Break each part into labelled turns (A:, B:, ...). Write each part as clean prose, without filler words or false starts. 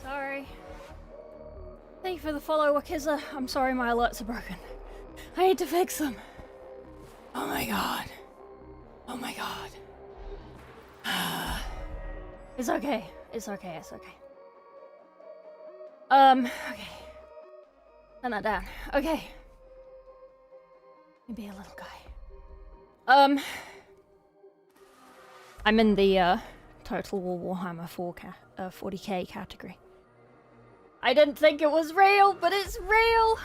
A: Sorry. Thank you for the follow, Wakiza. I'm sorry my alerts are broken. I need to fix them. Oh my god. Oh my god. It's okay. It's okay. It's okay. Okay. Turn that down. Okay. Maybe a little guy. I'm in the, Total War Warhammer 40k category. I didn't think it was real, but it's real!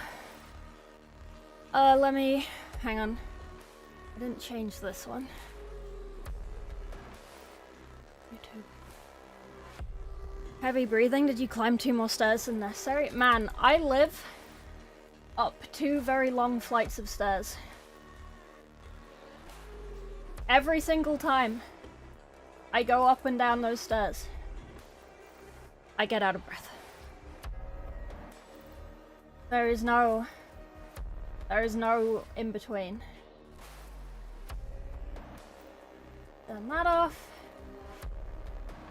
A: Let me... hang on. I didn't change this one. YouTube. Heavy breathing? Did you climb 2 more stairs than necessary? Man, I live up 2 very long flights of stairs. Every single time I go up and down those stairs, I get out of breath. There is no in between. Turn that off.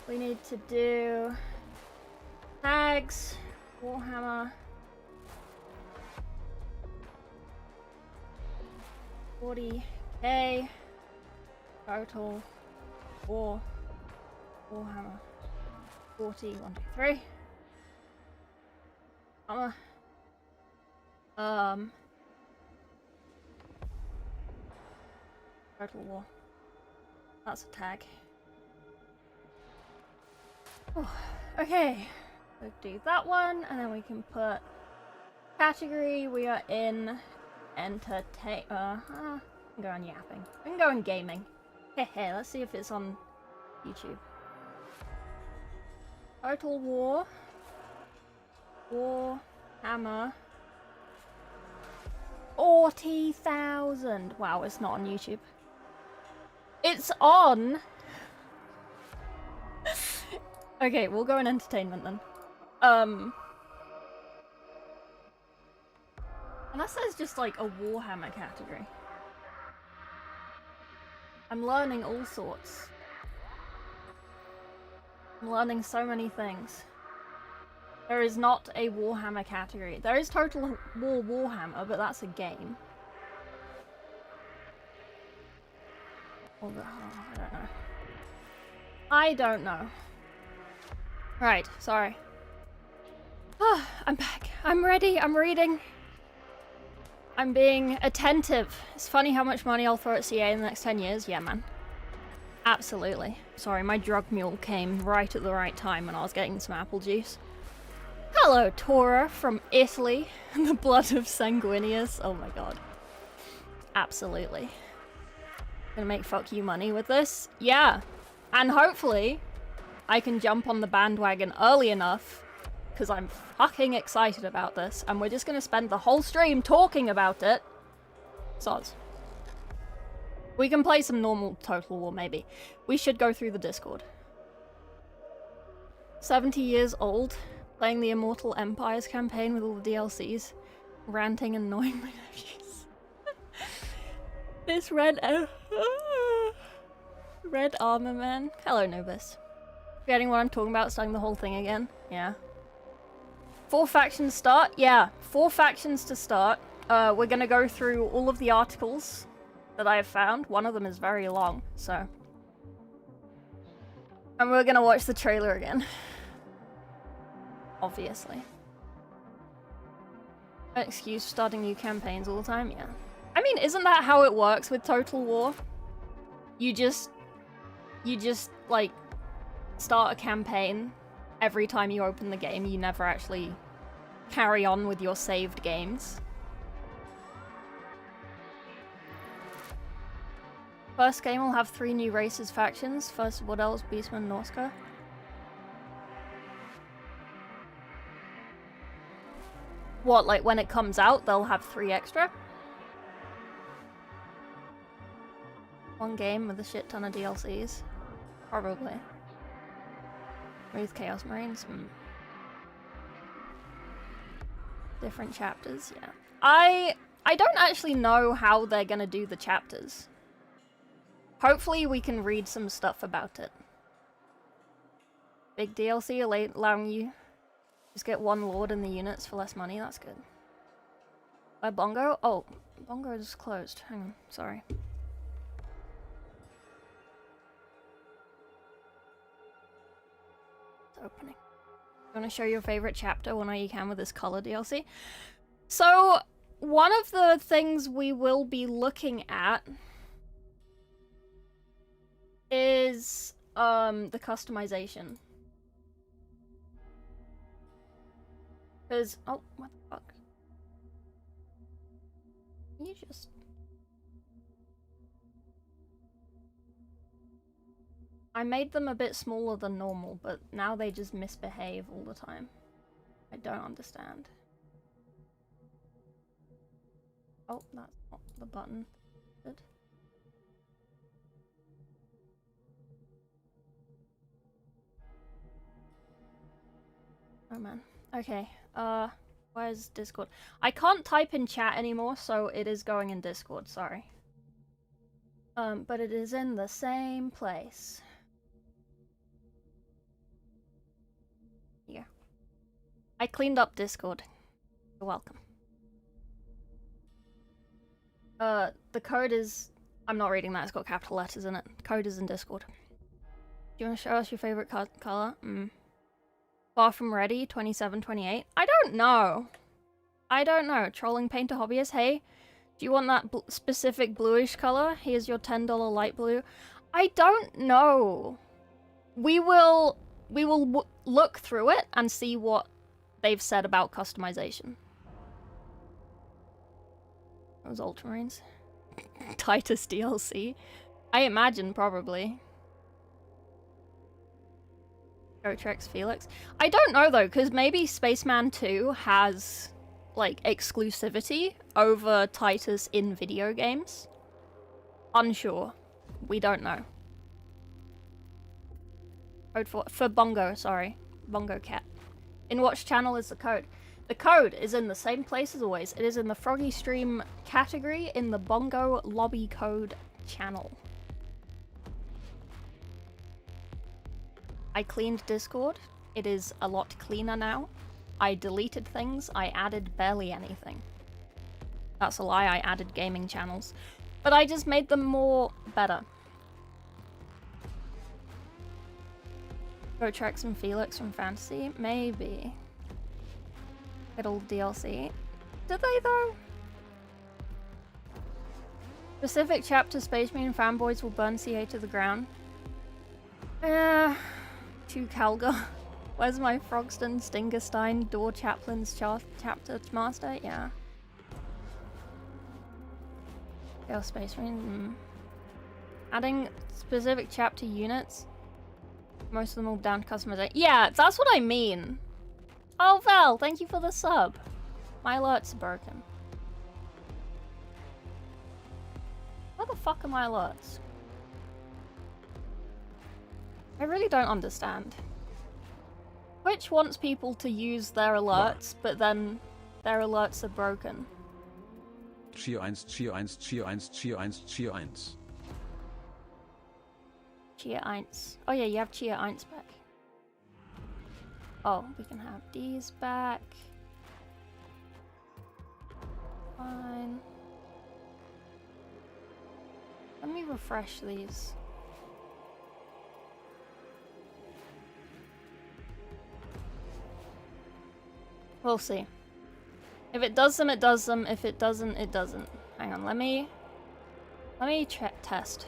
A: We need to do tags, Warhammer 40k, Total War, Warhammer 40, 1, 2, 3. Total War. That's a tag. Oh, okay. We'll do that one, and then we can put category. We are in entertain. I can go on yapping. I can go on gaming. Hehe. Let's see if it's on YouTube. Total War. Warhammer. 40,000. Wow, it's not on YouTube. It's on. Okay, we'll go in entertainment then. Unless there's just like a Warhammer category. I'm learning all sorts. I'm learning so many things. There is not a Warhammer category. There is Total War Warhammer, but that's a game. Oh, I don't know. I don't know. Right, sorry. Ah, I'm back. I'm ready. I'm reading. I'm being attentive. It's funny how much money I'll throw at CA in the next 10 years. Yeah, man. Absolutely. Sorry, my drug mule came right at the right time when I was getting some apple juice. Hello, Tora from Italy. The blood of Sanguinius. Oh my god. Absolutely. Gonna make fuck you money with this? Yeah. And hopefully, I can jump on the bandwagon early enough, because I'm fucking excited about this, and we're just gonna spend the whole stream talking about it. Soz. We can play some normal Total War, maybe. We should go through the Discord. 70 years old, playing the Immortal Empires campaign with all the DLCs, ranting and annoying my nephews. This red armor man. Hello, Nobis. Forgetting what I'm talking about, starting the whole thing again. Yeah. 4 factions start? Yeah, 4 factions to start. We're gonna go through all of the articles that I have found. One of them is very long, so. And we're gonna watch the trailer again. Obviously. An excuse for starting new campaigns all the time? Yeah. I mean, isn't that how it works with Total War? You just, like, start a campaign every time you open the game. You never actually carry on with your saved games. First game will have 3 new races factions. First, what else? Beastman, Norska. What, like when it comes out, they'll have 3 extra? 1 game with a shit ton of DLCs? Probably. Smooth Chaos Marines? Different chapters, yeah. I don't actually know how they're gonna do the chapters. Hopefully we can read some stuff about it. Big DLC allowing you just get 1 lord in the units for less money, that's good. By Bongo? Oh, Bongo is closed. Hang on, sorry. opening. You want to show your favorite chapter whenever you can with this color DLC? So, one of the things we will be looking at is the customization. Because, oh, what the fuck? Can you just... I made them a bit smaller than normal, but now they just misbehave all the time. I don't understand. Oh, that's not the button. Good. Oh man. Okay, where's Discord? I can't type in chat anymore, so it is going in Discord, sorry. But it is in the same place. Yeah. I cleaned up Discord. You're welcome. The code is... I'm not reading that, it's got capital letters in it. The code is in Discord. Do you want to show us your favorite color? Far from ready, 2728. I don't know. I don't know. Trolling painter hobbyist. Hey, do you want that specific bluish color? Here's your $10 light blue. I don't know. We will look through it and see what they've said about customization. Those Ultramarines. Titus DLC. I imagine probably. Trex Felix. I don't know though, because maybe Spaceman 2 has like exclusivity over Titus in video games. Unsure. We don't know. Code for Bongo, sorry. Bongo Cat. In which channel is the code? The code is in the same place as always. It is in the Froggy Stream category in the Bongo Lobby Code channel. I cleaned Discord. It is a lot cleaner now. I deleted things. I added barely anything. That's a lie, I added gaming channels. But I just made them more better. Go track some Felix from Fantasy? Maybe. Little DLC. Did they though? Specific chapter Space Marine fanboys will burn CA to the ground. To Calgar. Where's my Frogston, Stingerstein, Door Chaplain's chapter master? Yeah. Gale Space Marine. Adding specific chapter units. Most of them all down to customization. Yeah, that's what I mean. Oh, Val, thank you for the sub. My alerts are broken. Where the fuck are my alerts? I really don't understand. Twitch wants people to use their alerts, but then their alerts are broken.
B: Cheer 1, Cheer 1, Cheer 1, Cheer 1, Cheer 1.
A: Cheer 1. Oh yeah, you have Cheer 1 back. Oh, we can have these back. Fine. Let me refresh these. We'll see. If it does them, it does them. If it doesn't, it doesn't. Hang on, let me test.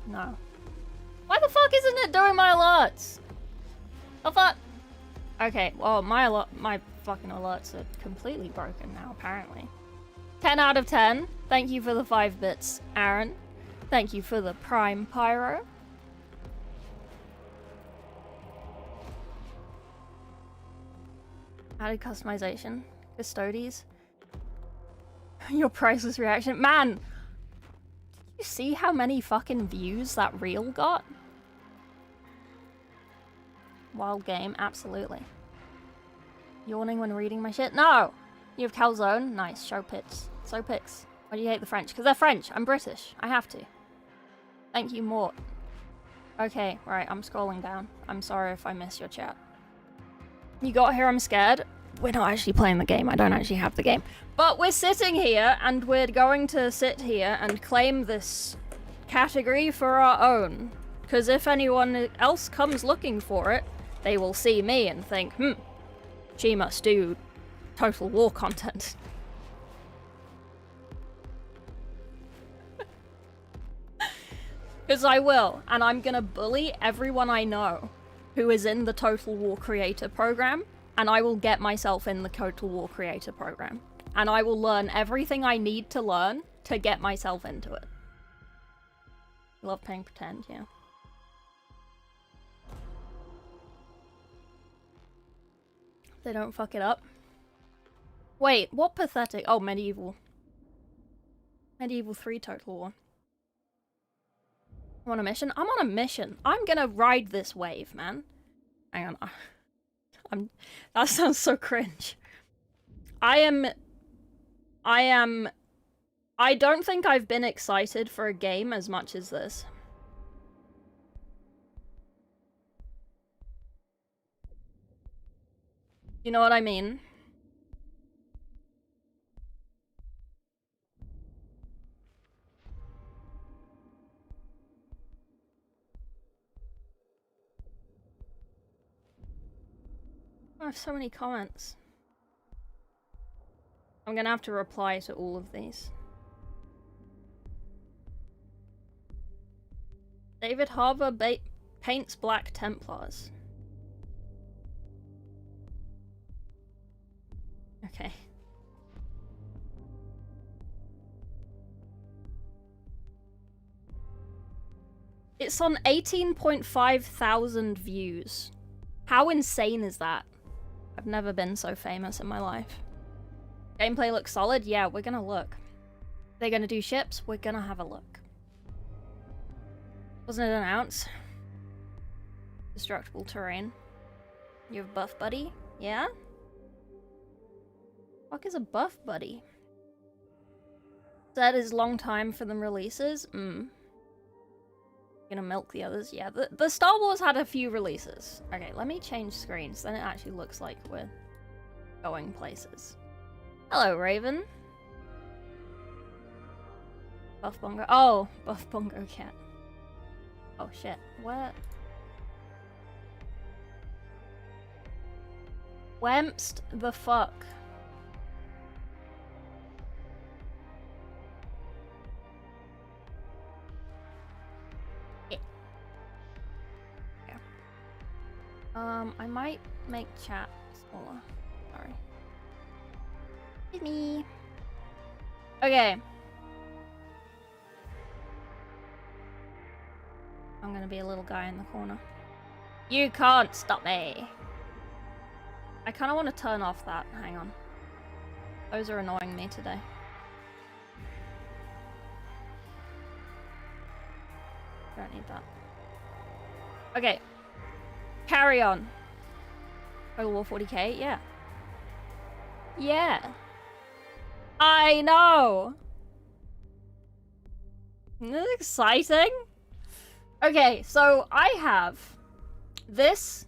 A: No. Why the fuck isn't it doing my alerts? The fuck? Okay, well, my fucking alerts are completely broken now, apparently. 10 out of 10. Thank you for the 5 bits, Aaron. Thank you for the Prime Pyro. Added customization. Custodies. Your priceless reaction. Man! Did you see how many fucking views that reel got? Wild game, absolutely. Yawning when reading my shit? No! You have calzone? Nice. Show pits. So pics. Why do you hate the French? Because they're French. I'm British. I have to. Thank you, Mort. Okay, right. I'm scrolling down. I'm sorry if I miss your chat. You got here, I'm scared. We're not actually playing the game. I don't actually have the game. But we're sitting here, and we're going to sit here and claim this category for our own. Because if anyone else comes looking for it, they will see me and think, she must do Total War content. Because I will, and I'm gonna bully everyone I know who is in the Total War Creator program, and I will get myself in the Total War Creator program. And I will learn everything I need to learn to get myself into it. Love playing pretend, yeah. They don't fuck it up. Wait, what pathetic? Oh, Medieval. Medieval 3 Total War. I'm on a mission? I'm on a mission. I'm gonna ride this wave, man. Hang on. That sounds so cringe. I don't think I've been excited for a game as much as this. You know what I mean? I have so many comments. I'm gonna have to reply to all of these. David Harbour paints Black Templars. Okay. It's on 18.5 thousand views. How insane is that? I've never been so famous in my life. Gameplay looks solid? Yeah, we're gonna look. They're gonna do ships? We're gonna have a look. Wasn't it an ounce? Destructible terrain. You have buff buddy? Yeah? Fuck is a buff buddy? That is long time for them releases? Gonna milk the others? Yeah, the Star Wars had a few releases. Okay, let me change screens, then it actually looks like we're going places. Hello, Raven. Buff Bongo. Oh, Buff Bongo Cat. Oh shit, what? Wempst the fuck? I might make chat smaller. Sorry. It's me. Okay. I'm gonna be a little guy in the corner. You can't stop me. I kind of want to turn off that. Hang on. Those are annoying me today. Don't need that. Okay. Carry on. WH40k? Yeah. Yeah. I know! Isn't this exciting? Okay, so I have this,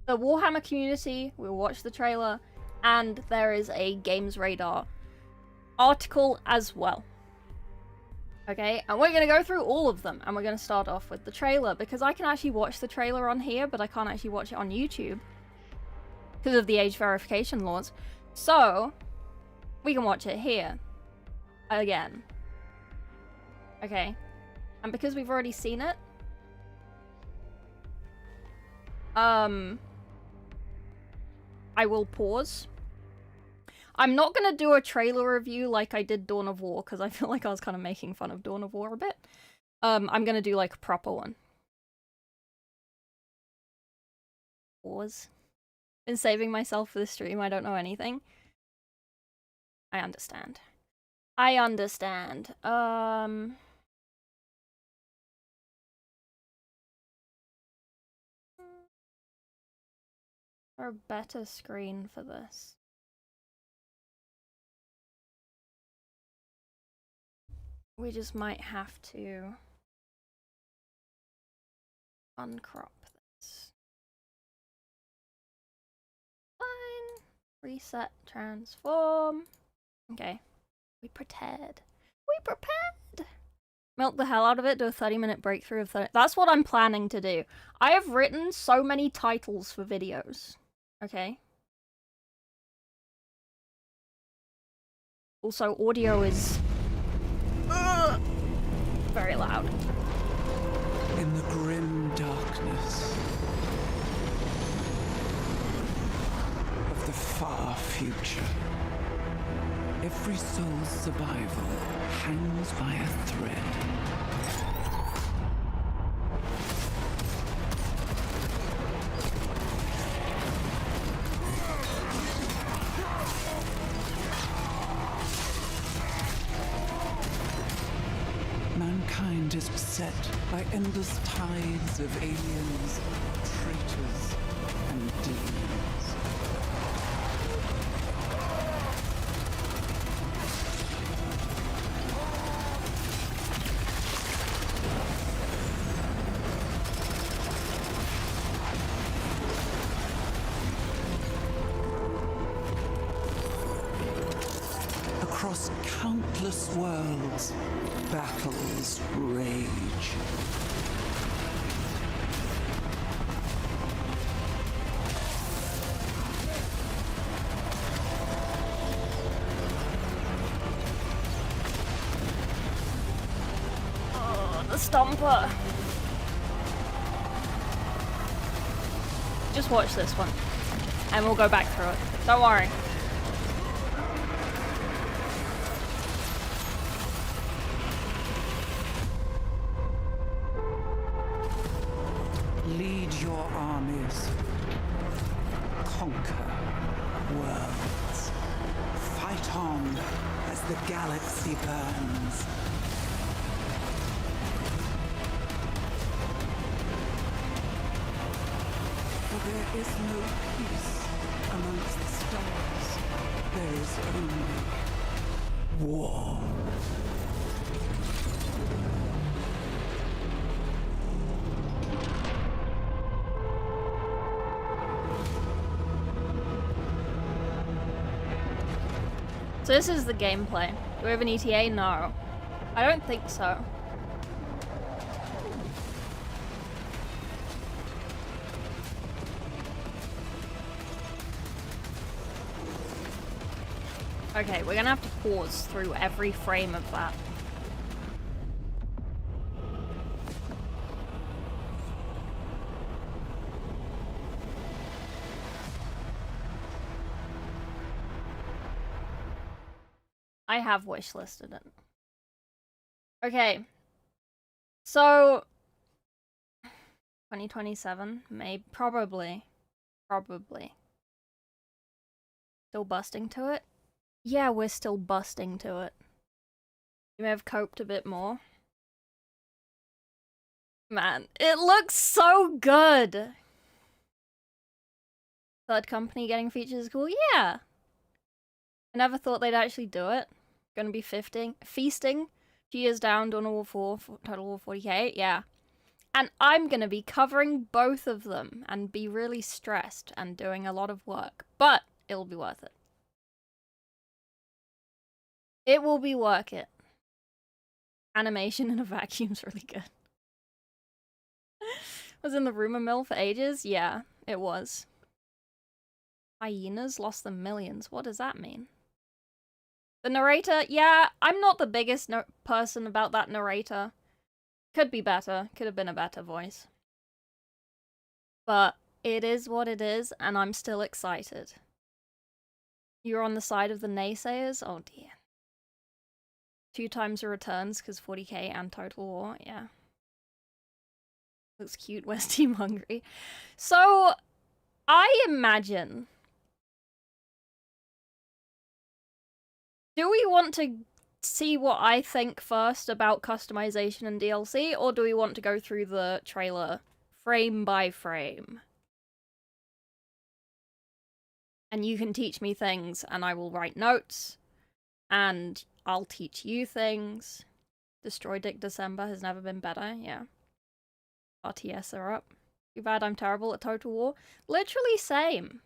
A: the Warhammer community, we'll watch the trailer, and there is a Games Radar article as well. Okay, and we're gonna go through all of them, and we're gonna start off with the trailer, because I can actually watch the trailer on here, but I can't actually watch it on YouTube because of the age verification laws. So, we can watch it here. Again. Okay. And because we've already seen it, I will pause. I'm not gonna do a trailer review like I did Dawn of War, because I feel like I was kind of making fun of Dawn of War a bit. I'm gonna do like a proper one. Pause. Been saving myself for the stream, I don't know anything. I understand. I understand. Or a better screen for this. We just might have to uncrop this. Fine. Reset, transform. Okay. We prepared. We prepared! Milk the hell out of it, do a 30-minute breakthrough of 30. That's what I'm planning to do. I have written so many titles for videos. Okay? Also, audio is very loud.
C: In the grim darkness of the far future, every soul's survival hangs by a thread. Mankind is beset by endless tides of aliens, traitors, and demons. Across countless worlds, battles rage.
A: Oh, the stomper. Just watch this one, and we'll go back through it. Don't worry.
C: Lead your armies. Conquer worlds. Fight on as the galaxy burns. For there is no peace amongst the stars. There is only war.
A: So this is the gameplay. Do we have an ETA? No. I don't think so. Okay, we're gonna have to pause through every frame of that. I have wishlisted it. Okay. So 2027, maybe, probably. Still busting to it? Yeah, we're still busting to it. You may have coped a bit more. Man, it looks so good! Third company getting features is cool? Yeah! I never thought they'd actually do it. Gonna be feasting. 2 years down, Dawn of War 4, Total War 40k, yeah. And I'm gonna be covering both of them and be really stressed and doing a lot of work. But it'll be worth it. It will be worth it. Animation in a vacuum's really good. Was in the rumor mill for ages? Yeah, it was. Hyenas lost them millions. What does that mean? The narrator, yeah, I'm not the biggest person about that narrator. Could be better. Could have been a better voice. But it is what it is, and I'm still excited. You're on the side of the naysayers? Oh dear. 2 times the returns, because 40k and Total War, yeah. Looks cute, where's Team Hungry? So, I imagine... Do we want to see what I think first about customization and DLC, or do we want to go through the trailer frame by frame? And you can teach me things, and I will write notes, and I'll teach you things. Destroy Dick December has never been better, yeah. RTS are up. Too bad I'm terrible at Total War. Literally same.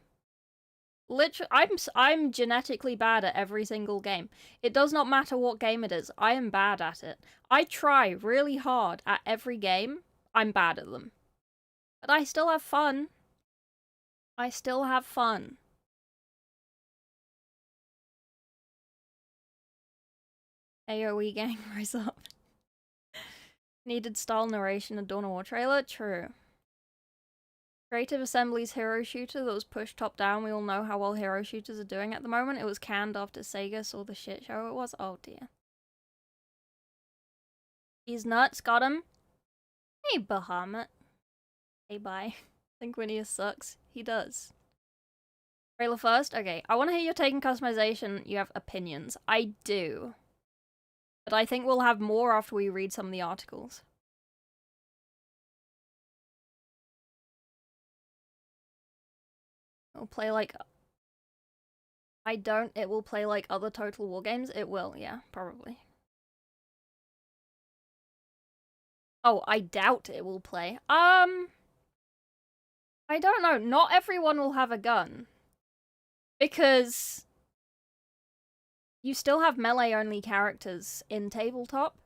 A: Literally, I'm genetically bad at every single game. It does not matter what game it is. I am bad at it. I try really hard at every game. I'm bad at them. But I still have fun. I still have fun. AoE gang, rise up. Needed style narration in Dawn of War trailer? True. Creative Assembly's hero shooter that was pushed top down. We all know how well hero shooters are doing at the moment. It was canned after Sega saw the shit show it was. Oh dear. He's nuts. Got him. Hey, Bahamut. Hey, bye. Think Winnie sucks? He does. Trailer first? Okay, I want to hear your take on customization. You have opinions. I do. But I think we'll have more after we read some of the articles. It'll play like... It will play like other Total War games? It will, yeah, probably. Oh, I doubt it will play. I don't know. Not everyone will have a gun. Because you still have melee-only characters in tabletop,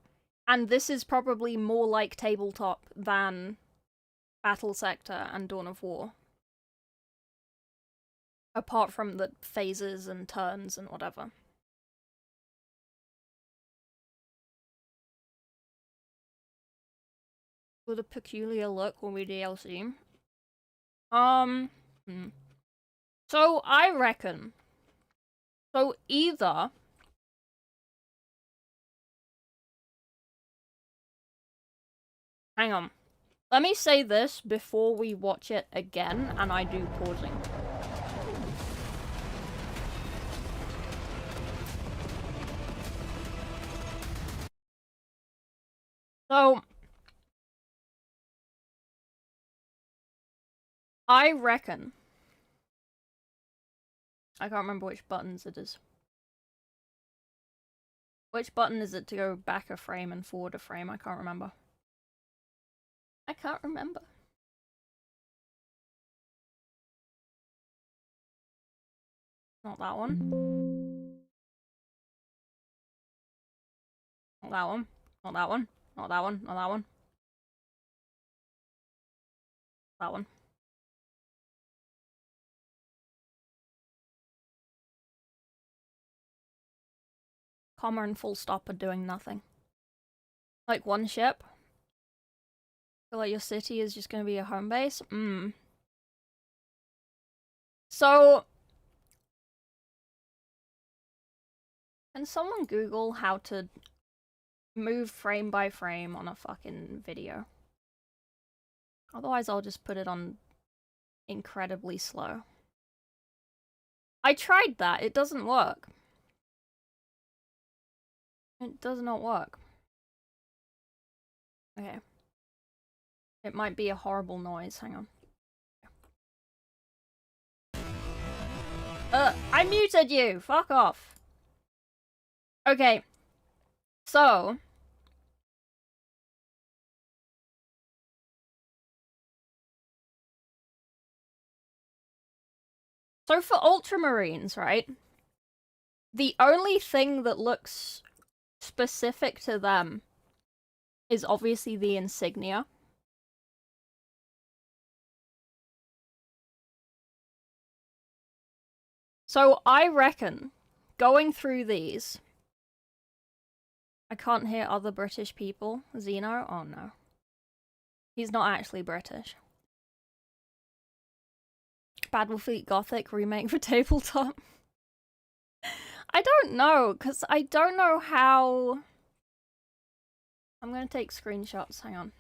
A: and this is probably more like tabletop than Battle Sector and Dawn of War. Apart from the phases and turns and whatever. With a peculiar look will be DLC. So I reckon. So either hang on. Let me say this before we watch it again and I do pausing. So I reckon. I can't remember which buttons it is. Which button is it to go back a frame and forward a frame? I can't remember. I can't remember. Not that one. Not that one. Not that one. Not that one. Not that one. That one. Comma and full stop are doing nothing. Like one ship. Feel like your city is just gonna be a home base? So can someone Google how to move frame by frame on a fucking video? Otherwise I'll just put it on incredibly slow. I tried that, it doesn't work. It does not work. Okay. It might be a horrible noise, hang on. I muted you! Fuck off! Okay. So... So for Ultramarines, right? The only thing that looks specific to them is obviously the insignia. So I reckon, going through these... I can't hear other British people. Zeno? Oh no. He's not actually British. Battlefleet Gothic remake for tabletop. I don't know, because I don't know how... I'm gonna take screenshots, hang on.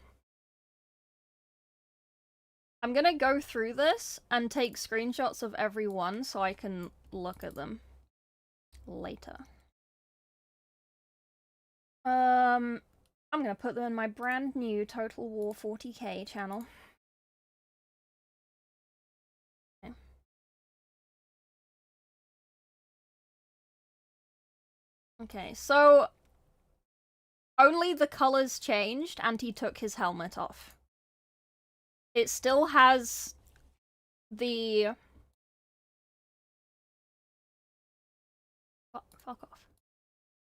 A: I'm gonna go through this and take screenshots of every one so I can look at them later. I'm gonna put them in my brand new Total War 40k channel. Okay. Okay, so only the colors changed and he took his helmet off. It still has the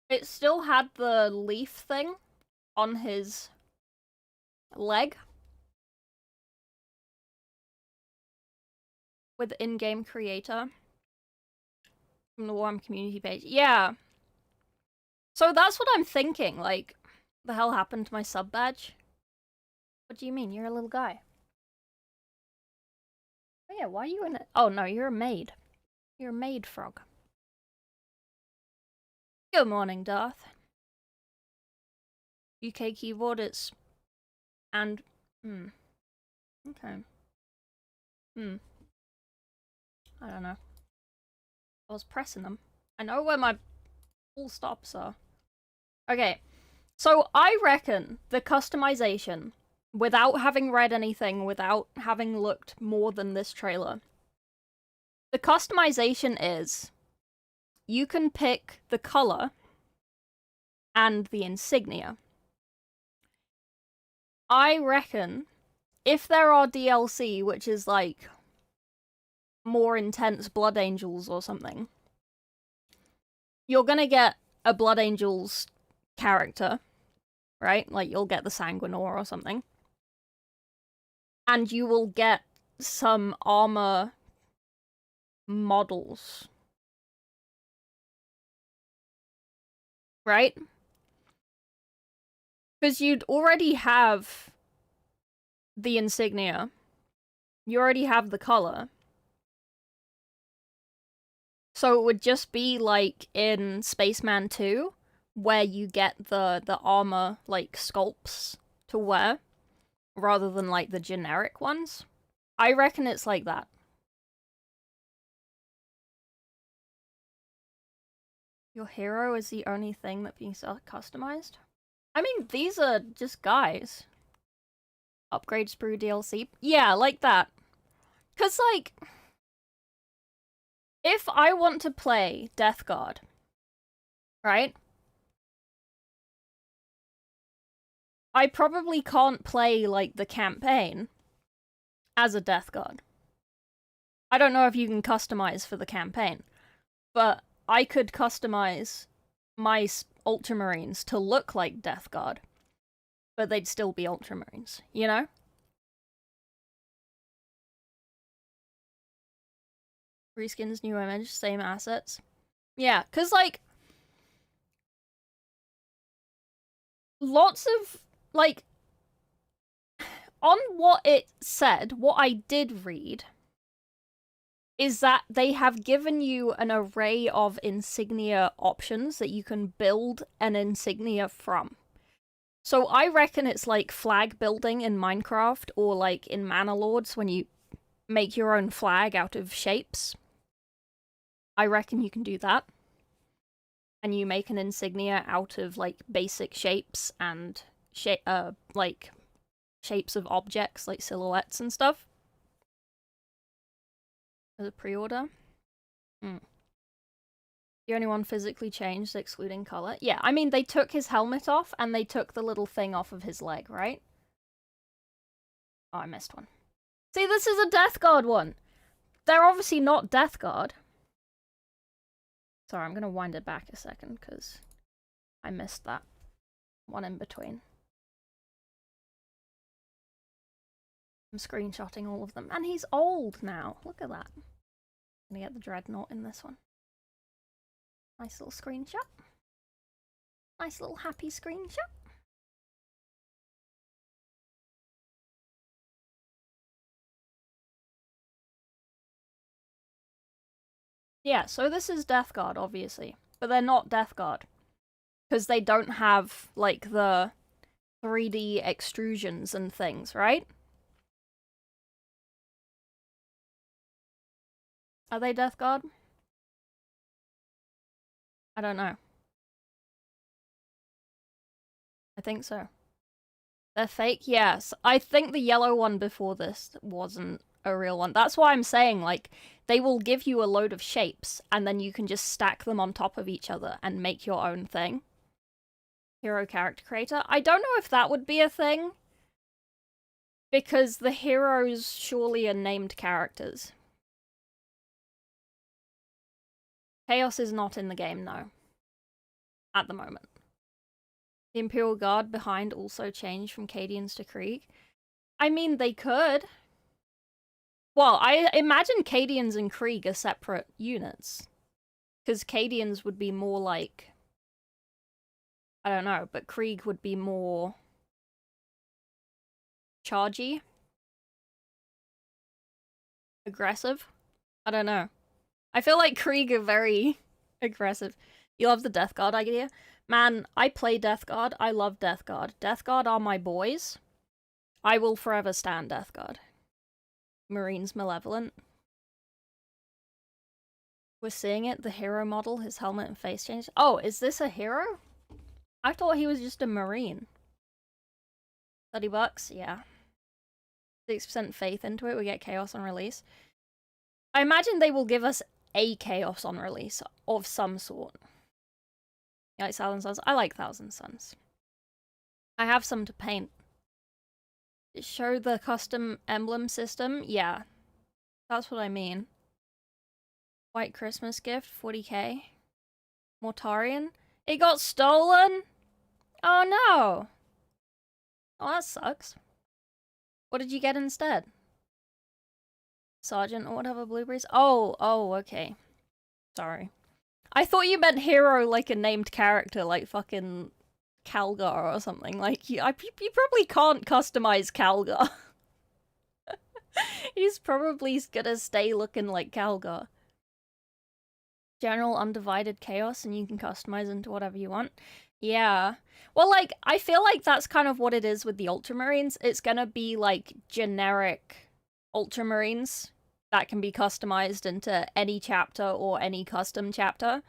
A: It still had the leaf thing on his leg. With in-game creator. From the Warm community page. Yeah. So that's what I'm thinking, like, the hell happened to my sub badge? What do you mean? You're a little guy. Oh yeah, why are you in it? Oh no, you're a maid. You're a maid frog. Good morning, Darth. UK keyboard, it's... and... Okay. I don't know. I was pressing them. I know where my full stops are. Okay, so I reckon the customization, without having read anything, without having looked more than this trailer, the customization is you can pick the color and the insignia. I reckon if there are DLC, which is like more intense Blood Angels or something, you're gonna get a Blood Angels character, right? Like you'll get the Sanguinor or something. And you will get some armor models. Right? Because you'd already have the insignia. You already have the color. So it would just be like in Spaceman 2, where you get the armor, like, sculpts to wear, rather than, like, the generic ones. I reckon it's like that. Your hero is the only thing that being customized? I mean, these are just guys. Upgrade sprue DLC? Yeah, like that. Because, like, if I want to play Death Guard, right? I probably can't play, like, the campaign as a Death Guard. I don't know if you can customize for the campaign, but I could customize my Ultramarines to look like Death Guard, but they'd still be Ultramarines, you know? Reskins, new image, same assets. Yeah, because, like, lots of, like, on what it said, what I did read, is that they have given you an array of insignia options that you can build an insignia from. So I reckon it's like flag building in Minecraft, or like in Manor when you make your own flag out of shapes. I reckon you can do that. And you make an insignia out of, like, basic shapes and like shapes of objects, like silhouettes and stuff. As a pre-order. The only one physically changed, excluding color. Yeah, I mean, they took his helmet off, and they took the little thing off of his leg, right? Oh, I missed one. See, this is a Death Guard one! They're obviously not Death Guard. Sorry, I'm gonna wind it back a second, because I missed that one in between. I'm screenshotting all of them. And he's old now. Look at that. I'm gonna get the Dreadnought in this one. Nice little screenshot. Nice little happy screenshot. Yeah, so this is Death Guard, obviously. But they're not Death Guard. Because they don't have, like, the 3D extrusions and things, right? Are they Death Guard? I don't know. I think so. They're fake? Yes. I think the yellow one before this wasn't a real one. That's why I'm saying, like, they will give you a load of shapes, and then you can just stack them on top of each other and make your own thing. Hero character creator? I don't know if that would be a thing, because the heroes surely are named characters. Chaos is not in the game, though. at the moment. The Imperial Guard behind also changed from Cadians to Krieg. I mean, they could. Well, I imagine Cadians and Krieg are separate units. Because Cadians would be more like... I don't know, but Krieg would be more... chargy? Aggressive? I don't know. I feel like Krieg are very aggressive. You love the Death Guard idea? Man, I play Death Guard. I love Death Guard. Death Guard are my boys. I will forever stand Death Guard. Marines malevolent. We're seeing it. The hero model, his helmet and face change. Oh, is this a hero? I thought he was just a Marine. $30? Yeah. 6% faith into it. We get Chaos on release. I imagine they will give us a Chaos on release of some sort. You like Thousand Suns? I like Thousand Suns. I have some to paint. Show the custom emblem system? Yeah. That's what I mean. White Christmas gift, 40k. Mortarian? It got stolen? Oh no! Oh, that sucks. What did you get instead? Sergeant or whatever, blueberries? Oh, okay. Sorry. I thought you meant hero like a named character, like fucking Calgar or something. Like, you probably can't customize Calgar. He's probably gonna stay looking like Calgar. General undivided chaos, and you can customize into whatever you want. Yeah. Well, like, I feel like that's kind of what it is with the Ultramarines. It's gonna be, like, generic Ultramarines that can be customized into any chapter or any custom chapter.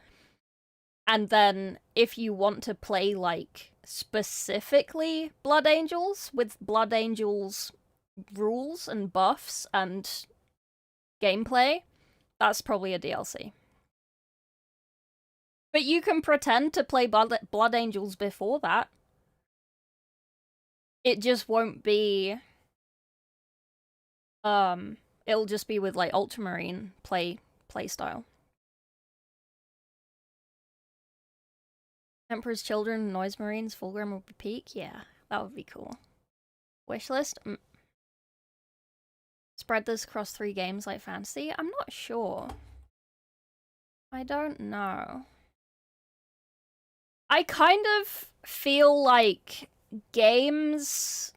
A: And then, if you want to play, like, specifically Blood Angels, with Blood Angels rules and buffs and gameplay, that's probably a DLC. But you can pretend to play Blood Angels before that. It just won't be... it'll just be with, like, Ultramarine playstyle. Emperor's Children, Noise Marines, Fulgrim would be peak? Yeah, that would be cool. Wishlist? Spread this across 3 games like Fantasy? I'm not sure. I don't know. I kind of feel like games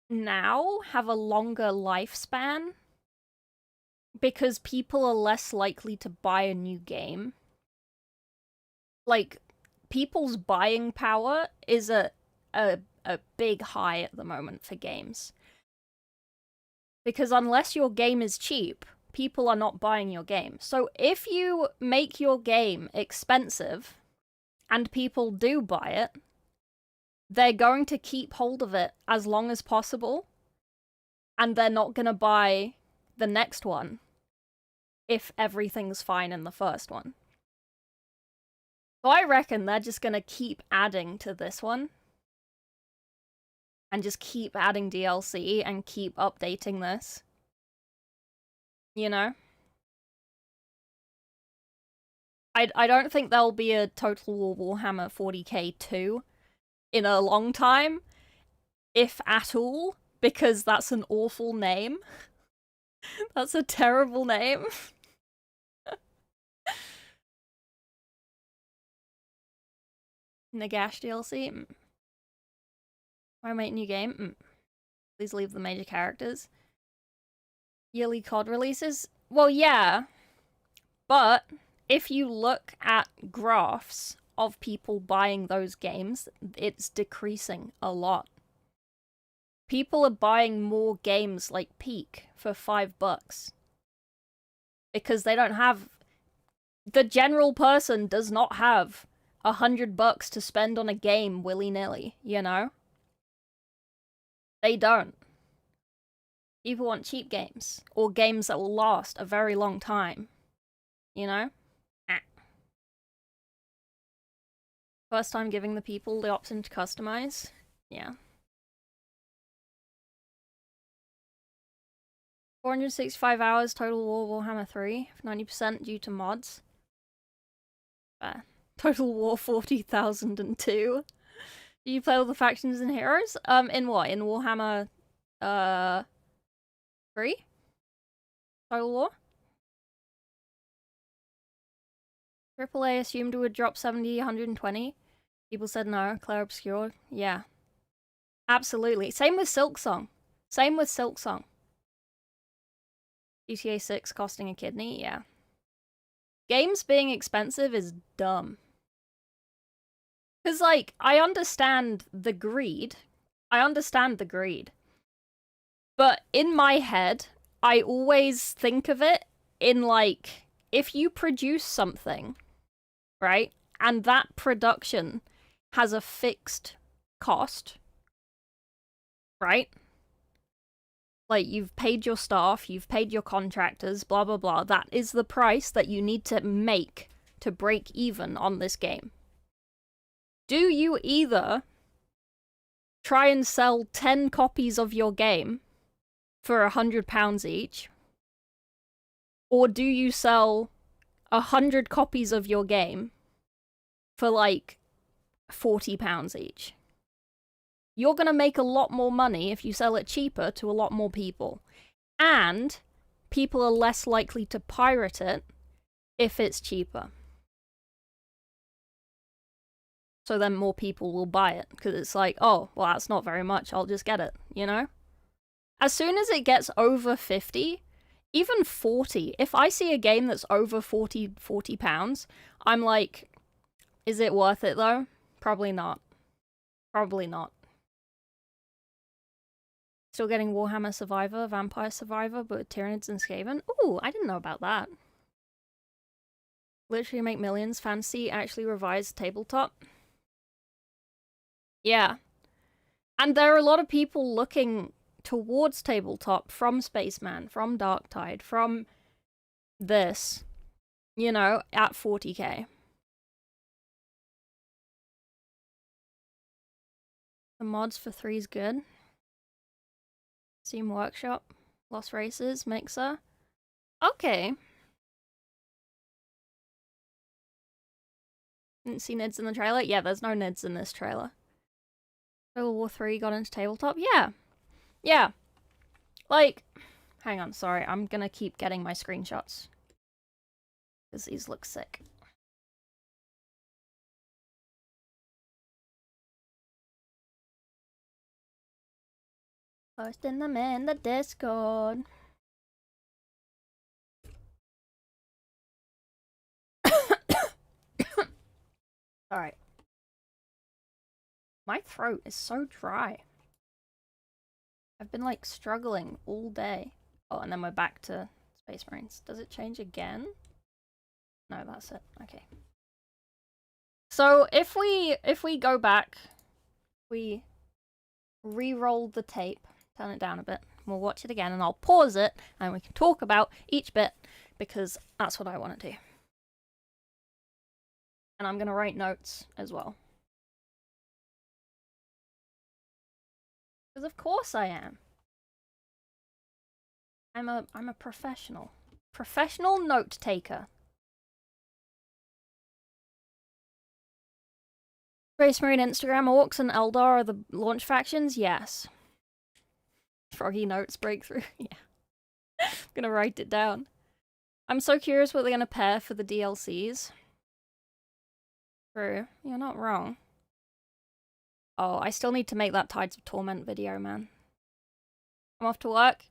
A: now have a longer lifespan because people are less likely to buy a new game. Like, people's buying power is a big high at the moment for games. Because unless your game is cheap, people are not buying your game. So if you make your game expensive and people do buy it, they're going to keep hold of it as long as possible, and they're not going to buy the next one if everything's fine in the first one. So I reckon they're just going to keep adding to this one, and just keep adding DLC and keep updating this. You know? I don't think there'll be a Total War Warhammer 40k 2 in a long time, if at all, because that's an awful name. That's a terrible name. Nagash DLC? Why make new game? Please leave the major characters. Yearly COD releases? Well, yeah. But if you look at graphs of people buying those games, it's decreasing a lot. People are buying more games like Peak for $5. Because they don't have... The general person does not have $100 to spend on a game willy-nilly, you know? They don't. People want cheap games, or games that will last a very long time, you know? First time giving the people the option to customize? Yeah. 465 hours Total War Warhammer 3, 90% due to mods. Fair. Total War 40,002. Do you play all the factions and heroes? In what? In Warhammer 3? Total War? AAA assumed it would drop 70, 120. People said no. Claire Obscure. Yeah. Absolutely. Same with Silksong. Same with Silksong. GTA 6 costing a kidney? Yeah. Games being expensive is dumb. Because, like, I understand the greed. But in my head, I always think of it in, like, if you produce something, right, and that production has a fixed cost, right? Like, you've paid your staff, you've paid your contractors, blah, blah, blah. That is the price that you need to make to break even on this game. Do you either try and sell 10 copies of your game for £100 each, or do you sell 100 copies of your game for, like, £40 each? You're gonna make a lot more money if you sell it cheaper to a lot more people. And people are less likely to pirate it if it's cheaper. So then more people will buy it, because it's like, oh, well, that's not very much, I'll just get it, you know? As soon as it gets over 50, even 40, if I see a game that's over 40 pounds, I'm like, is it worth it though? Probably not. Probably not. Still getting Warhammer Survivor, Vampire Survivor, but with Tyranids and Skaven. Ooh, I didn't know about that. Literally make millions. Fantasy actually revised tabletop. Yeah. And there are a lot of people looking towards tabletop from Spaceman, from Darktide, from this, you know, at 40k. The mods for 3's good. Steam Workshop, Lost Races, Mixer. Okay. Didn't see Nids in the trailer? Yeah, there's no Nids in this trailer. Total War 3 got into tabletop? Yeah. Yeah. Like, hang on, sorry. I'm gonna keep getting my screenshots. Because these look sick. Posting them in the Discord. Alright. My throat is so dry. I've been, like, struggling all day. Oh, and then we're back to Space Marines. Does it change again? No, that's it. Okay. So, if we go back, we re-roll the tape, turn it down a bit, we'll watch it again, and I'll pause it, and we can talk about each bit, because that's what I want to do. And I'm gonna write notes as well. Because of course I am. I'm a professional. Professional note taker. Space Marine Instagram, Orcs and Eldar are the launch factions? Yes. Froggy notes breakthrough. Yeah. I'm gonna write it down. I'm so curious what they're gonna pair for the DLCs. True. You're not wrong. Oh, I still need to make that Tides of Torment video, man. I'm off to work.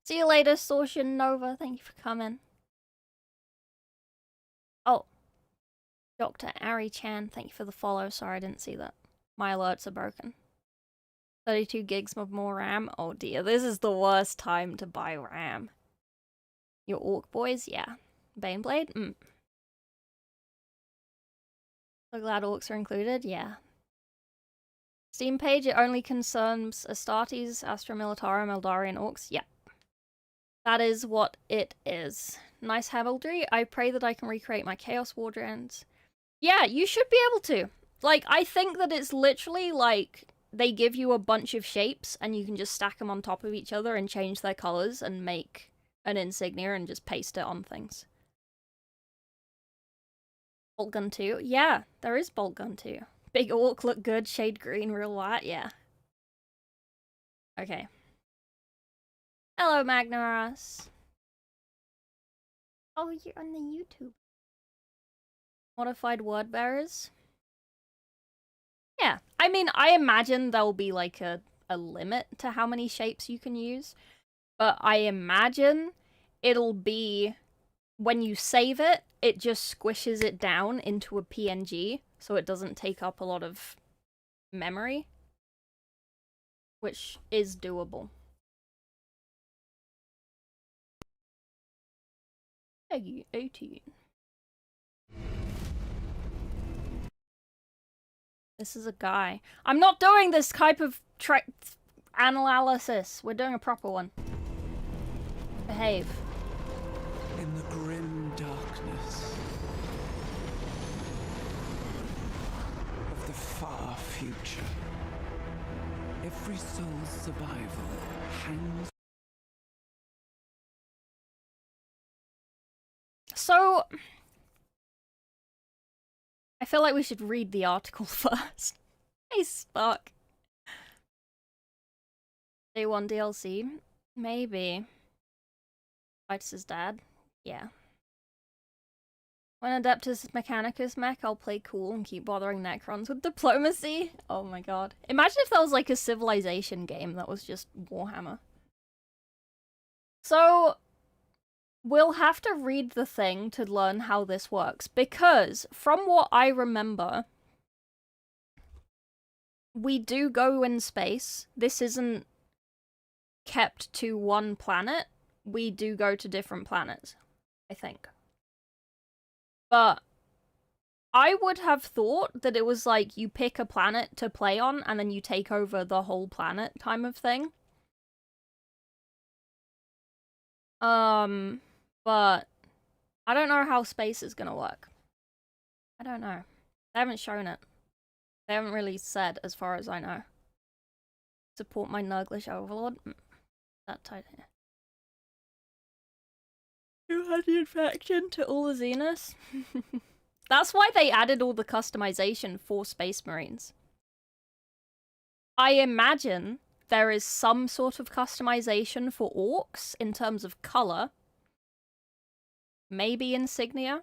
A: See you later, Sortian Nova. Thank you for coming. Oh. Dr. Ari Chan, thank you for the follow. Sorry, I didn't see that. My alerts are broken. 32 gigs of more RAM? Oh dear, this is the worst time to buy RAM. Your Orc boys? Yeah. Baneblade? So glad Orcs are included? Yeah. Steam page, it only concerns Astartes, Astra Militarum, Eldarian Orcs? Yeah. That is what it is. Nice heraldry. I pray that I can recreate my Chaos Wardrants. Yeah, you should be able to. Like, I think that it's literally like they give you a bunch of shapes and you can just stack them on top of each other and change their colors and make an insignia and just paste it on things. Bolt Gun 2? Yeah, there is Bolt Gun 2. Big Orc look good, shade green, real white, yeah. Okay. Hello, Magnus. Oh, you're on the YouTube. Modified word bearers? Yeah, I mean, I imagine there'll be like a limit to how many shapes you can use, but I imagine it'll be, when you save it, it just squishes it down into a PNG, so it doesn't take up a lot of memory, which is doable. Peggy 18. This is a guy. I'm not doing this type of analysis. We're doing a proper one. Behave.
C: In the grim darkness of the far future, every soul's survival hangs.
A: So, I feel like we should read the article first. Hey, Spark. Day 1 DLC? Maybe. Titus's dad? Yeah. When Adeptus Mechanicus mech, I'll play cool and keep bothering Necrons with diplomacy. Oh my god. Imagine if that was like a Civilization game that was just Warhammer. So, we'll have to read the thing to learn how this works, because from what I remember, we do go in space. This isn't kept to one planet. We do go to different planets, I think. But I would have thought that it was like you pick a planet to play on and then you take over the whole planet kind of thing. But I don't know how space is gonna work. I don't know. They haven't shown it. They haven't really said, as far as I know. Support my Nurglish overlord. That tight here. 200 faction to all the Zenus. That's why they added all the customization for Space Marines. I imagine there is some sort of customization for orcs in terms of color. Maybe insignia.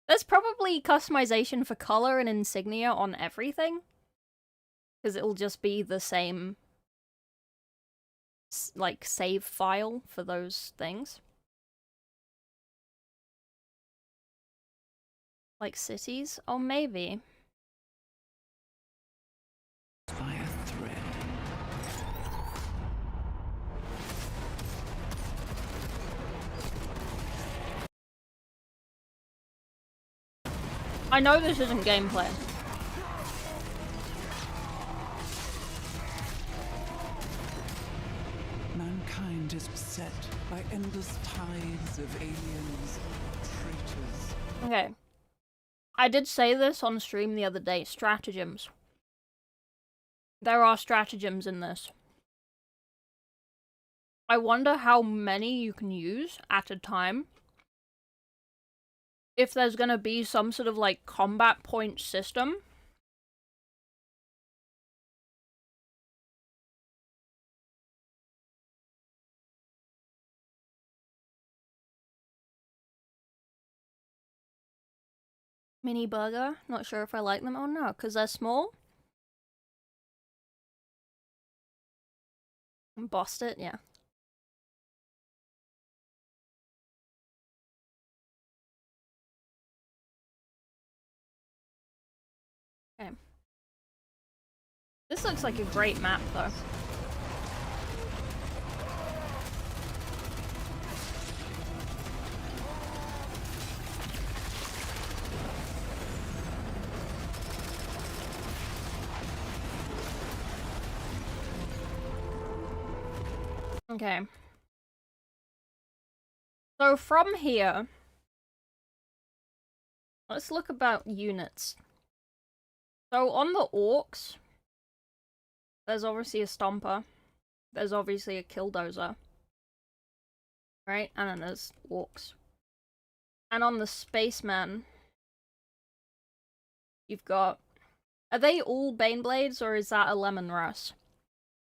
A: There's probably customization for color and insignia on everything. Because it'll just be the same, like, save file for those things. Like cities? Oh, maybe.
C: By a thread.
A: I know this isn't gameplay.
C: Mankind is beset by endless tides of aliens, traitors.
A: Okay. I did say this on stream the other day. Stratagems. There are stratagems in this. I wonder how many you can use at a time. If there's gonna be some sort of, like, combat point system. Mini burger. Not sure if I like them or not, because they're small. Bossed it, yeah. Okay. This looks like a great map, though. Okay. So from here, let's look about units. So on the orcs, there's obviously a stomper. There's obviously a killdozer. Right? And then there's orcs. And on the spacemen, You've got... Are they all Baneblades, or is that a Lemon Russ?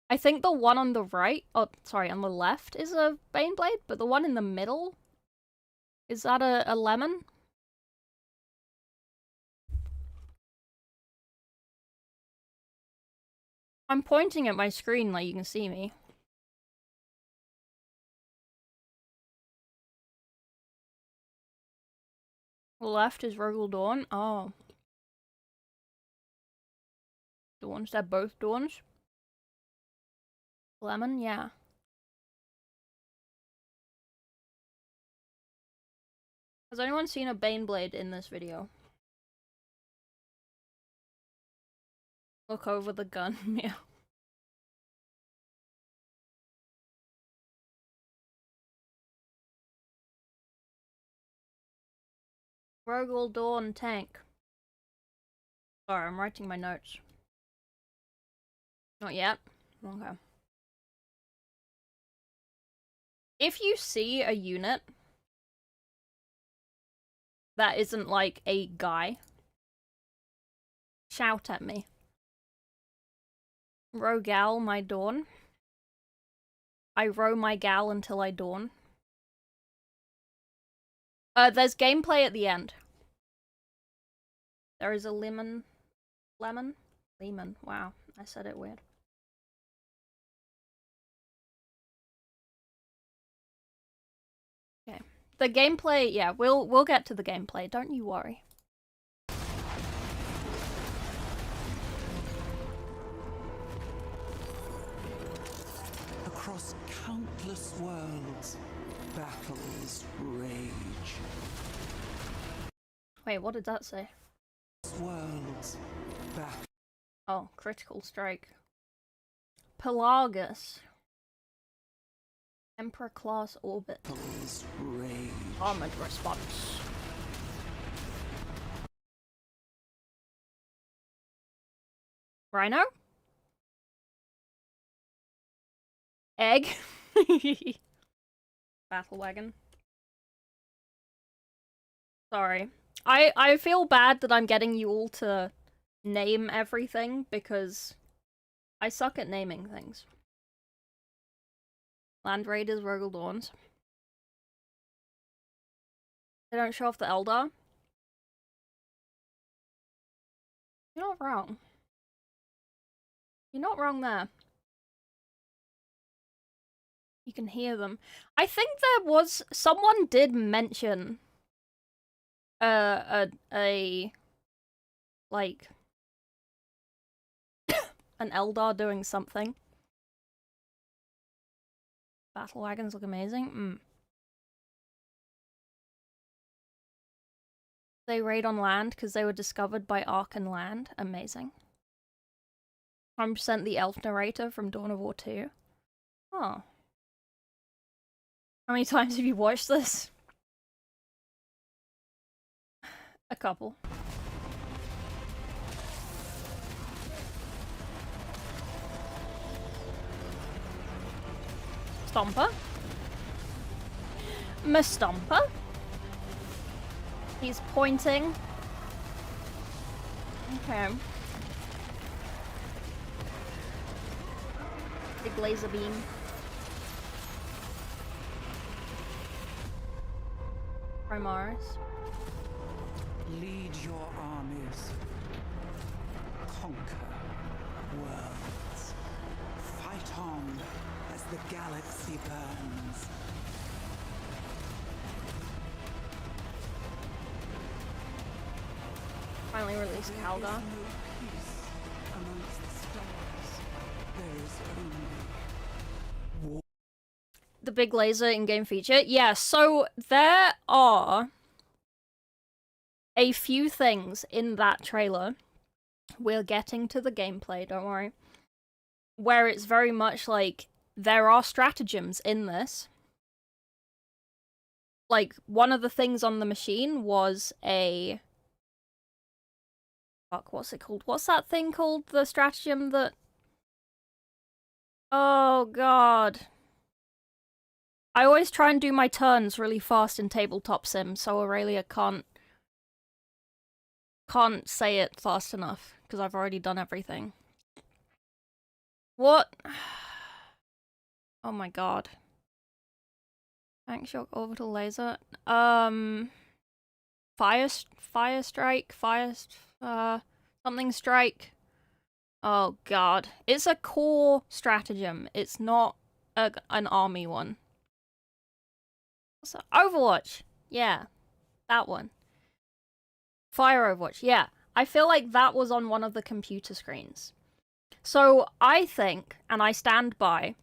A: I think the one on the right... Oh, sorry, on the left is a Baneblade, but the one in the middle... Is that a Lemon? I'm pointing at my screen like you can see me. The left is Rogel Dawn. Oh. Dawns, they're both Dawns. Lemon, yeah. Has anyone seen a Baneblade in this video? Look over the gun, yeah. Rogel Dawn tank. Sorry, I'm writing my notes. Not yet? Okay. If you see a unit that isn't like a guy, shout at me. Rogal my dawn. I row my gal until I dawn. There's gameplay at the end. There is a lemon. Lemon? Lemon. Wow, I said it weird. Okay. The gameplay, yeah, we'll get to the gameplay, don't you worry.
C: Across countless worlds, battles rage.
A: Wait, what did that say?
C: Worlds, battles.
A: Oh, critical strike. Pelagus. Emperor class orbit.
C: Rage.
A: Armored response. Rhino? Egg? Battle wagon. Sorry. I feel bad that I'm getting you all to name everything because I suck at naming things. Land Raiders, Rogel Dawns. They don't show off the Eldar. You're not wrong. You're not wrong there. You can hear them. I think there was... Someone did mention... like... an Eldar doing something. Battle wagons look amazing. They raid on land because they were discovered by Ark and Land. Amazing. 100% the elf narrator from Dawn of War 2. Oh. How many times have you watched this? A couple. Stomper? Stomper? He's pointing. Okay. Big laser beam. Primaris.
C: Lead your armies. Conquer worlds. Fight on as the galaxy burns.
A: Finally released Calgar.
C: There is no peace amongst the stars. There is only war.
A: The big laser in-game feature? Yeah, so there are a few things in that trailer. We're getting to the gameplay, don't worry. Where it's very much like, there are stratagems in this. Like, one of the things on the machine was a... Fuck, what's it called? What's that thing called? The stratagem that... Oh, God. I always try and do my turns really fast in tabletop sim, so Aurelia can't can't say it fast enough because I've already done everything. What? Oh my god. Tank shock orbital laser. Fire strike, something strike. Oh god. It's a core stratagem. It's not an army one. So, Overwatch. Yeah. That one. Fire Overwatch. Yeah. I feel like that was on one of the computer screens. So I think, and I stand by,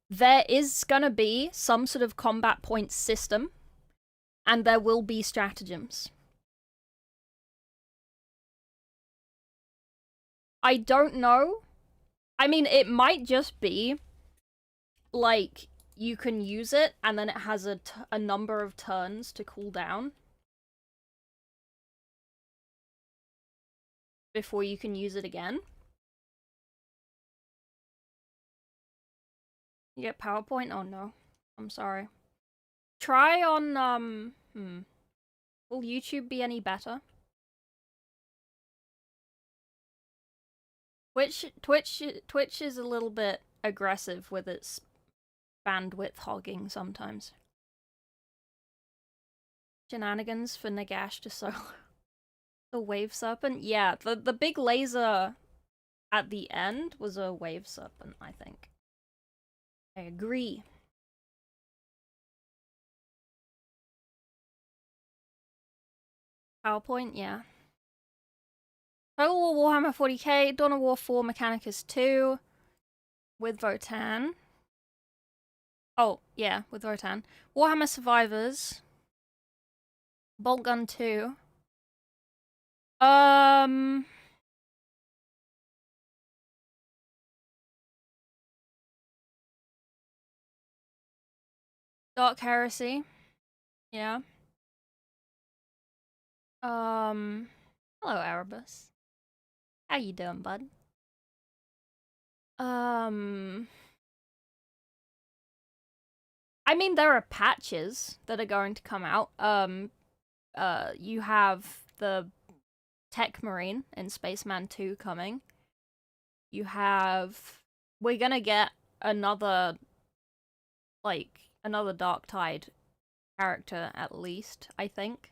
A: there is gonna be some sort of combat points system, and there will be stratagems. I don't know. I mean, it might just be, like, you can use it, and then it has a number of turns to cool down before you can use it again. You get PowerPoint? Oh no. I'm sorry. Try on, Will YouTube be any better? Twitch is a little bit aggressive with its bandwidth hogging sometimes. Shenanigans for Nagash to solo. The wave serpent? Yeah, the big laser at the end was a wave serpent, I think. I agree. PowerPoint, yeah. Total War Warhammer 40k, Dawn of War 4 Mechanicus 2 with Votan. Oh, yeah, with Votan. Warhammer Survivors. Bolt Gun 2. Dark Heresy. Yeah. Hello, Erebus. How you doing, bud? I mean, there are patches that are going to come out. You have the Tech Marine in Spaceman 2 coming. You have... We're gonna get another Dark Tide character, at least, I think.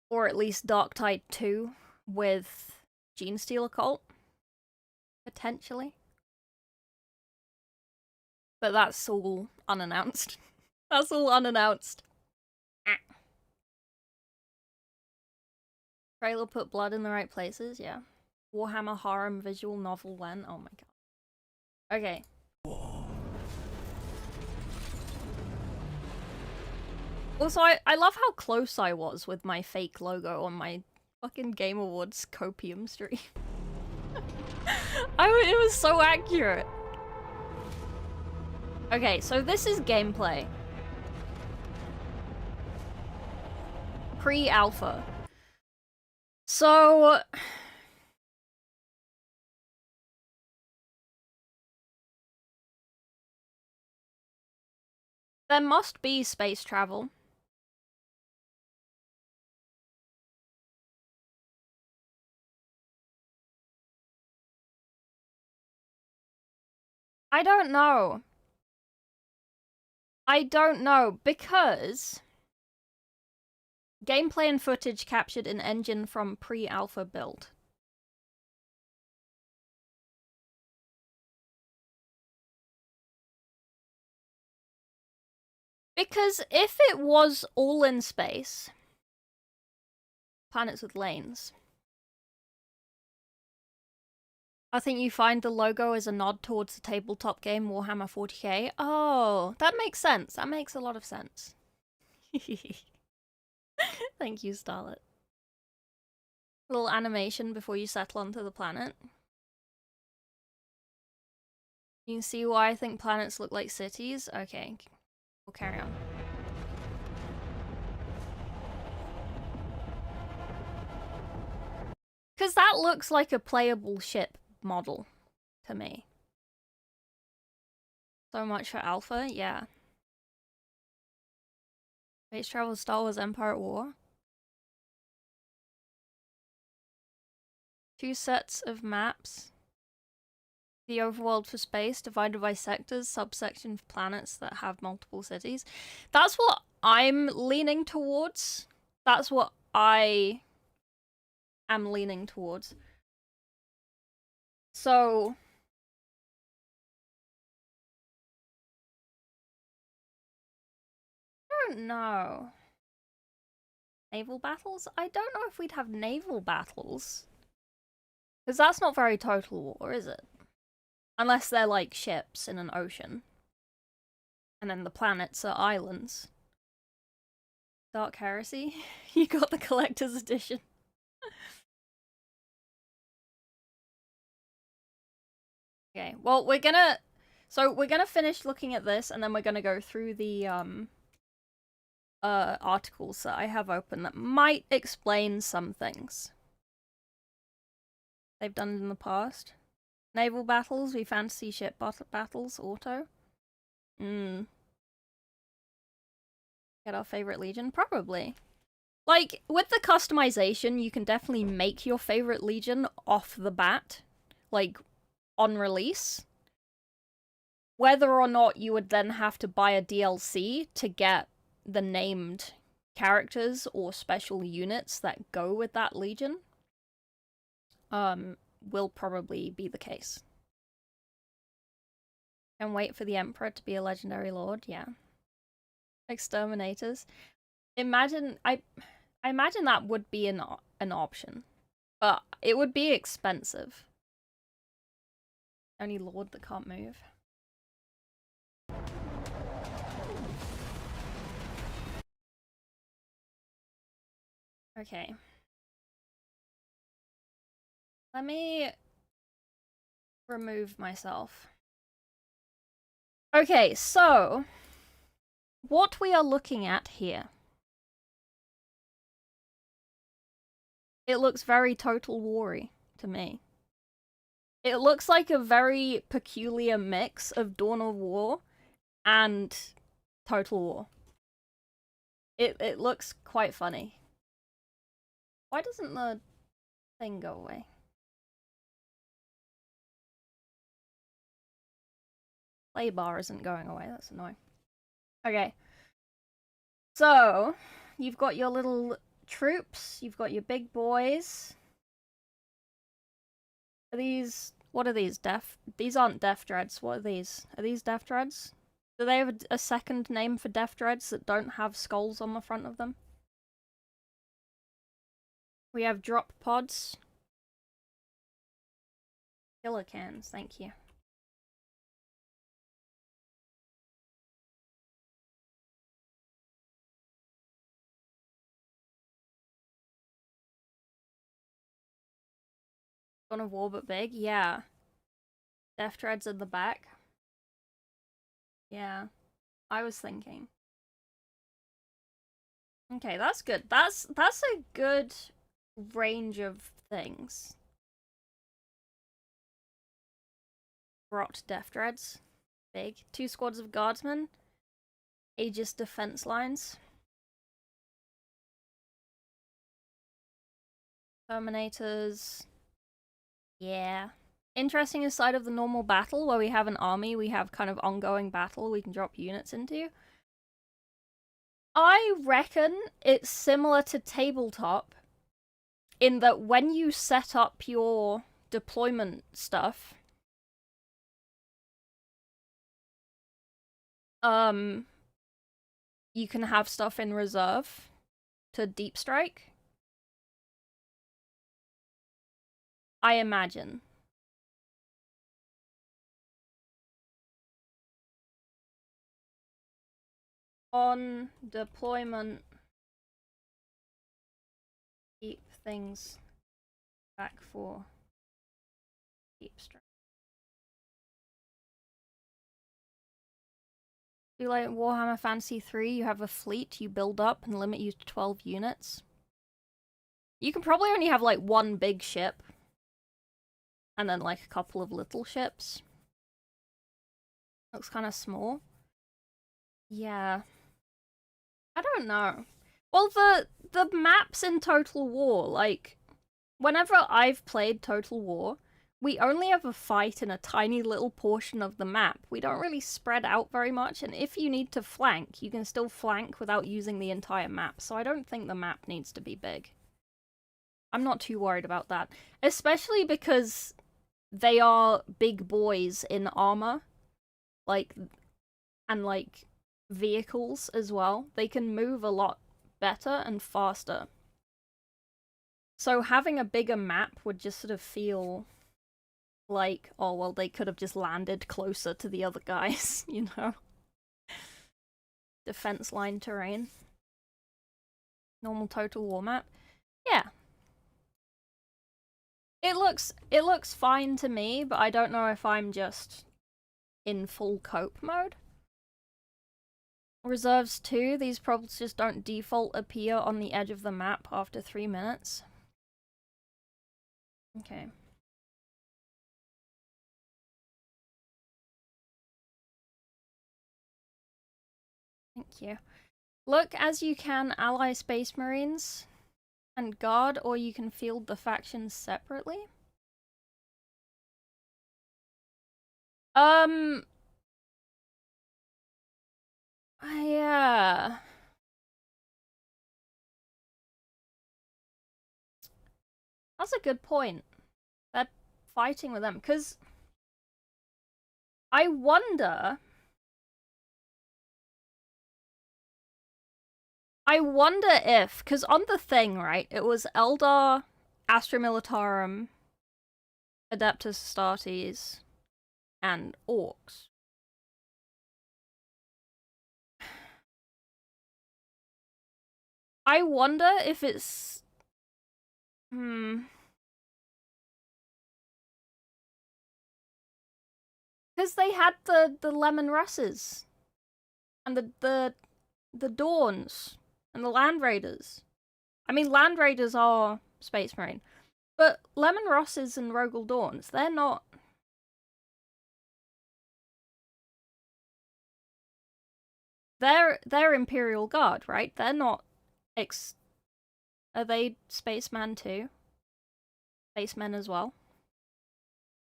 A: Or at least Dark Tide 2 with Genestealer Cult. Potentially. But that's all unannounced. That's all unannounced. Trailer put blood in the right places, yeah. Warhammer Harem visual novel when? Oh my god. Okay. Also, I love how close I was with my fake logo on my fucking Game Awards copium stream. It was so accurate. Okay, so this is gameplay. Pre-alpha. So... there must be space travel. I don't know. I don't know, because gameplay and footage captured in engine from pre-alpha build. Because if it was all in space, planets with lanes, I think you find the logo as a nod towards the tabletop game Warhammer 40k. Oh, that makes sense. That makes a lot of sense. Thank you, Starlet. A little animation before you settle onto the planet. You can see why I think planets look like cities? Okay, we'll carry on. Because that looks like a playable ship model to me. So much for alpha, yeah. Space Travel Star Wars Empire at War. 2 sets of maps. The overworld for space, divided by sectors, subsection of planets that have multiple cities. That's what I'm leaning towards. That's what I am leaning towards. So... I don't know. Naval battles? I don't know if we'd have naval battles. Because that's not very Total War, is it? Unless they're like ships in an ocean. And then the planets are islands. Dark Heresy? You got the collector's edition. Okay, well, we're gonna finish looking at this, and then we're gonna go through the, articles that I have open that might explain some things they've done in the past. Naval battles, we fantasy ship battles, auto. Get our favorite legion? Probably. Like, with the customization, you can definitely make your favorite legion off the bat. Like, on release. Whether or not you would then have to buy a DLC to get the named characters or special units that go with that legion, will probably be the case. And wait for the Emperor to be a legendary lord, yeah. Exterminators. I imagine that would be an option. But it would be expensive. Only lord that can't move. Okay. Let me remove myself. Okay, so what we are looking at here. It looks very Total War-y to me. It looks like a very peculiar mix of Dawn of War and Total War. It looks quite funny. Why doesn't the thing go away? Play bar isn't going away, that's annoying. Okay. So, you've got your little troops, you've got your big boys. Are these... what are these? These aren't Death Dreads, what are these? Are these Death Dreads? Do they have a second name for Death Dreads that don't have skulls on the front of them? We have drop pods. Killer cans, thank you. Dawn of War but big? Yeah. Death Dreads in the back. Yeah. I was thinking. Okay, that's good. That's a good range of things. Rot Death Dreads. Big. 2 squads of guardsmen. Aegis defense lines. Terminators. Yeah. Interesting aside of the normal battle, where we have an army, we have kind of ongoing battle we can drop units into. I reckon it's similar to tabletop in that when you set up your deployment stuff, you can have stuff in reserve to deep strike. I imagine. On deployment, keep things back for deep strike. Do like Warhammer Fantasy 3, you have a fleet, you build up and limit you to 12 units. You can probably only have like 1 big ship. And then like a couple of little ships. Looks kind of small. Yeah. I don't know. Well, the maps in Total War, like, whenever I've played Total War, we only ever fight in a tiny little portion of the map. We don't really spread out very much, and if you need to flank, you can still flank without using the entire map, so I don't think the map needs to be big. I'm not too worried about that. Especially because they are big boys in armor. Like, and like, vehicles as well. They can move a lot better and faster. So having a bigger map would just sort of feel like, oh, well, they could have just landed closer to the other guys, you know? Defense line terrain. Normal Total War map. Yeah. It looks fine to me, but I don't know if I'm just in full cope mode. Reserves 2, these problems just don't default appear on the edge of the map after 3 minutes. Okay. Thank you. Look as you can ally Space Marines and Guard, or you can field the factions separately. Yeah. That's a good point. They're fighting with them, because I wonder if, because on the thing, right, it was Eldar, Astra Militarum, Adeptus Astartes, and Orcs. I wonder if it's... Because they had the Lemon Russes, and the Dawns, and the Land Raiders. I mean, Land Raiders are Space Marine, but Lemon Russes and Rogel Dawns, they're not... They're Imperial Guard, right? They're not Are they Spaceman too? Spacemen as well?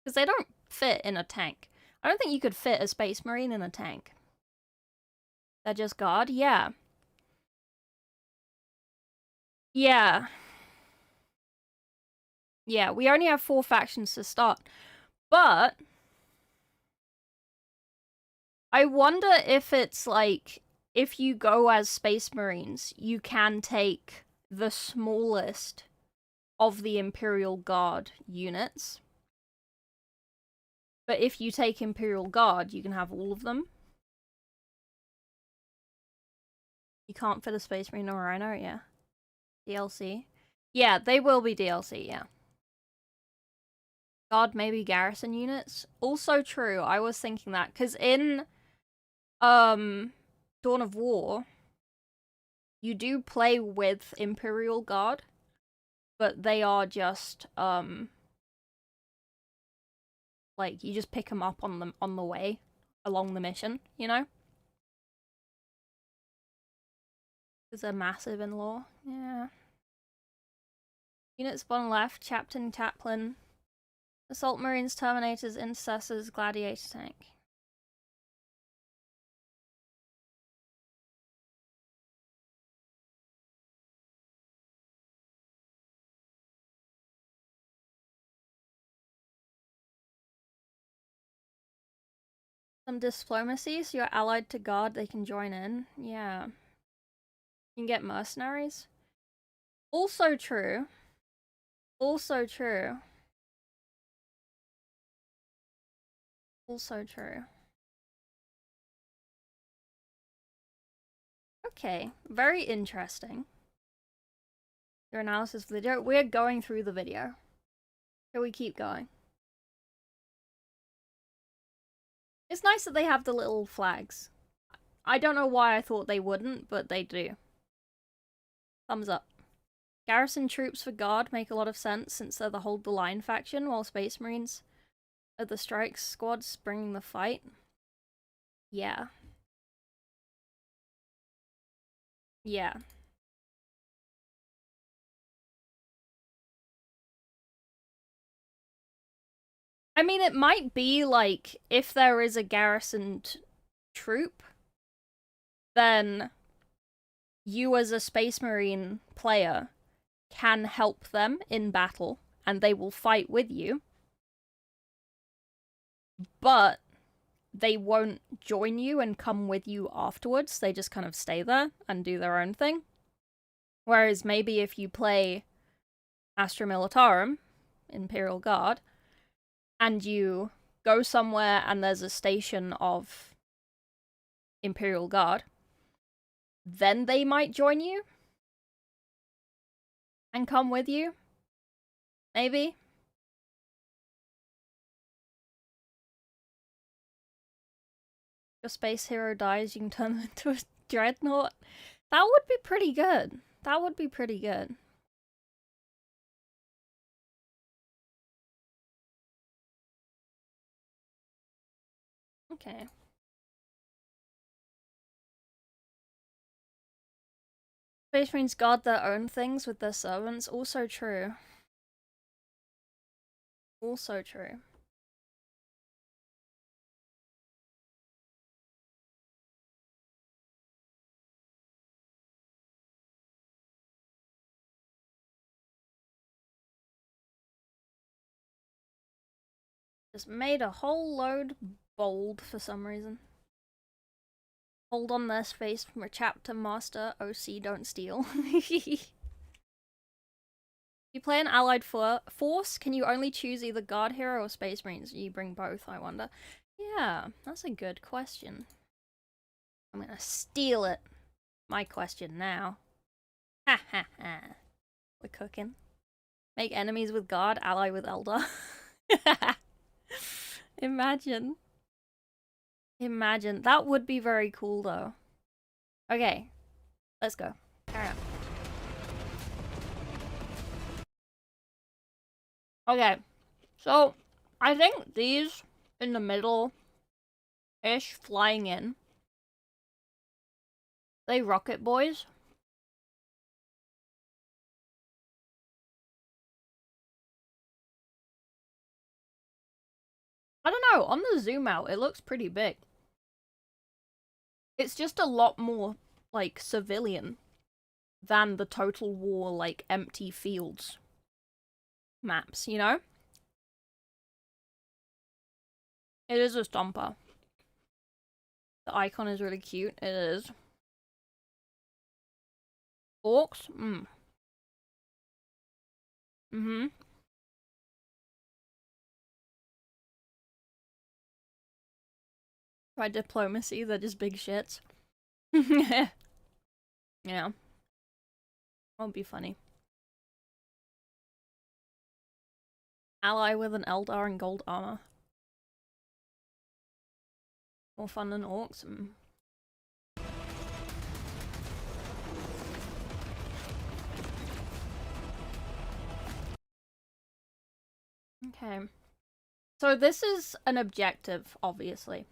A: Because they don't fit in a tank. I don't think you could fit a Space Marine in a tank. They're just Guard? Yeah. Yeah. Yeah, we only have 4 factions to start. But I wonder if it's like, if you go as Space Marines, you can take the smallest of the Imperial Guard units. But if you take Imperial Guard, you can have all of them. You can't fit a Space Marine or a Rhino, yeah. DLC. Yeah, they will be DLC, yeah. Guard maybe garrison units. Also true, I was thinking that, because in Dawn of War, you do play with Imperial Guard, but they are just, like, you just pick them up on the way along the mission, you know? Because they're massive in lore, yeah. Units bottom left, Chaplain, Chaplain, Assault Marines, Terminators, Intercessors, Gladiator Tank. Some diplomacy, so you're allied to Guard, they can join in. Yeah. You can get mercenaries. Also true. Also true. Also true. Okay, very interesting. Your analysis video. We're going through the video. Shall we keep going? It's nice that they have the little flags. I don't know why I thought they wouldn't, but they do. Thumbs up. Garrison troops for Guard make a lot of sense since they're the Hold the Line faction, while Space Marines are the Strike squads bringing the fight. Yeah. Yeah. I mean, it might be like if there is a garrisoned troop, then you as a Space Marine player can help them in battle and they will fight with you, but they won't join you and come with you afterwards. They just kind of stay there and do their own thing. Whereas maybe if you play Astra Militarum, Imperial Guard, and you go somewhere and there's a station of Imperial Guard, then they might join you and come with you. Maybe. Your space hero dies, you can turn them into a dreadnought. That would be pretty good. That would be pretty good. Okay. Space Marines guard their own things with their servants. Also true. Also true. Just made a whole load bold for some reason. Hold on their space from a chapter master. OC don't steal. You play an allied force, can you only choose either guard hero or space marines? You bring both, I wonder. Yeah, that's a good question. I'm gonna steal it. My question now. Ha ha ha. We're cooking. Make enemies with guard, ally with elder. Imagine. Imagine. That would be very cool though. Okay. Let's go. Carry on. Okay. So, I think these in the middle-ish flying in. They rocket boys. I don't know, on the zoom out, it looks pretty big. It's just a lot more, like, civilian than the Total War, like, empty fields maps, you know? It is a stomper. The icon is really cute. It is. Orcs? Mm-hmm. By diplomacy, they're just big shits. Yeah. Won't be funny. Ally with an Eldar and gold armor. More fun than orcs. Okay. So this is an objective, obviously.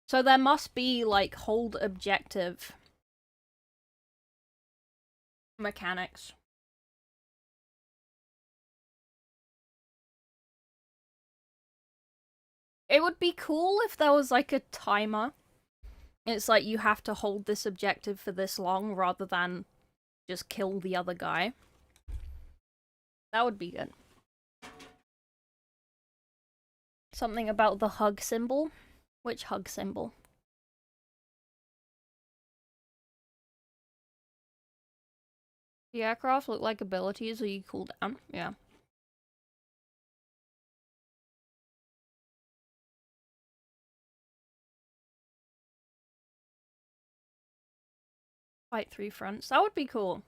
A: So there must be, like, hold objective mechanics. It would be cool if there was, like, a timer. It's like you have to hold this objective for this long rather than just kill the other guy. That would be good. Something about the hug symbol? Which hug symbol? The aircraft look like abilities, or you cool down? Yeah. Fight 3 fronts. That would be cool.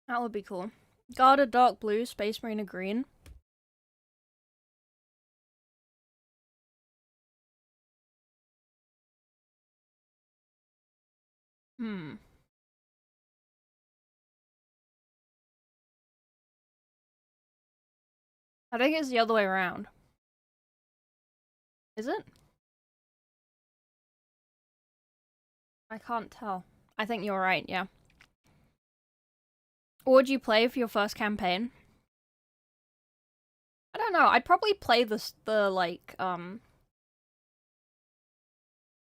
A: That would be cool. Guard a dark blue, Space Marine a green. Hmm. I think it's the other way around. Is it? I can't tell. I think you're right, yeah. What would you play for your first campaign? I don't know. I'd probably play the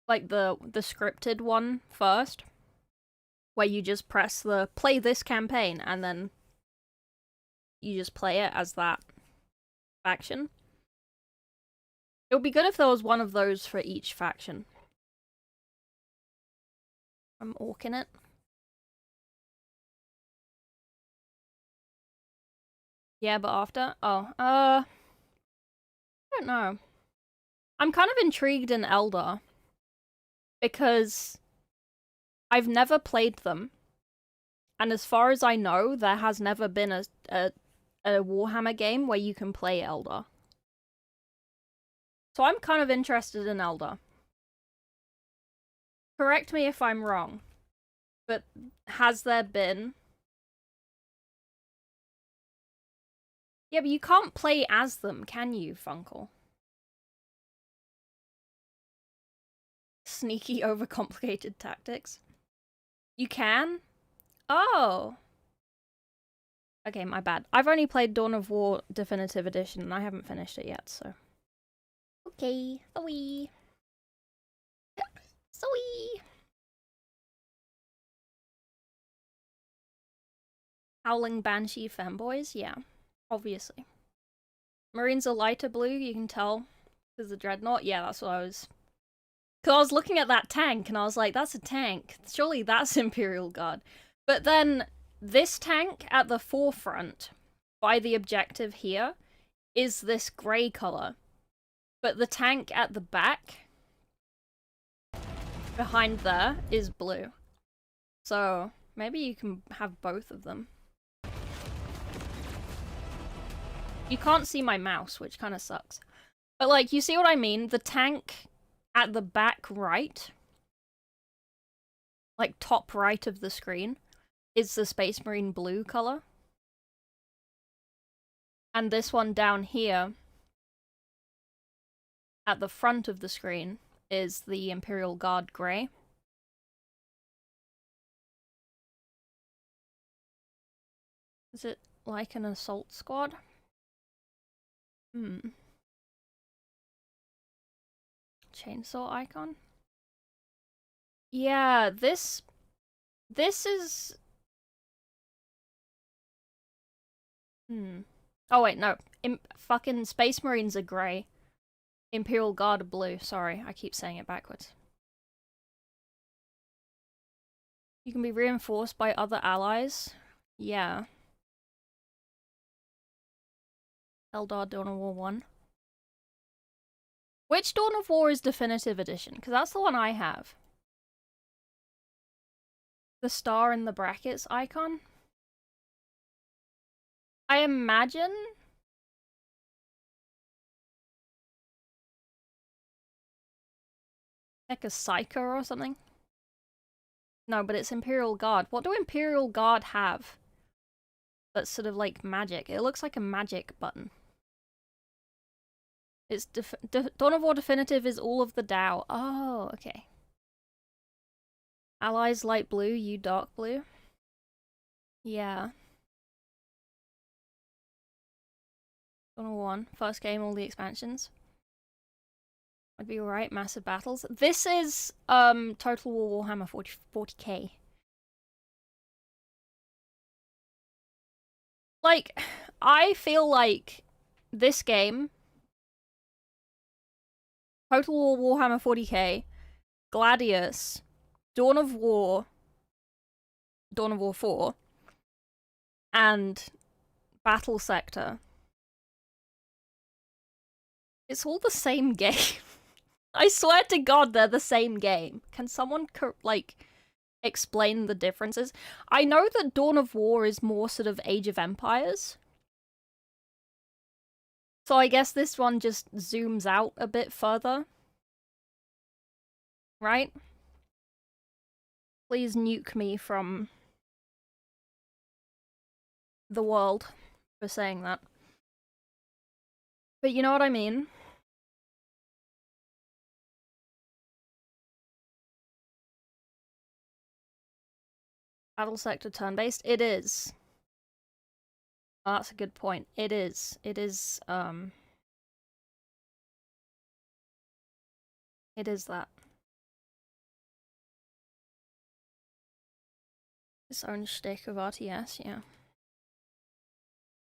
A: scripted one first, where you just press the play this campaign and then you just play it as that faction. It would be good if there was one of those for each faction. I'm orking it. Yeah, but after? Oh, I don't know. I'm kind of intrigued in Eldar because I've never played them, and as far as I know, there has never been a Warhammer game where you can play Eldar. So I'm kind of interested in Eldar. Correct me if I'm wrong, but has there been? Yeah, but you can't play as them, can you, Funkle? Sneaky, overcomplicated tactics. You can? Oh. Okay, my bad. I've only played Dawn of War Definitive Edition, and I haven't finished it yet, so... Okay, sorry. Sorry. Howling Banshee fanboys? Yeah, obviously. Marines are lighter blue, you can tell. Because the Dreadnought? Yeah, that's what I was... Because I was looking at that tank, and I was like, that's a tank. Surely that's Imperial Guard. But then, this tank at the forefront, by the objective here, is this grey colour. But the tank at the back, behind there, is blue. So, maybe you can have both of them. You can't see my mouse, which kind of sucks. But, like, you see what I mean? The tank at the back right, like, top right of the screen, is the Space Marine blue colour. And this one down here, at the front of the screen, is the Imperial Guard grey. Is it like an assault squad? Hmm. Chainsaw icon? Yeah, this is... Oh wait, no. Fucking Space Marines are grey. Imperial Guard are blue. Sorry, I keep saying it backwards. You can be reinforced by other allies. Yeah. Eldar Dawn of War 1. Which Dawn of War is Definitive Edition? Because that's the one I have. The star in the brackets icon? I imagine... like a Psyker or something? No, but it's Imperial Guard. What do Imperial Guard have? That's sort of like magic. It looks like a magic button. It's Dawn of War Definitive is all of the Tau. Oh, okay. Allies light blue, you dark blue. Yeah. Dawn of War 1. First game, all the expansions. I'd be alright, massive battles. This is Total War Warhammer 40k. Like, I feel like this game, Total War Warhammer 40k, Gladius, Dawn of War 4, and Battle Sector. It's all the same game. I swear to God, they're the same game. Can someone, like, explain the differences? I know that Dawn of War is more sort of Age of Empires. So I guess this one just zooms out a bit further. Right? Please nuke me from the world for saying that. But you know what I mean? Battle sector turn-based? It is. Oh, that's a good point. It is. It is that. Its own shtick of RTS, yeah.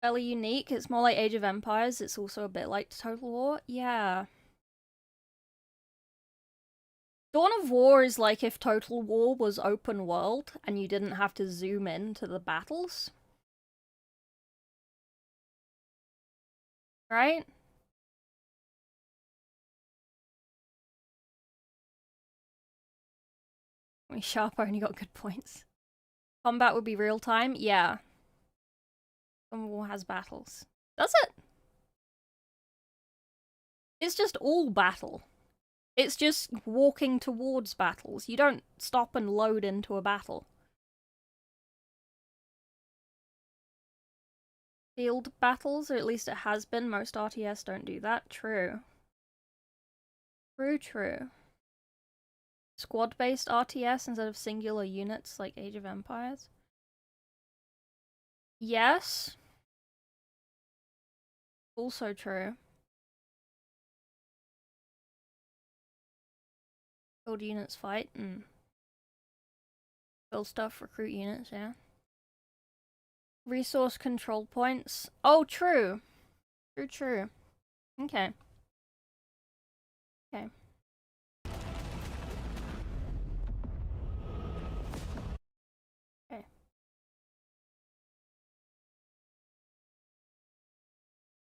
A: Fairly unique. It's more like Age of Empires. It's also a bit like Total War. Yeah. Dawn of War is like if Total War was open world and you didn't have to zoom in to the battles. Right? Sharp only got good points. Combat would be real time? Yeah. Dawn of War has battles. Does it? It's just all battle. It's just walking towards battles. You don't stop and load into a battle. Field battles, or at least it has been. Most RTS don't do that. True. True. Squad-based RTS instead of singular units like Age of Empires? Yes. Also true. Build units fight and build stuff, recruit units, yeah. Resource control points. Oh, true. True. Okay. Okay.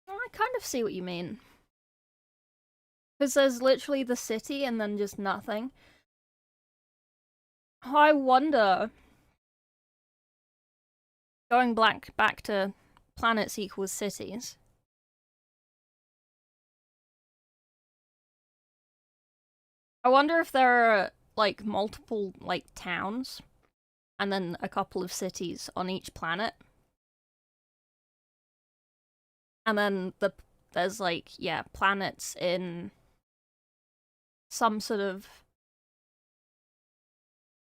A: I kind of see what you mean. Because there's literally the city and then just nothing. I wonder... Going back to planets equals cities. I wonder if there are, like, multiple, like, towns, and then a couple of cities on each planet. And then there's, like, yeah, planets in some sort of,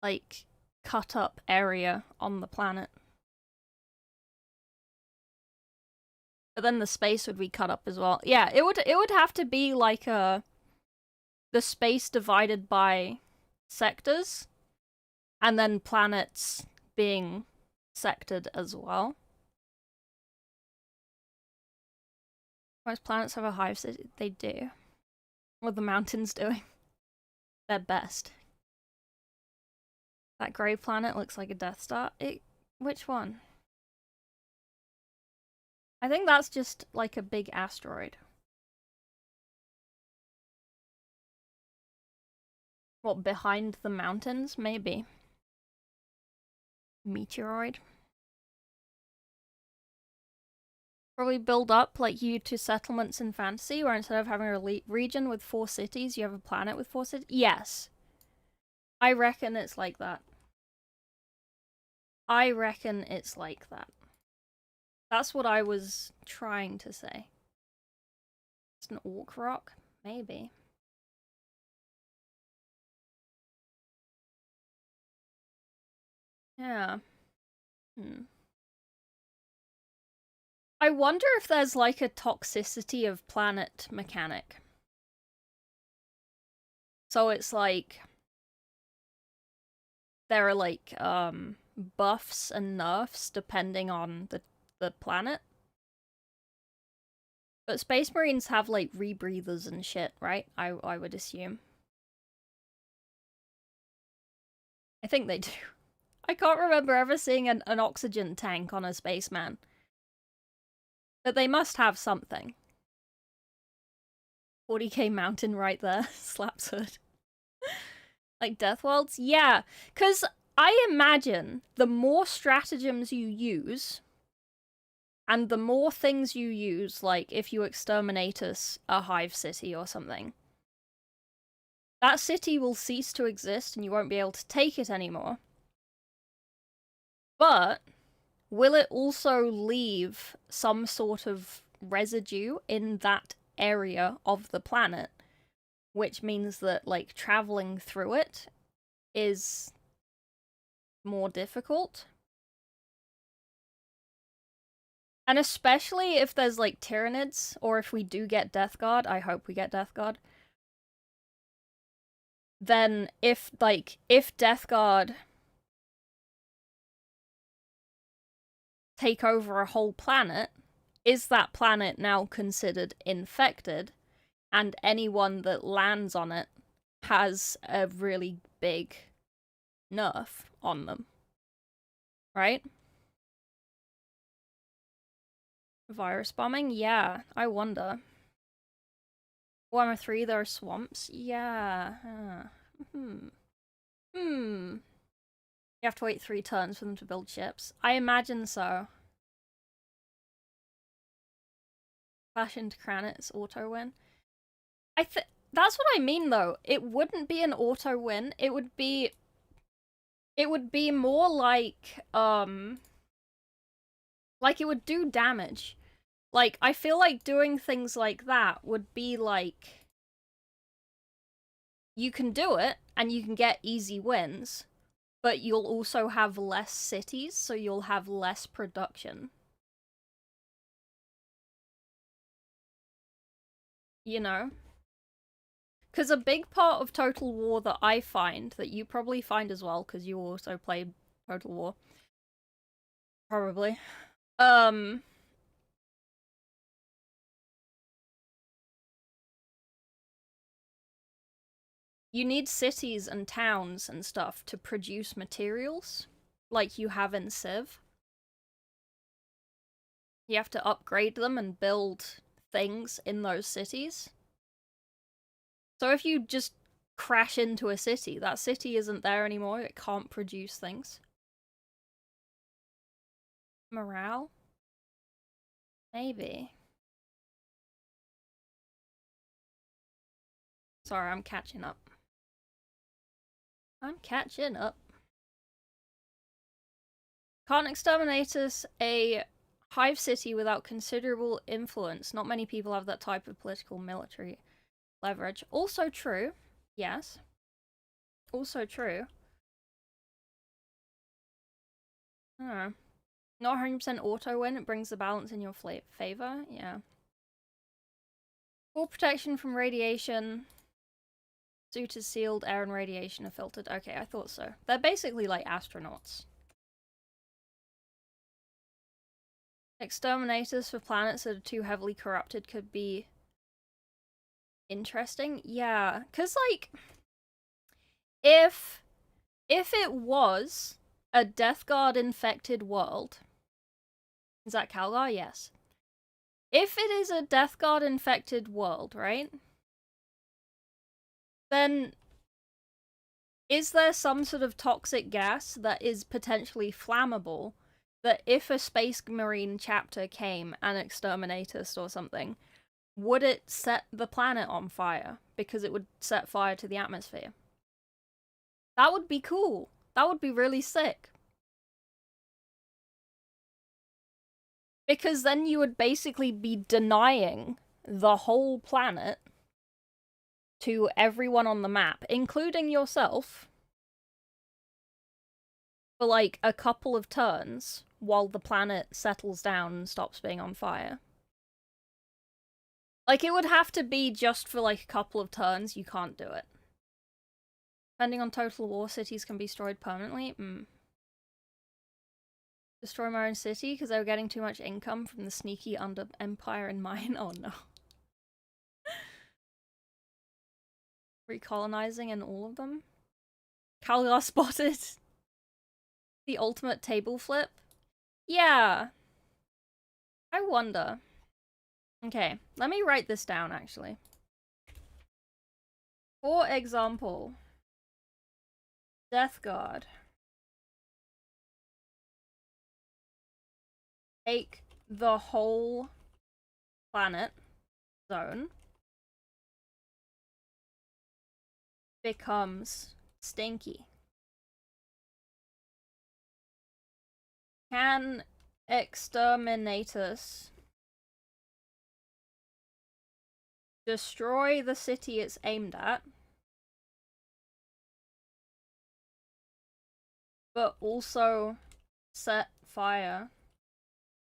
A: like, cut-up area on the planet. But then the space would be cut up as well. Yeah, it would have to be like the space divided by sectors, and then planets being sectored as well. Most planets have a hive city. They do. What are the mountains doing? Their best. That grey planet looks like a Death Star. Which one? I think that's just like a big asteroid. What, behind the mountains? Maybe. Meteoroid? Probably build up like you to settlements in fantasy, where instead of having a region with 4 cities, you have a planet with 4 cities. Yes. I reckon it's like that. I reckon it's like that. That's what I was trying to say. It's an orc rock? Maybe. Yeah. I wonder if there's like a toxicity of planet mechanic. So it's like there are like buffs and nerfs depending on the planet. But Space Marines have like rebreathers and shit, right? I would assume. I think they do. I can't remember ever seeing an oxygen tank on a spaceman. But they must have something. 40k mountain right there. Slaps hood. Like Death Worlds? Yeah, because I imagine the more stratagems you use, and the more things you use, like if you exterminate a hive city or something, that city will cease to exist and you won't be able to take it anymore. But will it also leave some sort of residue in that area of the planet, which means that, like, traveling through it is more difficult? And especially if there's, like, Tyranids, or if we do get Death Guard, I hope we get Death Guard. Then if Death Guard take over a whole planet, is that planet now considered infected? And anyone that lands on it has a really big nerf on them. Right? Virus bombing? Yeah, I wonder. Warhammer 3, there are swamps? Yeah. You have to wait 3 turns for them to build ships. I imagine so. Flash into Kranit's auto-win. That's what I mean, though. It wouldn't be an auto-win. It would be more like it would do damage. Like, I feel like doing things like that would be like, you can do it, and you can get easy wins, but you'll also have less cities, so you'll have less production. You know? Because a big part of Total War that I find, that you probably find as well, because you also play Total War. Probably. You need cities and towns and stuff to produce materials, like you have in Civ. You have to upgrade them and build things in those cities. So if you just crash into a city, that city isn't there anymore, it can't produce things. Morale? Maybe. Sorry, I'm catching up. I'm catching up. Can't exterminatus a hive city without considerable influence. Not many people have that type of political military leverage. Also true. Yes. Also true. I don't know. Not 100% auto win, it brings the balance in your favor. Yeah. Full protection from radiation. Suit is sealed, air and radiation are filtered. Okay, I thought so. They're basically like astronauts. Exterminators for planets that are too heavily corrupted could be interesting. Yeah, because, like, if it was a Death Guard infected world, is that Calgar? Yes. If it is a Death Guard infected world, right? Then is there some sort of toxic gas that is potentially flammable that if a Space Marine chapter came and exterminated us or something, would it set the planet on fire because it would set fire to the atmosphere? That would be cool. That would be really sick. Because then you would basically be denying the whole planet to everyone on the map, including yourself, for like a couple of turns while the planet settles down and stops being on fire. Like, it would have to be just for like a couple of turns. You can't do it. Depending on Total War, cities can be destroyed permanently. Destroy my own city because they were getting too much income from the sneaky under Empire in mine. Oh no. Recolonizing in all of them. Calgar spotted. The ultimate table flip. Yeah. I wonder. Okay, let me write this down actually. For example, Death Guard. Take the whole planet zone. Becomes stinky. Can exterminatus destroy the city it's aimed at, but also set fire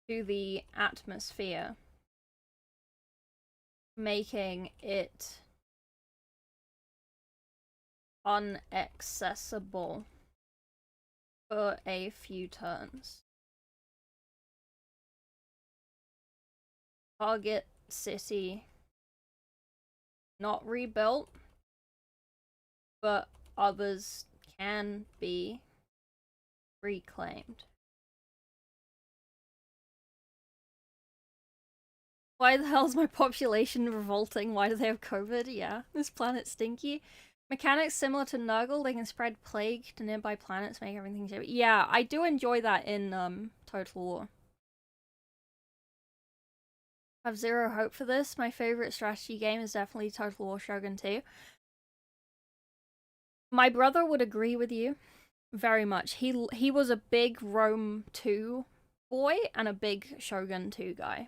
A: to the atmosphere, making it unaccessible for a few turns. Target city not rebuilt, but others can be reclaimed. Why the hell is my population revolting? Why do they have COVID? Yeah, this planet's stinky. Mechanics similar to Nurgle, they can spread plague to nearby planets, make everything shitty. Yeah, I do enjoy that in Total War. I have zero hope for this. My favorite strategy game is definitely Total War Shogun 2. My brother would agree with you very much. He was a big Rome 2 boy and a big Shogun 2 guy.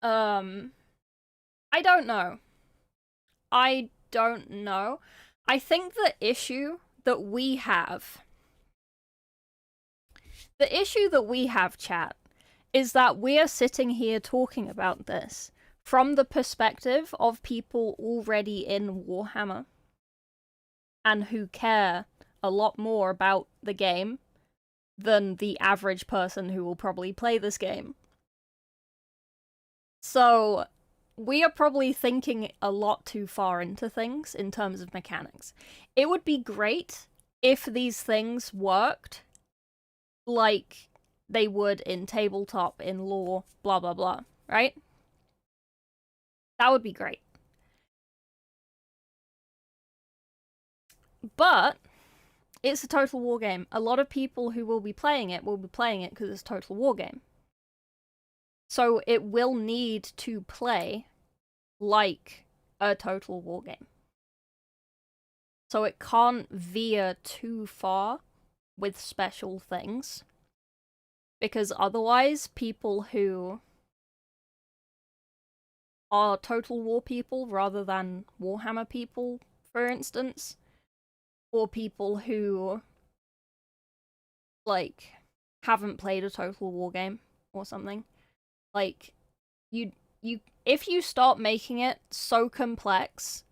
A: I don't know. I don't know. I think the issue that we have, chat, is that we're sitting here talking about this from the perspective of people already in Warhammer and who care a lot more about the game than the average person who will probably play this game. So we are probably thinking a lot too far into things in terms of mechanics. It would be great if these things worked like they would in tabletop, in lore, blah blah blah, right? That would be great. But it's a Total War game. A lot of people who will be playing it because it's a Total War game. So it will need to play like a Total War game. So it can't veer too far with special things. Because otherwise, people who are Total War people rather than Warhammer people, for instance, or people who, like, haven't played a Total War game or something, like, if you start making it so complex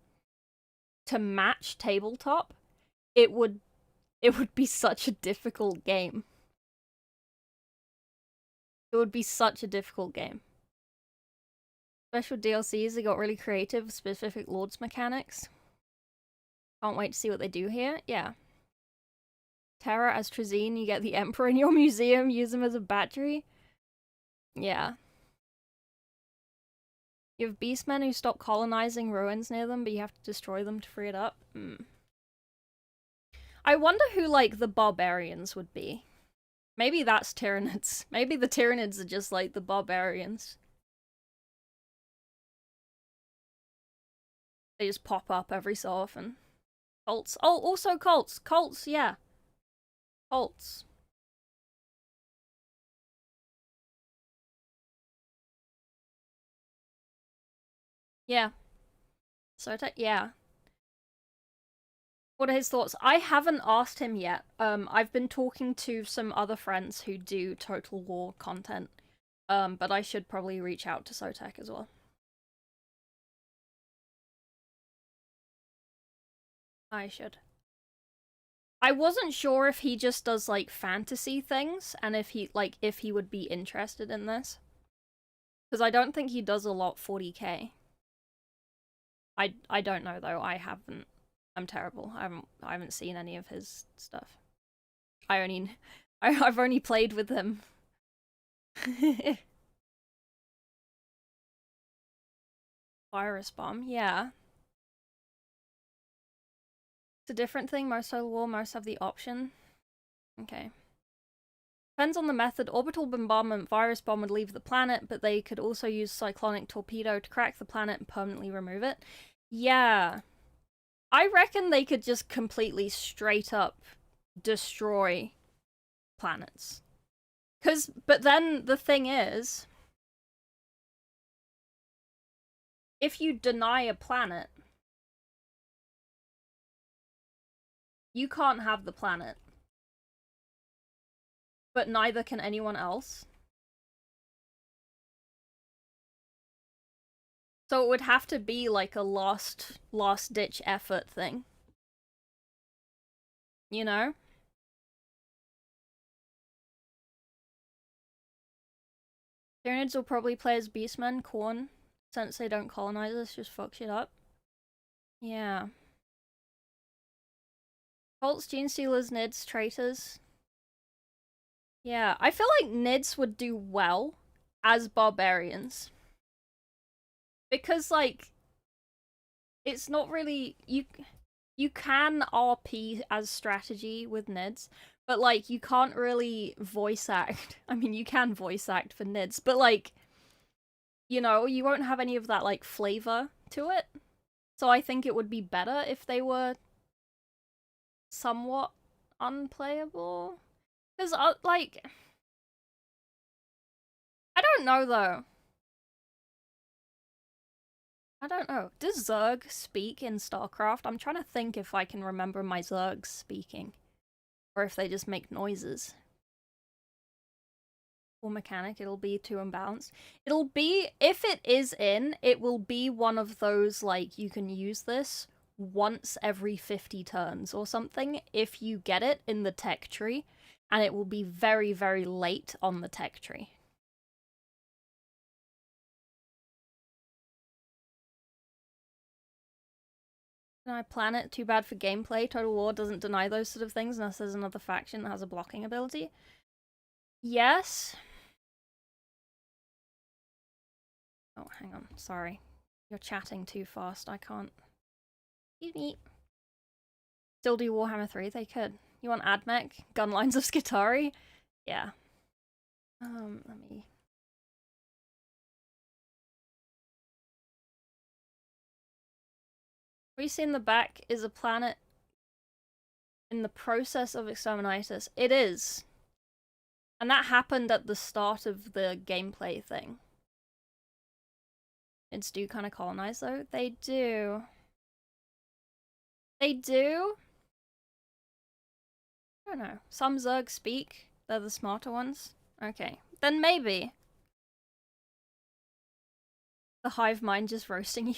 A: to match tabletop, it would be such a difficult game. It would be such a difficult game. Special DLCs, they got really creative, specific Lords mechanics. Can't wait to see what they do here. Yeah. Terra as Trazine, you get the Emperor in your museum, use him as a battery. Yeah. You have beastmen who stop colonizing ruins near them, but you have to destroy them to free it up. I wonder who, like, the barbarians would be. Maybe that's Tyranids. Maybe the Tyranids are just like the barbarians. They just pop up every so often. Cults. Oh, also cults. Cults, yeah. Cults. Yeah. So, yeah. What are his thoughts? I haven't asked him yet. I've been talking to some other friends who do Total War content. But I should probably reach out to Sotek as well. I should. I wasn't sure if he just does, like, fantasy things, and if he would be interested in this. Because I don't think he does a lot 40k. I don't know, though. I'm terrible. I haven't seen any of his stuff. I've only played with him. Virus bomb, yeah. It's a different thing. Most Total War, most have the option. Okay. Depends on the method. Orbital bombardment, virus bomb would leave the planet, but they could also use cyclonic torpedo to crack the planet and permanently remove it. Yeah. I reckon they could just completely straight up destroy planets. But then the thing is, if you deny a planet, you can't have the planet. But neither can anyone else. So it would have to be like a last ditch effort thing. You know? Tyranids will probably play as beastmen, Khorne, since they don't colonize us, just fuck shit up. Yeah. Colts, Gene Stealers, Nids, Traitors. Yeah, I feel like Nids would do well as barbarians. Because, like, it's not really... You can RP as strategy with Nids, but, like, you can't really voice act. I mean, you can voice act for Nids, but, like, you know, you won't have any of that, like, flavor to it. So I think it would be better if they were somewhat unplayable. Because, like... I don't know, though. I don't know. Does Zerg speak in StarCraft? I'm trying to think if I can remember my Zergs speaking. Or if they just make noises. Or mechanic, it'll be too imbalanced. It'll be, if it is in, it will be one of those, like, you can use this once every 50 turns or something if you get it in the tech tree. And it will be very, very late on the tech tree. Deny planet, too bad for gameplay. Total War doesn't deny those sort of things unless there's another faction that has a blocking ability. Yes. Oh, hang on. Sorry. You're chatting too fast. I can't. Excuse me. Still do Warhammer 3? They could. You want AdMech? Gunlines of Skitarii? Yeah. Let me... What you see in the back is a planet in the process of exterminatus. It is. And that happened at the start of the gameplay thing. It's do kind of colonize, though. They do. They do? I don't know. Some Zerg speak. They're the smarter ones. Okay. Then maybe. The hive mind just roasting you.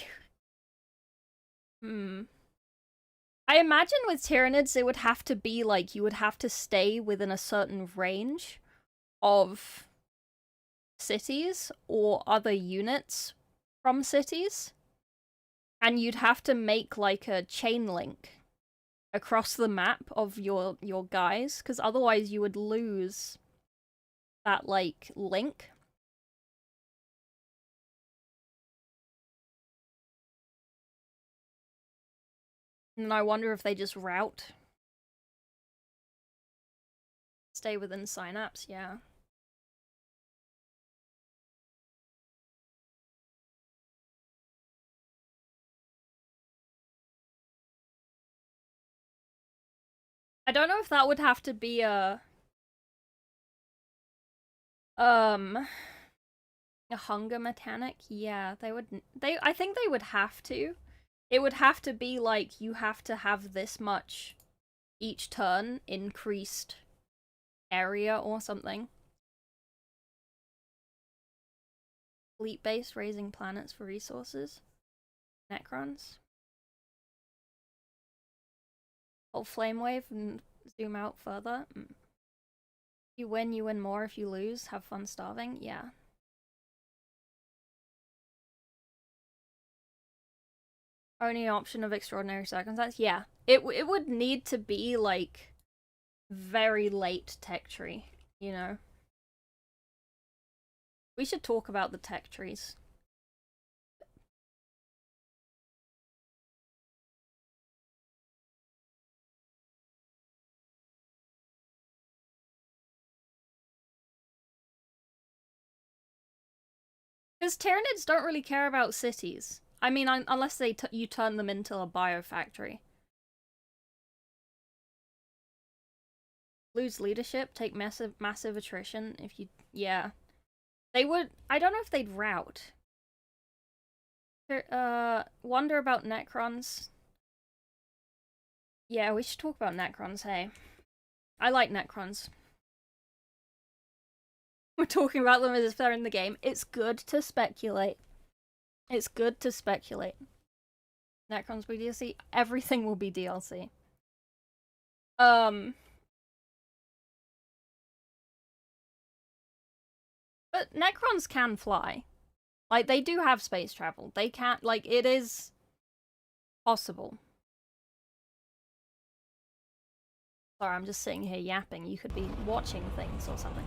A: I imagine with Tyranids it would have to be like you would have to stay within a certain range of cities or other units from cities. And you'd have to make like a chain link across the map of your guys, because otherwise you would lose that like link. And I wonder if they just route. Stay within Synapse, yeah. I don't know if that would have to be a hunger mechanic. Yeah, they would. I think they would have to. It would have to be like you have to have this much each turn increased area or something. Fleet-based raising planets for resources. Necrons. Hold flame wave and zoom out further. If you win more. If you lose, have fun starving. Yeah. Only option of extraordinary circumstance? Yeah. It would need to be, like, very late tech tree, you know? We should talk about the tech trees. Because Tyranids don't really care about cities. I mean, unless you turn them into a biofactory. Lose leadership, take massive attrition if you... Yeah. They would... I don't know if they'd rout. Wonder about Necrons. Yeah, we should talk about Necrons, hey. I like Necrons. We're talking about them as if they're in the game. It's good to speculate. It's good to speculate. Necrons will be DLC. Everything will be DLC. But Necrons can fly. Like, they do have space travel. They can't, like, it is possible. Sorry, I'm just sitting here yapping. You could be watching things or something.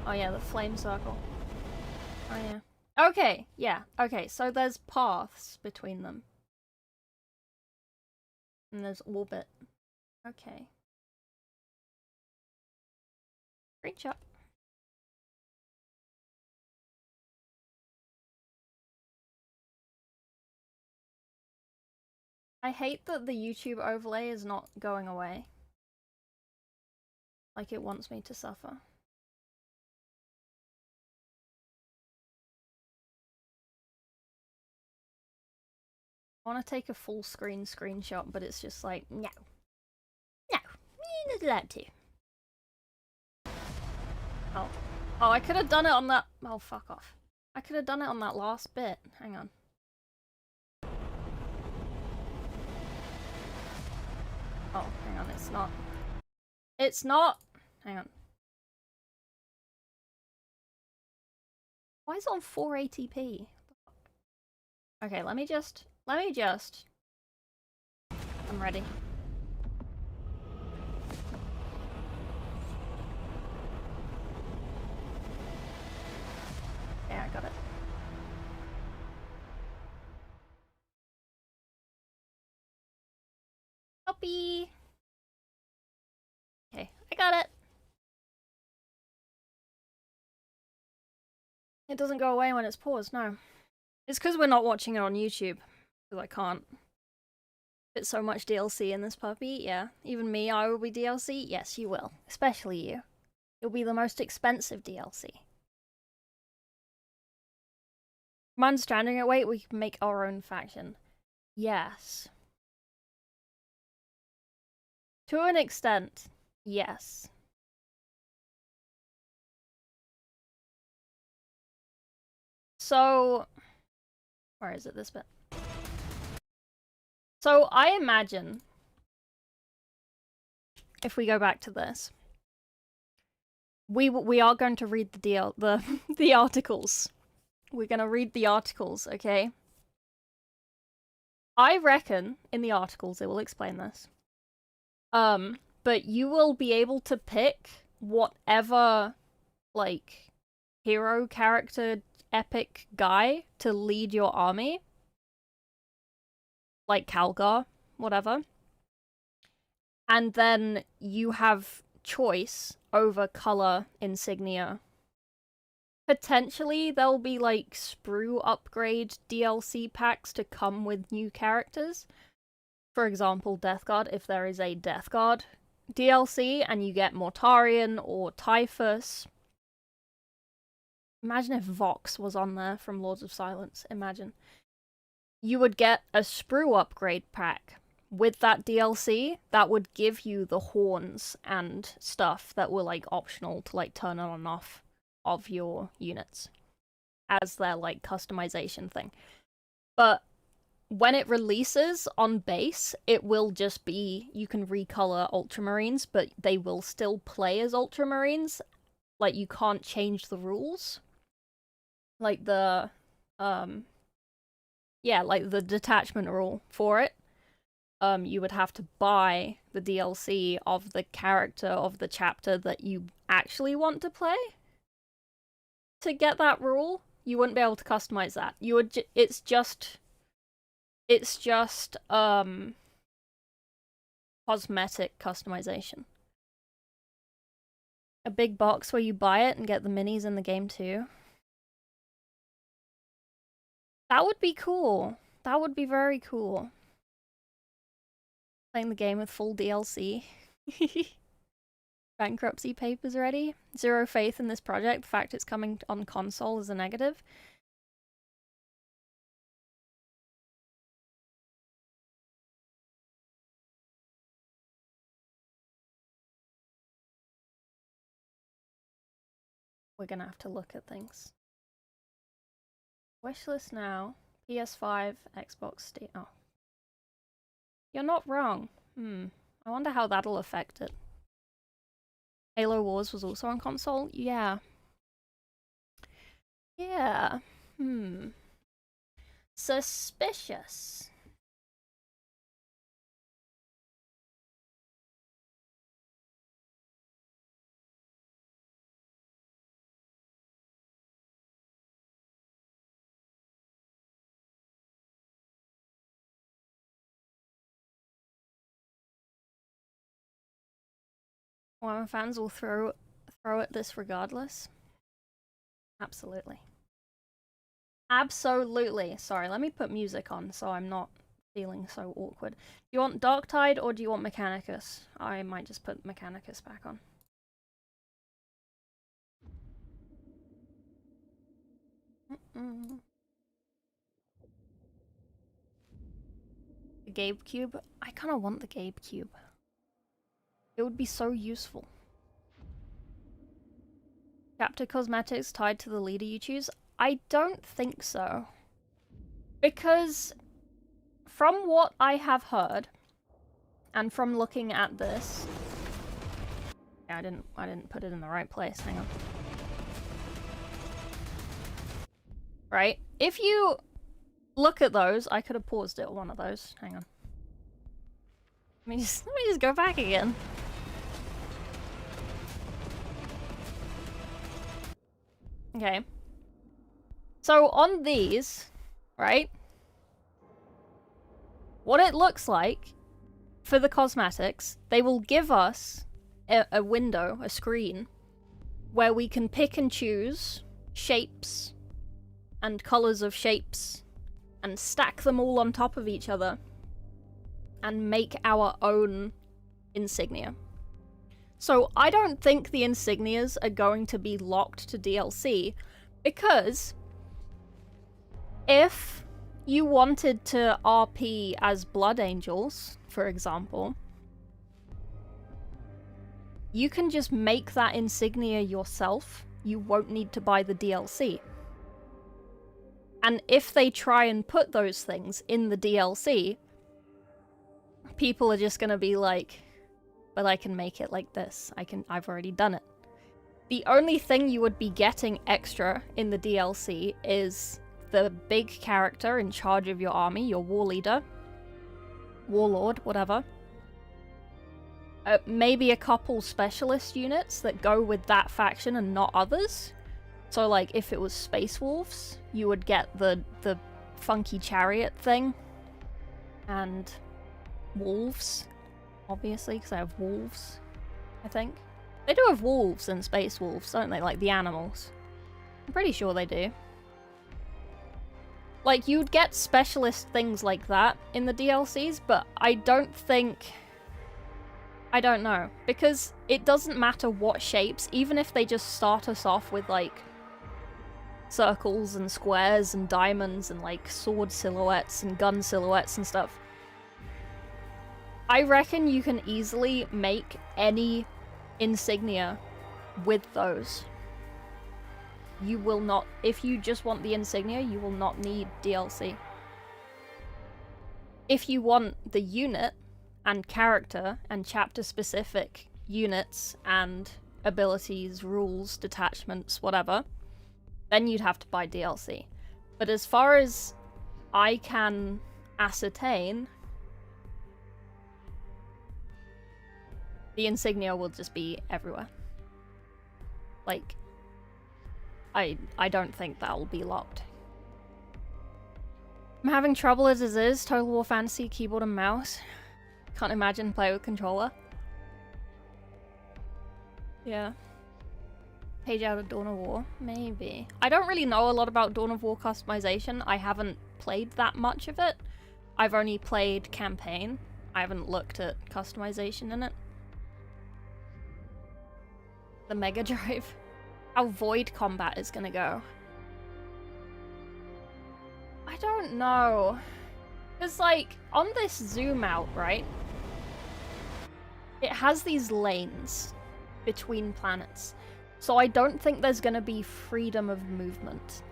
A: Oh yeah, the flame circle. Oh yeah. Okay, yeah. Okay, so there's paths between them. And there's orbit. Okay. Screenshot. I hate that the YouTube overlay is not going away. Like it wants me to suffer. I want to take a full screen screenshot, but it's just like, no. No, you're not allowed to. Oh. Oh, I could have done it on that... Oh, fuck off. I could have done it on that last bit. Hang on. Oh, hang on, it's not. It's not! Hang on. Why is it on 480p? Okay, let me just... I'm ready. Yeah, I got it. Copy! Okay, I got it! It doesn't go away when it's paused, no. It's because we're not watching it on YouTube. Because I can't fit so much DLC in this puppy, yeah. Even me, I will be DLC? Yes, you will. Especially you. You'll be the most expensive DLC. From my understanding it, wait, we can make our own faction. Yes. To an extent, yes. So... Where is it, this bit? So, I imagine... If we go back to this... We are going to read the articles. We're gonna read the articles, okay? I reckon, in the articles, it will explain this. But you will be able to pick whatever, like, hero character epic guy to lead your army. Like Calgar, whatever. And then you have choice over color insignia. Potentially there'll be like sprue upgrade DLC packs to come with new characters. For example, Death Guard, if there is a Death Guard DLC and you get Mortarion or Typhus. Imagine if Vox was on there from Lords of Silence, imagine. You would get a sprue upgrade pack with that DLC that would give you the horns and stuff that were like optional to like turn on and off of your units as their like customization thing. But when it releases on base, it will just be, you can recolor Ultramarines, but they will still play as Ultramarines. Like, you can't change the rules. Like the, yeah, like the detachment rule for it. You would have to buy the DLC of the character of the chapter that you actually want to play. To get that rule, you wouldn't be able to customize that. You would, it's just cosmetic customization. A big box where you buy it and get the minis in the game too. That would be cool. That would be very cool. Playing the game with full DLC. Bankruptcy papers ready. Zero faith in this project. The fact it's coming on console is a negative. We're gonna have to look at things. Wishlist now. PS5, Xbox, Steam. Oh. You're not wrong. I wonder how that'll affect it. Halo Wars was also on console? Yeah. Yeah. Suspicious. Warhammer fans will throw at this regardless. Absolutely. Absolutely. Sorry, let me put music on so I'm not feeling so awkward. Do you want Darktide or do you want Mechanicus? I might just put Mechanicus back on. The Gabe Cube? I kind of want the Gabe Cube. It would be so useful. Chapter cosmetics tied to the leader you choose? I don't think so. Because from what I have heard, and from looking at this... Yeah, I didn't put it in the right place, hang on. Right? If you look at those, I could have paused it, one of those. Hang on. Let me just go back again. Okay. So on these, right? What it looks like for the cosmetics, they will give us a window, a screen, where we can pick and choose shapes and colors of shapes and stack them all on top of each other and make our own insignia. So I don't think the insignias are going to be locked to DLC, because if you wanted to RP as Blood Angels, for example, you can just make that insignia yourself. You won't need to buy the DLC. And if they try and put those things in the DLC, people are just gonna be like, but I can make it like this. I've already done it. The only thing you would be getting extra in the DLC is the big character in charge of your army, your war leader, warlord, whatever. Maybe a couple specialist units that go with that faction and not others. So like if it was Space Wolves, you would get the funky chariot thing. And wolves, obviously, because I have wolves, I think. They do have wolves and Space Wolves, don't they? Like the animals. I'm pretty sure they do. Like, you'd get specialist things like that in the DLCs, but I don't think... I don't know. Because it doesn't matter what shapes, even if they just start us off with, like, circles and squares and diamonds and, like, sword silhouettes and gun silhouettes and stuff. I reckon you can easily make any insignia with those. You will not, if you just want the insignia, you will not need DLC. If you want the unit and character and chapter specific units and abilities, rules, detachments, whatever, then you'd have to buy DLC. But as far as I can ascertain, the insignia will just be everywhere. Like, I don't think that'll be locked. I'm having trouble as it is. Total War Fantasy, keyboard and mouse. Can't imagine play with controller. Yeah. Page out of Dawn of War? Maybe. I don't really know a lot about Dawn of War customization. I haven't played that much of it. I've only played campaign. I haven't looked at customization in it. the Mega Drive. How void combat is gonna go. I don't know. Because, like, on this zoom out, right? It has these lanes between planets. So I don't think there's gonna be freedom of movement.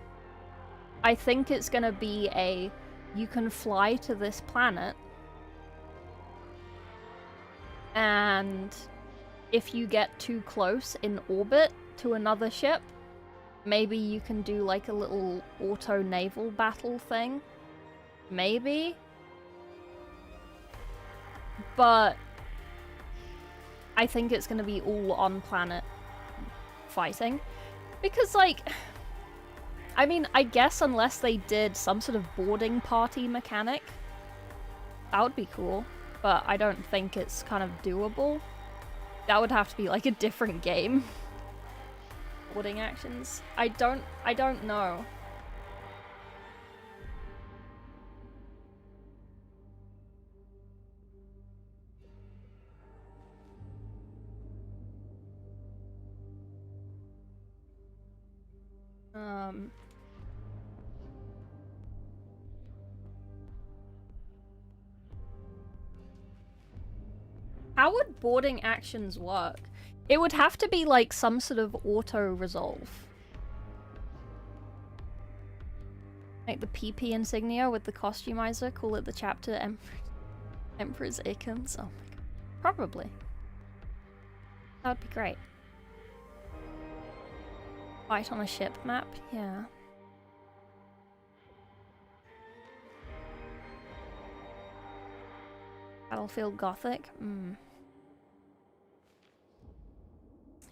A: I think it's gonna be a, you can fly to this planet, and if you get too close in orbit to another ship, maybe you can do like a little auto naval battle thing. Maybe. But I think it's gonna be all on planet fighting. Because, like, I mean, I guess unless they did some sort of boarding party mechanic, that would be cool. But I don't think it's kind of doable. That would have to be like a different game. Boarding actions. I don't know. How would boarding actions work? It would have to be like some sort of auto-resolve. Like the PP insignia with the costumizer, call it the chapter Emperor's Icons. Oh my god. Probably. That would be great. Fight on a ship map? Yeah. Battlefield Gothic?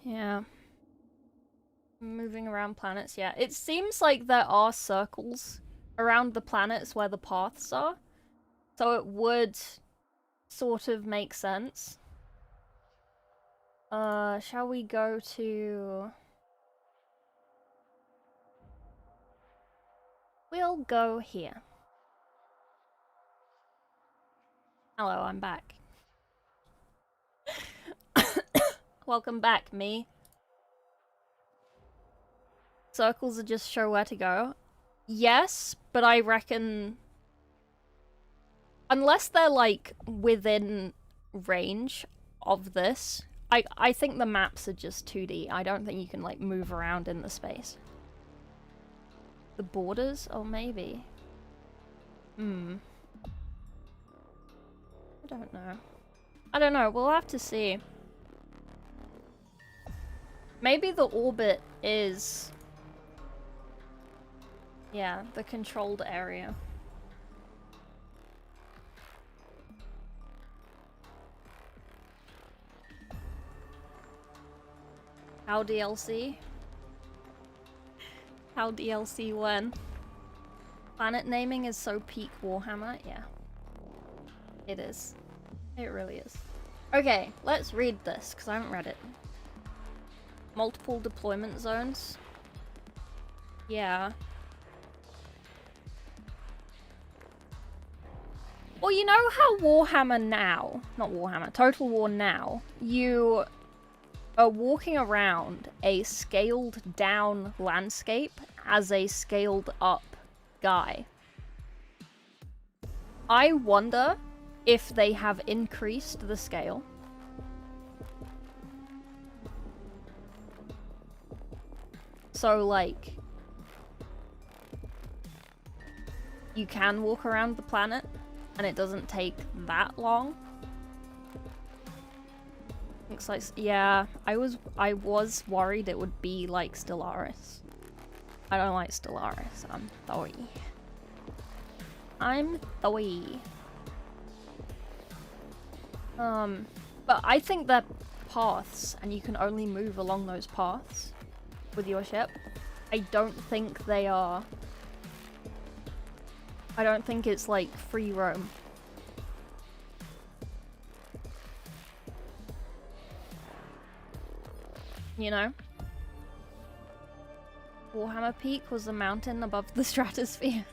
A: Yeah. Moving around planets, yeah. It seems like there are circles around the planets where the paths are. So it would sort of make sense. Shall we go to... We'll go here. Hello, I'm back. Welcome back, me. Circles that just show where to go. Yes, but I reckon... Unless they're, like, within range of this, I think the maps are just 2D. I don't think you can, like, move around in the space. The borders? Oh, maybe. I don't know. I don't know. We'll have to see. Maybe the orbit is... Yeah, the controlled area. How DLC? How DLC when? Planet naming is so peak Warhammer? Yeah. It is. It really is. Okay, let's read this, because I haven't read it. Multiple deployment zones? Yeah. Well, you know how Warhammer now, not Warhammer, Total War now, you are walking around a scaled down landscape as a scaled up guy. I wonder if they have increased the scale. So, like, you can walk around the planet and it doesn't take that long. Looks like, yeah, I was worried it would be like Stellaris. I don't like Stellaris. I'm sorry. I'm sorry. But I think they're paths, and you can only move along those paths with your ship. I don't think they are... I don't think it's like free roam. You know? Warhammer Peak was a mountain above the stratosphere.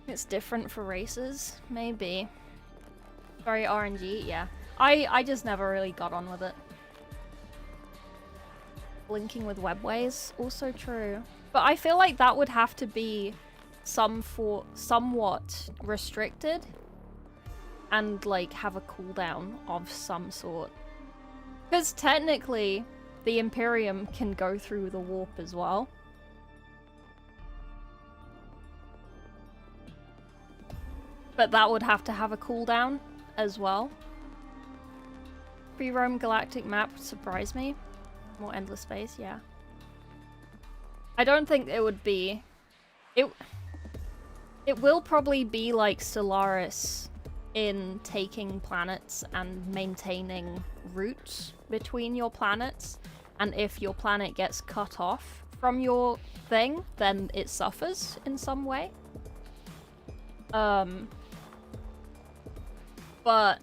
A: It's different for races, maybe. Very RNG, yeah. I just never really got on with it. Linking with webways, also true. But I feel like that would have to be somewhat restricted and like have a cooldown of some sort. Because technically the Imperium can go through the warp as well. But that would have to have a cooldown as well. Free roam galactic map would surprise me. More endless space, yeah. I don't think it would be... It will probably be like Stellaris in taking planets and maintaining routes between your planets. And if your planet gets cut off from your thing, then it suffers in some way. But...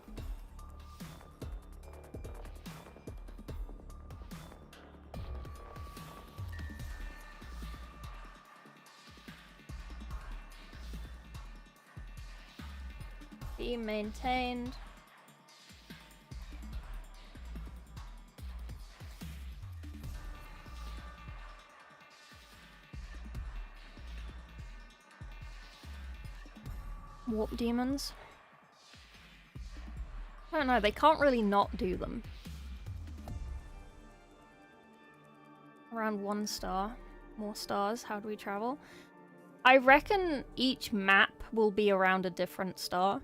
A: be maintained. Warp demons. I don't know, they can't really not do them. Around 1 star. More stars, how do we travel? I reckon each map will be around a different star.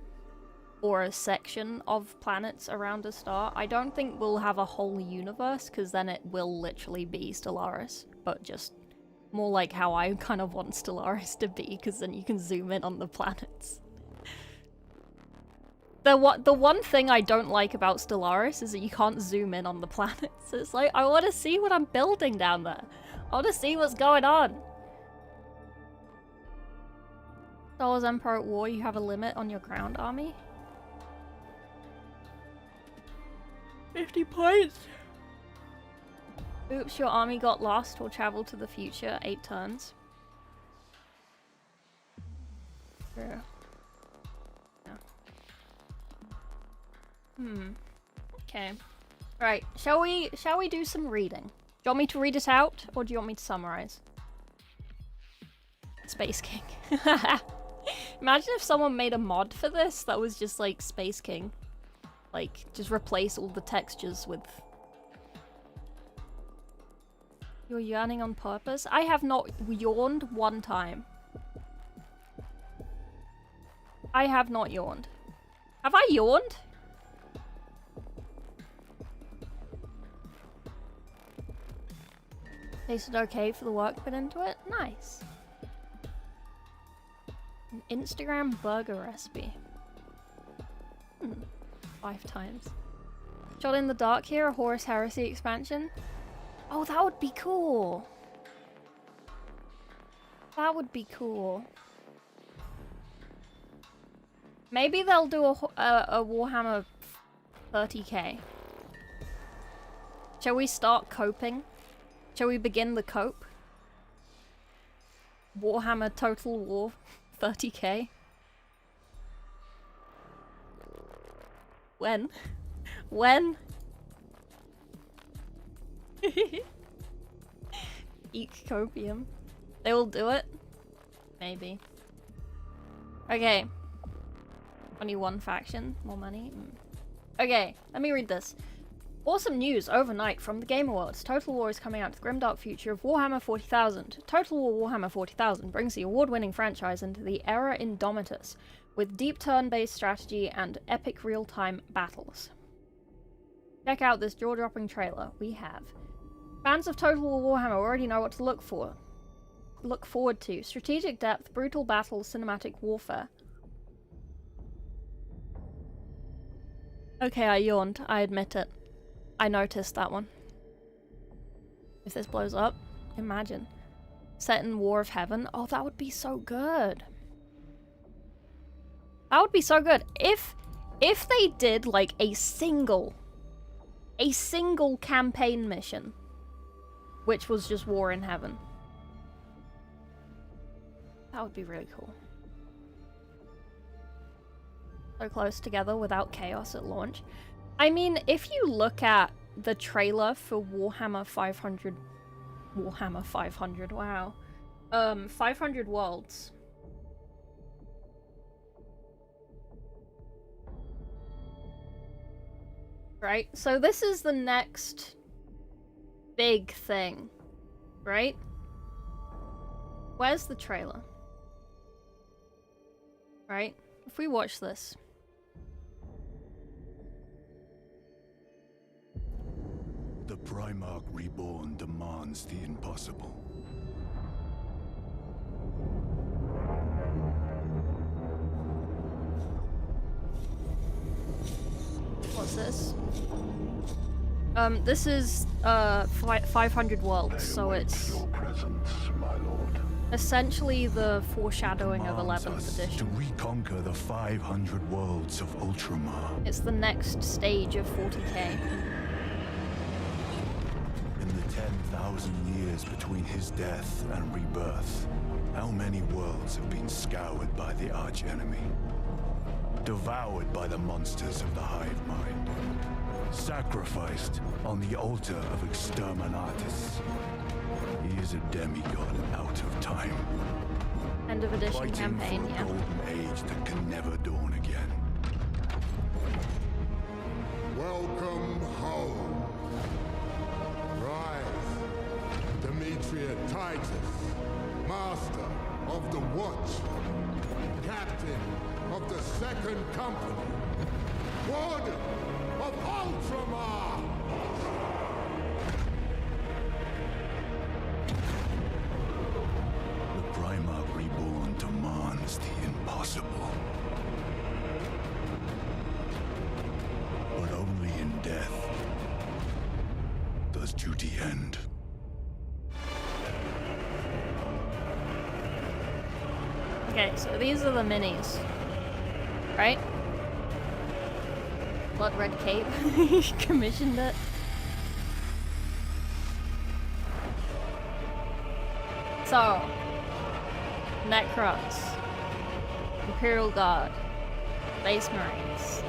A: Or a section of planets around a star. I don't think we'll have a whole universe, because then it will literally be Stellaris. But just more like how I kind of want Stellaris to be, because then you can zoom in on the planets. The one thing I don't like about Stellaris is that you can't zoom in on the planets. It's like, I want to see what I'm building down there. I want to see what's going on. Star Wars Empire at War, you have a limit on your ground army. 50 points. Oops, your army got lost or traveled to the future. 8 turns. True. Yeah. Okay. Right. Shall we do some reading? Do you want me to read it out, or do you want me to summarize? Space King. Imagine if someone made a mod for this that was just like Space King. Like, just replace all the textures with... You're yawning on purpose? I have not yawned one time. I have not yawned. Have I yawned? Tasted okay for the work put into it? Nice. An Instagram burger recipe. 5 times. Shot in the Dark here, a Horus Heresy expansion. Oh, that would be cool. That would be cool. Maybe they'll do a Warhammer 30k. Shall we start coping? Shall we begin the cope? Warhammer Total War 30k? When? When? Eek copium. They will do it? Maybe. Okay. 21 faction. More money. Okay, let me read this. Awesome news overnight from the Game Awards. Total War is coming out to the grimdark future of Warhammer 40,000. Total War Warhammer 40,000 brings the award-winning franchise into the era Indomitus, with deep turn-based strategy and epic real-time battles. Check out this jaw-dropping trailer we have. Fans of Total War Warhammer already know what to look forward to. Strategic depth, brutal battles, cinematic warfare. Okay, I yawned. I admit it. I noticed that one. If this blows up, imagine. Set in War of Heaven. Oh, that would be so good. That would be so good. If they did like a single campaign mission, which was just War in Heaven. That would be really cool. So close together without chaos at launch. I mean, if you look at the trailer for Warhammer 500... Warhammer 500, wow. 500 Worlds. Right? So this is the next big thing, right? Where's the trailer? Right? If we watch this.
D: The Primarch Reborn demands the impossible.
A: What's this? This is 500 Worlds, so it's
D: Your presence, my lord.
A: essentially the foreshadowing of
D: Demands
A: 11th
D: us
A: edition.
D: to reconquer the 500 worlds of Ultramar.
A: It's the next stage of 40k.
D: In the 10,000 years between his death and rebirth, how many worlds have been scoured by the archenemy? Devoured by the monsters of the hive mind? Sacrificed on the altar of Exterminatus? He is a demigod out of time.
A: End of edition
D: Fighting
A: campaign,
D: for a
A: yeah.
D: golden age that can never dawn again.
E: Welcome home. Rise, Demetria Titus, Master of the Watch, Captain of the Second Company, Warden of Ultramar!
D: The Primarch Reborn demands the impossible. But only in death does duty end.
A: Okay, so these are the minis. Right? Blood Red Cape. Commissioned it. So, Necrons, Imperial Guard, Space Marines.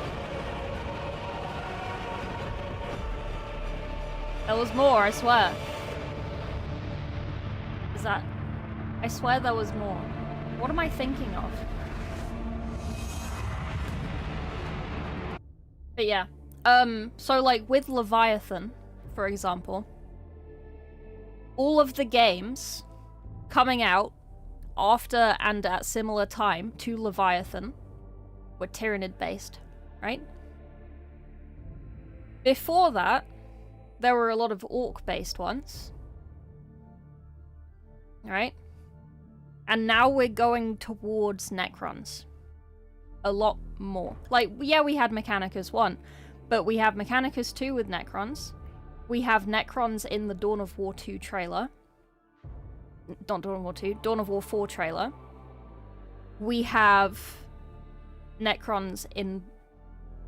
A: There was more, I swear. Is that... I swear there was more. What am I thinking of? But yeah. So like with Leviathan, for example, all of the games coming out after and at similar time to Leviathan were Tyranid based, right? Before that, there were a lot of Orc based ones. Right? And now we're going towards Necrons. A lot more. Like, yeah, we had Mechanicus 1, but we have Mechanicus 2 with Necrons. We have Necrons in the Dawn of War 2 trailer. Not Dawn of War 2, Dawn of War 4 trailer. We have Necrons in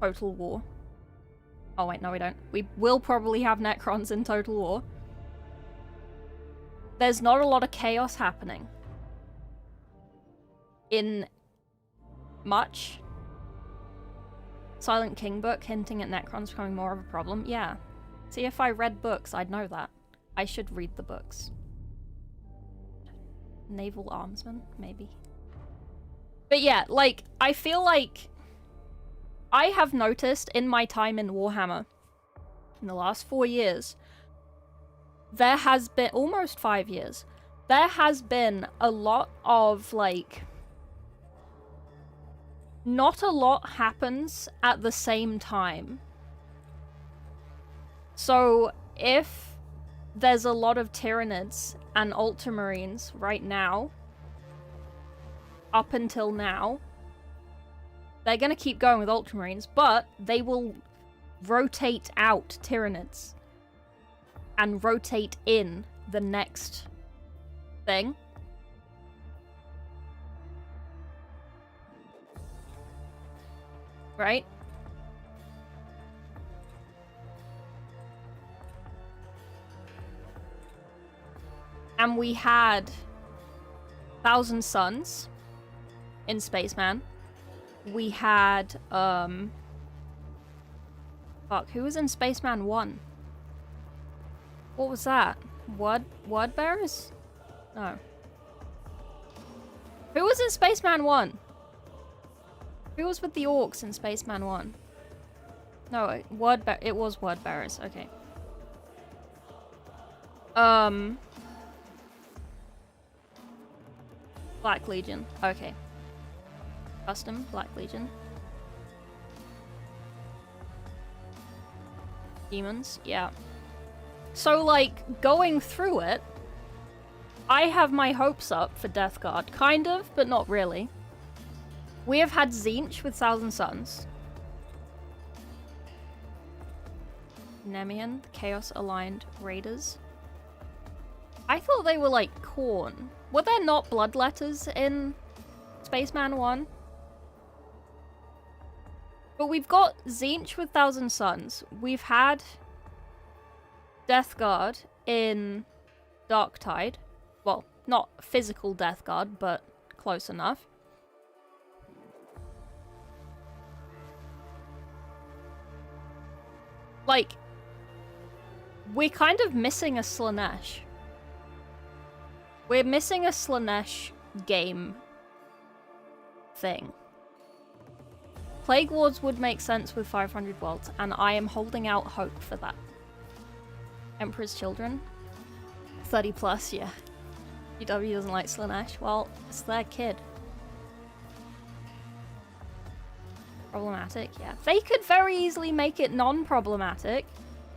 A: Total War. Oh wait, no we don't. We will probably have Necrons in Total War. There's not a lot of chaos happening. In much. Silent King book hinting at Necrons becoming more of a problem. Yeah. See, if I read books, I'd know that. I should read the books. Naval Armsman, maybe. But yeah, like, I feel like I have noticed in my time in Warhammer, in the last 4 years, there has been, almost 5 years, there has been a lot of, like, not a lot happens at the same time. So, if there's a lot of Tyranids and Ultramarines right now, up until now, they're gonna keep going with Ultramarines, but they will rotate out Tyranids and rotate in the next thing. Right? And we had Thousand Suns in Spaceman. We had Fuck, who was in Spaceman 1? What was that? Word bearers? No. Who was in Spaceman 1? Who was with the orcs in Spaceman 1? No, it was word bearers. Okay. Black Legion. Okay. Custom Black Legion. Demons. Yeah. So, like, going through it, I have my hopes up for Death Guard. Kind of, but not really. We have had Tzeentch with Thousand Suns. Nemean, the Chaos Aligned Raiders. I thought they were like Khorne. Were there not bloodletters in Spaceman 1? But we've got Tzeentch with Thousand Suns. We've had Death Guard in Darktide. Well, not physical Death Guard, but close enough. Like, we're kind of missing a Slaanesh. We're missing a Slaanesh game thing. Plague Wards would make sense with 500 worlds, and I am holding out hope for that. Emperor's Children? 30 plus, yeah. GW doesn't like Slaanesh. Well, it's their kid. Problematic, yeah. They could very easily make it non-problematic.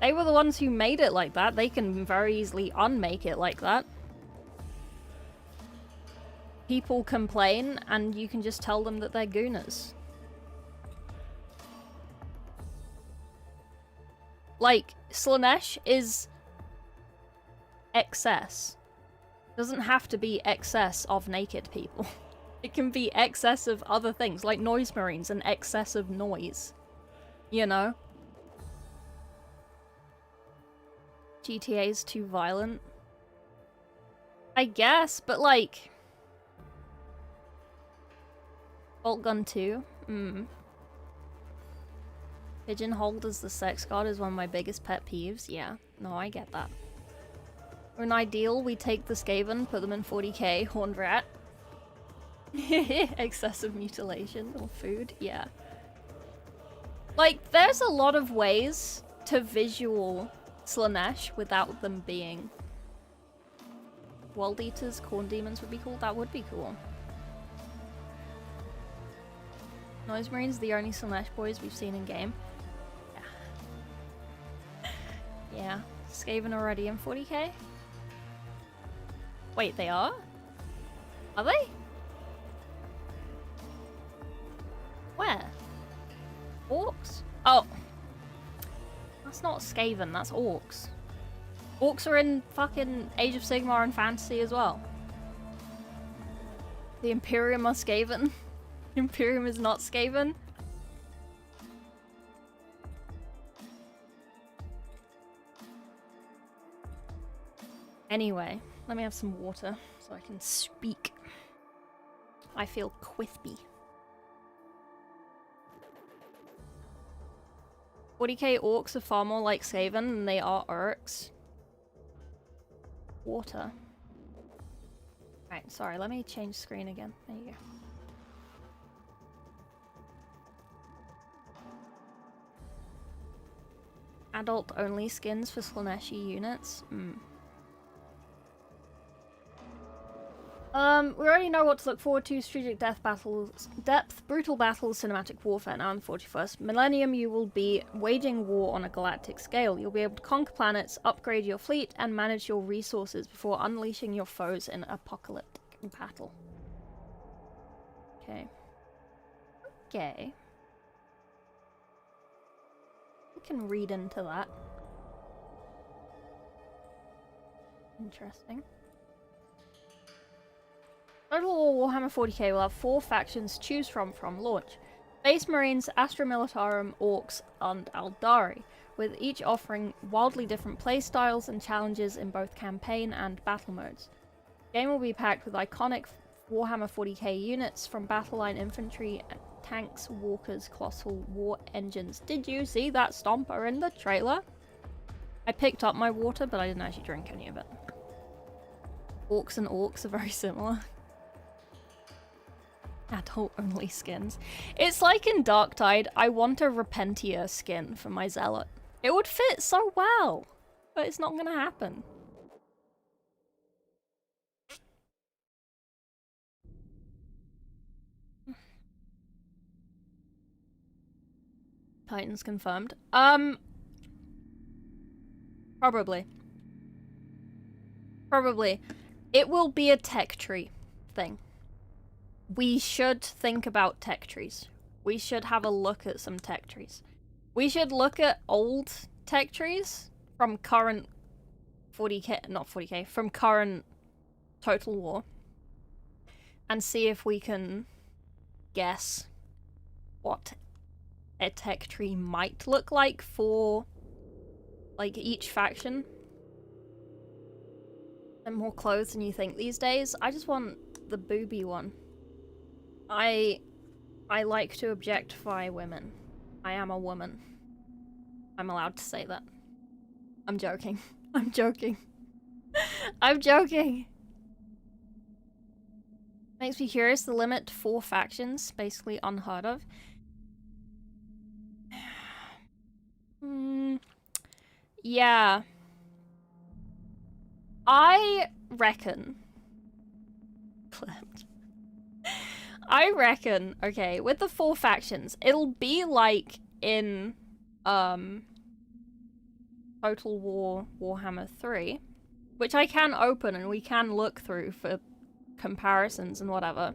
A: They were the ones who made it like that. They can very easily unmake it like that. People complain, and you can just tell them that they're gooners. Like, Slaanesh is excess. Doesn't have to be excess of naked people. It can be excess of other things, like Noise Marines and excess of noise. You know? GTA's too violent. I guess, but like... Bolt Gun 2? Pigeonholed as the sex god is one of my biggest pet peeves. Yeah, no, I get that. For an ideal, we take the Skaven, put them in 40k, Horned Rat. Excessive mutilation or food, yeah. Like, there's a lot of ways to visual Slaanesh without them being... World Eaters, Corn Demons would be cool? That would be cool. Noise Marines, the only Slaanesh boys we've seen in game. Yeah. Yeah. Skaven already in 40k? Wait, they are? Are they? Where? Orcs? Oh. That's not Skaven, that's Orcs. Orcs are in fucking Age of Sigmar and Fantasy as well. The Imperium are Skaven. Imperium is not Skaven. Anyway, let me have some water so I can speak. I feel quispy. 40k orcs are far more like Skaven than they are orcs. Water. Right, sorry, let me change screen again. There you go. Adult-only skins for Slaaneshi units? We already know what to look forward to. Strategic depth, brutal battles, cinematic warfare. Now in the 41st millennium, you will be waging war on a galactic scale. You'll be able to conquer planets, upgrade your fleet, and manage your resources before unleashing your foes in apocalyptic battle. Okay. Okay. We can read into that. Interesting. Total War Warhammer 40k will have 4 factions to choose from launch. Space Marines, Astra Militarum, Orcs, and Aldari, with each offering wildly different playstyles and challenges in both campaign and battle modes. The game will be packed with iconic Warhammer 40k units from Battleline Infantry tanks, walkers, colossal war engines. Did you see that stomper in the trailer? I picked up my water, but I didn't actually drink any of it. Orcs and orcs are very similar. Adult-only skins. It's like in Darktide, I want a Repentia skin for my Zealot. It would fit so well, but it's not gonna happen. Titans confirmed. Probably. Probably. It will be a tech tree thing. We should think about tech trees. We should have a look at some tech trees. We should look at old tech trees from current 40k, not 40k, from current Total War. And see if we can guess what a tech tree might look like for, like, each faction. And more clothes than you think these days. I just want the booby one. I like to objectify women. I am a woman. I'm allowed to say that. I'm joking. I'm joking. I'm joking! Makes me curious, the limit to 4 factions, basically unheard of. Yeah. I reckon... I reckon, okay, with the 4 factions, it'll be like in, Total War Warhammer 3, which I can open and we can look through for comparisons and whatever.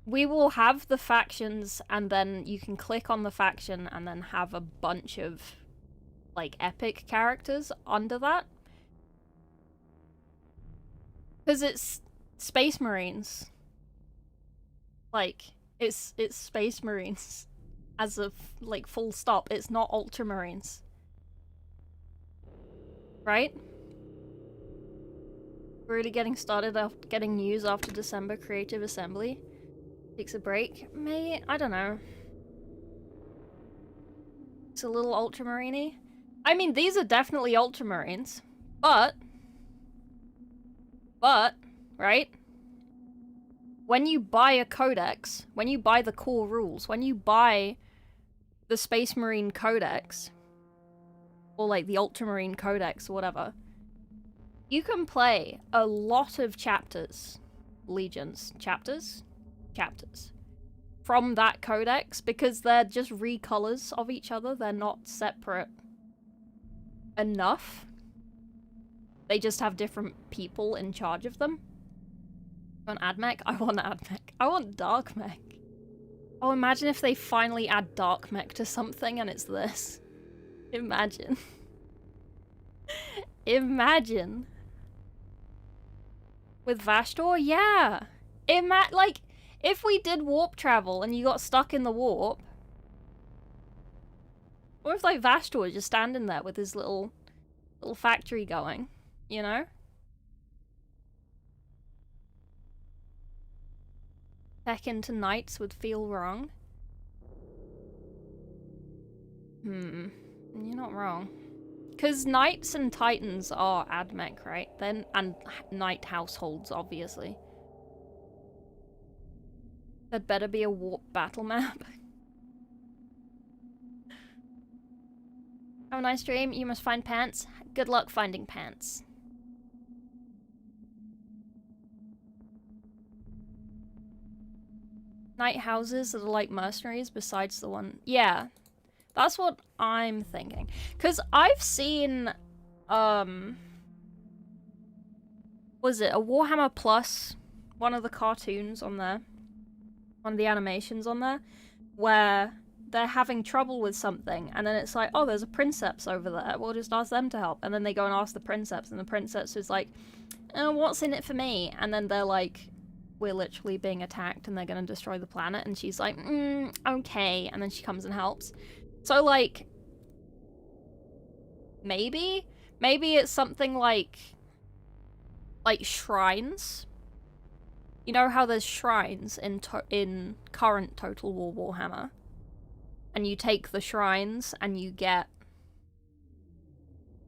A: We will have the factions and then you can click on the faction and then have a bunch of, like, epic characters under that. Because it's Space Marines. Like, it's Space Marines as a, like, full stop. It's not Ultramarines. Right? Really getting started after getting news after December Creative Assembly. Takes a break. I don't know. It's a little Ultramarine-y. I mean, these are definitely Ultramarines. But, right? When you buy a codex, when you buy the core rules, when you buy the Space Marine Codex, or like the Ultramarine Codex or whatever, you can play a lot of chapters, legions, chapters, from that codex because they're just recolors of each other. They're not separate enough. They just have different people in charge of them. You want AdMech? I want AdMech. I want Dark Mech. Oh, imagine if they finally add Dark Mech to something and it's this. Imagine. Imagine. With Vashdor? Yeah. Like, if we did warp travel and you got stuck in the warp, or if, like, Vashdor was just standing there with his little factory going, you know? Back into knights would feel wrong. You're not wrong. Because knights and titans are AdMech, right? Then, and knight households, obviously. There'd better be a warp battle map. Have a nice dream. You must find pants. Good luck finding pants. Night houses that are like mercenaries besides the one... Yeah. That's what I'm thinking. Because I've seen... Was it a Warhammer Plus? One of the cartoons on there. One of the animations on there. Where they're having trouble with something. And then it's like, oh, there's a princeps over there. We'll just ask them to help. And then they go and ask the princeps. And the princeps is like, what's in it for me? And then they're like... we're literally being attacked and they're gonna destroy the planet, and she's like, okay, and then she comes and helps. So, like, maybe it's something like shrines, You know how there's shrines in current Total War Warhammer? And you take the shrines and you get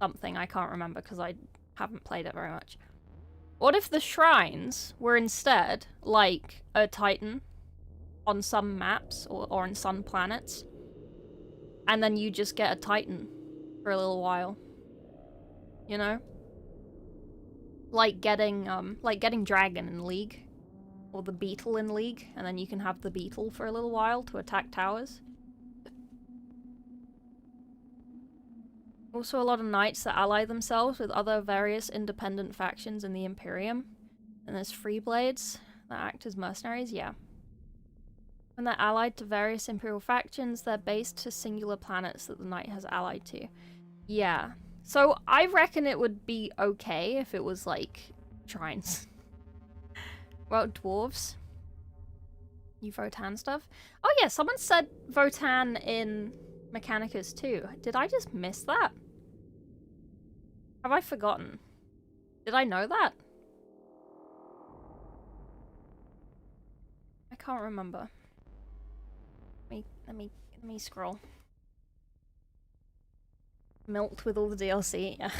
A: something I can't remember because I haven't played it very much. What if the shrines were instead like a Titan on some maps or on some planets? And then you just get a Titan for a little while. You know? Like getting Dragon in League. Or the Beetle in League, and then you can have the Beetle for a little while to attack towers. Also a lot of knights that ally themselves with other various independent factions in the Imperium. And there's Freeblades that act as mercenaries, yeah. When they're allied to various Imperial factions, they're based to singular planets that the knight has allied to. Yeah. So I reckon it would be okay if it was like shrines. About dwarves. You Votan stuff? Oh yeah, someone said Votan in Mechanicus too. Did I just miss that? Have I forgotten? Did I know that? I can't remember. Let me scroll. Milked with all the DLC, yeah.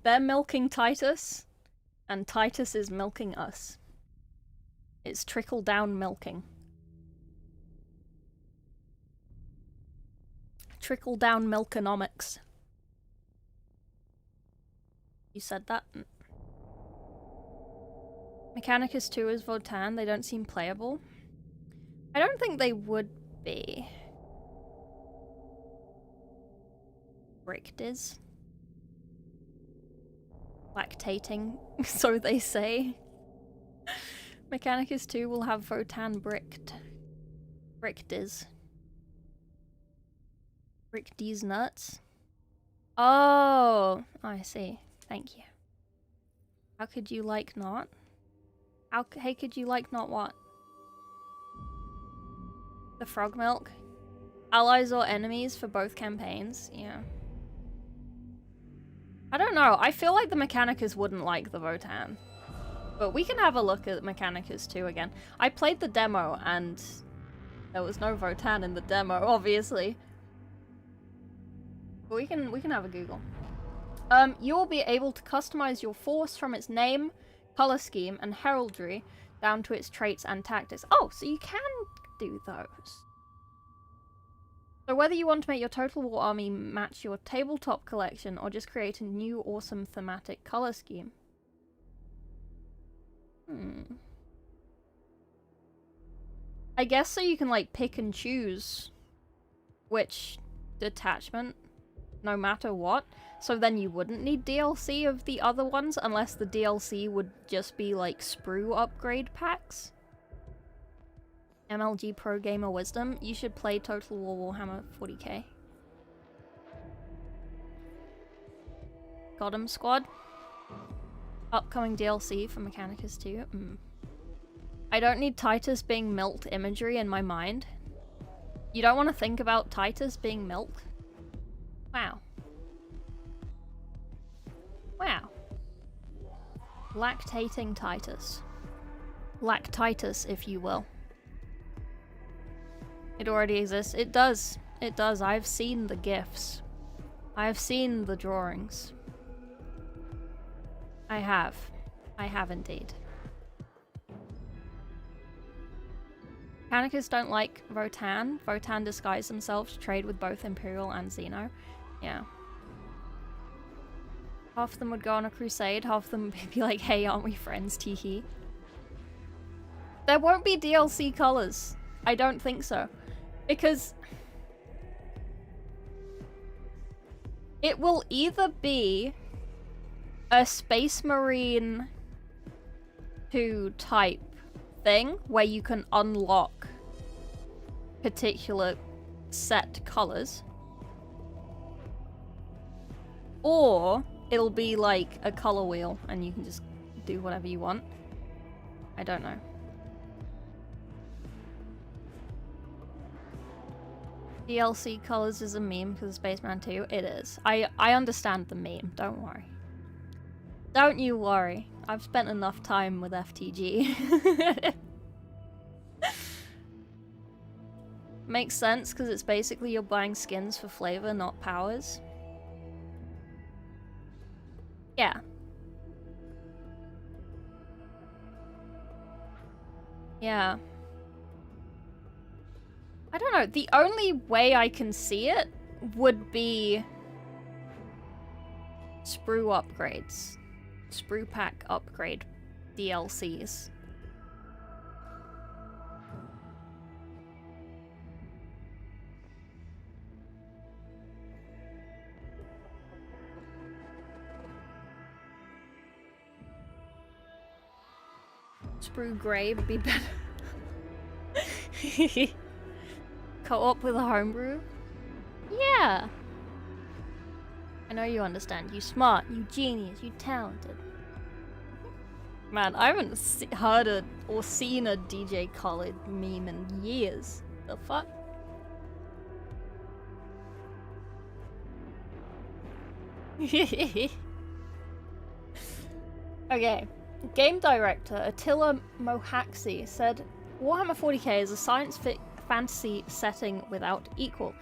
A: They're milking Titus. And Titus is milking us. It's trickle-down milking. Trickle-down milkonomics. You said that? Mechanicus 2 is Votan. They don't seem playable. I don't think they would be. Bricked is. Lactating, so they say. Mechanicus 2 will have Votan bricked. Bricked is. Brick these nuts. Oh, I see. Thank you. How could you like not? Hey, could you like not what? The frog milk? Allies or enemies for both campaigns? Yeah. I don't know. I feel like the Mechanicus wouldn't like the Votan. But we can have a look at Mechanicus 2 again. I played the demo and there was no Votan in the demo, obviously. But we can have a Google. You will be able to customize your force from its name, color scheme, and heraldry down to its traits and tactics. Oh, so you can do those. So whether you want to make your Total War army match your tabletop collection or just create a new awesome thematic color scheme. I guess so you can like pick and choose which detachment, no matter what. So then you wouldn't need DLC of the other ones unless the DLC would just be like sprue upgrade packs. MLG Pro Gamer Wisdom, you should play Total War Warhammer 40k. Got 'em, squad. Upcoming DLC for Mechanicus 2. I don't need Titus being milked imagery in my mind. You don't want to think about Titus being milked? Wow. Wow. Lactating Titus. Lactitus, if you will. It already exists. It does. It does. I've seen the GIFs. I've seen the drawings. I have. I have indeed. Mechanicus don't like Votan. Votan disguise themselves to trade with both Imperial and Xeno. Yeah. Half of them would go on a crusade, half of them would be like, hey, aren't we friends, teehee. There won't be DLC colors. I don't think so. Because it will either be a Space Marine 2 type thing where you can unlock particular set colors, or it'll be like a color wheel and you can just do whatever you want. I don't know. DLC colors is a meme because of Spaceman 2. It is. I understand the meme. Don't worry. Don't you worry. I've spent enough time with FTG. Makes sense, because it's basically you're buying skins for flavor, not powers. Yeah. Yeah. I don't know, the only way I can see it would be sprue upgrades. Sprue pack upgrade DLCs. Sprue Grey would be better. Co-op with a homebrew? Yeah. I know you understand. You smart, you genius, you talented. Man, I haven't heard or seen a DJ Khaled meme in years. The fuck? Okay. Game director Attila Mohaxi said, Warhammer 40k is a science fantasy setting without equal.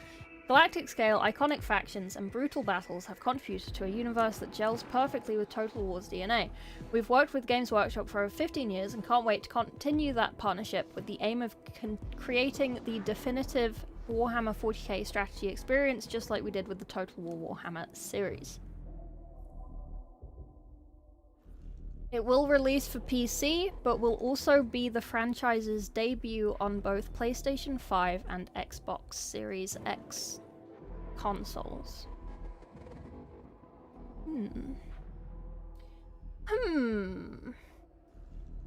A: Galactic scale, iconic factions, and brutal battles have contributed to a universe that gels perfectly with Total War's DNA. We've worked with Games Workshop for over 15 years and can't wait to continue that partnership with the aim of creating the definitive Warhammer 40k strategy experience, just like we did with the Total War Warhammer series. It will release for PC, but will also be the franchise's debut on both PlayStation 5 and Xbox Series X consoles. I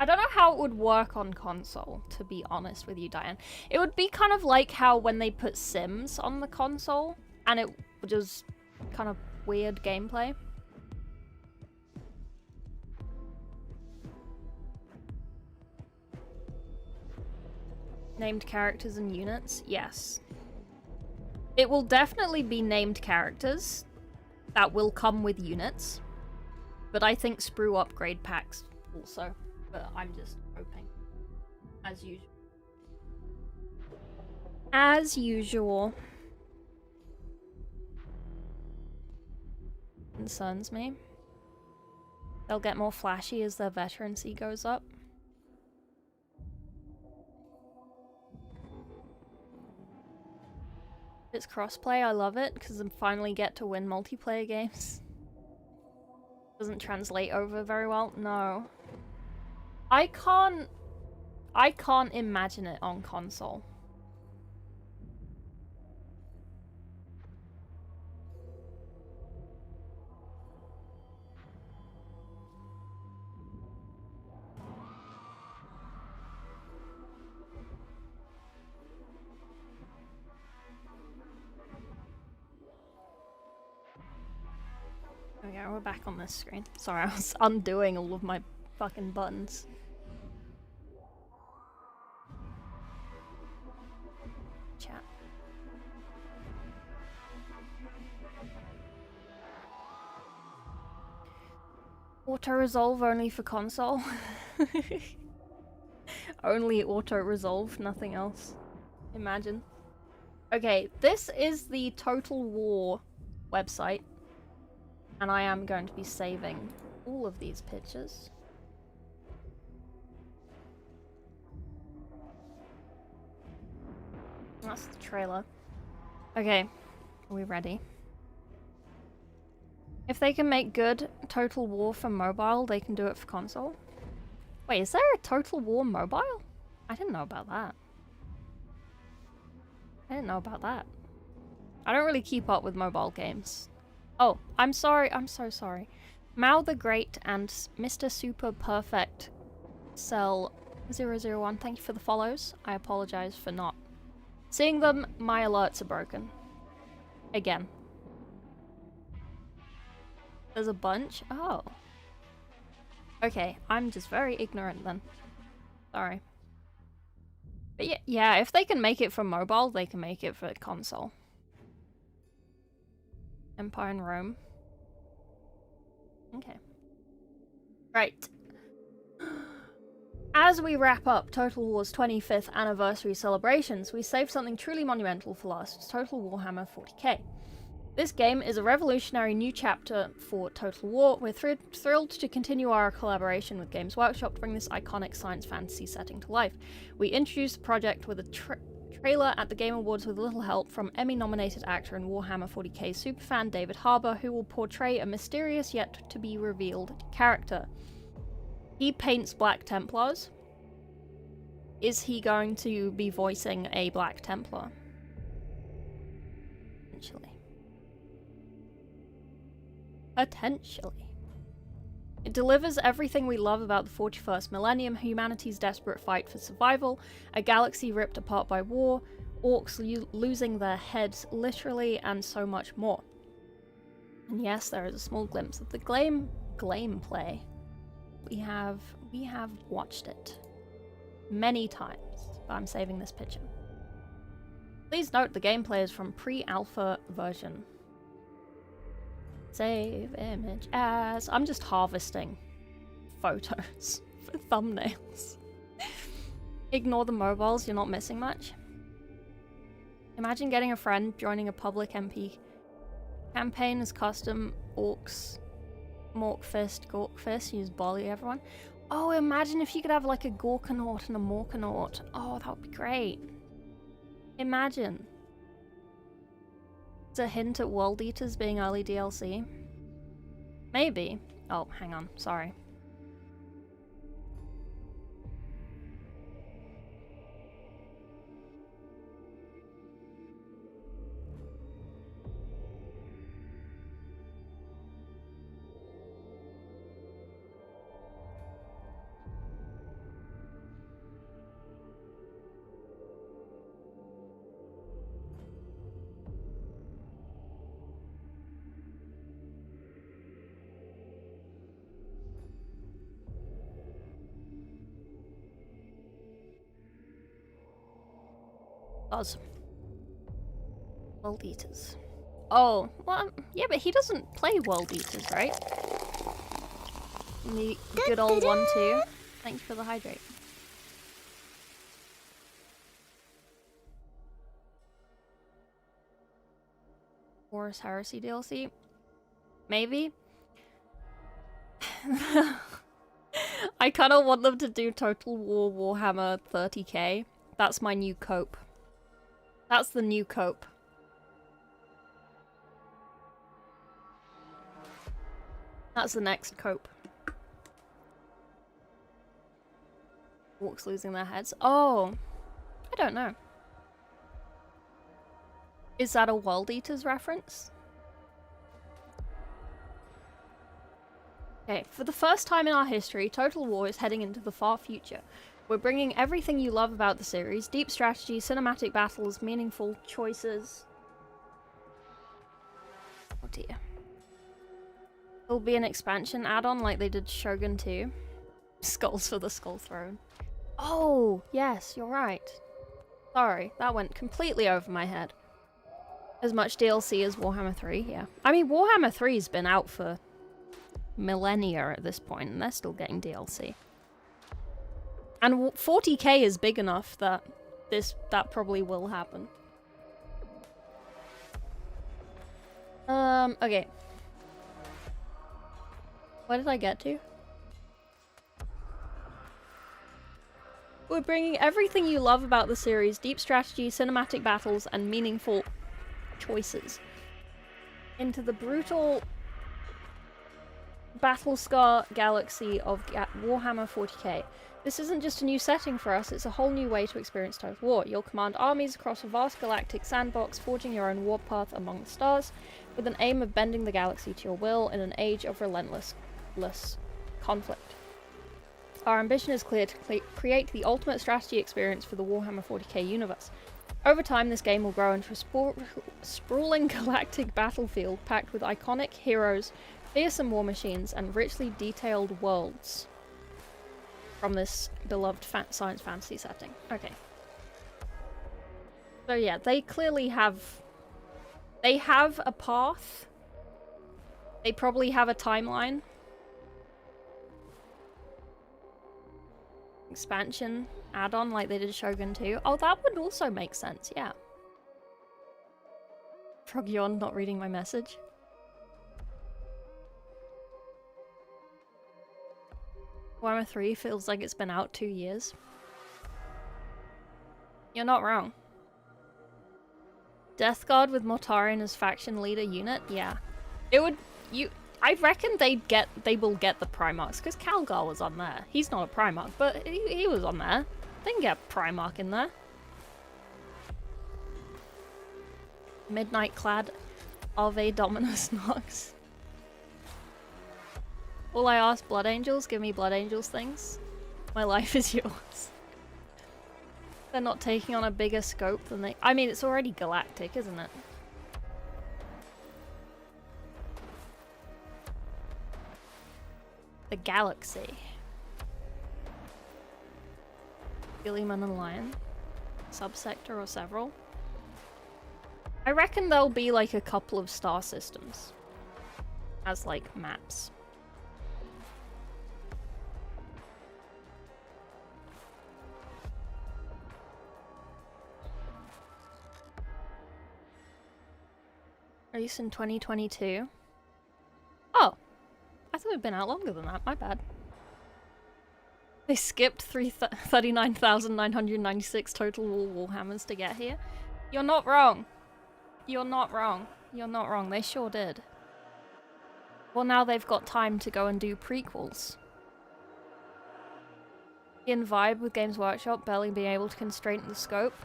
A: don't know how it would work on console, to be honest with you, Diane. It would be kind of like how when they put Sims on the console, and it was kind of weird gameplay. Named characters and units? Yes. It will definitely be named characters that will come with units. But I think sprue upgrade packs also. But I'm just hoping. As usual. As usual. Concerns me. They'll get more flashy as their veterancy goes up. It's crossplay, I love it, because I finally get to win multiplayer games. Doesn't translate over very well. No. I can't imagine it on console. Okay, we're back on this screen. Sorry, I was undoing all of my fucking buttons. Chat. Auto-resolve only for console? Only auto-resolve, nothing else. Imagine. Okay, this is the Total War website. And I am going to be saving all of these pictures. That's the trailer. Okay, are we ready? If they can make good Total War for mobile, they can do it for console. Wait, is there a Total War mobile? I didn't know about that. I didn't know about that. I don't really keep up with mobile games. Oh, I'm sorry, I'm so sorry. Mao the Great and Mr. Super Perfect Cell 001, thank you for the follows. I apologize for not seeing them. My alerts are broken. Again. There's a bunch? Oh. Okay, I'm just very ignorant then. Sorry. But yeah, if they can make it for mobile, they can make it for console. Empire and Rome. Okay. Right. As we wrap up Total War's 25th anniversary celebrations, we saved something truly monumental for last, Total Warhammer 40k. This game is a revolutionary new chapter for Total War. We're thrilled to continue our collaboration with Games Workshop to bring this iconic science fantasy setting to life. We introduced the project with a trailer at the Game Awards with little help from Emmy-nominated actor and Warhammer 40k superfan David Harbour, who will portray a mysterious yet to be revealed character. He paints Black Templars. Is he going to be voicing a Black Templar? Potentially. Potentially. It delivers everything we love about the 41st millennium, humanity's desperate fight for survival, a galaxy ripped apart by war, orcs losing their heads literally, and so much more. And yes, there is a small glimpse of the gameplay. We have watched it many times, but I'm saving this picture. Please note the gameplay is from pre-alpha version. Save image as... I'm just harvesting photos for thumbnails. Ignore the mobiles, you're not missing much. Imagine getting a friend joining a public MP campaign as custom orcs. Morkfist, Gorkfist, use Bolly, everyone. Oh, imagine if you could have like a Gorkanaut and a Morkanaut. Oh, that would be great. Imagine. It's a hint at World Eaters being early DLC. Maybe. Oh, hang on, sorry. World Eaters. Oh, well, yeah, but he doesn't play World Eaters, right? The good old 1-2. Thank you for the hydrate. Horus Heresy DLC? Maybe? I kind of want them to do Total War Warhammer 30k. That's my new cope. That's the new cope. That's the next cope. Orcs losing their heads. Oh, I don't know. Is that a World Eaters reference? Okay, for the first time in our history, Total War is heading into the far future. We're bringing everything you love about the series, deep strategy, cinematic battles, meaningful choices. Oh dear. There'll be an expansion add-on like they did Shogun 2. Skulls for the Skull Throne. Oh, yes, you're right. Sorry, that went completely over my head. As much DLC as Warhammer 3, yeah. I mean, Warhammer 3's been out for millennia at this point, and they're still getting DLC. And 40k is big enough that that probably will happen. Okay. Where did I get to? We're bringing everything you love about the series, deep strategy, cinematic battles, and meaningful choices into the brutal battle-scar galaxy of Warhammer 40k. This isn't just a new setting for us, it's a whole new way to experience Total War. You'll command armies across a vast galactic sandbox, forging your own warpath among the stars, with an aim of bending the galaxy to your will in an age of relentless conflict. Our ambition is clear to create the ultimate strategy experience for the Warhammer 40k universe. Over time, this game will grow into a sprawling galactic battlefield packed with iconic heroes, fearsome war machines, and richly detailed worlds from this beloved science fantasy setting. Okay. So yeah, they clearly have... They have a path. They probably have a timeline. expansion add-on like they did Shogun 2. Oh, that would also make sense, yeah. Frog yawn, not reading my message. Warhammer 3 feels like it's been out 2 years. You're not wrong. Death Guard with Mortarion as faction leader unit? Yeah. It would... I reckon they will get the Primarchs, because Calgar was on there. He's not a Primarch, but he was on there. They can get Primarch in there. Midnight clad Ave Dominus Nox. All I ask, Blood Angels, give me Blood Angels things. My life is yours. They're not taking on a bigger scope than they... I mean, it's already galactic, isn't it? The galaxy. Gilliman and Lion. Subsector or several. I reckon there'll be like a couple of star systems. As like maps. Released in 2022. Oh! I thought it'd been out longer than that, my bad. They skipped 39,996 total Warhammers to get here. You're not wrong. You're not wrong. You're not wrong. They sure did. Well, now they've got time to go and do prequels. In vibe with Games Workshop barely being able to constrain the scope.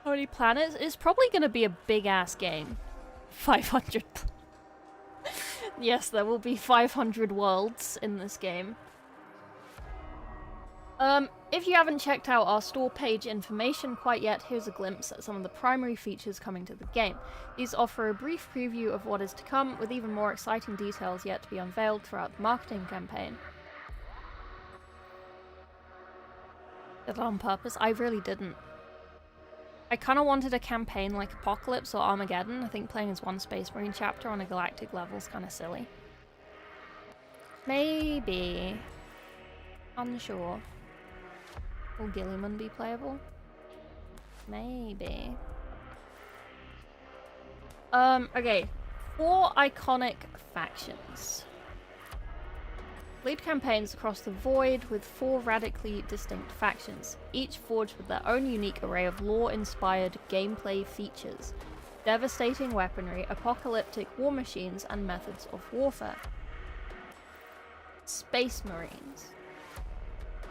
A: How many planets? It's probably going to be a big-ass game. 500. Yes, there will be 500 worlds in this game. If you haven't checked out our store page information quite yet, here's a glimpse at some of the primary features coming to the game. These offer a brief preview of what is to come, with even more exciting details yet to be unveiled throughout the marketing campaign. Did it on purpose? I really didn't. I kind of wanted a campaign like Apocalypse or Armageddon. I think playing as one Space Marine chapter on a galactic level is kind of silly. Maybe. Unsure. Will Gilliman be playable? Maybe. Okay. 4 iconic factions. Lead campaigns across the Void with 4 radically distinct factions, each forged with their own unique array of lore-inspired gameplay features, devastating weaponry, apocalyptic war machines, and methods of warfare. Space Marines.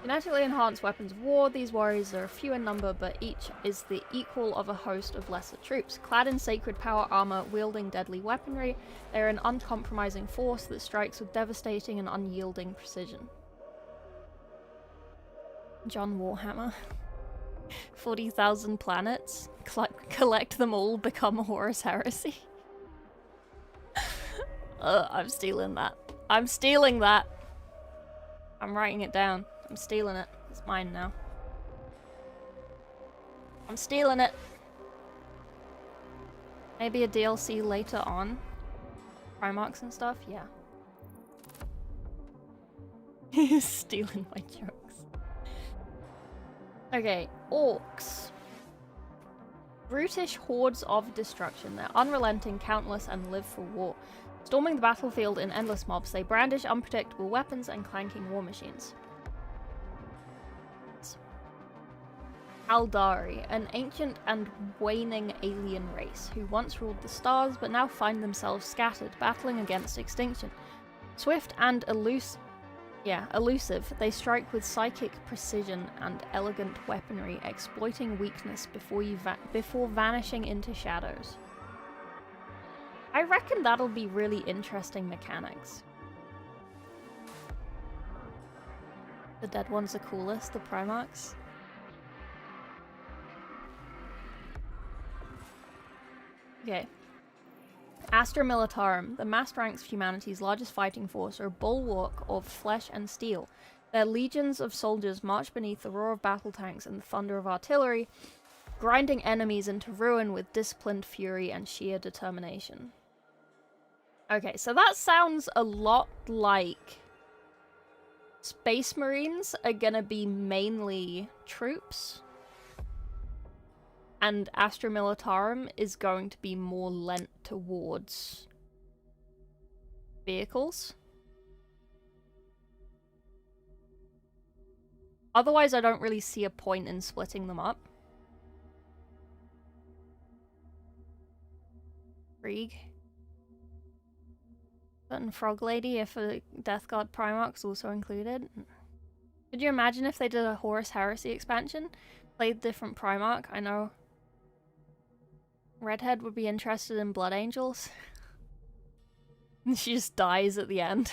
A: Genetically enhanced weapons of war, these warriors are few in number, but each is the equal of a host of lesser troops. Clad in sacred power armor, wielding deadly weaponry, they are an uncompromising force that strikes with devastating and unyielding precision. John Warhammer. 40,000 planets. Collect them all, become a Horus Heresy. I'm stealing that. I'm stealing that! I'm writing it down. I'm stealing it. It's mine now. I'm stealing it. Maybe a DLC later on. Primarchs and stuff? Yeah. He's stealing my jokes. Okay, orcs. Brutish hordes of destruction. They're unrelenting, countless, and live for war. Storming the battlefield in endless mobs, they brandish unpredictable weapons and clanking war machines. Aldari, an ancient and waning alien race who once ruled the stars but now find themselves scattered, battling against extinction. Swift and elusive, they strike with psychic precision and elegant weaponry, exploiting weakness before vanishing into shadows. I reckon that'll be really interesting mechanics. The dead ones are coolest, the Primarchs. Okay. Astra Militarum, the massed ranks of humanity's largest fighting force, are a bulwark of flesh and steel. Their legions of soldiers march beneath the roar of battle tanks and the thunder of artillery, grinding enemies into ruin with disciplined fury and sheer determination. Okay, so that sounds a lot like Space Marines are gonna be mainly troops. And Astra Militarum is going to be more lent towards vehicles. Otherwise, I don't really see a point in splitting them up. Krieg. Certain Frog Lady, if a Death Guard Primarch is also included. Could you imagine if they did a Horus Heresy expansion? Played different Primarch? I know. Redhead would be interested in Blood Angels. She just dies at the end.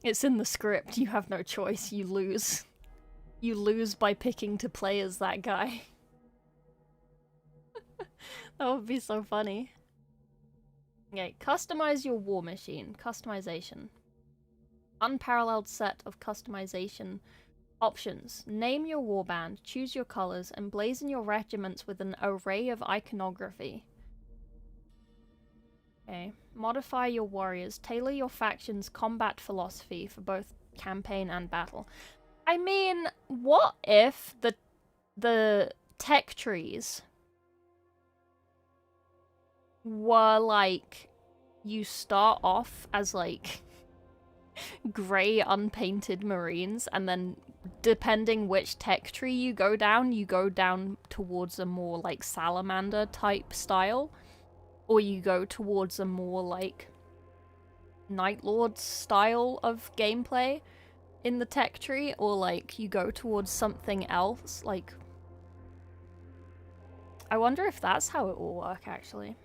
A: It's in the script. You have no choice. You lose. You lose by picking to play as that guy. That would be so funny. Okay, customize your war machine. Customization. Unparalleled set of customization options. Name your warband, choose your colors, and blazon your regiments with an array of iconography. Okay. Modify your warriors. Tailor your faction's combat philosophy for both campaign and battle. I mean, what if the tech trees were like, you start off as like grey unpainted marines, and then depending which tech tree you go down towards a more like salamander type style, or you go towards a more like Night Lord style of gameplay in the tech tree, or like you go towards something else. Like, I wonder if that's how it will work actually.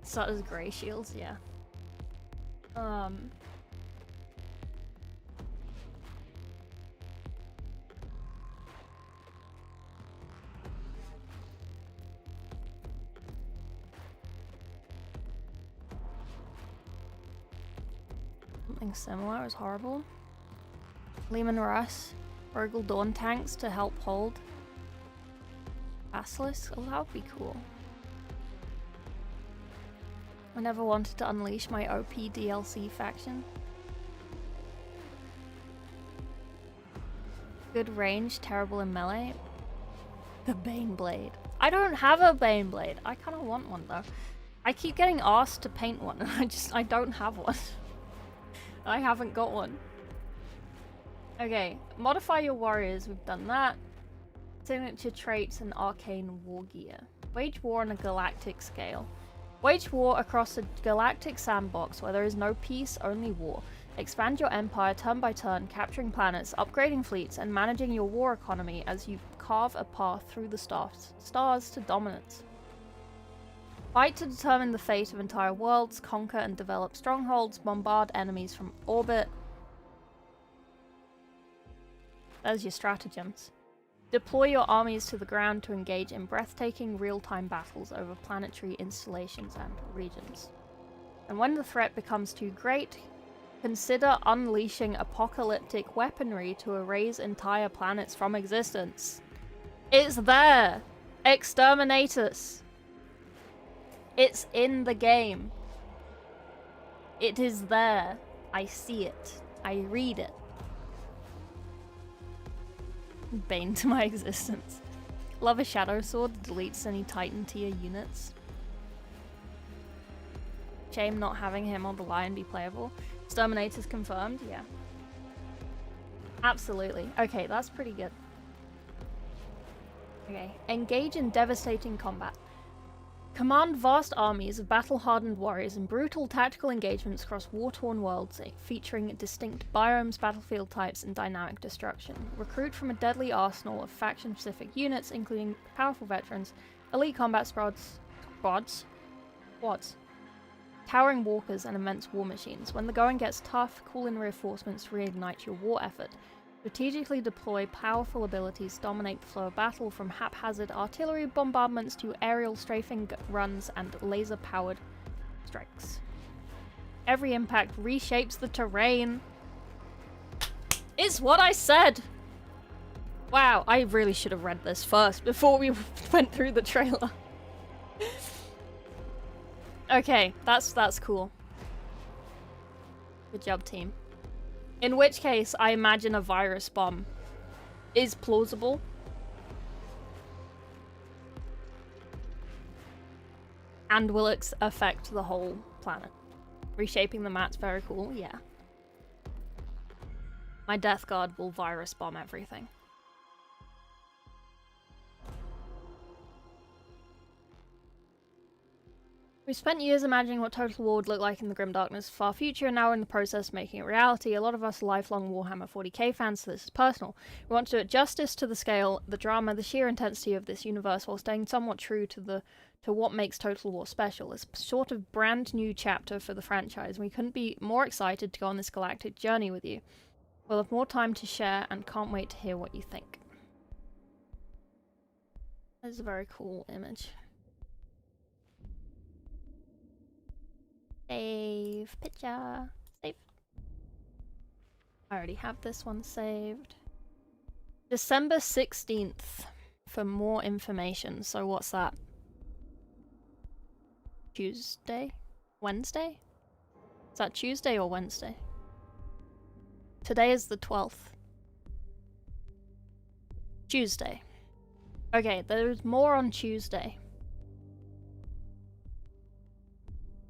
A: So does Grey Shields, yeah. Something similar is horrible. Lehman Russ, Urgle Dawn tanks to help hold. Basilisk? Oh, that would be cool. I never wanted to unleash my OP DLC faction. Good range, terrible in melee. The Baneblade. I don't have a Baneblade. I kind of want one though. I keep getting asked to paint one and I don't have one. I haven't got one. Okay, modify your warriors. We've done that. Signature traits and arcane war gear. Wage war on a galactic scale. Wage war across a galactic sandbox where there is no peace, only war. Expand your empire turn by turn, capturing planets, upgrading fleets, and managing your war economy as you carve a path through the stars to dominance. Fight to determine the fate of entire worlds, conquer and develop strongholds, bombard enemies from orbit. There's your stratagems. Deploy your armies to the ground to engage in breathtaking real-time battles over planetary installations and regions. And when the threat becomes too great, consider unleashing apocalyptic weaponry to erase entire planets from existence. It's there! Exterminatus! It's in the game. It is there. I see it. I read it. Bane to my existence. Love a Shadow Sword that deletes any Titan tier units. Shame not having him on the line be playable. Exterminator's confirmed, yeah. Absolutely. Okay, that's pretty good. Okay, engage in devastating combat. Command vast armies of battle-hardened warriors in brutal tactical engagements across war-torn worlds featuring distinct biomes, battlefield types, and dynamic destruction. Recruit from a deadly arsenal of faction-specific units, including powerful veterans, elite combat squads, towering walkers, and immense war machines. When the going gets tough, call in reinforcements to reignite your war effort. Strategically deploy powerful abilities to dominate the flow of battle, from haphazard artillery bombardments to aerial strafing runs and laser-powered strikes. Every impact reshapes the terrain. It is what I said! Wow, I really should have read this first before we went through the trailer. Okay, that's cool. Good job, team. In which case, I imagine a virus bomb is plausible. And will it affect the whole planet? Reshaping the map's very cool, yeah. My Death Guard will virus bomb everything. We've spent years imagining what Total War would look like in the grim darkness of far future, and now we're in the process of making it reality. A lot of us are lifelong Warhammer 40k fans, so this is personal. We want to do it justice to the scale, the drama, the sheer intensity of this universe, while staying somewhat true to what makes Total War special. It's a sort of brand new chapter for the franchise, and we couldn't be more excited to go on this galactic journey with you. We'll have more time to share, and can't wait to hear what you think. This is a very cool image. Save picture. Save. I already have this one saved. December 16th for more information. So what's that? Tuesday? Wednesday? Is that Tuesday or Wednesday? Today is the 12th. Tuesday. Okay, there's more on Tuesday.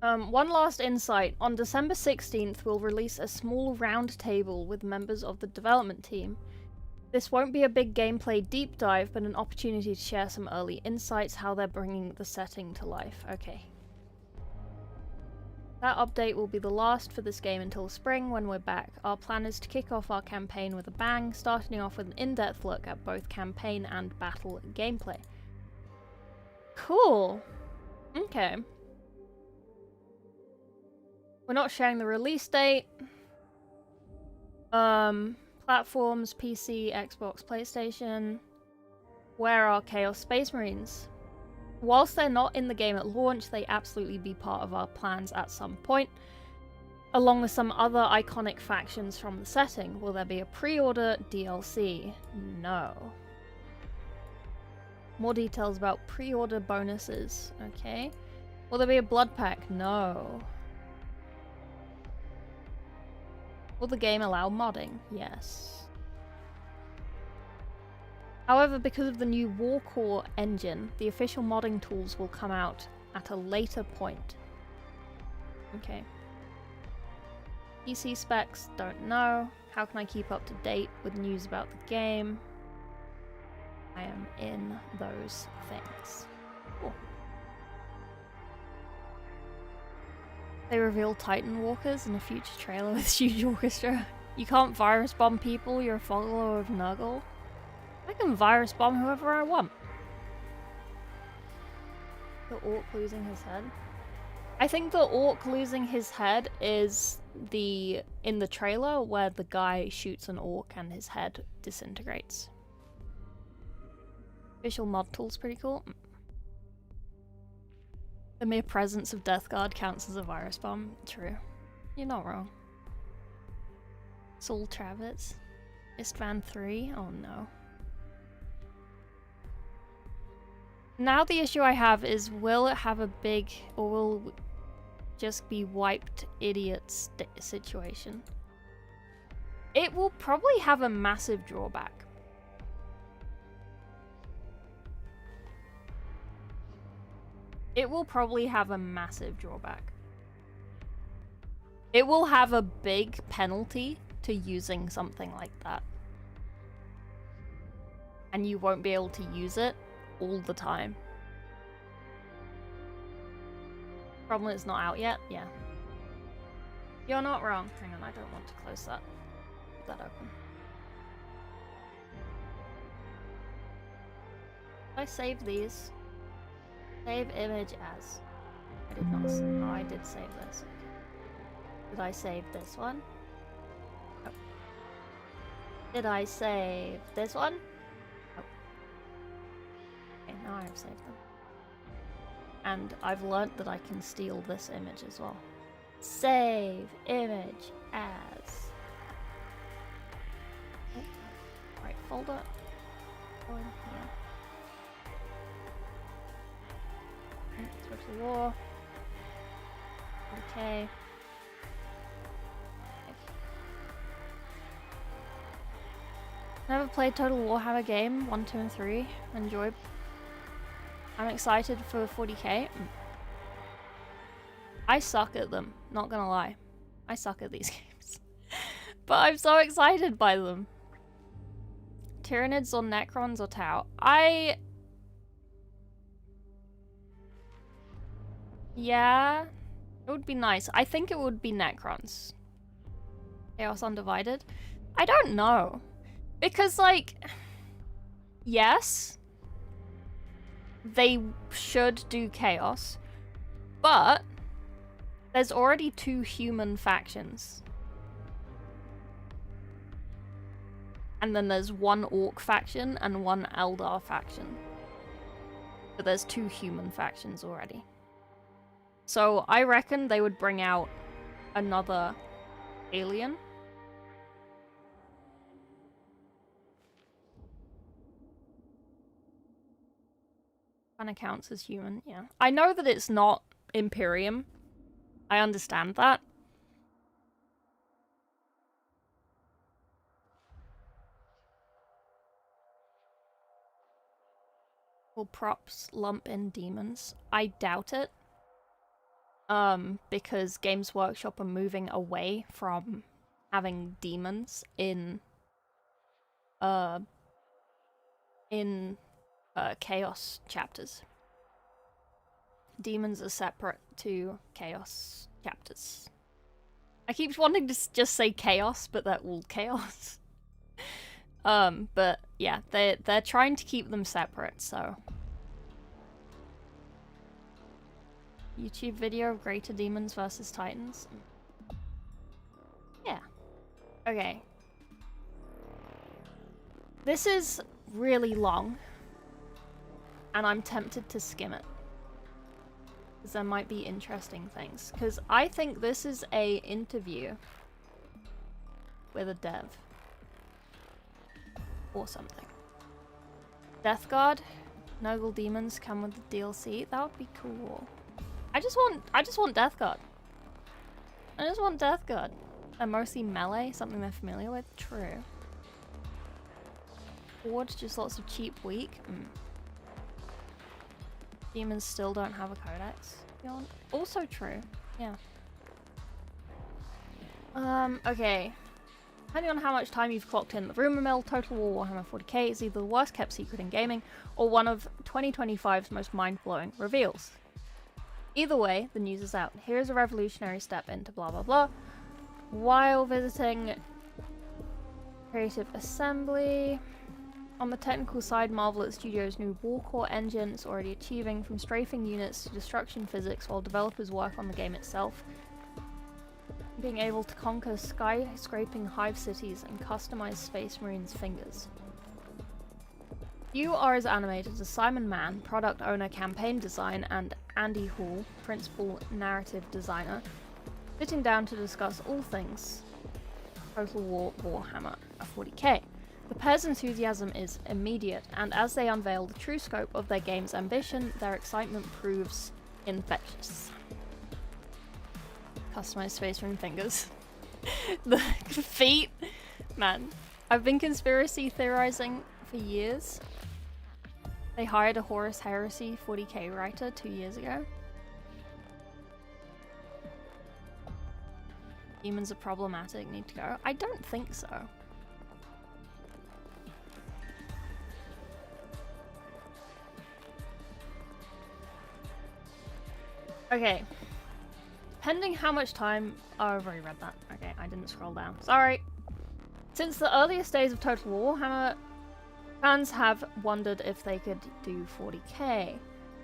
A: One last insight. On December 16th, we'll release a small round table with members of the development team. This won't be a big gameplay deep dive, but an opportunity to share some early insights, how they're bringing the setting to life. Okay. That update will be the last for this game until spring when we're back. Our plan is to kick off our campaign with a bang, starting off with an in-depth look at both campaign and battle gameplay. Cool. Okay. We're not sharing the release date. Platforms, PC, Xbox, PlayStation. Where are Chaos Space Marines? Whilst they're not in the game at launch, they absolutely be part of our plans at some point, along with some other iconic factions from the setting. Will there be a pre-order DLC? No. More details about pre-order bonuses. Okay. Will there be a blood pack? No. Will the game allow modding? Yes. However, because of the new Warcore engine, the official modding tools will come out at a later point. Okay. PC specs, don't know. How can I keep up to date with news about the game? I am in those things. Cool. They reveal Titan Walkers in a future trailer with huge orchestra. You can't virus bomb people, you're a follower of Nurgle. I can virus bomb whoever I want. The orc losing his head? I think the orc losing his head is in the trailer where the guy shoots an orc and his head disintegrates. Official mod tool's pretty cool. The mere presence of Death Guard counts as a virus bomb. True. You're not wrong. Saul Travitz. Istvan 3? Oh no. Now the issue I have is, will it have a big, or will it just be wiped idiot situation? It will probably have a massive drawback. It will probably have a massive drawback. It will have a big penalty to using something like that. And you won't be able to use it all the time. Problem it's not out yet? Yeah. You're not wrong. Hang on, I don't want to close that. Keep that open. Did I save these? Save image as. I did not. Oh, I did save this. Did I save this one? Oh. Did I save this one? Oh. Okay, now I have saved them. And I've learnt that I can steal this image as well. Save image as. folder? Oh, in here. Total War. 40k. Never played Total Warhammer game 1, 2, and 3. Enjoyed. I'm excited for 40k. I suck at them, not gonna lie. I suck at these games. But I'm so excited by them. Tyranids or Necrons or Tau? Yeah, it would be nice. I think it would be Necrons. Chaos Undivided? I don't know. Because, like, yes, they should do Chaos, but there's already 2 human factions. And then there's 1 Orc faction and 1 Eldar faction. But there's 2 human factions already. So I reckon they would bring out another alien. Kinda counts as human, yeah. I know that it's not Imperium. I understand that. Will props lump in demons? I doubt it. Because Games Workshop are moving away from having demons in Chaos chapters. Demons are separate to Chaos chapters. I keep wanting to just say Chaos, but they're all Chaos. But yeah, they're trying to keep them separate, so. YouTube video of Greater Demons versus Titans. Yeah. Okay. This is really long. And I'm tempted to skim it. Because there might be interesting things. Because I think this is a interview with a dev. Or something. Death Guard. Nurgle Demons come with the DLC. That would be cool. I just want Death Guard. I just want Death Guard. They're mostly melee, something they're familiar with. True. Horde, just lots of cheap weak. Demons still don't have a codex. Also true. Yeah. Okay. Depending on how much time you've clocked in the rumor mill, Total War Warhammer 40k is either the worst kept secret in gaming or one of 2025's most mind-blowing reveals. Either way, the news is out. Here is a revolutionary step into blah blah blah. While visiting Creative Assembly, on the technical side, Marvel at Studios' new Warcore engine is already achieving from strafing units to destruction physics while developers work on the game itself. Being able to conquer skyscraping hive cities and customize Space Marines' fingers. You are as animated as Simon Mann, product owner, campaign design, and Andy Hall, principal narrative designer, sitting down to discuss all things Total War Warhammer 40k. The pair's enthusiasm is immediate, and as they unveil the true scope of their game's ambition, their excitement proves infectious. Customized Space Marine fingers. The feet! Man, I've been conspiracy theorizing for years. They hired a Horus Heresy 40k writer 2 years ago. Demons are problematic, need to go. I don't think so. Okay. Depending how much time... Oh, I've already read that. Okay, I didn't scroll down. Sorry. Since the earliest days of Total War Warhammer, fans have wondered if they could do 40k.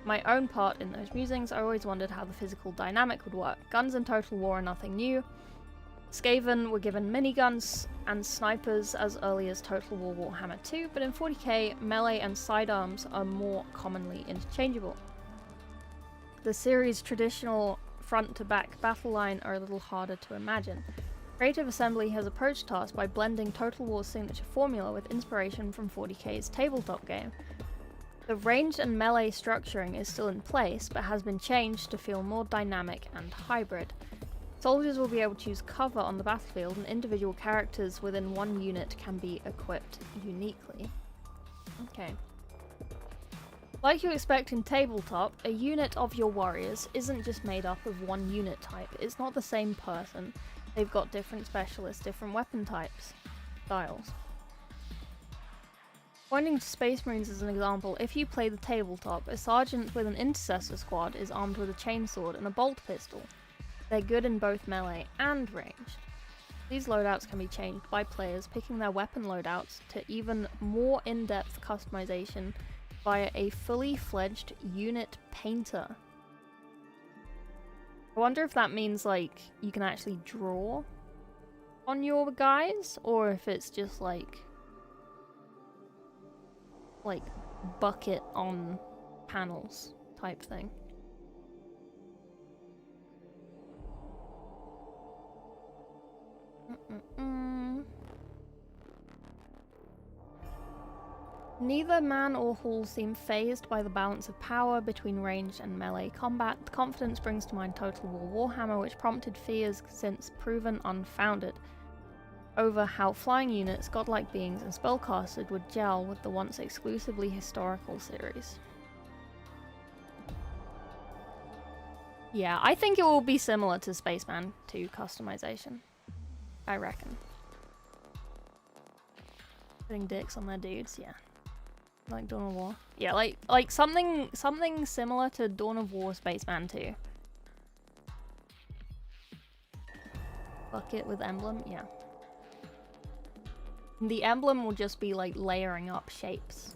A: My own part in those musings, I always wondered how the physical dynamic would work. Guns in Total War are nothing new. Skaven were given miniguns and snipers as early as Total War Warhammer 2, but in 40k, melee and sidearms are more commonly interchangeable. The series' traditional front-to-back battle line are a little harder to imagine. Creative Assembly has approached tasks by blending Total War's signature formula with inspiration from 40k's tabletop game. The ranged and melee structuring is still in place, but has been changed to feel more dynamic and hybrid. Soldiers will be able to use cover on the battlefield, and individual characters within one unit can be equipped uniquely. Okay. Like you expect in tabletop, a unit of your warriors isn't just made up of one unit type. It's not the same person. They've got different specialists, different weapon types, styles. Pointing to Space Marines as an example, if you play the tabletop, a sergeant with an intercessor squad is armed with a chainsword and a bolt pistol. They're good in both melee and ranged. These loadouts can be changed by players picking their weapon loadouts to even more in-depth customization via a fully fledged unit painter. I wonder if that means like you can actually draw on your guys, or if it's just like bucket on panels type thing. Neither man or Hall seem phased by the balance of power between ranged and melee combat. The confidence brings to mind Total War Warhammer, which prompted fears since proven unfounded over how flying units, godlike beings, and spellcasters would gel with the once exclusively historical series. Yeah, I think it will be similar to Spaceman 2 customization. I reckon. Putting dicks on their dudes, yeah. Like Dawn of War. Yeah, like something similar to Dawn of War Spaceman 2. Bucket with emblem, yeah. The emblem will just be like layering up shapes.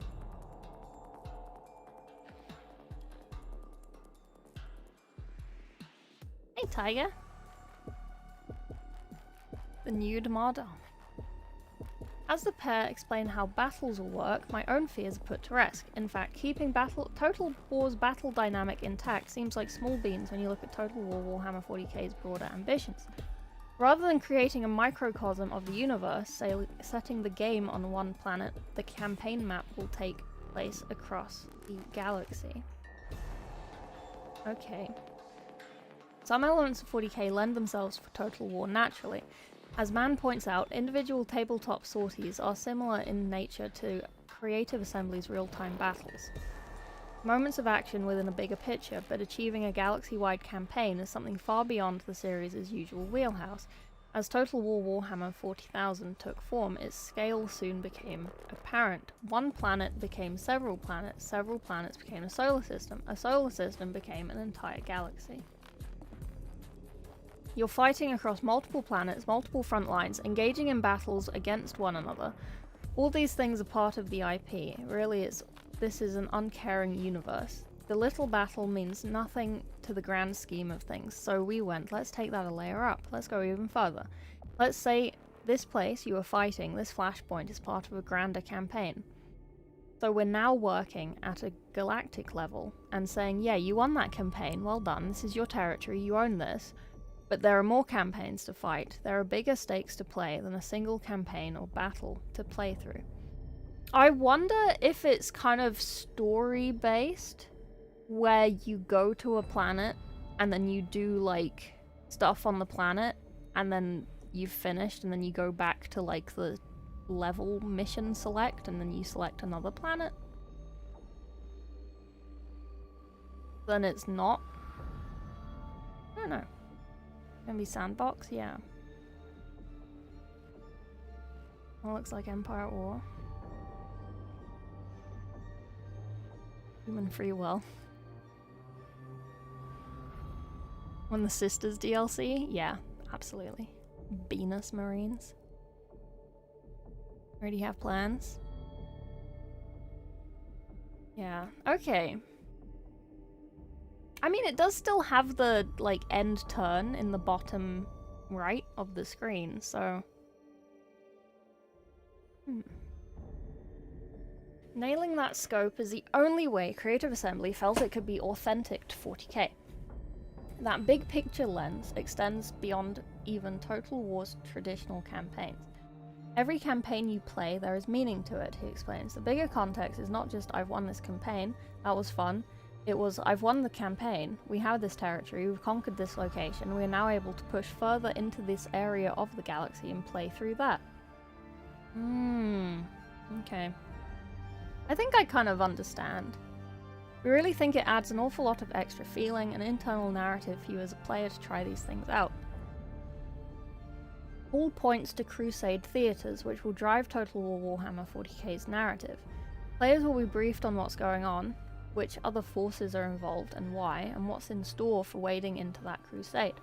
A: Hey Tiger. The nude mod. As the pair explain how battles will work, my own fears are put to rest. In fact, keeping Total War's battle dynamic intact seems like small beans when you look at Total War Warhammer 40k's broader ambitions. Rather than creating a microcosm of the universe, setting the game on one planet, the campaign map will take place across the galaxy. Okay. Some elements of 40k lend themselves for Total War naturally. As Mann points out, individual tabletop sorties are similar in nature to Creative Assembly's real-time battles. Moments of action within a bigger picture, but achieving a galaxy-wide campaign is something far beyond the series' usual wheelhouse. As Total War Warhammer 40,000 took form, its scale soon became apparent. One planet became several planets became a solar system became an entire galaxy. You're fighting across multiple planets, multiple front lines, engaging in battles against one another. All these things are part of the IP. Really, this is an uncaring universe. The little battle means nothing to the grand scheme of things, so we went, let's take that a layer up. Let's go even further. Let's say this place you are fighting, this flashpoint, is part of a grander campaign. So we're now working at a galactic level and saying, yeah, you won that campaign, well done, this is your territory, you own this. But there are more campaigns to fight. There are bigger stakes to play than a single campaign or battle to play through. I wonder if it's kind of story-based, where you go to a planet and then you do like stuff on the planet and then you've finished and then you go back to like the level mission select and then you select another planet. Then it's not. I don't know. Gonna be sandbox? Yeah. Well, looks like Empire at War. Human free will. When the Sisters DLC? Yeah, absolutely. Venus Marines. Already have plans? Yeah, okay. I mean, it does still have the, like, end turn in the bottom right of the screen, so... Nailing that scope is the only way Creative Assembly felt it could be authentic to 40k. That big picture lens extends beyond even Total War's traditional campaigns. Every campaign you play, there is meaning to it, he explains. The bigger context is not just I've won this campaign, that was fun. It was I've won the campaign, we have this territory, we've conquered this location, we are now able to push further into this area of the galaxy and play through that. Okay. I think I kind of understand. We really think it adds an awful lot of extra feeling and internal narrative for you as a player to try these things out. All points to Crusade theatres, which will drive Total War Warhammer 40k's narrative. Players will be briefed on what's going on, which other forces are involved and why, and what's in store for wading into that crusade.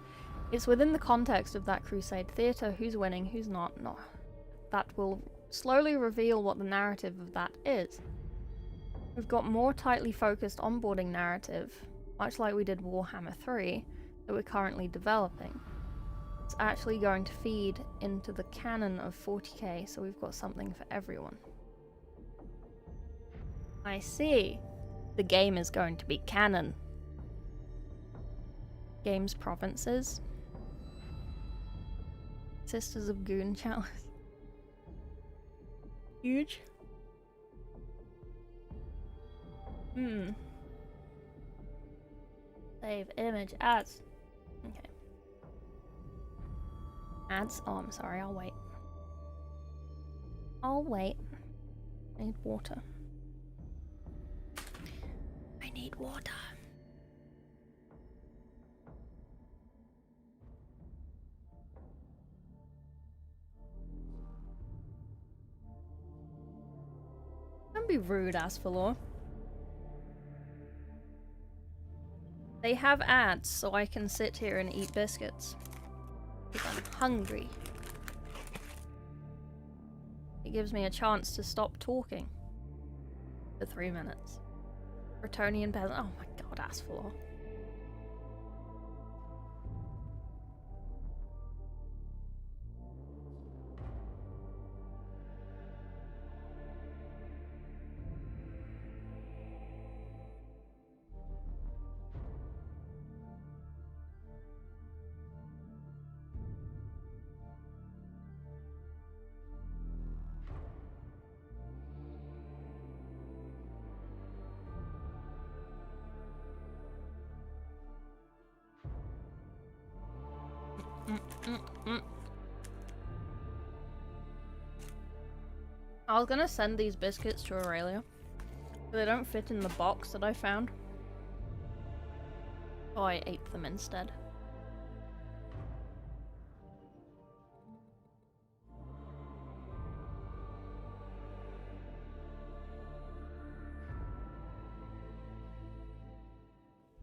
A: It's within the context of that crusade theatre, who's winning, who's not, that will slowly reveal what the narrative of that is. We've got more tightly focused onboarding narrative, much like we did Warhammer 3, that we're currently developing. It's actually going to feed into the canon of 40k, so we've got something for everyone. I see. The game is going to be canon. Games provinces. Sisters of Goon Chalice. Huge. Save image ads. Okay. Ads? Oh, I'm sorry, I'll wait. I'll wait. I need water. I need water. Don't be rude, Asphalor. They have ads, so I can sit here and eat biscuits. Because I'm hungry. It gives me a chance to stop talking. For 3 minutes. Bretonian peasant. Oh my god, Asphalor. I was gonna send these biscuits to Aurelia, but they don't fit in the box that I found. So I ate them instead.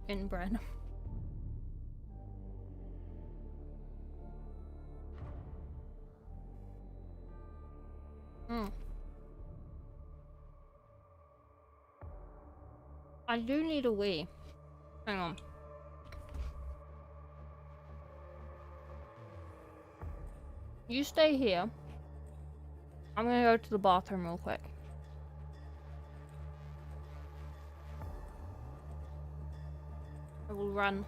A: Inbred. I do need a wee. Hang on. You stay here. I'm gonna go to the bathroom real quick. I will run.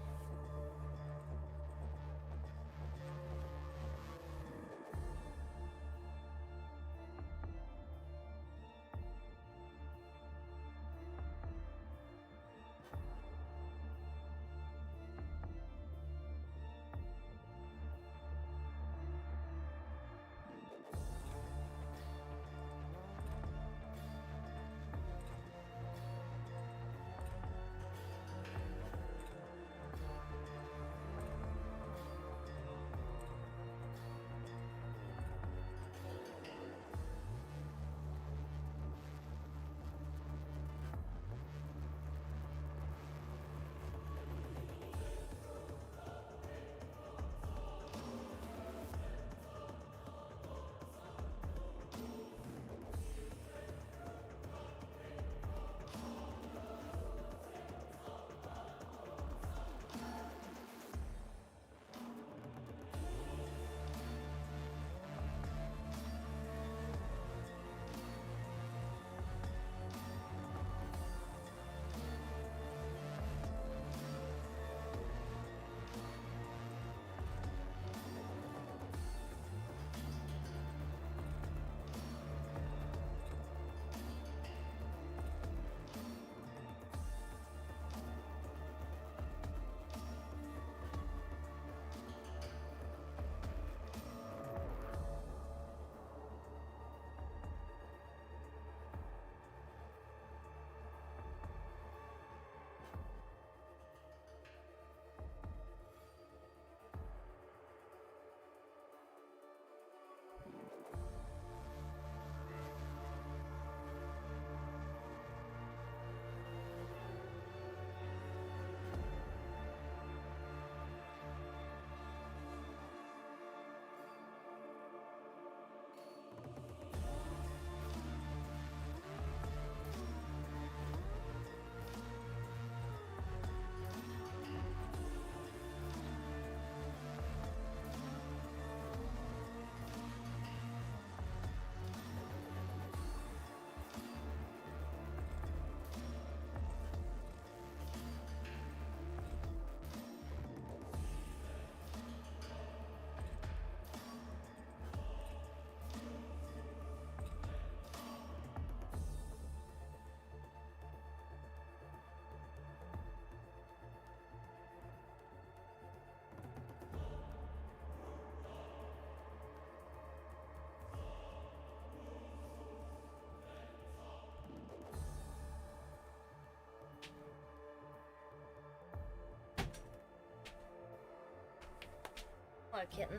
A: Oh, kitten.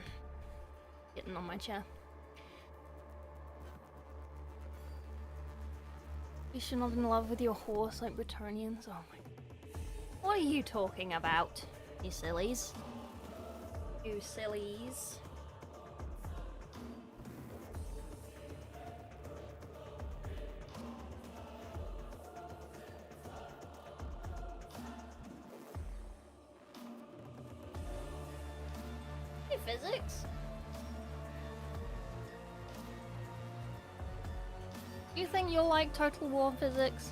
A: Kitten on my chair. You should not in love with your horse like Britonians. Oh my. What are you talking about, you sillies? You sillies. Hey, physics. Do you think you'll like Total War physics?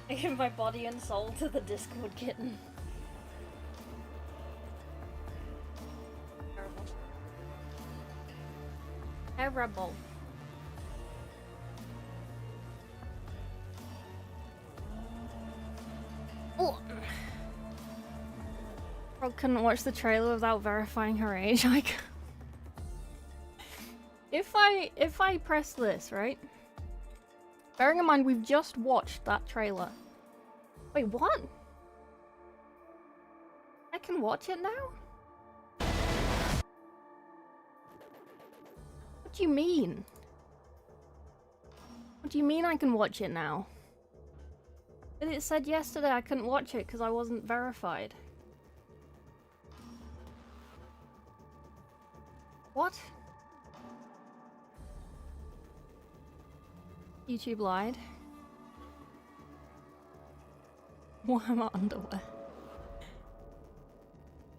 A: I give my body and soul to the Discord kitten. Terrible. Terrible. Oh. Frog couldn't watch the trailer without verifying her age. Like, if I press this, right? Bearing in mind we've just watched that trailer. Wait, what? I can watch it now? What do you mean? What do you mean I can watch it now? But it said yesterday I couldn't watch it because I wasn't verified. What? YouTube lied. Warhammer underwear.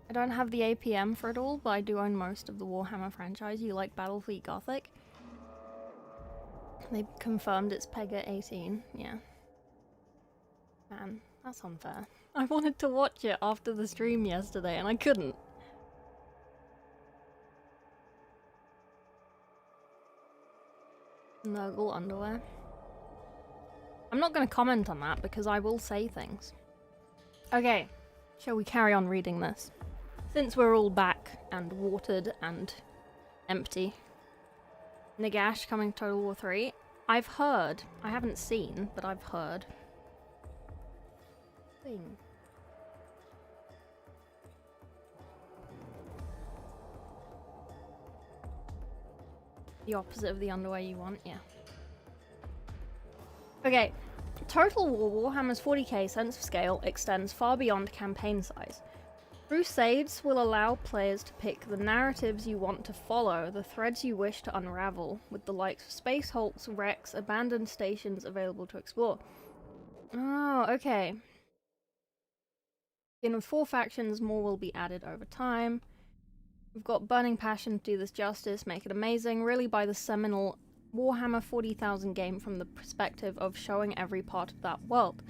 A: I don't have the APM for it all, but I do own most of the Warhammer franchise. You like Battlefleet Gothic? They confirmed it's PEGA 18, yeah. Man, that's unfair. I wanted to watch it after the stream yesterday and I couldn't. Nurgle underwear. I'm not going to comment on that because I will say things. Okay, shall we carry on reading this? Since we're all back and watered and empty. Nagash coming to Total War 3. I've heard, I haven't seen, but I've heard. Thing. The opposite of the underwear you want, yeah. Okay, Total War Warhammer's 40k sense of scale extends far beyond campaign size. Crusades will allow players to pick the narratives you want to follow, the threads you wish to unravel, with the likes of space hulks, wrecks, abandoned stations available to explore. Oh, okay. In with 4 factions, more will be added over time. We've got burning passion to do this justice, make it amazing, really by the seminal Warhammer 40,000 game from the perspective of showing every part of that world.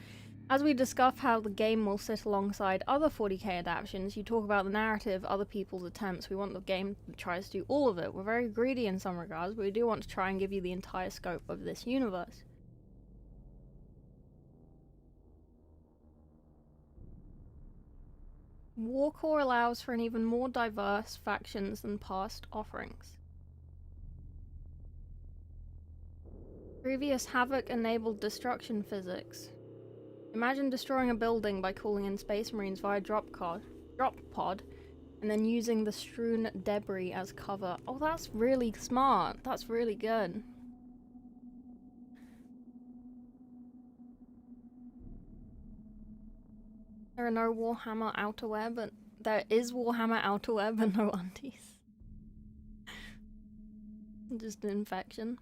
A: As we discuss how the game will sit alongside other 40k adaptations, you talk about the narrative, other people's attempts. We want the game that tries to do all of it. We're very greedy in some regards, but we do want to try and give you the entire scope of this universe. Warcore allows for an even more diverse factions than past offerings. Previous Havoc enabled destruction physics. Imagine destroying a building by calling in Space Marines via drop pod, and then using the strewn debris as cover. Oh, that's really smart. That's really good. There are no Warhammer outerwear, but there is Warhammer outerwear, but no undies. Just an infection.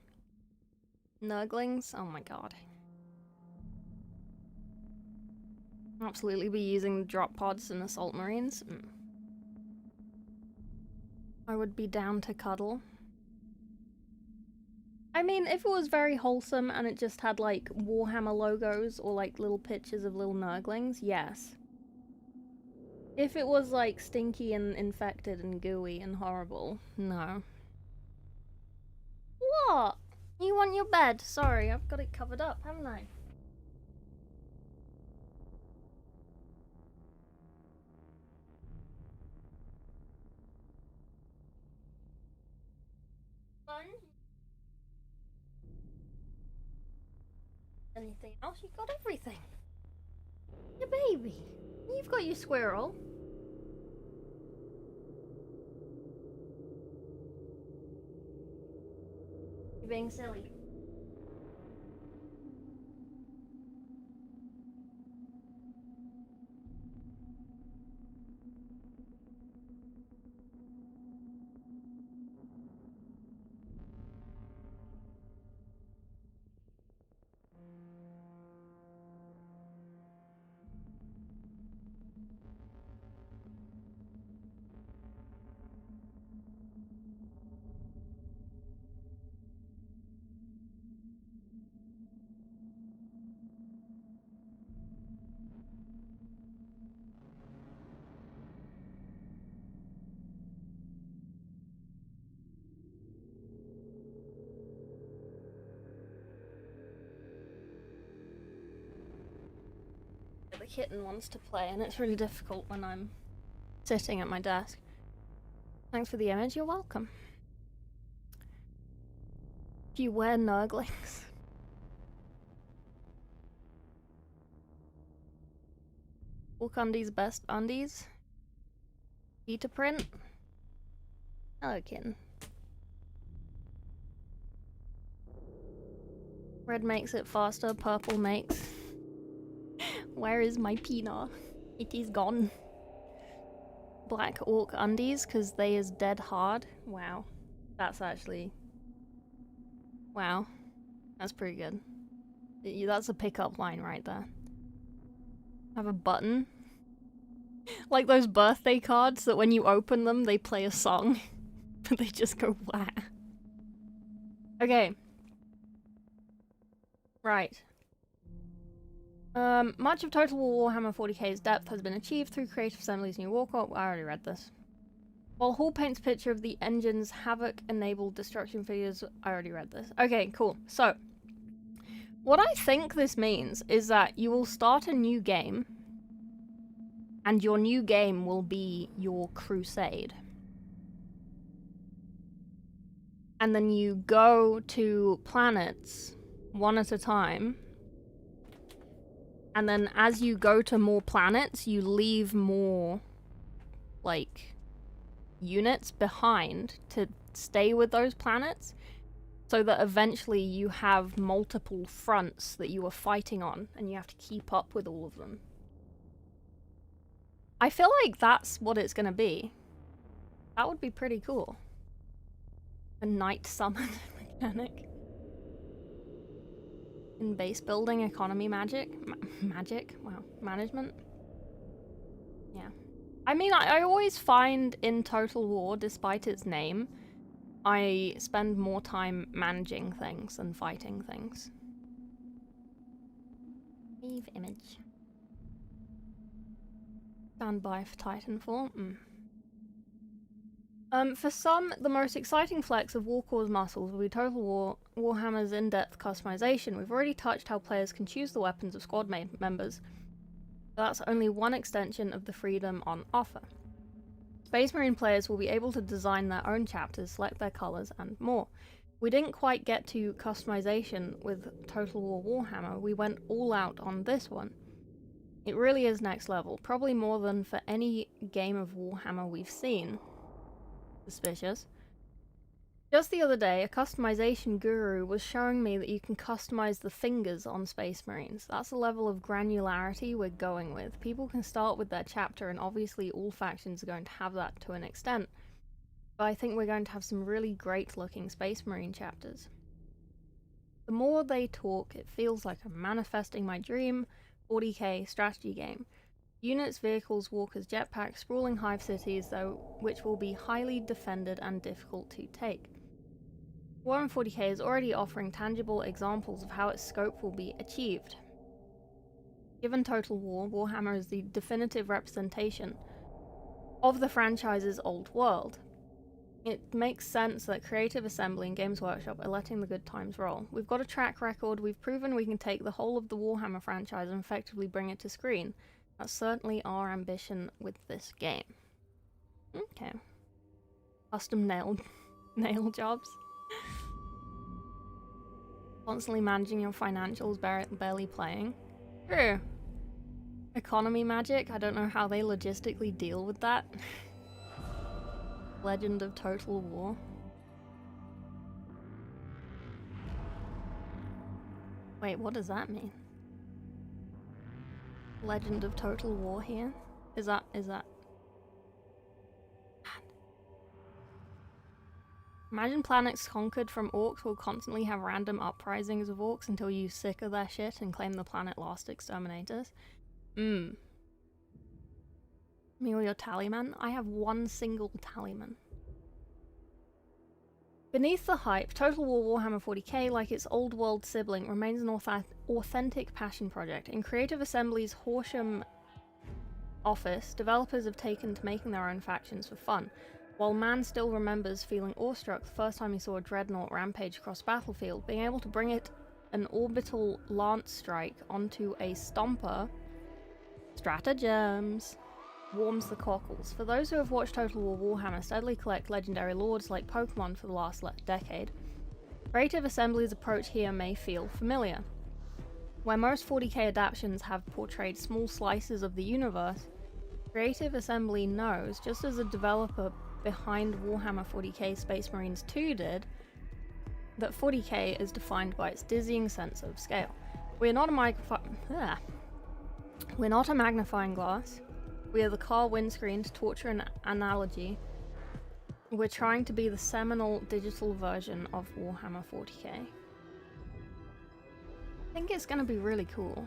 A: Nurglings? Oh my god. Absolutely be using the drop pods and assault marines. I would be down to cuddle. I mean, if it was very wholesome and it just had like Warhammer logos or like little pictures of little Nurglings, yes. If it was like stinky and infected and gooey and horrible, no. What? You want your bed? Sorry, I've got it covered up, haven't I? Fun? Anything else? You got everything. Your baby. You've got your squirrel. being silly. The kitten wants to play, and it's really difficult when I'm sitting at my desk. Thanks for the image, you're welcome. Do you wear nurglings? Walk undies, best undies. Peter print. Hello, kitten. Red makes it faster, purple makes... Where is my Pina? It is gone. Black orc undies, cause they is dead hard. Wow. That's actually... Wow. That's pretty good. That's a pickup line right there. Have a button. Like those birthday cards that when you open them, they play a song. But they just go wah. Okay. Right. Much of Total War Warhammer 40k's depth has been achieved through Creative Assembly's new war corp. I already read this. While Hall paints a picture of the engine's Havoc-enabled destruction figures. I already read this. Okay, cool. So, what I think this means is that you will start a new game, and your new game will be your crusade. And then you go to planets one at a time. And then as you go to more planets, you leave more, like, units behind to stay with those planets. So that eventually you have multiple fronts that you are fighting on, and you have to keep up with all of them. I feel like that's what it's gonna be. That would be pretty cool. A night summon mechanic. In base building, economy magic? Magic? Wow. Management? Yeah. I mean, I always find in Total War, despite its name, I spend more time managing things than fighting things. Leave image. Stand by for Titanfall. For some, the most exciting flex of Warcore's muscles will be Total War Warhammer's in-depth customization. We've already touched how players can choose the weapons of squad members, but that's only one extension of the freedom on offer. Space Marine players will be able to design their own chapters, select their colours, and more. We didn't quite get to customization with Total War Warhammer, we went all out on this one. It really is next level, probably more than for any game of Warhammer we've seen. Suspicious. Just the other day, a customization guru was showing me that you can customize the fingers on Space Marines. That's the level of granularity we're going with. People can start with their chapter, and obviously all factions are going to have that to an extent. But I think we're going to have some really great looking Space Marine chapters. The more they talk, it feels like I'm manifesting my dream 40k strategy game. Units, vehicles, walkers, jetpacks, sprawling hive cities, though, which will be highly defended and difficult to take. Warhammer 40k is already offering tangible examples of how its scope will be achieved. Given Total War, Warhammer is the definitive representation of the franchise's old world. It makes sense that Creative Assembly and Games Workshop are letting the good times roll. We've got a track record, we've proven we can take the whole of the Warhammer franchise and effectively bring it to screen. That's certainly our ambition with this game. Okay. Custom nail jobs. Constantly managing your financials, barely playing. True. Economy magic, I don't know how they logistically deal with that. Legend of Total War. Wait, what does that mean? Legend of Total War here? Is that... Imagine planets conquered from orcs will constantly have random uprisings of orcs until you sick of their shit and claim the planet lost exterminators. Me or your tallyman? I have one single tallyman. Beneath the hype, Total War Warhammer 40k, like its old world sibling, remains an authentic passion project. In Creative Assembly's Horsham office, developers have taken to making their own factions for fun. While man still remembers feeling awestruck the first time he saw a dreadnought rampage across the battlefield, being able to bring it an orbital lance strike onto a stomper, stratagems, warms the cockles. For those who have watched Total War Warhammer steadily collect legendary lords like Pokemon for the last decade, Creative Assembly's approach here may feel familiar. Where most 40k adaptations have portrayed small slices of the universe, Creative Assembly knows, just as a developer behind Warhammer 40k Space Marines 2 did, that 40k is defined by its dizzying sense of scale. We're not a magnifying glass. We are the car windscreen, to torture an analogy. We're trying to be the seminal digital version of Warhammer 40k. I think it's gonna be really cool.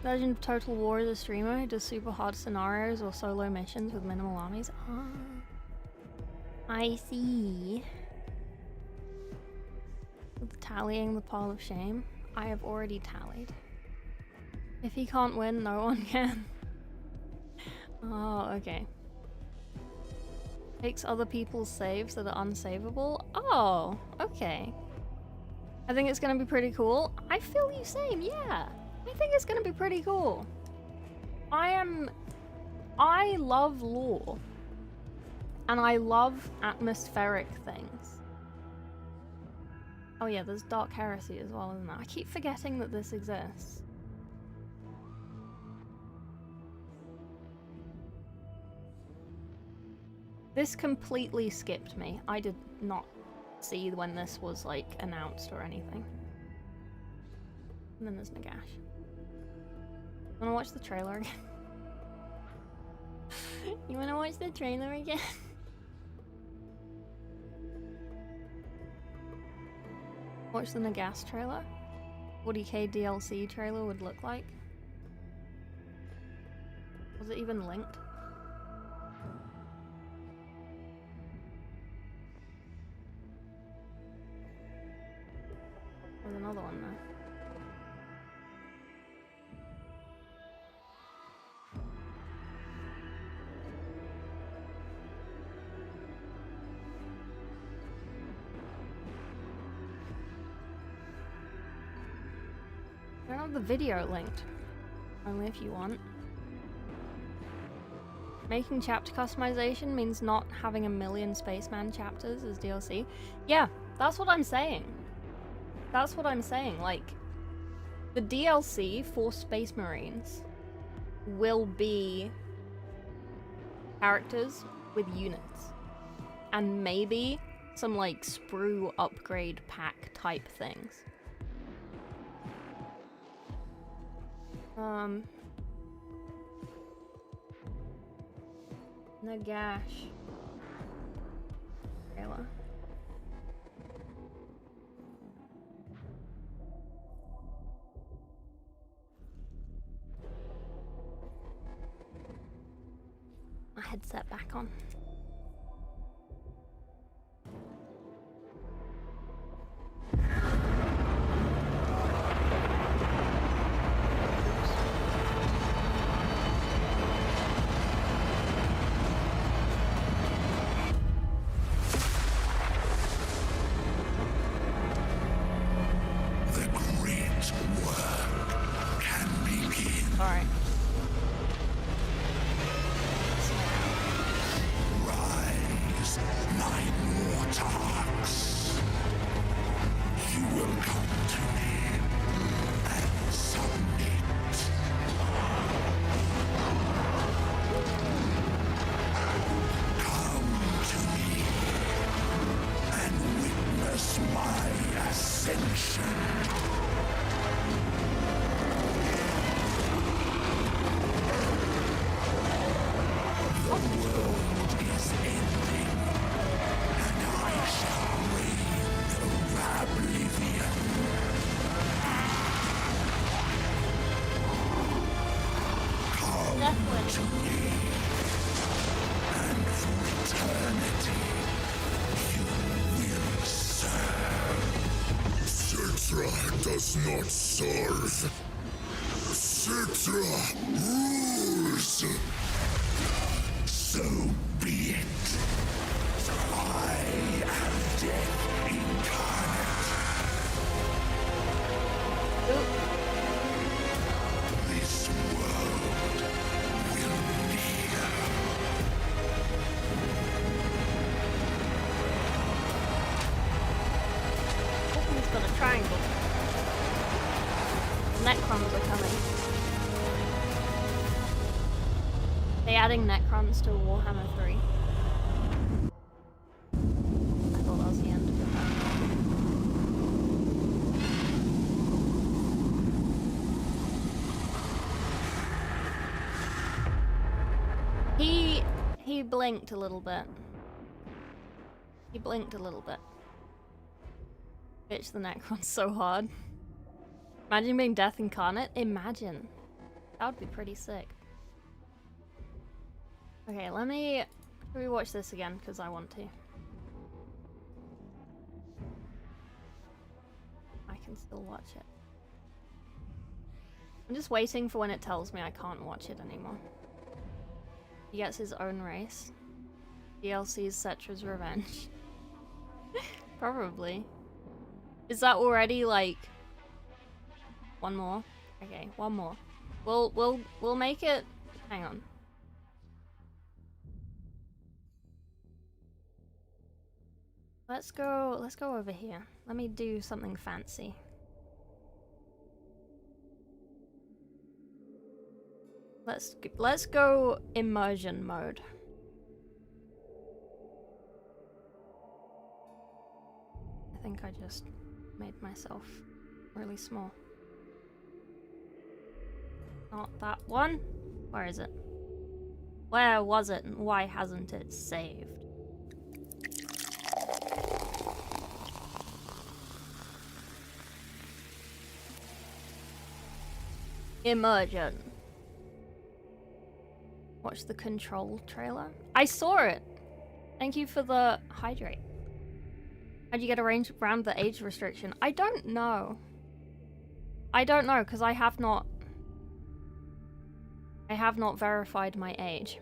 A: Legend of Total War is a streamer who does super hard scenarios or solo missions with minimal armies. Ah, I see. Tallying the pile of shame. I have already tallied. If he can't win, no one can. Oh, okay. Takes other people's saves that are unsavable. Oh, okay. I think it's gonna be pretty cool. I feel you same, yeah. I think it's gonna be pretty cool. I love lore. And I love atmospheric things. Oh yeah, there's Dark Heresy as well, isn't there? I keep forgetting that this exists. This completely skipped me. I did not see when this was, like, announced or anything. And then there's Nagash. Wanna watch the trailer again? You wanna watch the trailer again? Watch the Nagash trailer? 40k DLC trailer would look like. Was it even linked? There's another one there. I don't have the video linked. Only if you want. Making chapter customization means not having a million Spaceman chapters as DLC. Yeah, that's what I'm saying. That's what I'm saying. Like, the DLC for Space Marines will be characters with units. And maybe some, like, sprue upgrade pack type things. Nagash. Trailer. My headset back on.
D: to me. And for eternity, you will serve. Citra does not serve. Citra rules. So be it. I am death incarnate. This world will kneel.
A: Oh, he's got a triangle. Necrons are coming. They adding Necrons to Warhammer 3. I thought that was the end of it. He blinked a little bit. He blinked a little bit. Bitch, the Necron's so hard. Imagine being Death Incarnate. Imagine. That would be pretty sick. Okay, let me rewatch this again because I want to. I can still watch it. I'm just waiting for when it tells me I can't watch it anymore. He gets his own race. DLC's Cetra's Revenge. Probably. Is that already like one more? Okay, one more. We'll make it. Hang on. Let's go over here. Let me do something fancy. Let's go immersion mode. I think I just made myself really small. Not that one. Where is it? Where was it and why hasn't it saved? Immersion. Watch the Control trailer. I saw it. Thank you for the hydrate. How'd you get around the age restriction? I don't know. I don't know because I have not verified my age.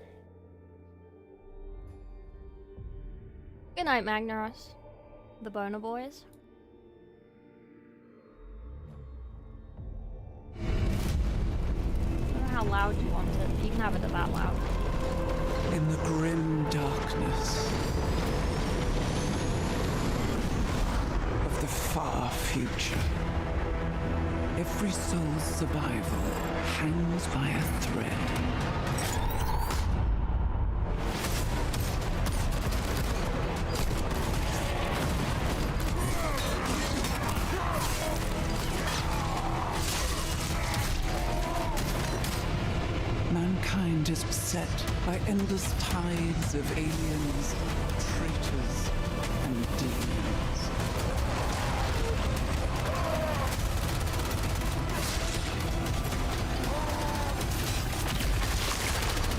A: Good night, Magnaros. The Boner Boys. I don't know how loud you want it, but you can have it at that loud.
C: In the grim darkness of the far future, every soul's survival hangs by a thread. Mankind is beset by endless tides of aliens, traitors, and demons.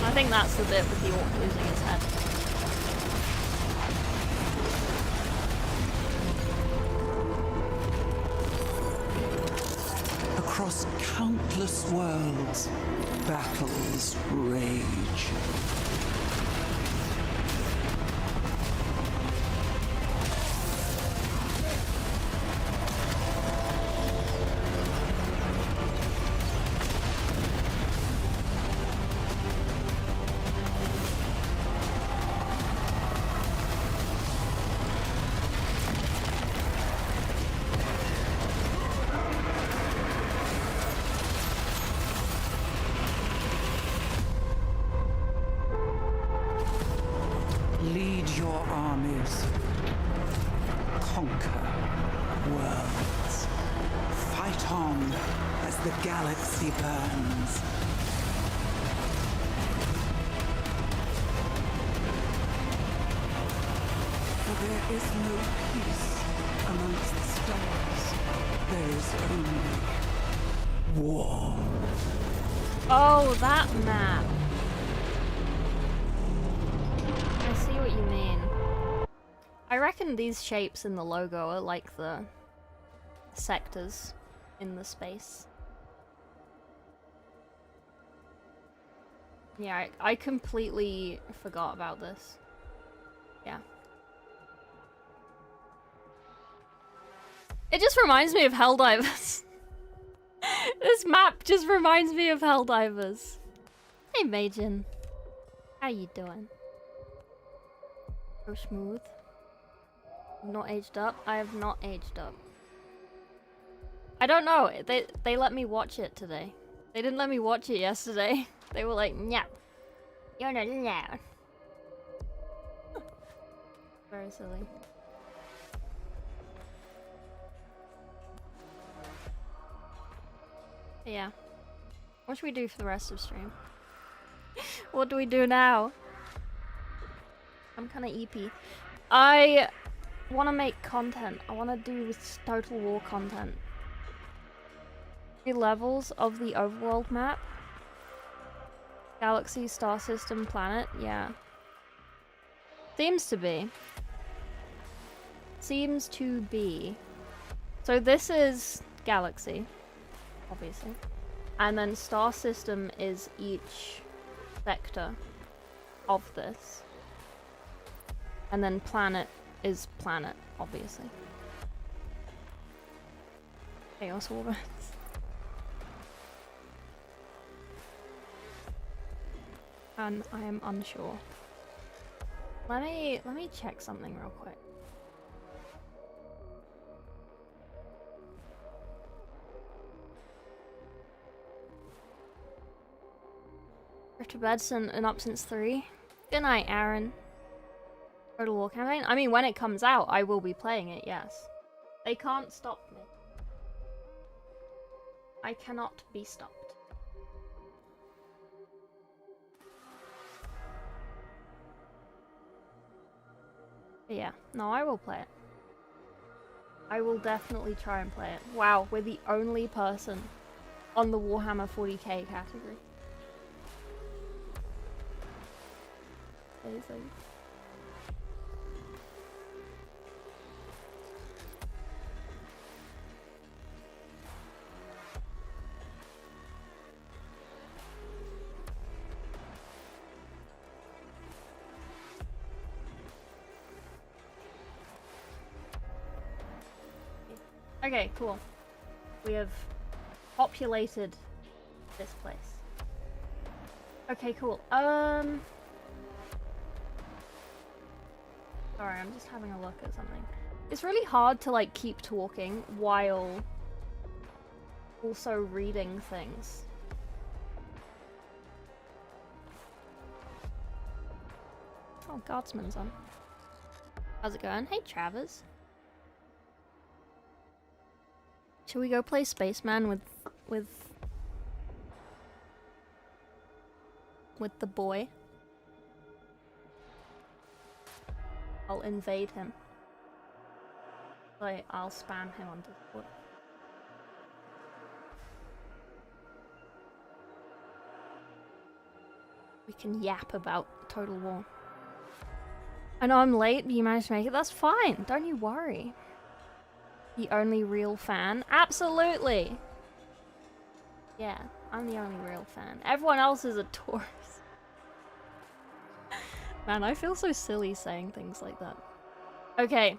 A: I think that's the bit with the orc losing his head.
C: Across countless worlds, battles rage. Lead your armies. Conquer worlds. Fight on as the galaxy burns. For there is no peace amongst the stars. There is only war.
A: Oh, that map. what you mean. I reckon these shapes in the logo are like the sectors in the space. Yeah, I completely forgot about this. Yeah. It just reminds me of Helldivers. This map just reminds me of Helldivers. Hey, Majin. How you doing? So smooth. Not aged up? I have not aged up. I don't know. They let me watch it today. They didn't let me watch it yesterday. They were like, "No, you're not allowed." Very silly. But yeah. What should we do for the rest of stream? What do we do now? I'm kind of EP. I want to make content. I want to do Total War content. 3 levels of the overworld map. Galaxy, star system, planet. Yeah. Seems to be. Seems to be. So this is Galaxy, obviously. And then star system is each sector of this. And then planet is planet, obviously. Chaos Warbirds. And I am unsure. Let me check something real quick. To bed and up since 3. Good night, Aaron. Total War campaign? I mean, when it comes out, I will be playing it, yes. They can't stop me. I cannot be stopped. But yeah, no, I will play it. I will definitely try and play it. Wow, we're the only person on the Warhammer 40k category. Amazing. Okay, cool. We have populated this place. Okay, cool. Sorry, I'm just having a look at something. It's really hard to like keep talking while also reading things. Oh, Guardsman's on. How's it going? Hey, Travers. Should we go play Spaceman with the boy? I'll invade him. Like, I'll spam him on Discord. We can yap about Total War. I know I'm late, but you managed to make it. That's fine. Don't you worry. The only real fan? Absolutely! Yeah, I'm the only real fan. Everyone else is a tourist. Man, I feel so silly saying things like that. Okay.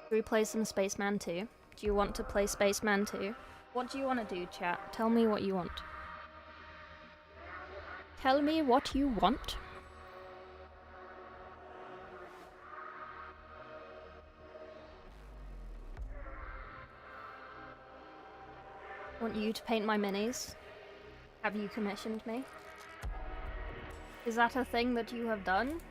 A: Should we play some Spaceman 2? Do you want to play Spaceman 2? What do you want to do, chat? Tell me what you want. Tell me what you want. Want you to paint my minis? Have you commissioned me? Is that a thing that you have done?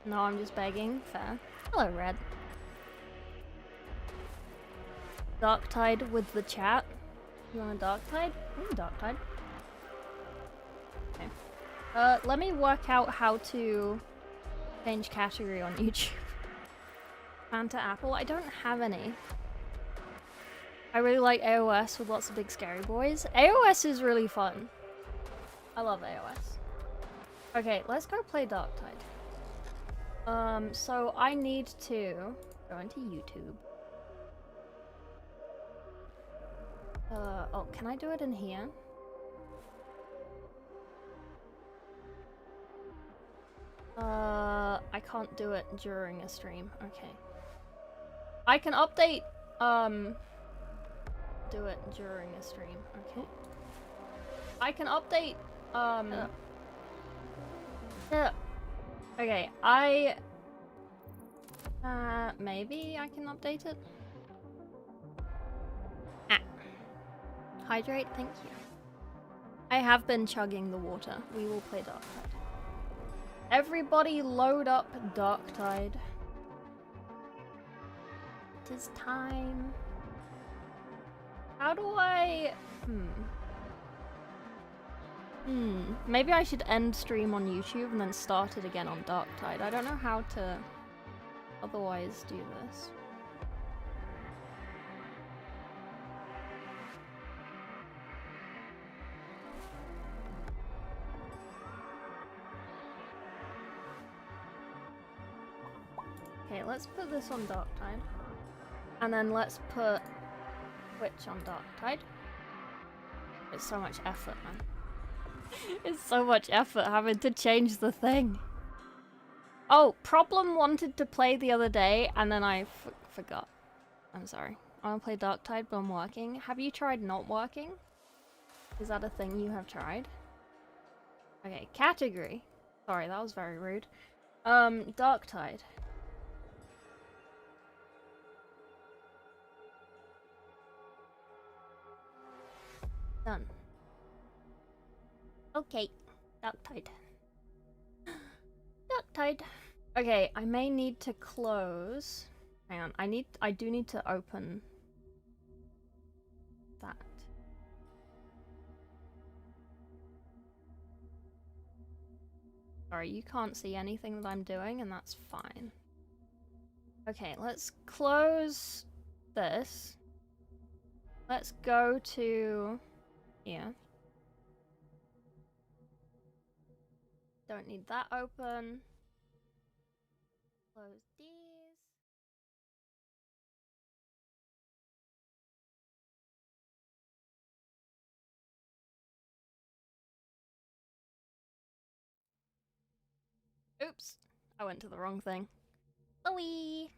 A: No, I'm just begging. Fair. Hello, Red. Darktide with the chat. You want a Darktide? Darktide. Okay. Let me work out how to change category on YouTube. Fanta Apple? I don't have any. I really like AOS with lots of big scary boys. AOS is really fun. I love AOS. Okay, let's go play Darktide. So I need to go into YouTube. Oh, can I do it in here? I can't do it during a stream. Okay. I can update, do it during a stream. Okay. I can update, yeah. Okay, maybe I can update it? Ah. Hydrate, thank you. I have been chugging the water. We will play Darktide. Everybody load up Darktide. It is time. How do I... Maybe I should end stream on YouTube and then start it again on Darktide. I don't know how to otherwise do this. Okay, let's put this on Darktide. And then let's put Twitch on Darktide. It's so much effort, man. It's so much effort having to change the thing. Oh, Problem wanted to play the other day, and then I forgot. I'm sorry. I want to play Darktide, but I'm working. Have you tried not working? Is that a thing you have tried? Okay, category. Sorry, that was very rude. Darktide. Done. Okay, Darktide. Darktide. Okay, I may need to close. Hang on, I do need to open that. Sorry, you can't see anything that I'm doing, and that's fine. Okay, let's close this. Let's go to here. Don't need that open. Close these. Oops, I went to the wrong thing. Louie.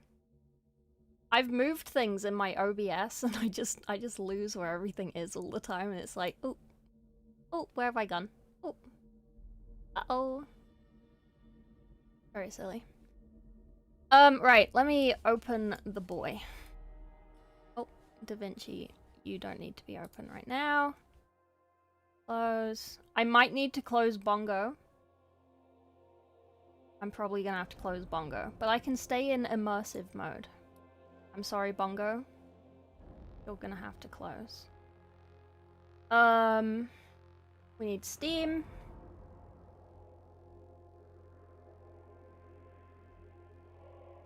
A: I've moved things in my OBS and I just lose where everything is all the time, and it's like, oh, where have I gone? Oh, uh-oh. Very silly. Right, let me open the boy. Oh, Da Vinci, you don't need to be open right now. Close. I might need to close Bongo. I'm probably gonna have to close Bongo, but I can stay in immersive mode. I'm sorry, Bongo. You're gonna have to close. We need Steam.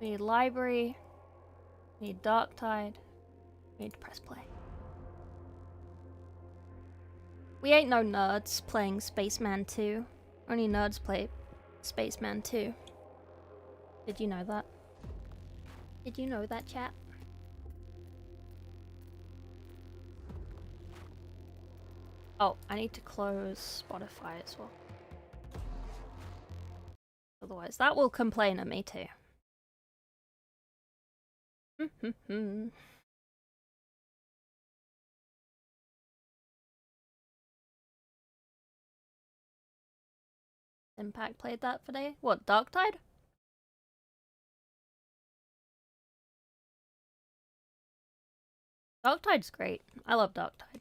A: We need library. We need Darktide. We need to press play. We ain't no nerds playing Spaceman 2. Only nerds play Spaceman 2. Did you know that? Did you know that, chat? Oh, I need to close Spotify as well. Otherwise, that will complain at me too. Impact played that today? What, Darktide? Darktide's great. I love Darktide.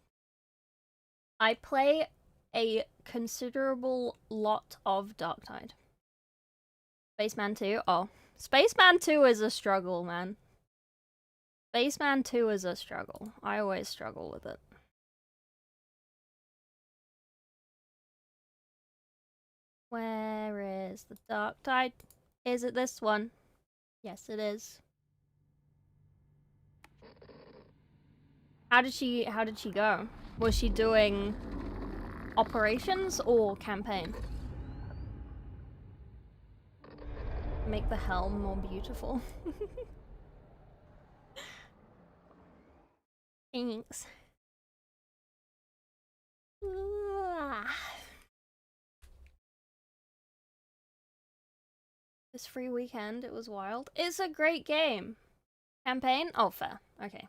A: I play a considerable lot of Darktide. Spaceman 2? Oh. Spaceman 2 is a struggle, man. Spaceman 2 is a struggle. I always struggle with it. Where is the Darktide? Is it this one? Yes, it is. How did she go? Was she doing operations or campaign? Make the helm more beautiful. Thanks. This free weekend, it was wild. It's a great game. Campaign? Oh, fair. Okay.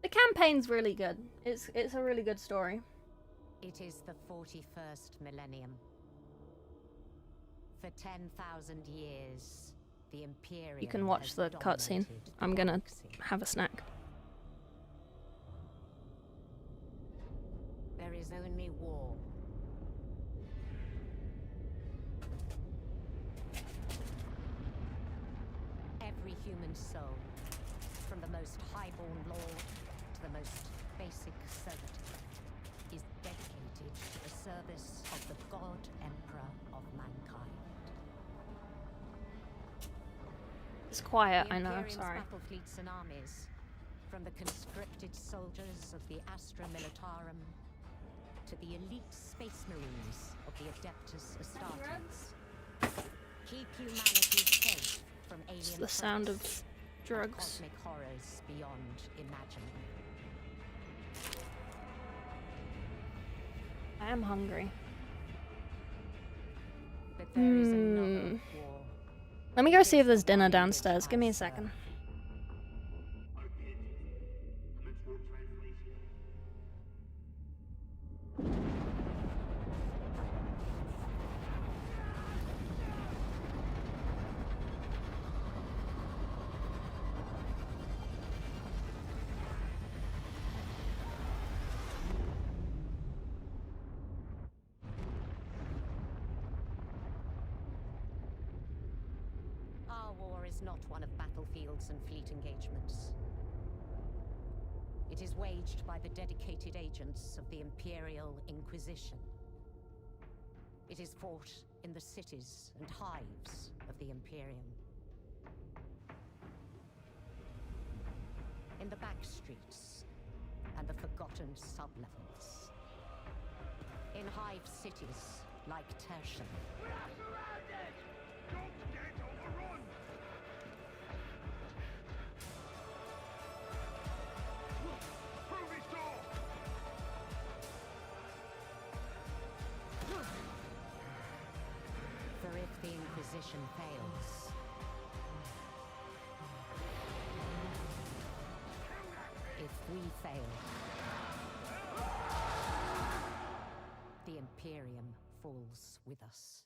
A: The campaign's really good. It's a really good story.
F: It is the 41st millennium. For 10,000 years, the Imperium
A: You can watch
F: has
A: the cutscene.
F: dominated the
A: I'm gonna
F: galaxy.
A: have a snack.
F: There is only war. Every human soul, from the most highborn lord to the most basic servitor, is dedicated to the service of the God Emperor of mankind.
A: It's quiet,
F: The
A: I know,
F: Imperium's
A: sorry.
F: battle fleets and armies, from the conscripted soldiers of the Astra Militarum to the elite space marines of the Adeptus Astartes, keep humanity safe from alien
A: It's the sound of
F: threats and
A: drugs.
F: cosmic horrors beyond imagining.
A: I am hungry.
F: But there is another war.
A: Let me go see if there's dinner downstairs. Give me a second.
F: Our war is not one of battlefields and fleet engagements. It is waged by the dedicated agents of the Imperial Inquisition. It is fought in the cities and hives of the Imperium. In the back streets and the forgotten sublevels. In hive cities like Tertium. For if the Inquisition fails, if we fail, the Imperium falls with us.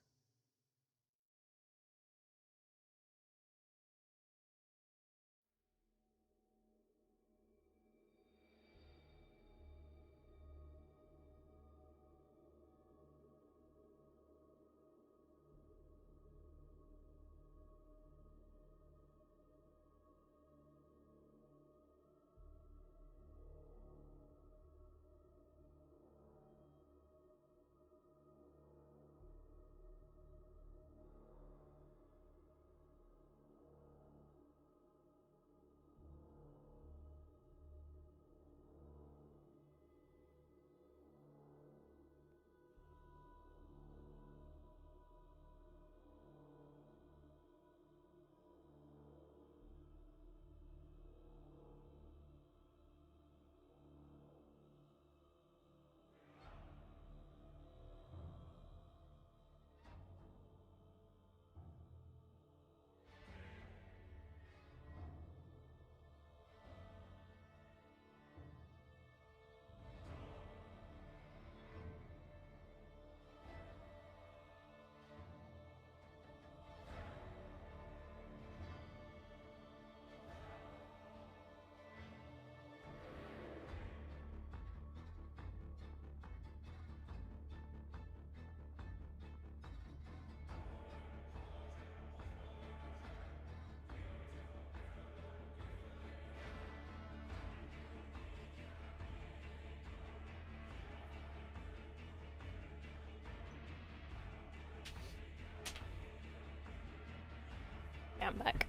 A: Yeah, I'm back.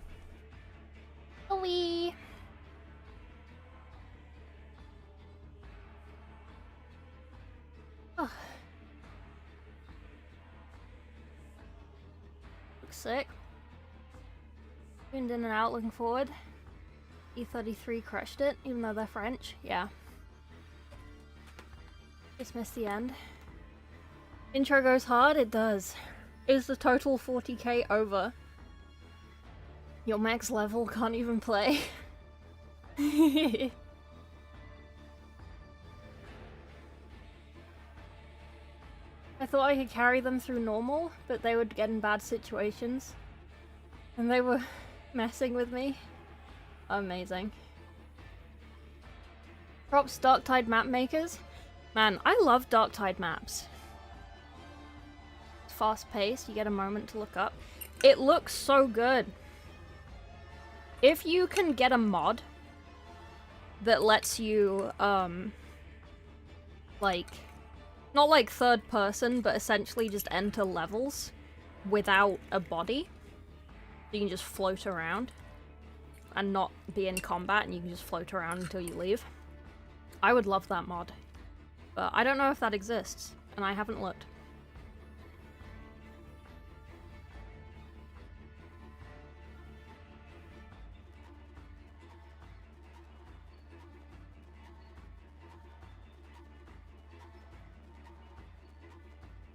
A: Louis! Looks sick. Tuned in and out, looking forward. E33 crushed it, even though they're French. Yeah. Just missed the end. Intro goes hard? It does. Is the total 40k over? Your max level can't even play. I thought I could carry them through normal, but they would get in bad situations. And they were messing with me. Amazing. Props Darktide map makers. Man, I love Darktide maps. It's fast paced, you get a moment to look up. It looks so good. If you can get a mod that lets you, like, not like third person, but essentially just enter levels without a body. You can just float around and not be in combat, and you can just float around until you leave. I would love that mod. But I don't know if that exists, and I haven't looked.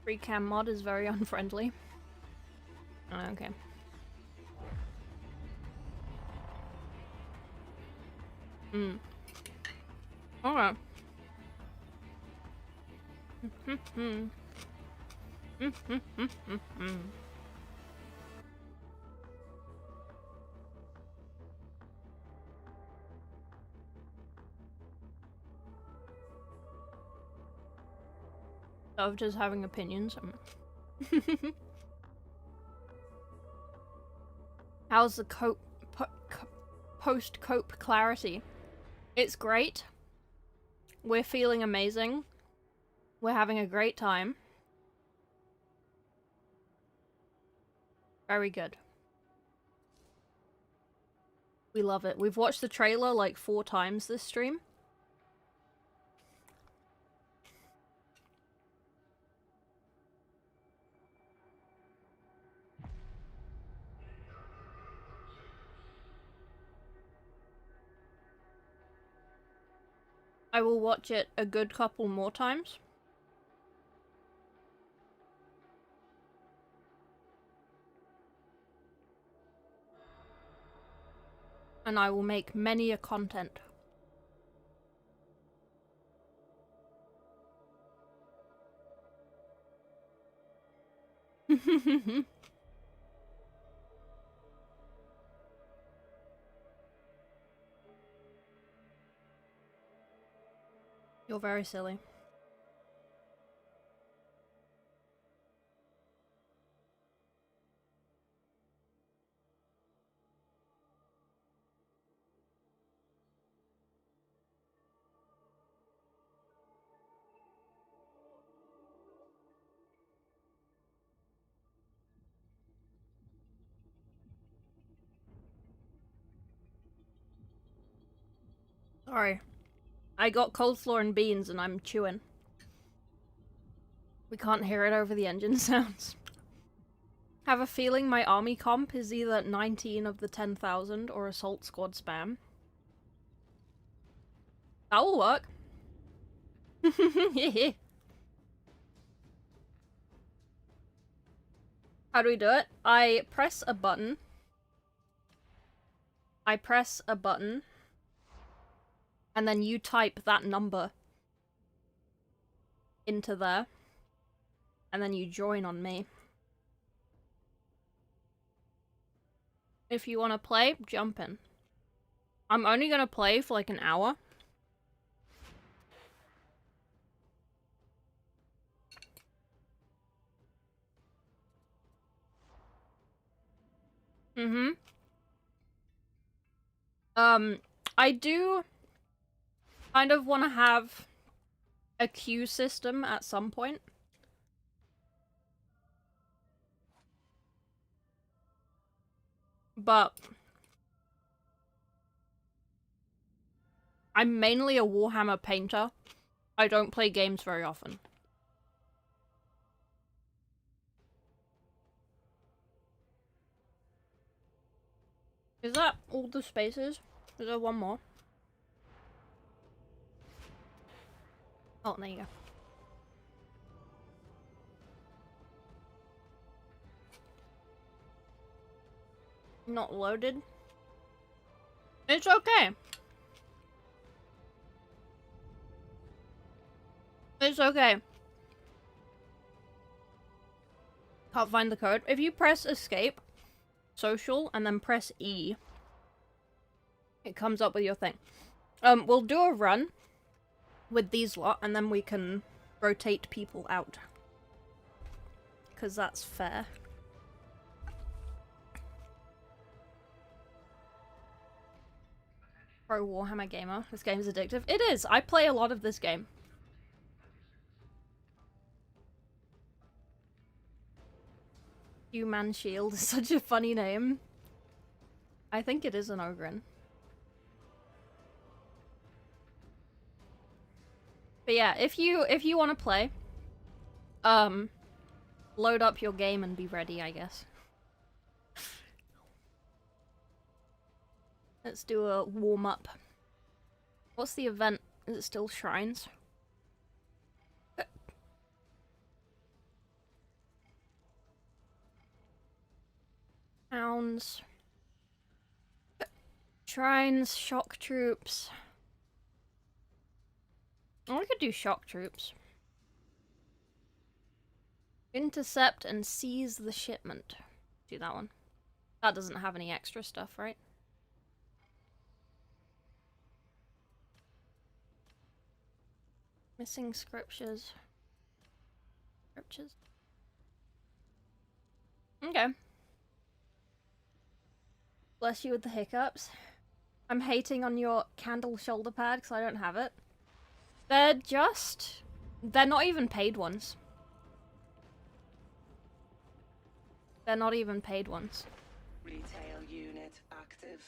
A: Free cam mod is very unfriendly. Okay. Okay. Of just having opinions. How's the post-cope clarity? It's great. We're feeling amazing. We're having a great time. Very good. We love it. We've watched the trailer like 4 times this stream. I will watch it a good couple more times. And I will make many a content. You're very silly. Sorry. I got coleslaw and beans and I'm chewing. We can't hear it over the engine sounds. Have a feeling my army comp is either 19 of the 10,000 or assault squad spam. That will work. How do we do it? I press a button. And then you type that number into there. And then you join on me. If you want to play, jump in. I'm only going to play for like an hour. I do kind of want to have a queue system at some point. But I'm mainly a Warhammer painter. I don't play games very often. Is that all the spaces? Is there one more? Oh, there you go. Not loaded. It's okay. It's okay. Can't find the code. If you press escape, social, and then press E, it comes up with your thing. We'll do a run with these lot, and then we can rotate people out. Because that's fair. Pro Warhammer gamer. This game is addictive. It is! I play a lot of this game. Human Shield is such a funny name. I think it is an Ogren. But yeah, if you want to play, load up your game and be ready, I guess. Let's do a warm-up. What's the event? Is it still shrines? Hounds. Shrines, shock troops. Oh, I could do shock troops. Intercept and seize the shipment. Do that one. That doesn't have any extra stuff, right? Missing scriptures. Scriptures? Okay. Bless you with the hiccups. I'm hating on your candle shoulder pad because I don't have it. They're not even paid ones. They're not even paid ones.
C: Retail unit active.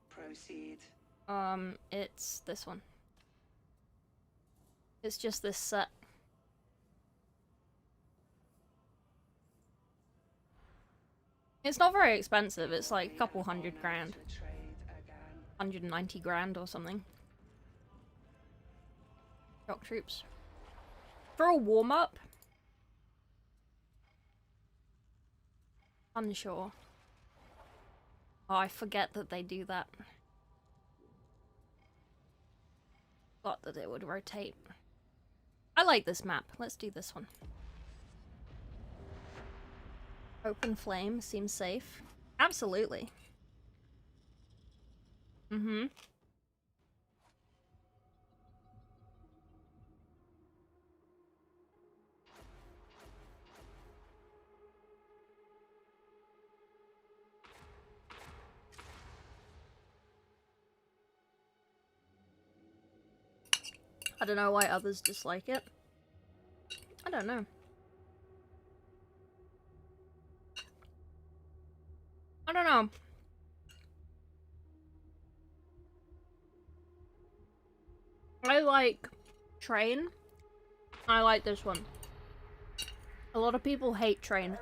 C: Proceed.
A: It's this one. It's just this set. It's not very expensive, it's like a couple $100 grand. 190 grand or something. Shock troops. For a warm-up? Unsure. Oh, I forget that they do that. Thought that it would rotate. I like this map. Let's do this one. Open flame seems safe. Absolutely. Mm-hmm. I don't know why others dislike it. I don't know. I don't know. I like train. I like this one. A lot of people hate train.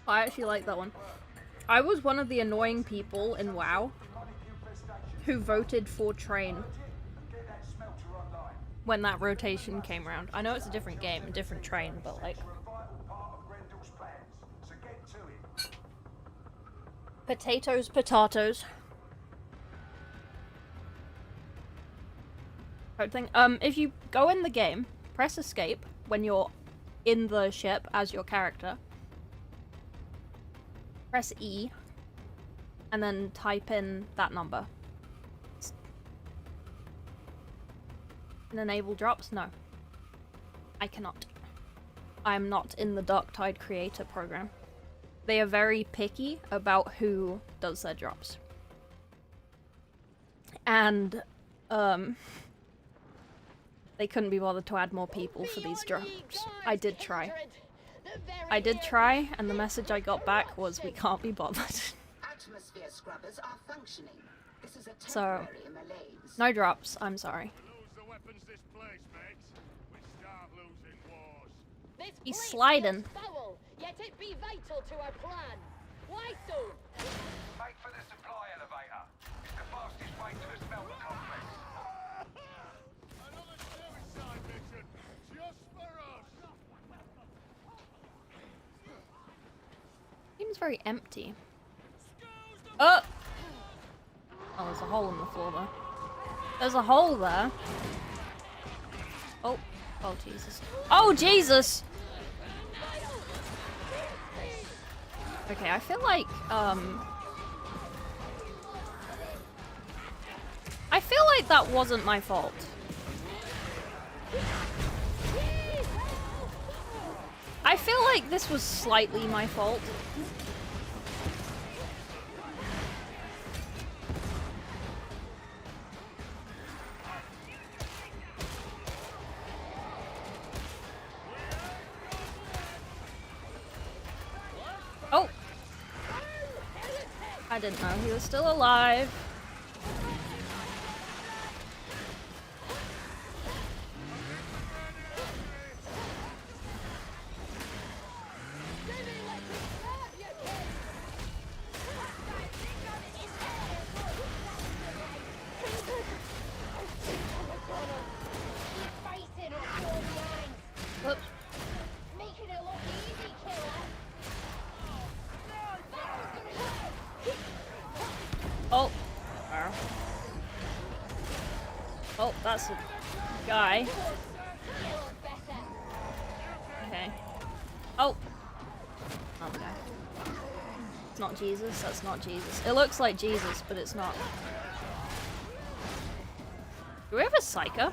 A: I actually like that one. I was one of the annoying people in WoW who voted for train when that rotation came around. I know it's a different game, a different train, but like... Potatoes, potatoes. Thing. If you go in the game, press escape when you're in the ship as your character. Press E, and then type in that number. And enable drops? No. I cannot. I'm not in the Dark Tide Creator program. They are very picky about who does their drops. And, they couldn't be bothered to add more people for these drops. I did try. I did try, and the message I got back was, we can't be bothered.
G: Atmosphere scrubbers are functioning. This is a
A: So,
G: temporary malaise.
A: no drops, I'm sorry. He's sliding.
H: Foul, yet it be vital to our plan? Why so?
I: Make for the supply elevator. It's the fastest way to the smelter complex.
E: Another suicide mission, just for us.
A: Seems very empty. Oh! Oh, there's a hole in the floor there. There's a hole there. Oh. Oh, Jesus. Oh, Jesus! Okay, I feel like, I feel like that wasn't my fault. I feel like this was slightly my fault. Oh! I didn't know he was still alive. Whoops.
H: Making it look easy, killer.
A: Oh. Oh, that's a guy. Okay. Oh. Okay. It's not Jesus. That's not Jesus. It looks like Jesus, but it's not. Do we have a psycho?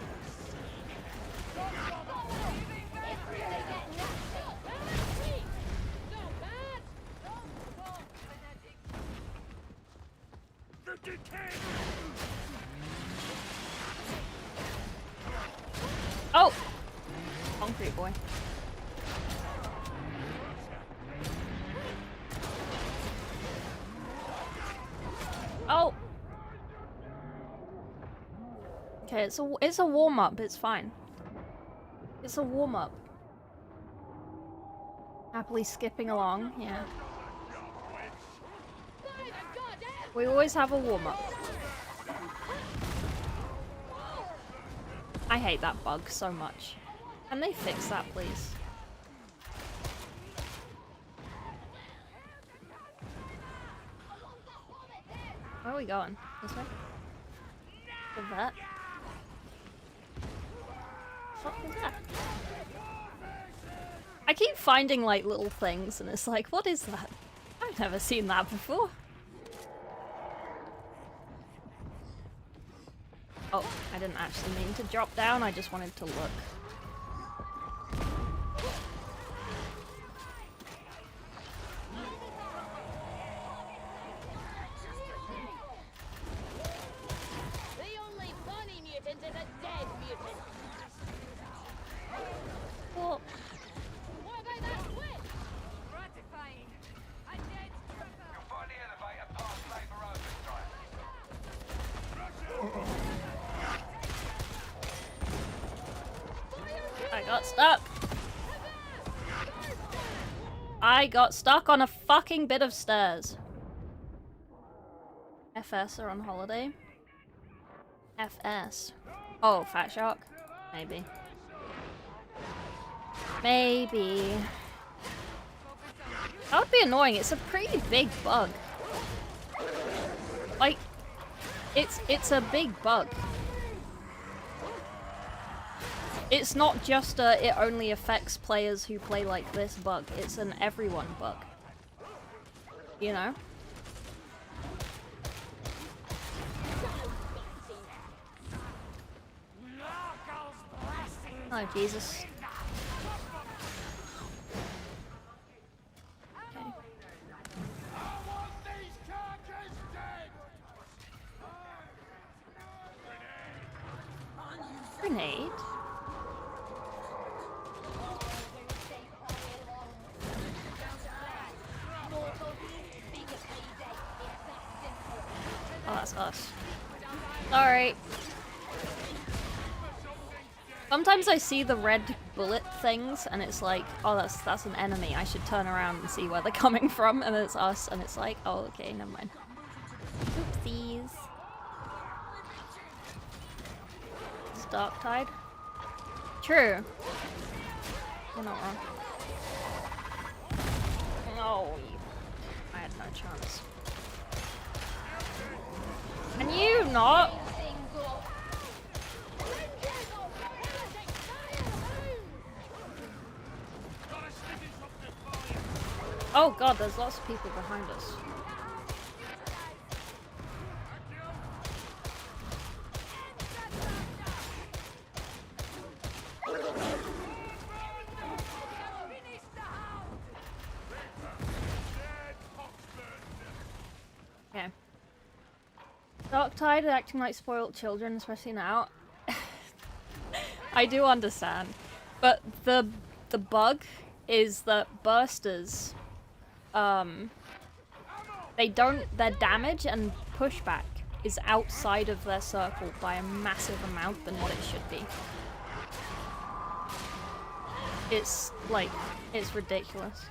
A: Oh! Concrete boy. Oh! Okay, it's a warm-up, it's fine. It's a warm-up. Happily skipping along, yeah. We always have a warm-up. I hate that bug so much. Can they fix that, please? Where are we going? This way? The vet? What was that? I keep finding like little things and it's like, what is that? I've never seen that before. Oh, I didn't actually mean to drop down, I just wanted to look.
H: The only funny mutant is a dead mutant.
A: Well,
H: What about that switch? Gratifying. A dead tripper.
I: You'll find the elevator past Labour Overtime.
A: I got stuck. I got stuck on a fucking bit of stairs. FS are on holiday. FS. Oh, Fat Shark? Maybe. Maybe. That would be annoying. It's a pretty big bug. Like, it's a big bug. It's not just a it only affects players who play like this bug. It's an everyone bug. You know? Oh, Jesus. Okay. Grenade? Oh, that's us. Sorry. Sometimes I see the red bullet things, and it's like, oh, that's an enemy. I should turn around and see where they're coming from, and it's us, and it's like, oh, okay, never mind. Oopsies. It's Darktide. True. You're not wrong. No, I had no chance. Can you not? Oh god, there's lots of people behind us. Okay. Darktide acting like spoiled children, especially now. I do understand. But the bug is that bursters, their damage and pushback is outside of their circle by a massive amount than what it should be. It's like, it's ridiculous.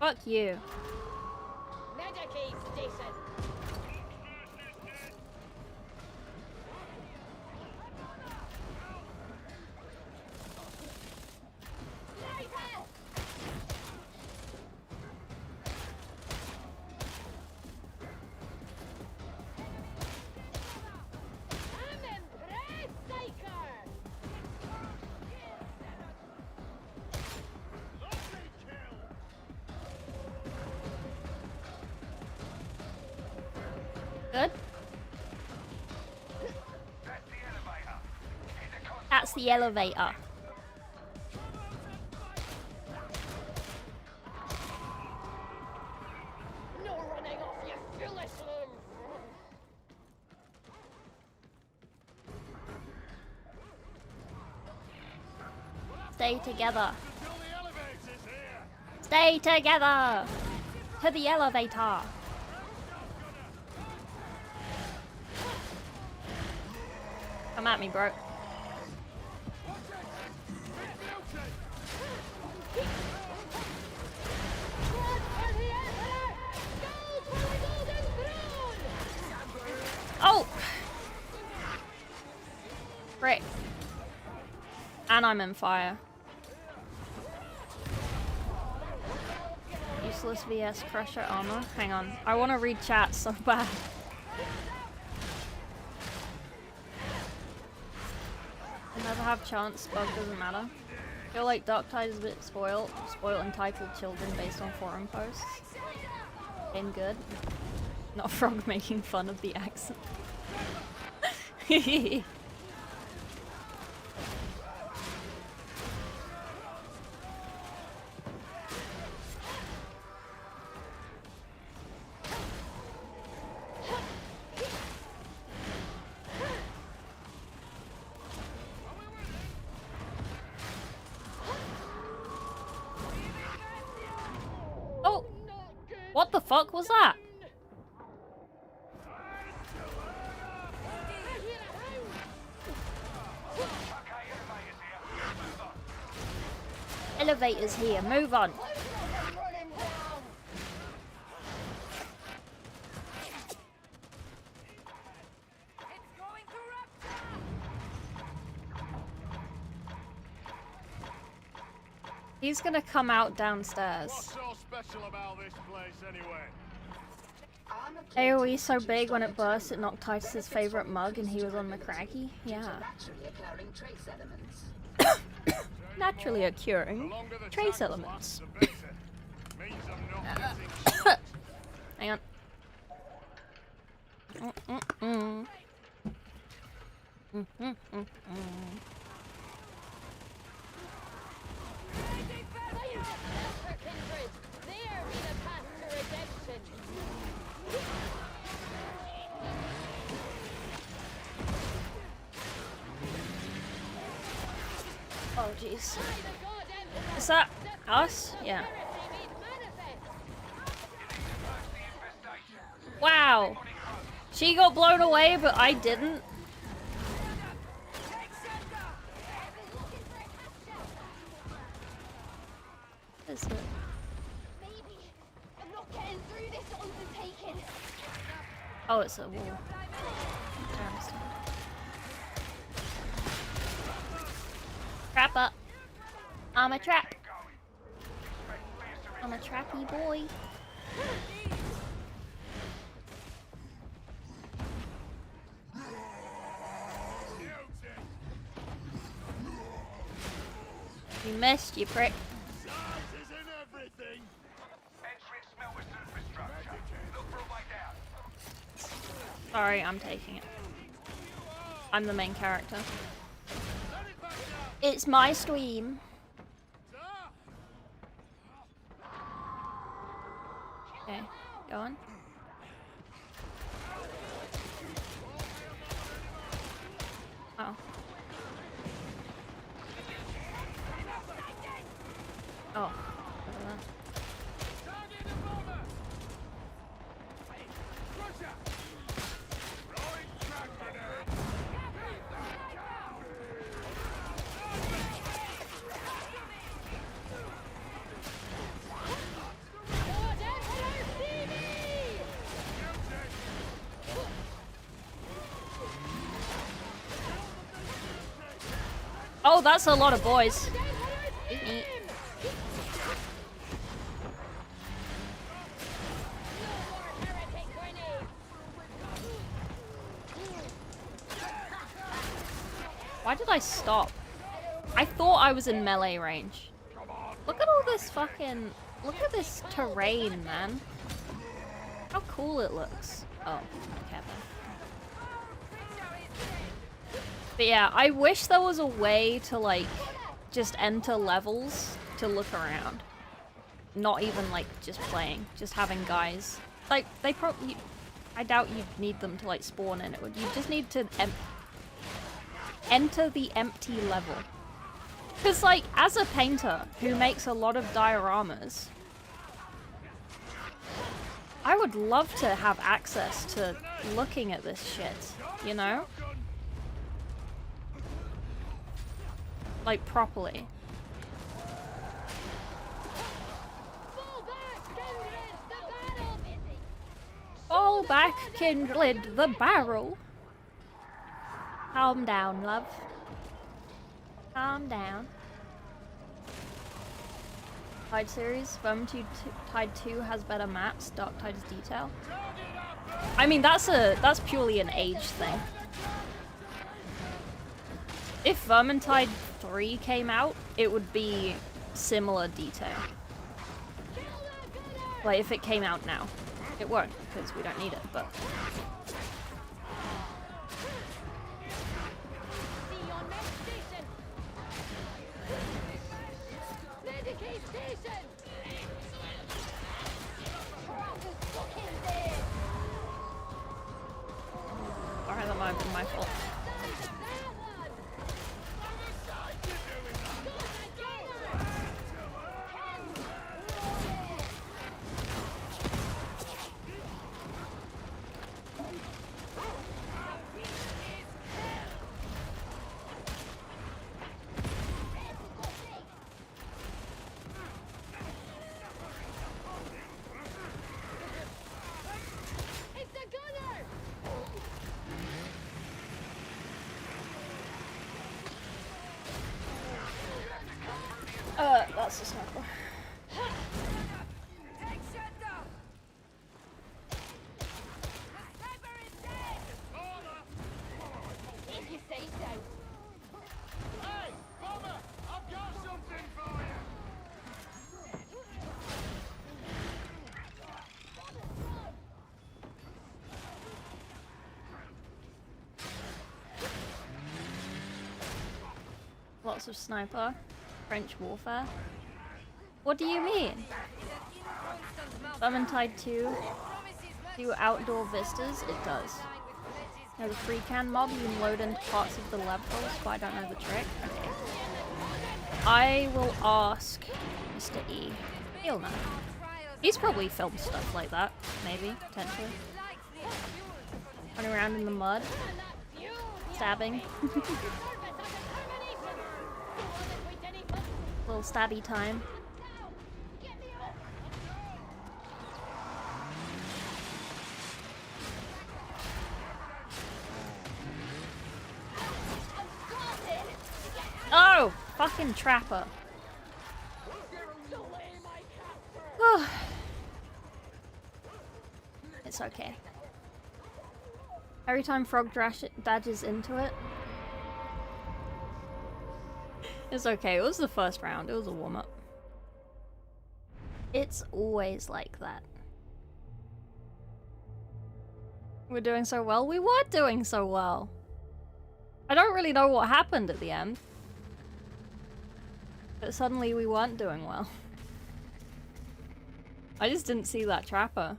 A: Fuck you. Good. That's the elevator.
H: No running off, you foolish loon!
A: Stay together. Stay together! To the elevator! Come at me, bro. Oh! Frick. And I'm in fire. Useless VS Crusher armor. Hang on. I want to read chat so bad. I never have chance, bug doesn't matter. I feel like Darktide is a bit spoiled entitled children based on forum posts. In good. Not Frog making fun of the accent. Oh! What the fuck was that? Elevators here, move on. He's gonna come out downstairs.
E: What's so special about this place anyway?
A: AoE so big when it burst it knocked Titus's favorite mug and he was on McCraggy? Yeah. Naturally occurring trace elements. Hang on. Oh jeez. Is that us? Yeah. Wow. She got blown away, but I didn't. is it?
H: Maybe. I'm not getting through this undertaking.
A: Oh, it's a wall. I understand. Trap up. I'm a trap. I'm a trappy boy. You missed, you prick.
E: Size isn't everything.
I: Entering smelter infrastructure. Look for a way down.
A: Sorry, I'm taking it. I'm the main character. It's my stream. Okay, go on. Oh. Oh. Over there. Oh, that's a lot of boys. Eat. Why did I stop? I thought I was in melee range. Look at all this fucking... Look at this terrain, man. How cool it looks. Oh, okay then. But yeah, I wish there was a way to, like, just enter levels to look around. Not even, like, just playing. Just having guys. Like, they probably... I doubt you'd need them to, like, spawn in. You just need to enter the empty level. Because, like, as a painter who makes a lot of dioramas, I would love to have access to looking at this shit, you know? Like, properly. Fall back, kindred, the barrel. Calm down, love. Calm down. Tide series, Tide 2 has better maps, Dark Tide's detail. I mean, that's purely an age thing. If Vermintide 3 came out, it would be similar detail. Like, if it came out now. It won't, because we don't need it, but... Alright, that might have been my fault. That's a sniper.
H: If you say so.
E: Hey, Bomber! I've got something for you!
A: Lots of sniper. French warfare. What do you mean? Vermintide 2 do outdoor vistas? It does. There's a free can mob, you can load into parts of the levels, but I don't know the trick. Okay. I will ask Mr. E. He'll know. He's probably filmed stuff like that, maybe, potentially. Running around in the mud. Stabbing. Little stabby time. fucking trapper. It's okay. Every time Frog dashes into it. It's okay, it was the first round, it was a warm-up. It's always like that. We're doing so well. We were doing so well. I don't really know what happened at the end. But suddenly we weren't doing well. I just didn't see that trapper.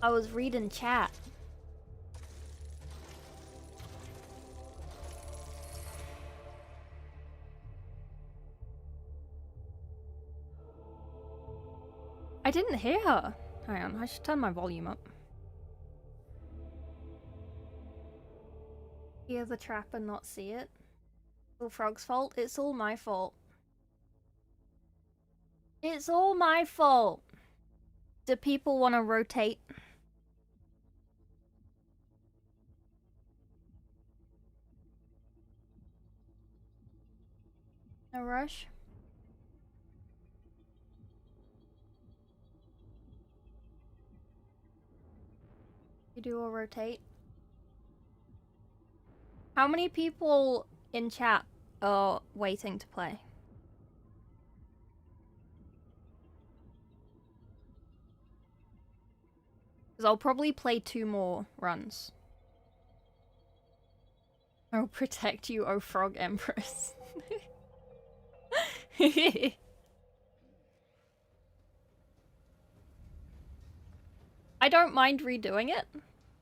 A: I was reading chat. I didn't hear her. Hang on, I should turn my volume up. Hear the trapper, not see it. It's all Frog's fault. It's all my fault. It's all my fault. Do people want to rotate? No rush. You do a rotate. How many people in chat are waiting to play? Because I'll probably play 2 more runs. I'll protect you, oh Frog Empress. I don't mind redoing it.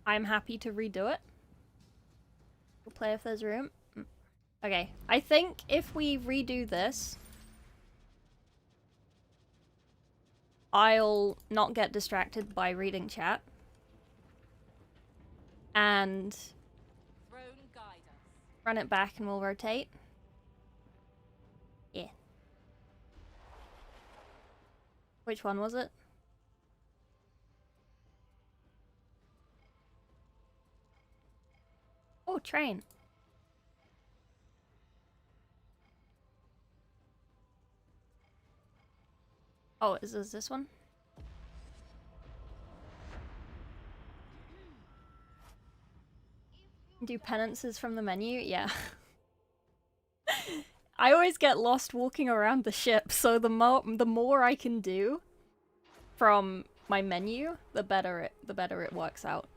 A: I'm happy to redo it. We'll play if there's room. Okay, I think if we redo this, I'll not get distracted by reading chat. And run it back and we'll rotate. Yeah. Which one was it? Oh, train. Oh, is this one? Do penances from the menu? Yeah. I always get lost walking around the ship, so the more I can do from my menu, the better it works out.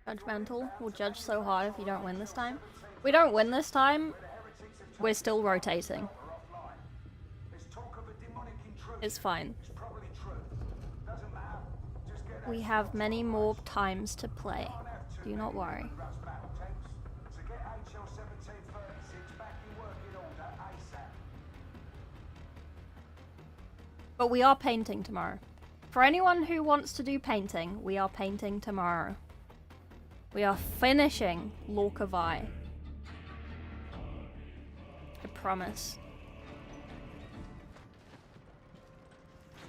A: Judgmental. We'll judge so hard if you don't win this time. If we don't win this time, we're still rotating. It's fine. We have many more times to play. Do not worry. But we are painting tomorrow. For anyone who wants to do painting, we are painting tomorrow. We are finishing Lorcavai. I promise.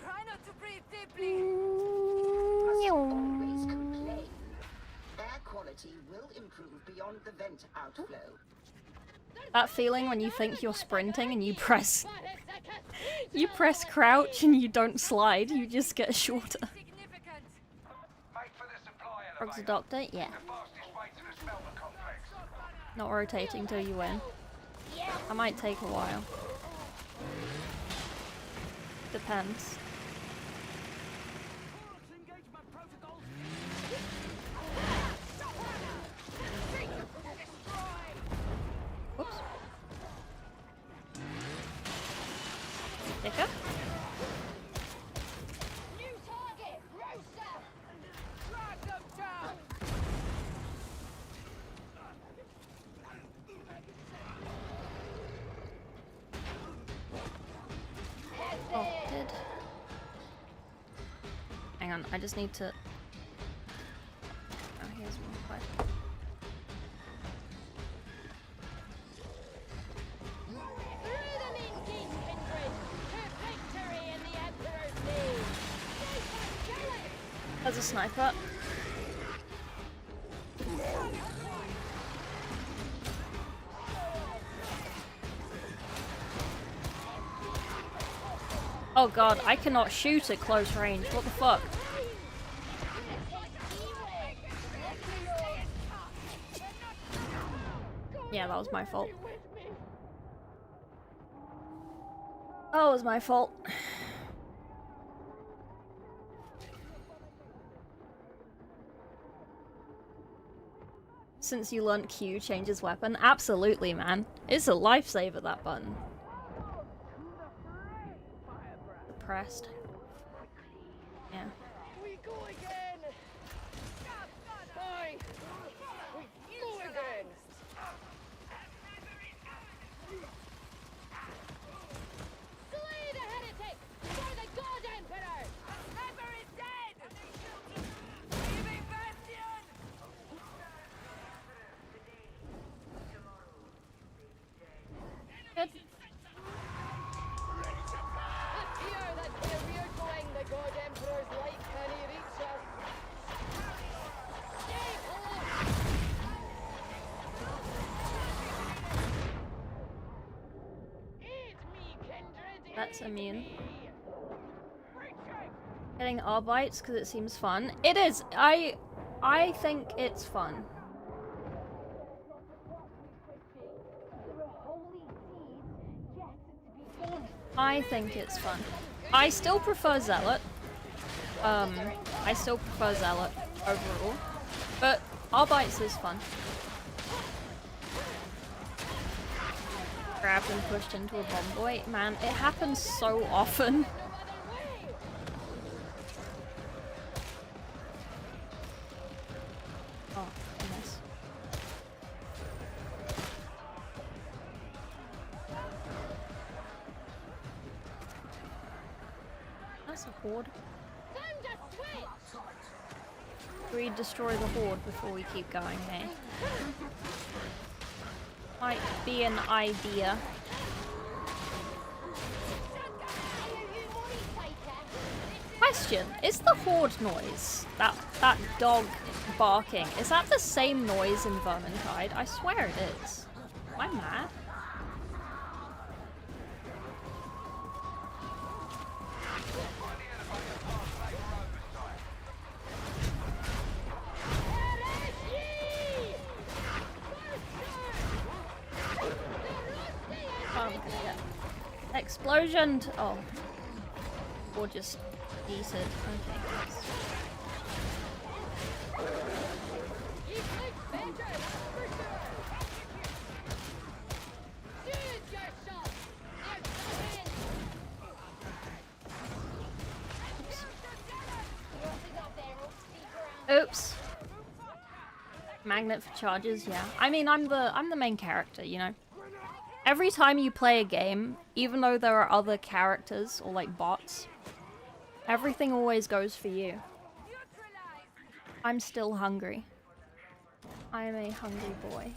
H: Try not to breathe deeply.
G: Must always complain. Air quality will improve beyond the vent outflow.
A: That feeling when you think you're sprinting and you press crouch and you don't slide, you just get shorter. Frog's a doctor? Yeah. Not rotating till you win. That might take a while. Depends. Whoops. Hiccup.
H: New target, Rosa. Drag them down.
A: on. I just need to... Oh, here's one question. There's a sniper. Oh god, I cannot shoot at close range. What the fuck? Yeah, that was my fault. That was my fault. Since you learnt Q changes weapon, absolutely, man. It's a lifesaver, that button. Pressed. Yeah.
H: We go again. Bye. We go again. Slay the heretic for the God Emperor. Emperor is dead. Leaving Bastion.
A: Good.
H: I fear that where we're going, the God Emperor's light can reach us. Stay close. Aid me, kindred.
A: That's
H: aid
A: immune.
H: me.
A: Getting Arbites because it seems fun. It is. I think it's fun. I think it's fun. I still prefer Zealot. I still prefer Zealot overall. But Arbites is fun. Grabbed and pushed into a bomb boy. Man, it happens so often. Oh, goodness. That's a horde. Should we destroy the horde before we keep going, hey? Might be an idea. Question, is the horde noise, that dog barking, is that the same noise in Vermintide? I swear it is. Am I mad? Explosion! Oh. Or just eat it. Okay, nice. Oops. Magnet for charges, yeah. I mean, I'm the main character, you know. Every time you play a game, even though there are other characters or like bots, everything always goes for you. I'm still hungry. I am a hungry boy.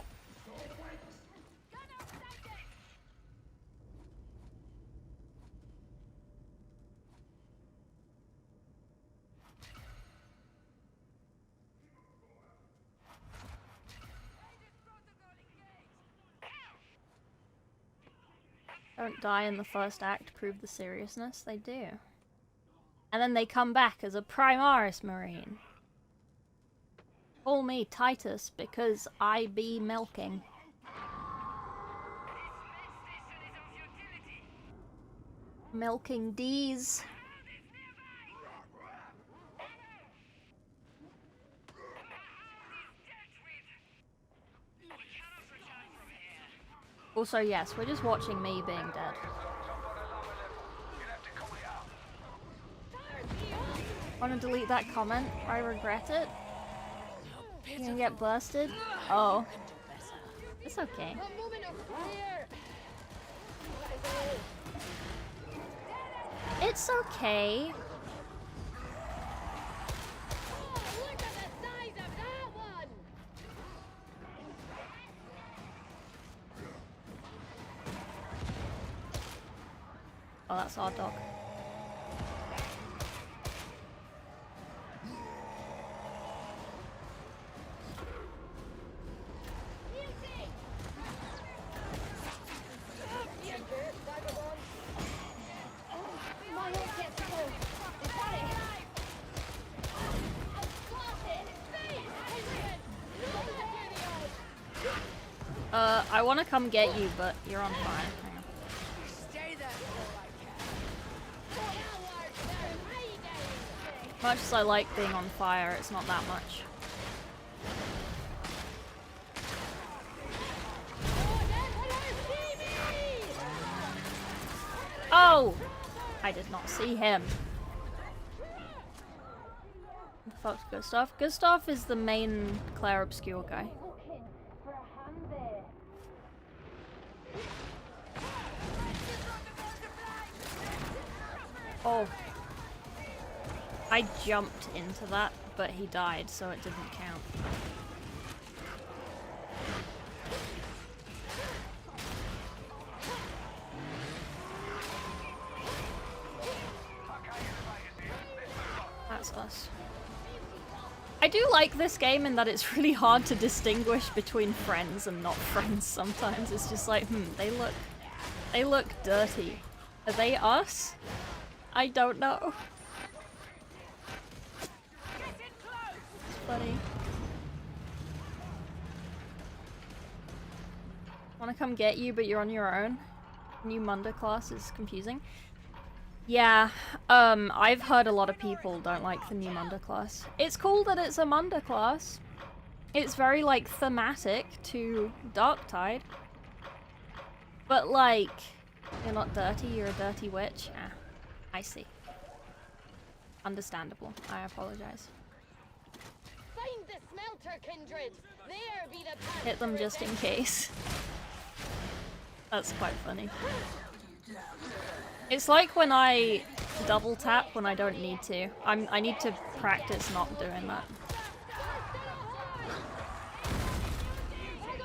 A: Don't die in the first act, prove the seriousness. They do. And then they come back as a Primaris Marine. Call me Titus because I be milking. Milking D's. Also, yes, we're just watching me being dead. Want to delete that comment? I regret it. You gonna get busted? Oh. It's okay. It's okay. Oh, that's our dog. I want to come get you, but you're on fire. Hang on.
H: Stay there for I can.
A: Much as I like being on fire, it's not that much. Oh! I did not see him. Who the fuck's Gustav? Gustav is the main Claire Obscure guy. Oh. I jumped into that, but he died, so it didn't count. That's us. I do like this game in that it's really hard to distinguish between friends and not friends sometimes. It's just like, they look dirty. Are they us? I don't know. It's funny. Wanna come get you, but you're on your own? New Munda class is confusing. Yeah, I've heard a lot of people don't like the new Munda class. It's cool that it's a Munda class. It's very, like, thematic to Darktide. But, like, you're not dirty, you're a dirty witch. Ah, I see. Understandable. I apologize.
H: Find the smelter, kindred. There be the
A: Hit them just in case. That's quite funny. It's like when I double tap when I don't need to. I need to practice not doing that.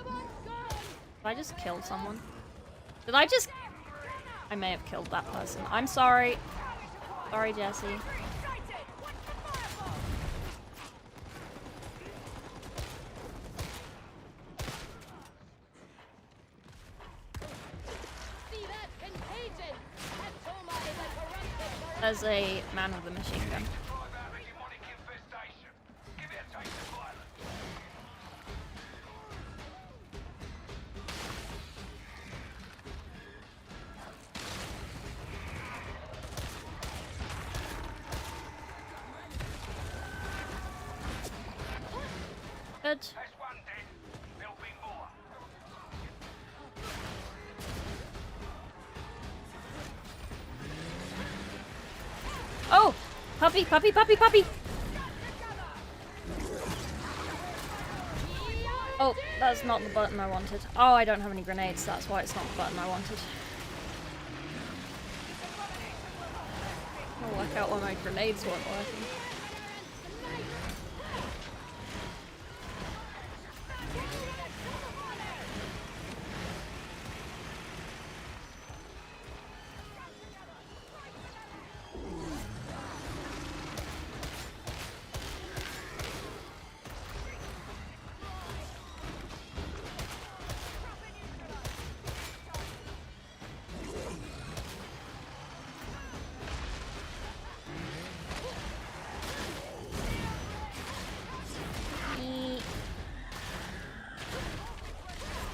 A: Did I just kill someone? Did I just... I may have killed that person. I'm sorry. Sorry, Jesse. There's a man with a machine gun. Good. Oh! Puppy, puppy, puppy, puppy! Oh, that's not the button I wanted. Oh, I don't have any grenades, that's why it's not the button I wanted. I'll work out why my grenades weren't working.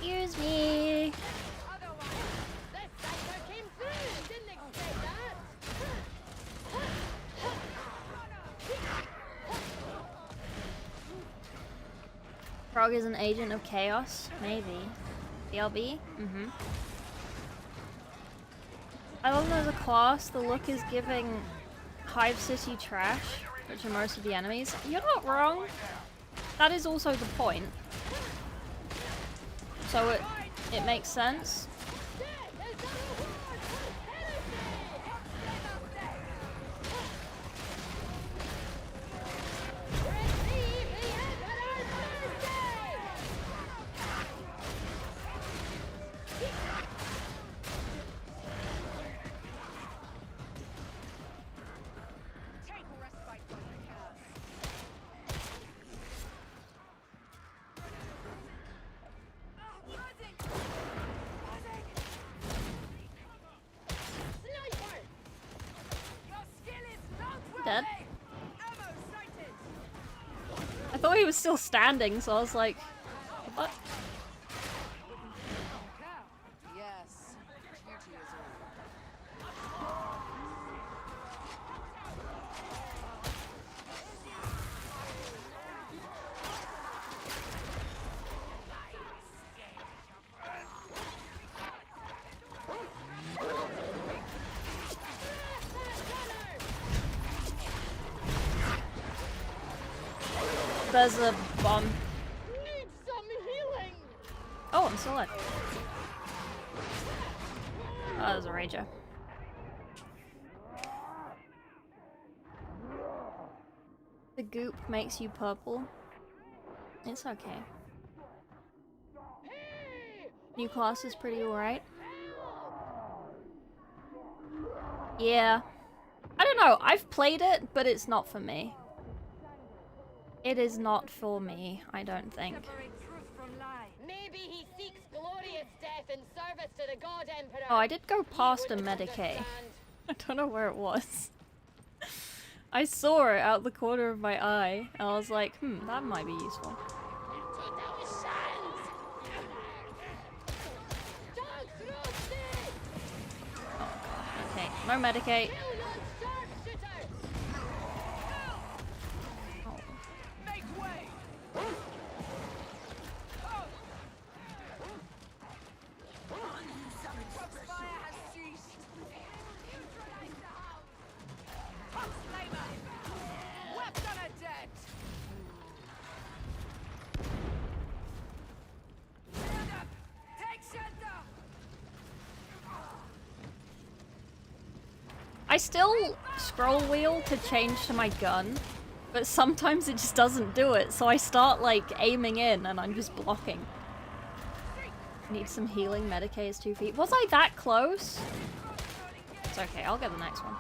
A: Excuse me. Frog is an agent of chaos? Maybe. BLB? Mm-hmm. I love there's a class. The look is giving Hive City trash, which are most of the enemies. You're not wrong. That is also the point. So it makes sense. thought he was still standing, so I was like, what?
C: Yes, duty is all.
A: There's a bomb.
H: Need some healing!
A: Oh, I'm still alive. Oh, there's a rager. The goop makes you purple. It's okay. New class is pretty alright. Yeah. I don't know, I've played it, but it's not for me. It is not for me, I don't think.
H: Maybe he seeks glorious death in service to the God Emperor.
A: Oh, I did go past a
H: wouldn't
A: Medicaid.
H: understand.
A: I don't know where it was. I saw it out the corner of my eye, and I was like, that might be useful. Okay, no Medicaid. I still scroll wheel to change to my gun, but sometimes it just doesn't do it, so I start like aiming in and I'm just blocking. Need some healing. Medicaid is 2 feet. Was I that close? It's okay, I'll get the next one.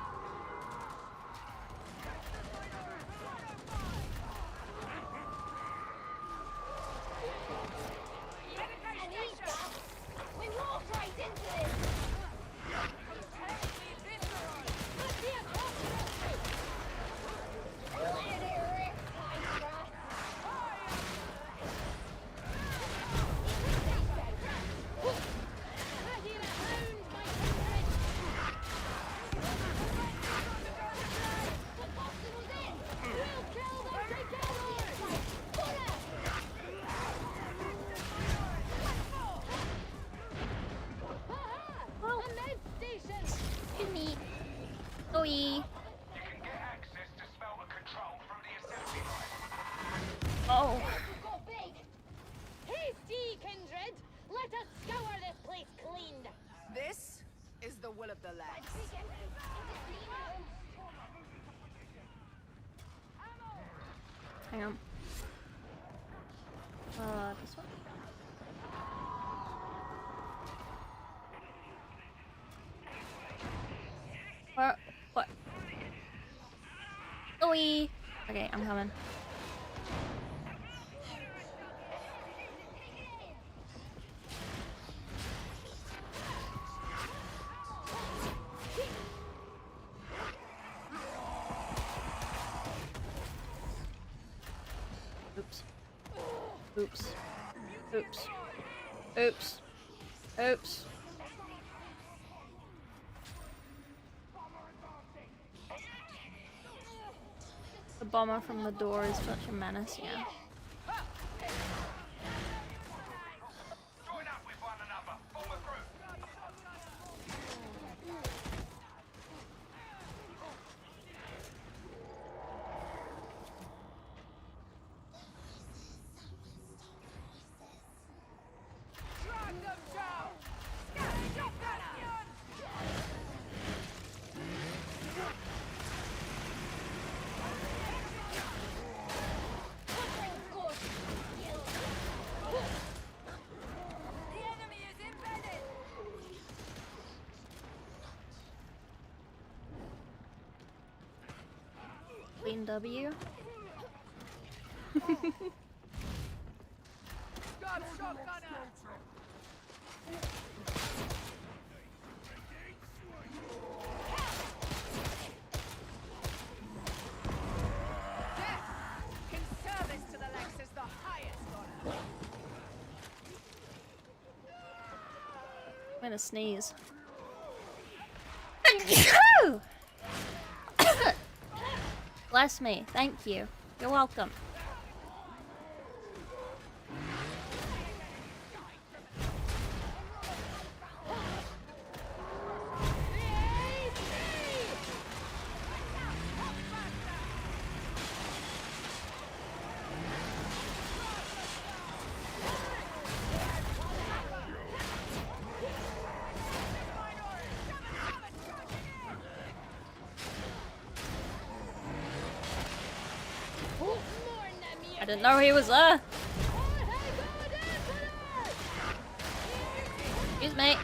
A: Oh.
H: Hasty, kindred! Let us scour this place clean!
C: This is the will of the land.
A: Hang on. This one? What? Oi! Okay, I'm coming. Oops. Oops. Oops. Oops. Oops. The bomber from the door is such a menace, yeah.
I: Join up with one another. Form a group.
H: Drag them down! The enemy is embedded!
A: Queen W.
H: God, shotgunner! Death in service to the land!
A: gonna sneeze. Bless me. Thank you. You're welcome. I didn't know he was there. Excuse me.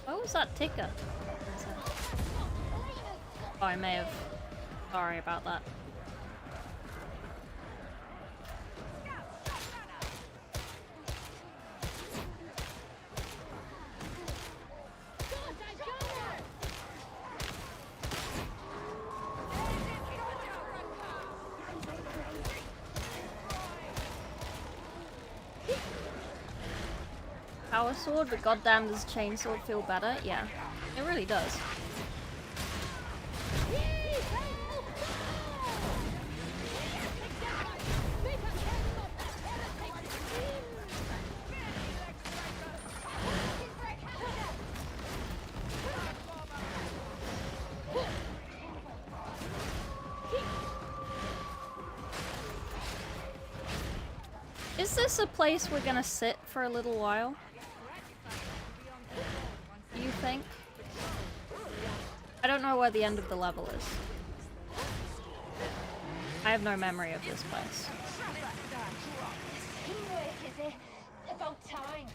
A: What was that ticker? Oh, I may have. Sorry about that. Power sword, but goddamn does chainsword feel better? Yeah, it really does. Is this a place we're gonna sit for a little while? You think? I don't know where the end of the level is. I have no memory of this place.
H: About time.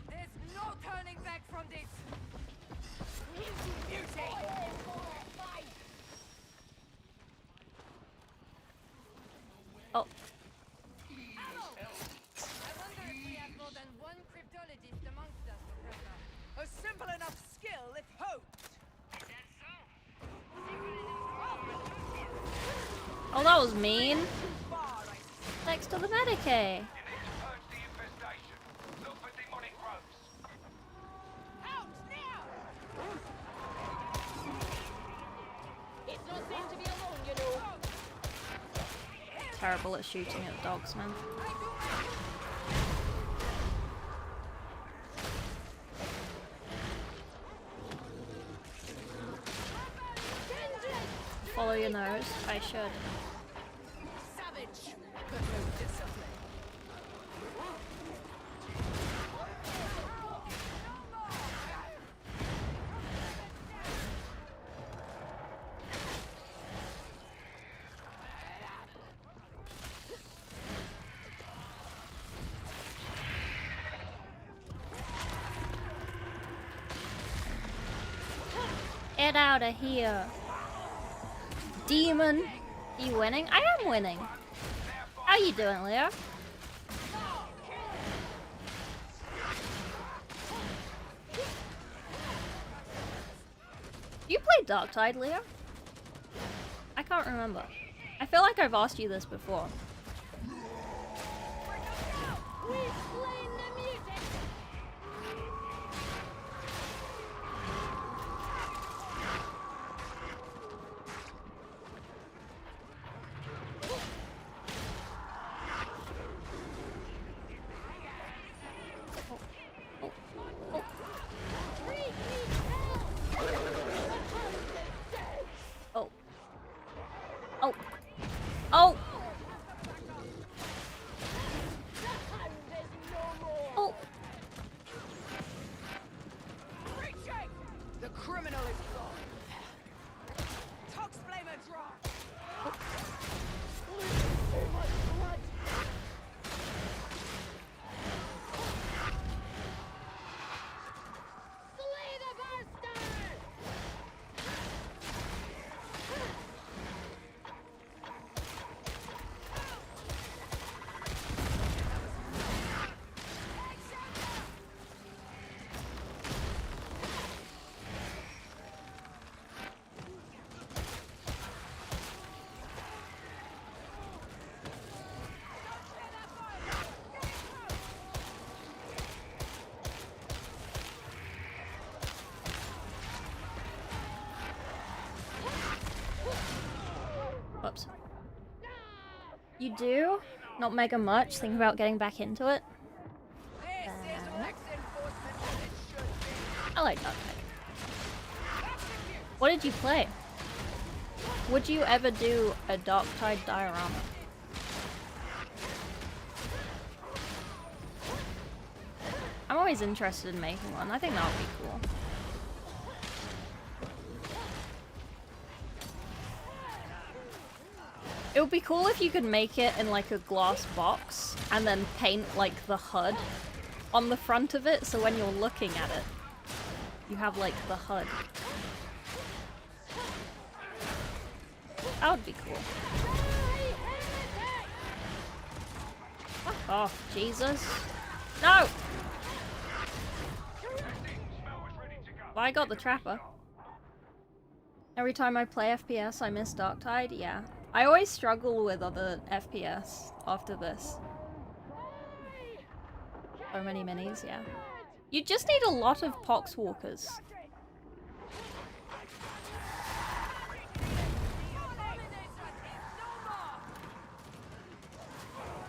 H: There's no turning back from this.
A: Oh.
H: A simple enough skill if hoped.
A: Oh, that was mean. Next to the Medicaid. Terrible at shooting at dogs, man. Follow your nose. I should.
H: Savage, but no discipline.
A: Get out of here. Demon. Are you winning? I am winning. How you doing, Leo? You played Darktide, Leo? I can't remember. I feel like I've asked you this before. You do? Not mega much. Think about getting back into it. I like Darktide. What did you play? Would you ever do a Darktide diorama? I'm always interested in making one. I think that would be cool. It would be cool if you could make it in like a glass box and then paint like the HUD on the front of it, so when you're looking at it, you have like the HUD. That would be cool. Oh, Jesus. No! Well, I got the trapper. Every time I play FPS, I miss Darktide. Yeah. I always struggle with other FPS after this. So many minis, yeah. You just need a lot of poxwalkers.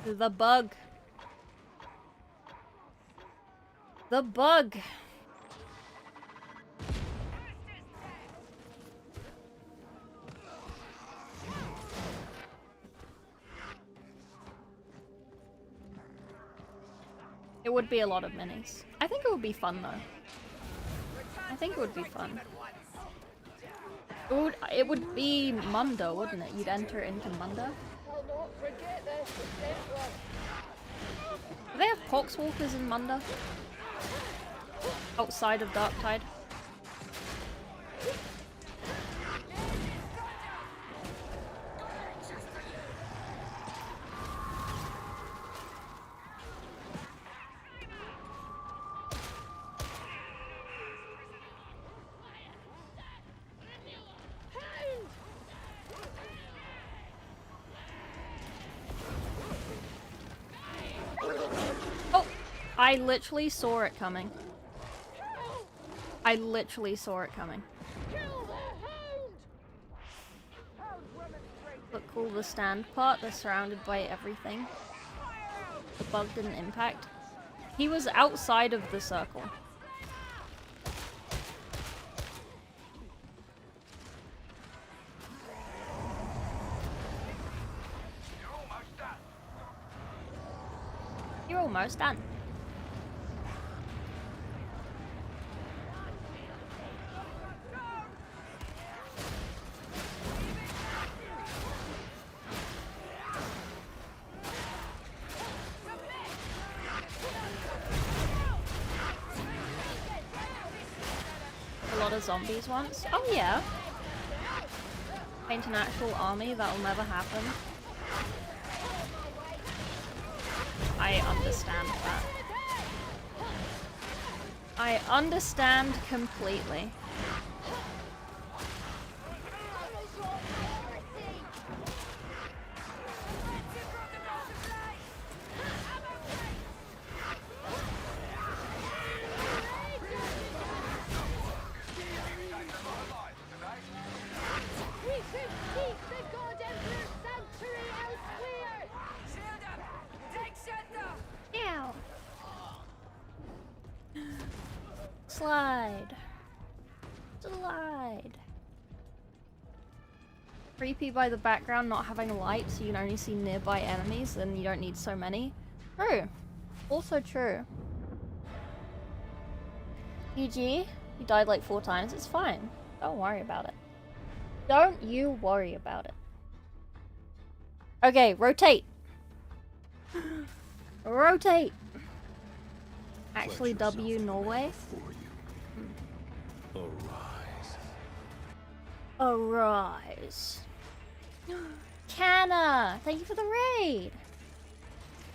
A: The bug. The bug. It would be a lot of minis. I think it would be fun though. I think it would be fun. It would be Munda, wouldn't it? You'd enter into Munda. Do they have poxwalkers in Munda? Outside of Darktide? I literally saw it coming. I literally saw it coming. Look cool, the stand part, they're surrounded by everything. The bug didn't impact. He was outside of the circle. You're almost done. Zombies once. Oh yeah. Paint an actual army, that'll never happen. I understand that. I understand completely. Slide. Slide. Creepy by the background not having light so you can only see nearby enemies, then you don't need so many. True. Also true. GG. You died like 4 times. It's fine. Don't worry about it. Don't you worry about it. Okay, rotate. Rotate. Actually, W Norway. Arise. Canna! Thank you for the raid!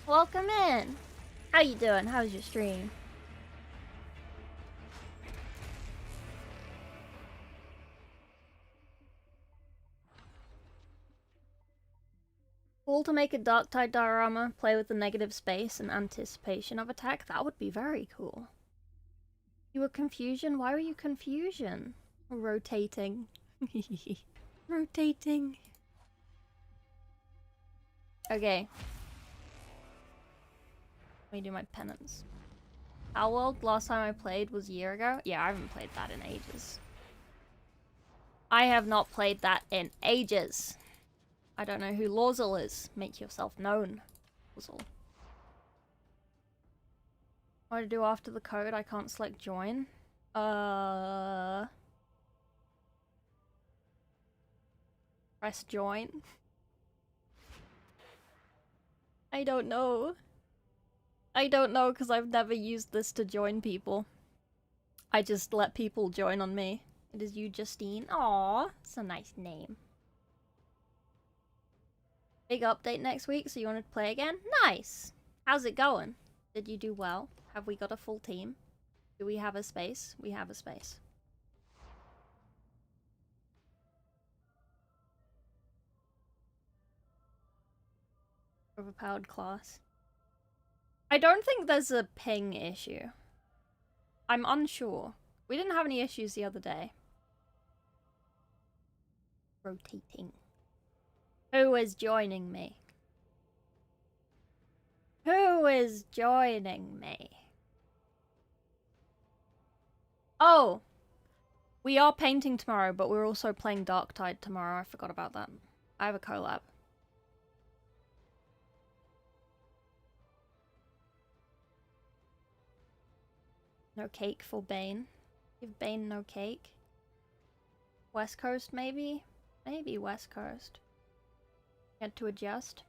A: Welcome in! How you doing? How's your stream? Cool to make a Darktide diorama, play with the negative space and anticipation of attack. That would be very cool. You were confusion? Why were you confusion? Rotating. Rotating. Okay. Let me do my penance. Our World, last time I played was a year ago. Yeah, I haven't played that in ages. I have not played that in ages. I don't know who Lawzel is. Make yourself known, Lawzel. What do I do after the code? I can't select join. Press join. I don't know. I don't know because I've never used this to join people. I just let people join on me. It is you, Justine. Aww, it's a nice name. Big update next week, so you want to play again? Nice! How's it going? Did you do well? Have we got a full team? Do we have a space? We have a space. Overpowered class. I don't think there's a ping issue. I'm unsure. We didn't have any issues the other day. Rotating. Who is joining me? Who is joining me? Oh! We are painting tomorrow, but we're also playing Darktide tomorrow. I forgot about that. I have a collab. No cake for Bane. Give Bane no cake. West Coast, maybe? Maybe West Coast. Get to adjust.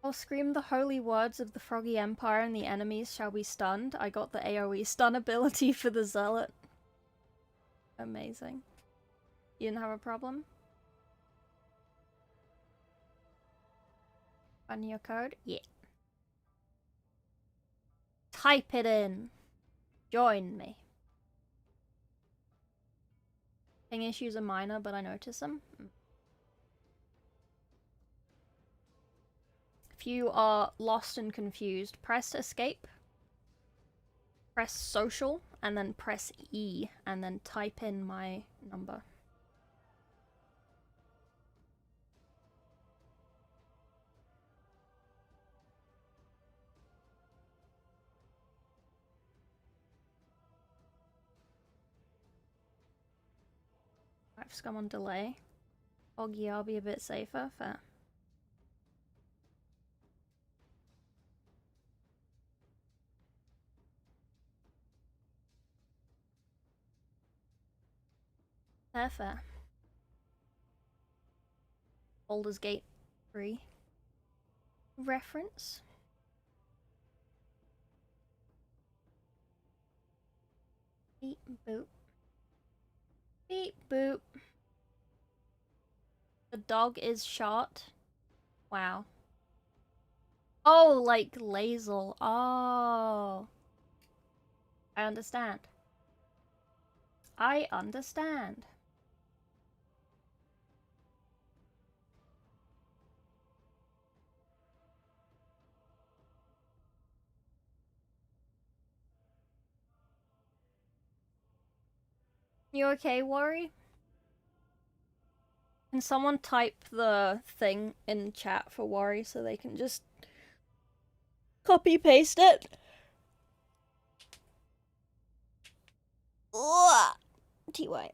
A: I'll scream the holy words of the Froggy Empire and the enemies shall be stunned. I got the AoE stun ability for the Zealot. Amazing. You didn't have a problem? Find your code? Yeah. Type it in. Join me. Ping issues are minor, but I notice them. If you are lost and confused, press escape, press social, and then press E, and then type in my number. I've scum on delay. Oggy, I'll be a bit safer. Fair. Fair. Baldur's Gate 3. Reference. Beep boop. Beep boop. The dog is shot. Wow. Oh, like Lazel. Oh. I understand. I understand. You okay, Worry? Can someone type the thing in chat for Worry so they can just copy paste it? Ugh. TY.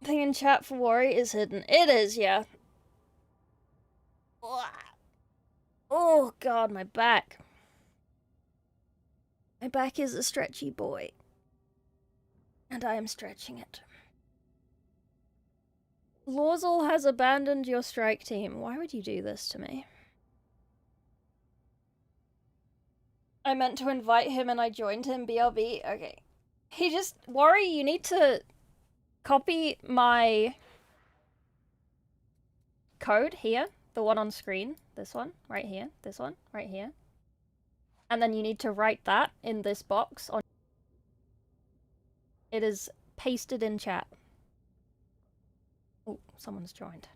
A: Thing in chat for Worry is hidden. It is, yeah. Ugh. Oh god, my back. My back is a stretchy boy. And I am stretching it. Lawzel has abandoned your strike team. Why would you do this to me? I meant to invite him and I joined him, BRB. Okay. He just... Worry, you need to copy my code here. The one on screen. This one. Right here. This one. Right here. And then you need to write that in this box. On. It is pasted in chat. Oh, someone's joined.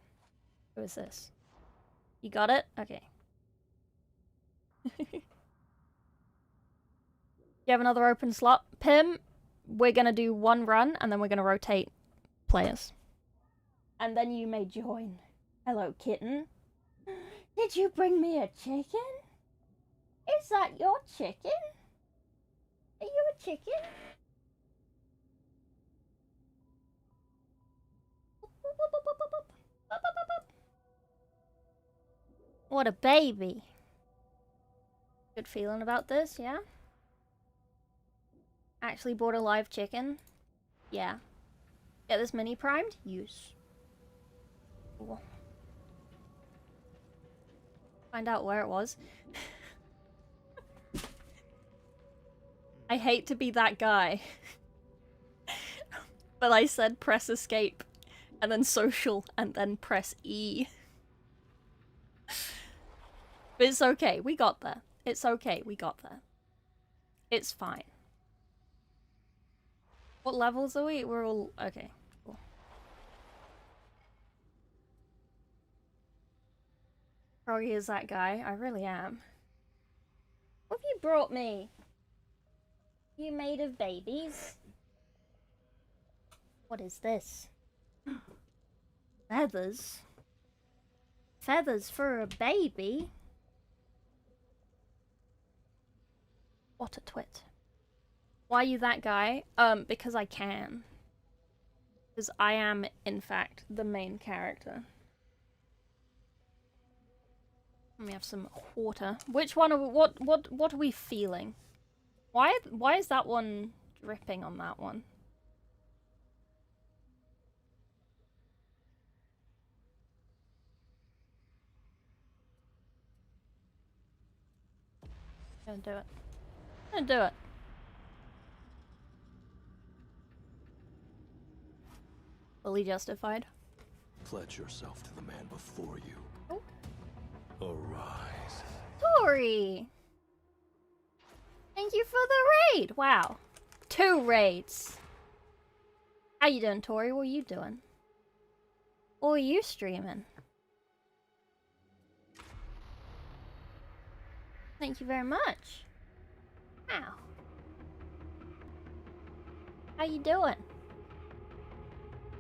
A: Who is this? You got it? Okay. You have another open slot. Pim, we're gonna do one run and then we're gonna rotate players. And then you may join. Hello, kitten. Did you bring me a chicken? Is that your chicken? Are you a chicken? What a baby. Good feeling about this, yeah? Actually bought a live chicken? Yeah. Get this mini primed? Use. Cool. Find out where it was. I hate to be that guy. But I said press escape, and then social, and then press E. But it's okay, we got there. It's okay, we got there. It's fine. What levels are we? We're all... okay, cool. Froggy is that guy. I really am. What have you brought me? You made of babies? What is this? Feathers? Feathers for a baby? What a twit. Why are you that guy? Because I can. Because I am, in fact, the main character. Let me have some water. Which one are we, what are we feeling? Why is that one dripping on that one? I'm gonna do it. I'm gonna do it. Fully justified.
J: Pledge yourself to the man before you.
A: Oh.
J: Arise.
A: Tori! Thank you for the raid! Wow. 2 raids. How you doing, Tori? What are you doing? What are you streaming? Thank you very much. Wow. How you doing?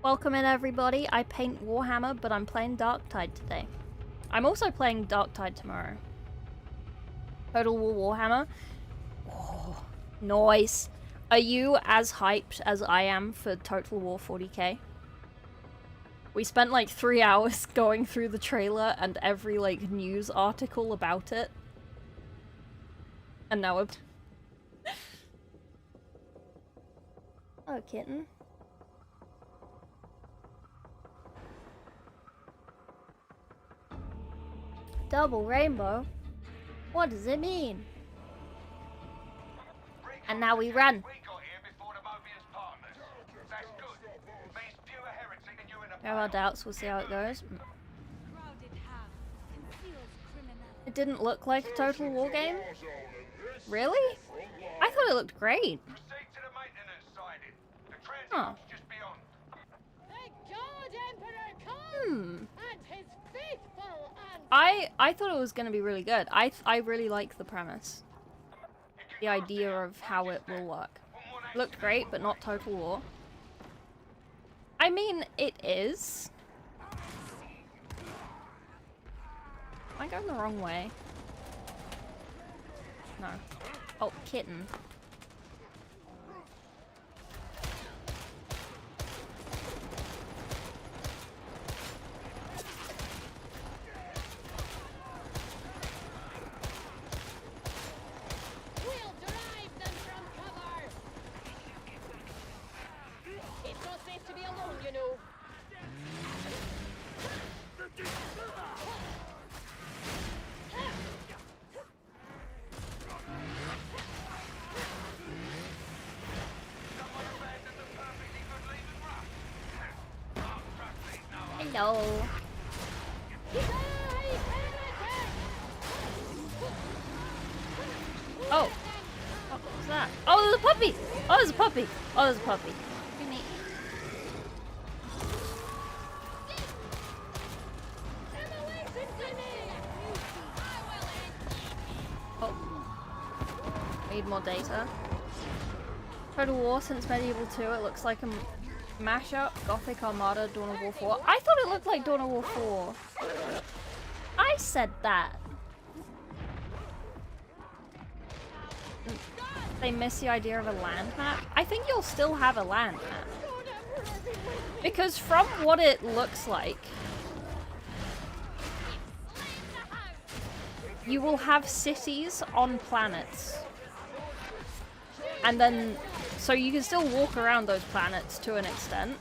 A: Welcome in, everybody. I paint Warhammer, but I'm playing Darktide today. I'm also playing Darktide tomorrow. Total War Warhammer. Oh, nice. Are you as hyped as I am for Total War 40k? We spent like 3 hours going through the trailer and every like news article about it. And now we're... Oh, kitten. Double rainbow? What does it mean? And now we run. There are doubts, we'll see how it goes. It didn't look like a Total War game? Really? I thought it looked great. Huh. I thought it was going to be really good. I really like the premise. The idea of how it will work. Looked great, but not Total War. I mean, it is. Am I going the wrong way? No. Oh, kitten. Hello. Oh. What was that? Oh, there's a puppy! Oh, there's a puppy! Oh, there's a puppy. Pretty neat. Oh. Need more data. Total War since Medieval 2, it looks like Mashup, Gothic Armada, Dawn of War 4. I thought it looked like Dawn of War 4. I said that. They miss the idea of a land map. I think you'll still have a land map. Because from what it looks like, you will have cities on planets. And then, so you can still walk around those planets to an extent.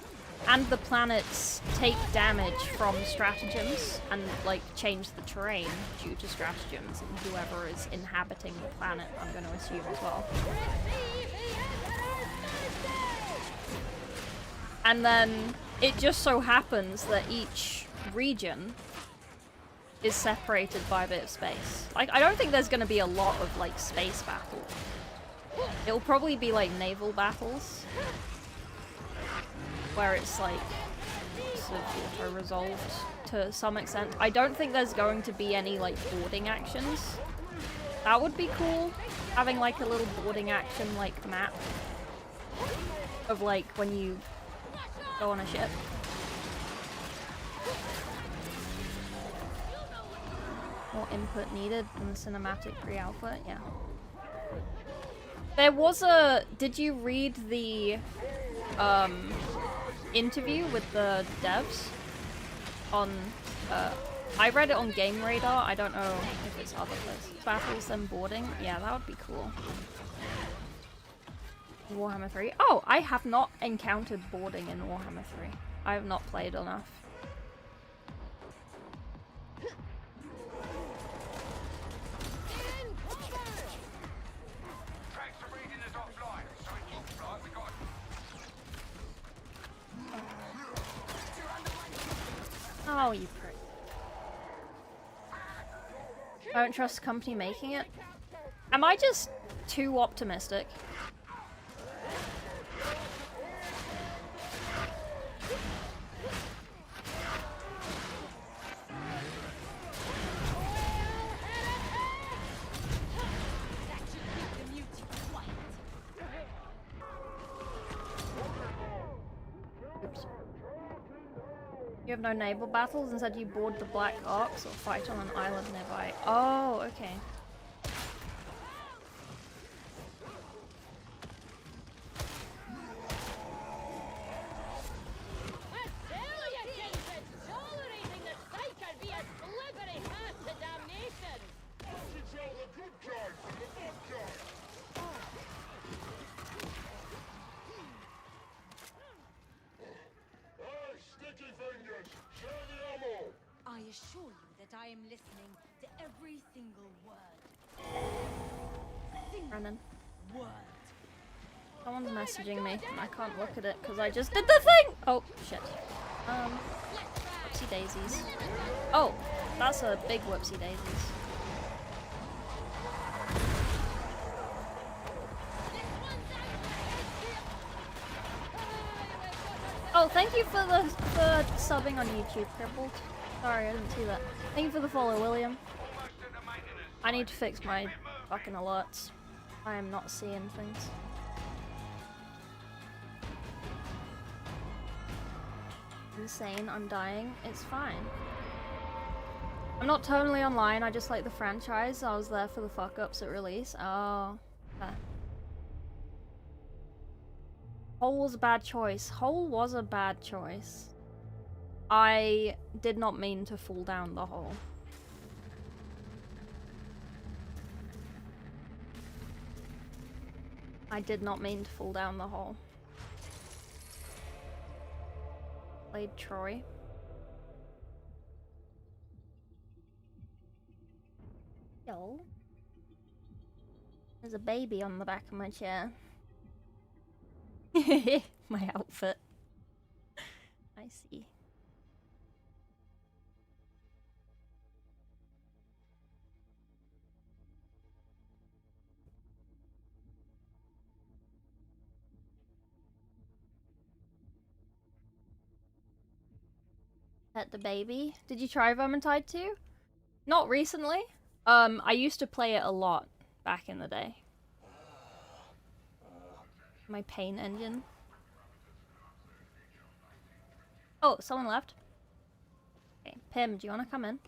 A: And the planets take damage from stratagems and like change the terrain due to stratagems and whoever is inhabiting the planet, I'm going to assume as well. And then it just so happens that each region is separated by a bit of space. Like, I don't think there's going to be a lot of like space battle. It'll probably be like naval battles. Where it's like sort of auto-resolved to some extent. I don't think there's going to be any like boarding actions. That would be cool, having like a little boarding action like map of like when you go on a ship. More input needed than the cinematic pre-output, yeah. There was a... Did you read the interview with the devs on I read it on Game Radar. I don't know if it's other places. Battles and boarding. Yeah, that would be cool. Warhammer 3. Oh, I have not encountered boarding in Warhammer 3. I have not played enough. Oh, you prick. I don't trust the company making it. Am I just too optimistic? Oops. You have no naval battles, instead you board the Black Ox or fight on an island nearby. Oh, okay.
H: I assure you that I am listening to every single word.
A: Brennan.
H: Word.
A: Someone's messaging me and I can't look at it because I just did the thing! Oh, shit. Whoopsie daisies. Oh, that's a big whoopsie daisies. Oh, thank you for the subbing on YouTube, Crippled. Sorry, I didn't see that. Thank you for the follow, William. I need to fix my fucking alerts. I am not seeing things. Insane, I'm dying. It's fine. I'm not totally online, I just like the franchise. I was there for the fuck-ups at release. Oh. Okay. Hole was a bad choice. Hole was a bad choice. I did not mean to fall down the hole. I did not mean to fall down the hole. Played Troy. Yo. There's a baby on the back of my chair. My outfit. I see. Pet the baby. Did you try Vermintide 2? Not recently. I used to play it a lot back in the day. My pain engine. Oh, someone left. Okay, Pim, do you want to come in?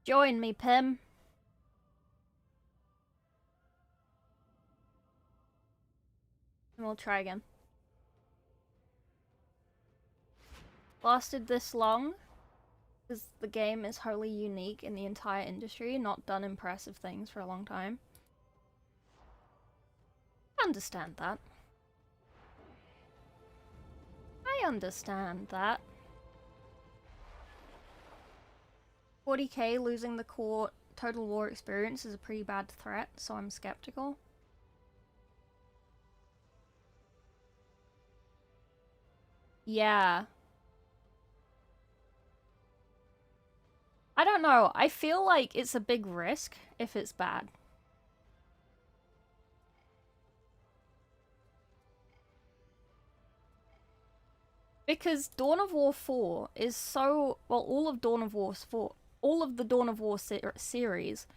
A: Join me, Pim. And we'll try again. Lasted this long because the game is wholly unique in the entire industry, not done impressive things for a long time. I understand that. I understand that. 40k losing the core Total War experience is a pretty bad threat, so I'm skeptical. Yeah. I don't know. I feel like it's a big risk if it's bad. Because Dawn of War 4 is so... Well, all of Dawn of War 4... All of the Dawn of War series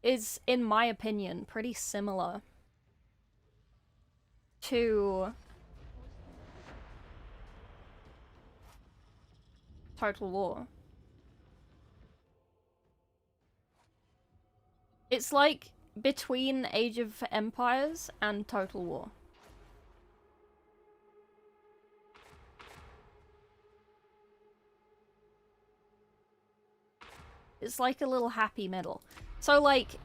A: is, in my opinion, pretty similar to Total War. It's like between Age of Empires and Total War. It's like a little happy middle. So, like,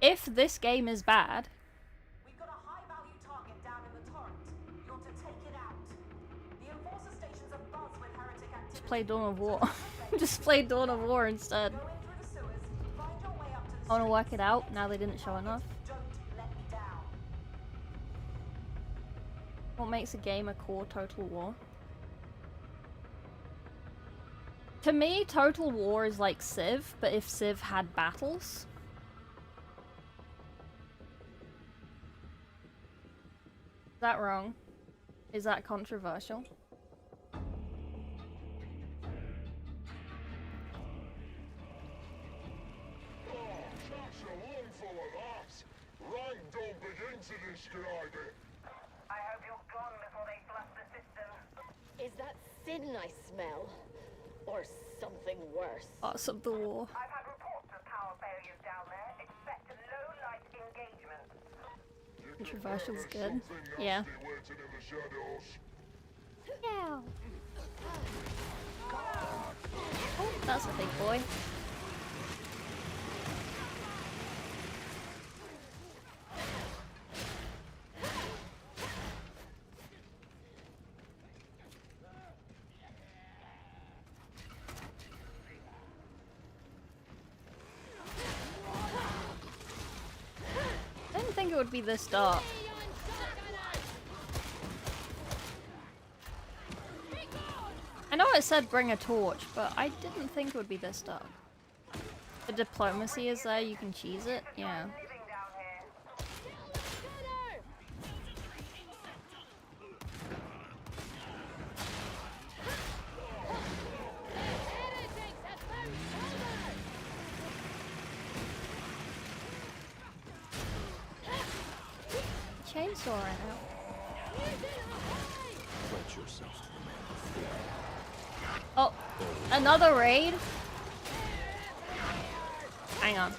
A: if this game is bad...
K: We've got a high-value target down in the torrent. You're to take it out. The enforcer station's abuzz with heretic activity.
A: Just play Dawn of War. Just play Dawn of War instead.
K: Go in through the sewers, find your way up to the
A: I wanna work it out now they didn't show enough.
K: Don't let me down.
A: What makes a game a core Total War? To me, Total War is like Civ, but if Civ had battles. Is that wrong? Is that controversial?
E: Rank don't begin to describe it.
I: I hope you're gone before they flush the system.
L: Is that sin I smell? Or something worse?
A: Parts of the war.
I: I've had reports of power failures down there. Expect a low-light engagement.
A: Controversial's good. Yeah. Yeah. Oh, that's a big boy. I didn't think it would be this dark. I know it said bring a torch, but I didn't think it would be this dark. The diplomacy is there, you can cheese it, yeah. Chainsaw right now.
J: Pledge yourself to the man before you.
A: Oh, another raid? Hang on.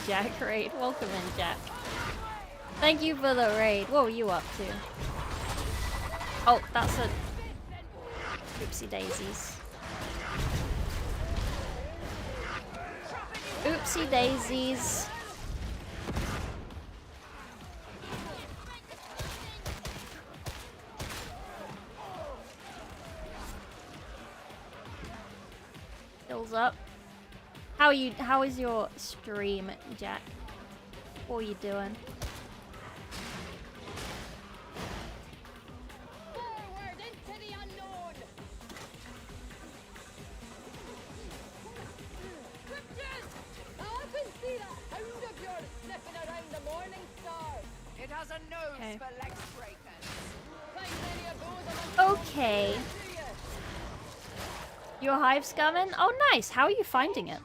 A: Jack raid. Welcome in, Jack. Thank you for the raid. What were you up to? Oh, that's a... Oopsie daisies. Oopsie daisies. Skills up. How is your stream, Jack? What are you doing?
H: Forward into the unknown. Scriptures! I often see that hound of yours sniffing around the Morning Star.
K: It has a nose
A: Okay.
K: for leg scrapers.
H: Find any of those among
A: Okay. Your hive's coming? Oh, nice. How are you finding it?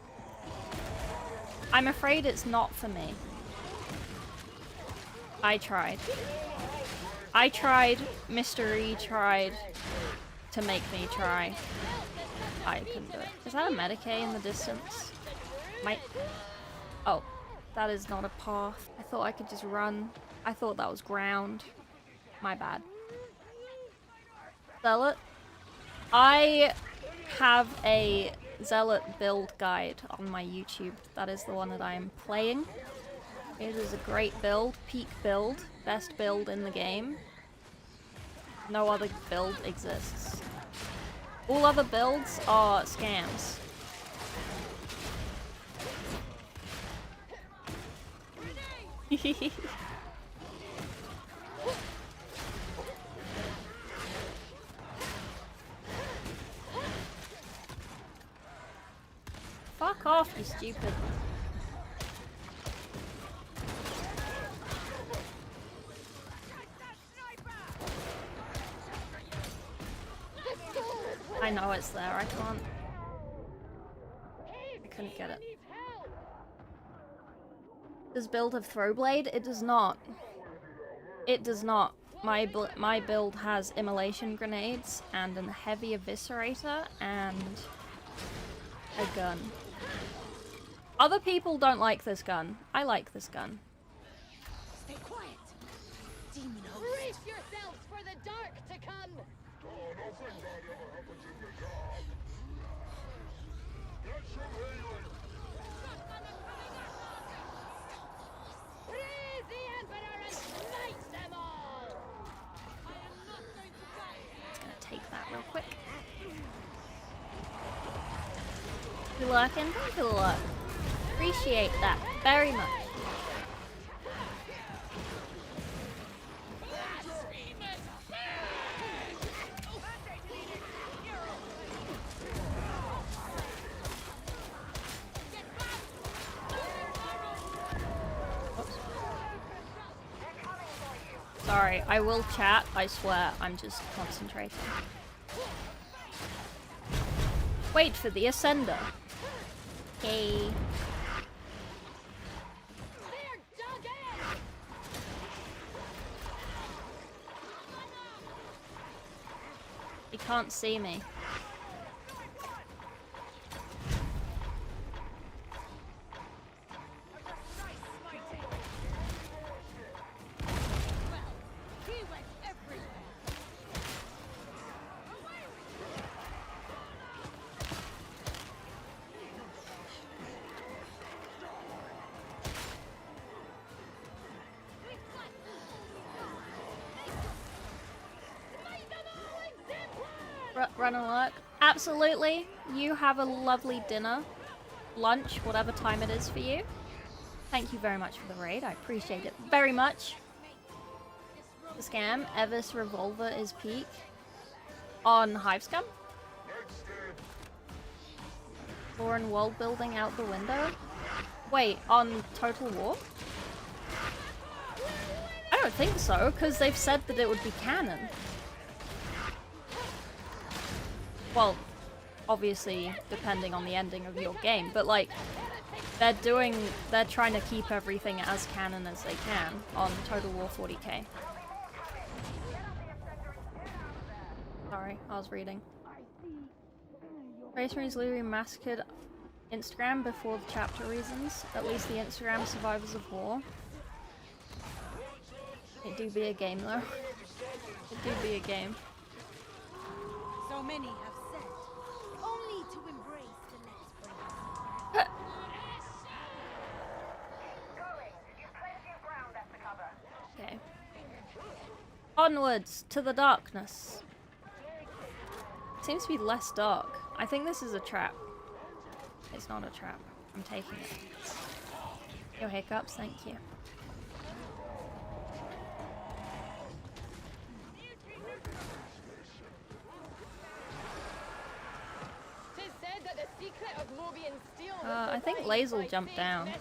A: I'm afraid it's not for me. I tried. I tried. Mr. E tried to make me try. I couldn't do it. Is that a Medicaid in the distance? Might. Oh, that is not a path. I thought I could just run. I thought that was ground. My bad. Zealot. I have a Zealot build guide on my YouTube. That is the one that I am playing. It is a great build, peak build, best build in the game. No other build exists. All other builds are scams. Fuck off, you stupid. I know it's there, I can't. I couldn't get it. Does build have Throwblade? It does not. It does not. My build has immolation grenades and a heavy eviscerator and a gun. Other people don't like this gun. I like this gun.
L: Stay quiet. Demon host. Brace yourselves for the dark to come. Praise the Emperor and smite them all.
H: I am not going to die here.
A: Just gonna take that real quick. You lurking? Thank you, lurk. Appreciate that very much. Sorry, I will chat, I swear, I'm just concentrating. Wait for the Ascender. Okay. He can't see me. Run alert. Absolutely. You have a lovely dinner, lunch, whatever time it is for you. Thank you very much for the raid. I appreciate it very much. The scam. Evis Revolver is peak. On Hivescum? Lore and world building out the window? Wait, on Total War? I don't think so, because they've said that it would be canon. Well, obviously, depending on the ending of your game, but like, they're trying to keep everything as canon as they can on Total War 40k. Sorry, I was reading. Tracery literally massacred Instagram before the chapter reasons. At least the Instagram survivors of war. It do be a game though. It do be a game.
H: So many have said, only to embrace the next
A: Okay. Onwards to the darkness. Seems to be less dark. I think this is a trap. It's not a trap. I'm taking it. Your hiccups, thank you. I think Lazel jumped down. You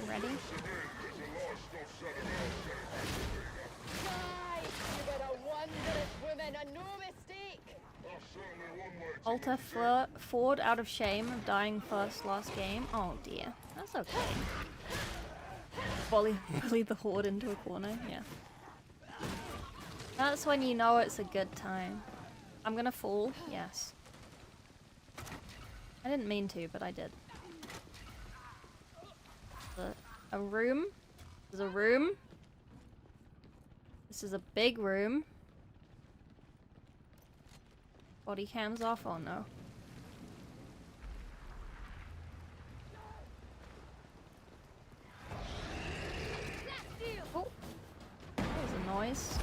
A: ready? Alta Ford out of shame of dying first last game. Oh dear. That's okay. bully the horde into a corner, yeah. That's when you know it's a good time. I'm gonna fall, yes. I didn't mean to, but I did. A room? There's a room. This is a big room. Body cams off? Oh no. Oh. That was a noise.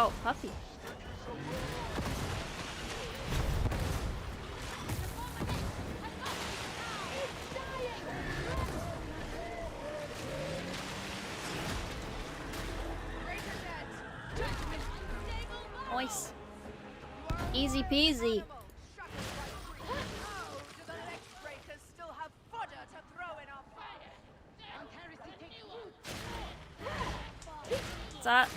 A: Oh, puppy. Nice. Easy peasy. What's that?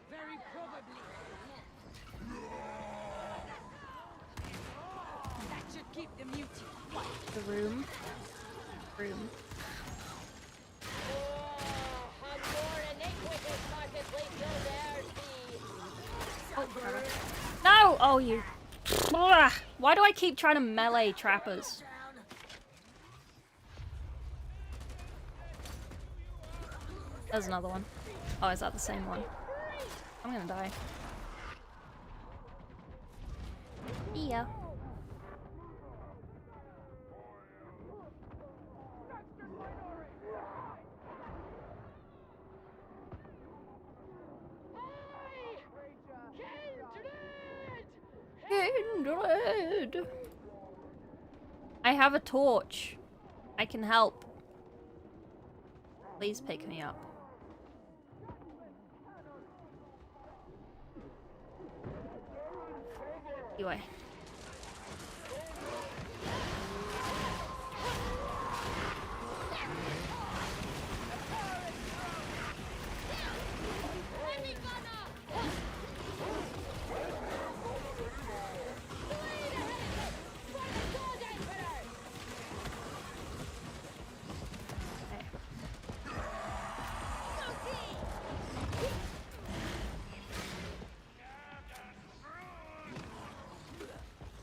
H: Very probably. That should keep them muted.
A: The room. Room. Oh, no! Oh, you. Ugh. Why do I keep trying to melee trappers? There's another one. Oh, is that the same one? I'm gonna die. Yeah. Kindred! I have a torch. I can help. Please pick me up. Anyway.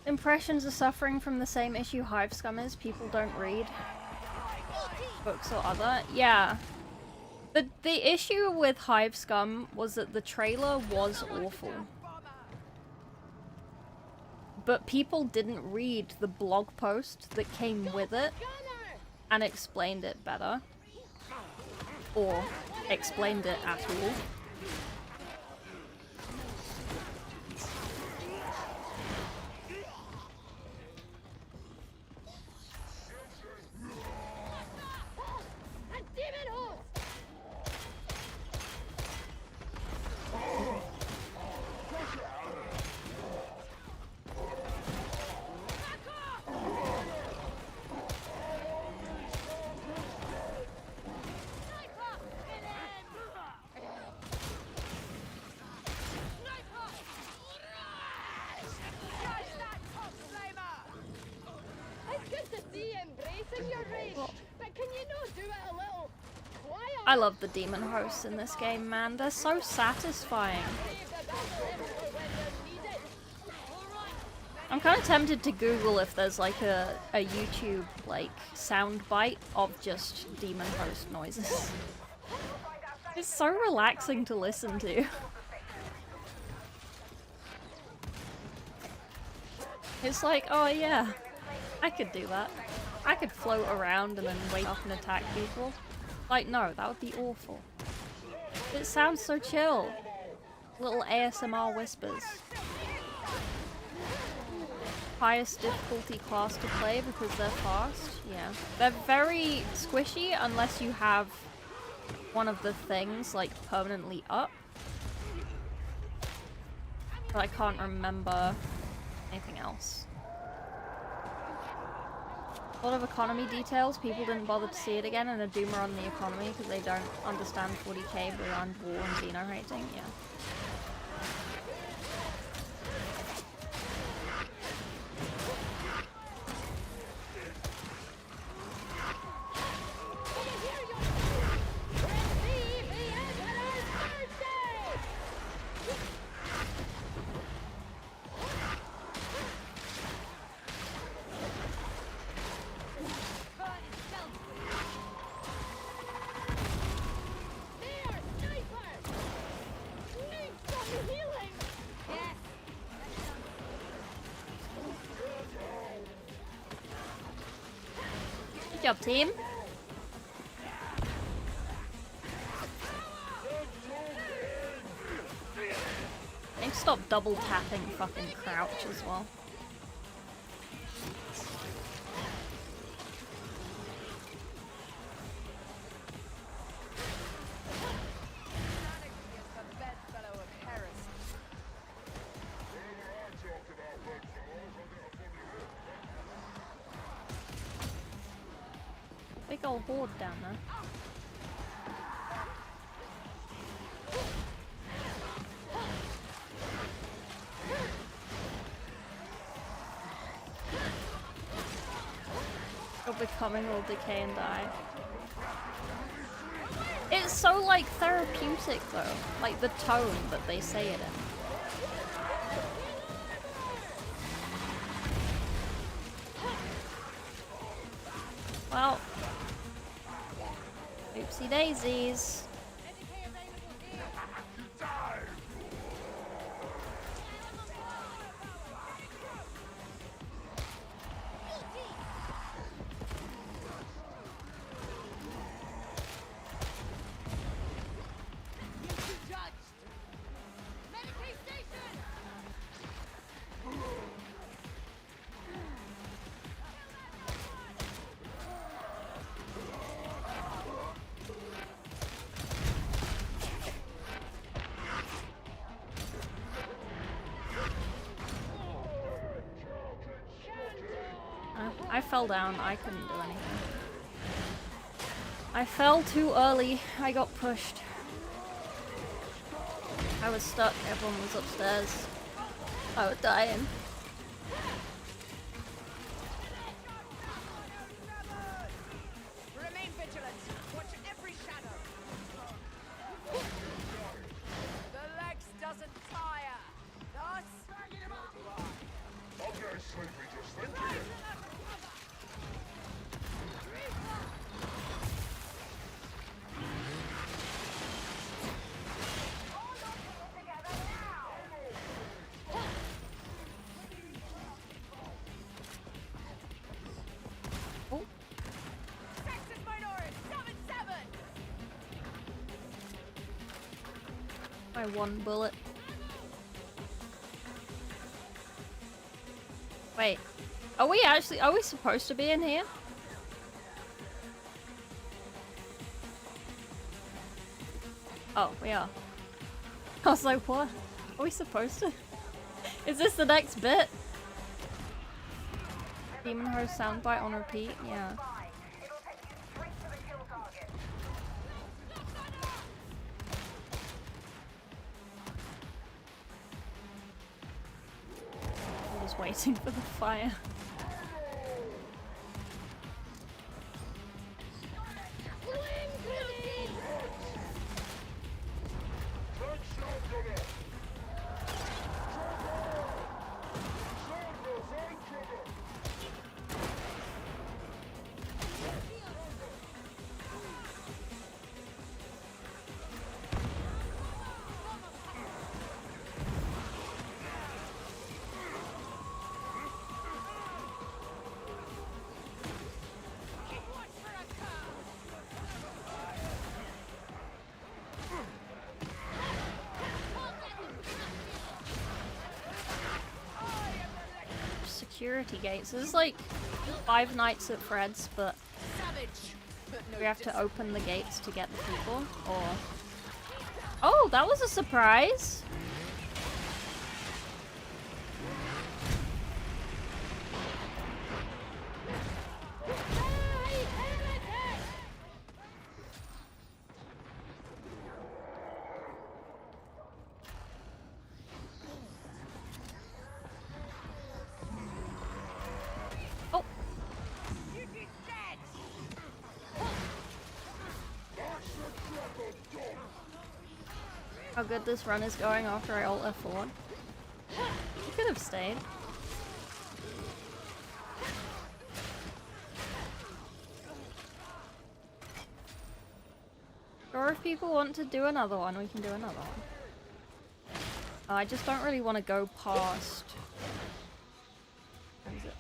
A: Impressions are suffering from the same issue Hive Scum is. People don't read books or other. Yeah. The issue with Hive Scum was that the trailer was awful. But people didn't read the blog post that came with it and explained it better. Or explained it at all. I love the demon hosts in this game, man. They're so satisfying. I'm kind of tempted to Google if there's like a YouTube like soundbite of just demon host noises. It's so relaxing to listen to. It's like, oh yeah, I could do that. I could float around and then wake up and attack people. Like, no, that would be awful. It sounds so chill. Little ASMR whispers. Highest difficulty class to play because they're fast. Yeah. They're very squishy unless you have one of the things, like, permanently up. But I can't remember anything else. A lot of economy details. People didn't bother to see it again, and a doomer on the economy because they don't understand 40k beyond war and Xeno rating. Yeah. Good job, team. I need to stop double tapping fucking crouch as well. Big old horde down there. You're becoming all decay and die. It's so like therapeutic though, like the tone that they say it in. Well, oopsie daisies. I fell down. I couldn't do anything. I fell too early. I got pushed. I was stuck. Everyone was upstairs. I was dying.
H: Remain vigilant. Watch every shadow. The legs doesn't tire. Thus,
E: I'm getting sleepy just thinking it.
A: Oh.
H: Texas Minority 7-7.
A: My one bullet. Wait. Are we supposed to be in here? Oh, we are. I was like, what? Are we supposed to? Is this the next bit? Demon Hose soundbite on repeat? Yeah. I'm just waiting for the fire. Security gates. This is like Five Nights at Fred's, but we have to open the gates to get the people, or... Oh, that was a surprise! how good this run is going after I alt F4. You could have stayed. Or if people want to do another one, we can do another one. I just don't really want to go past...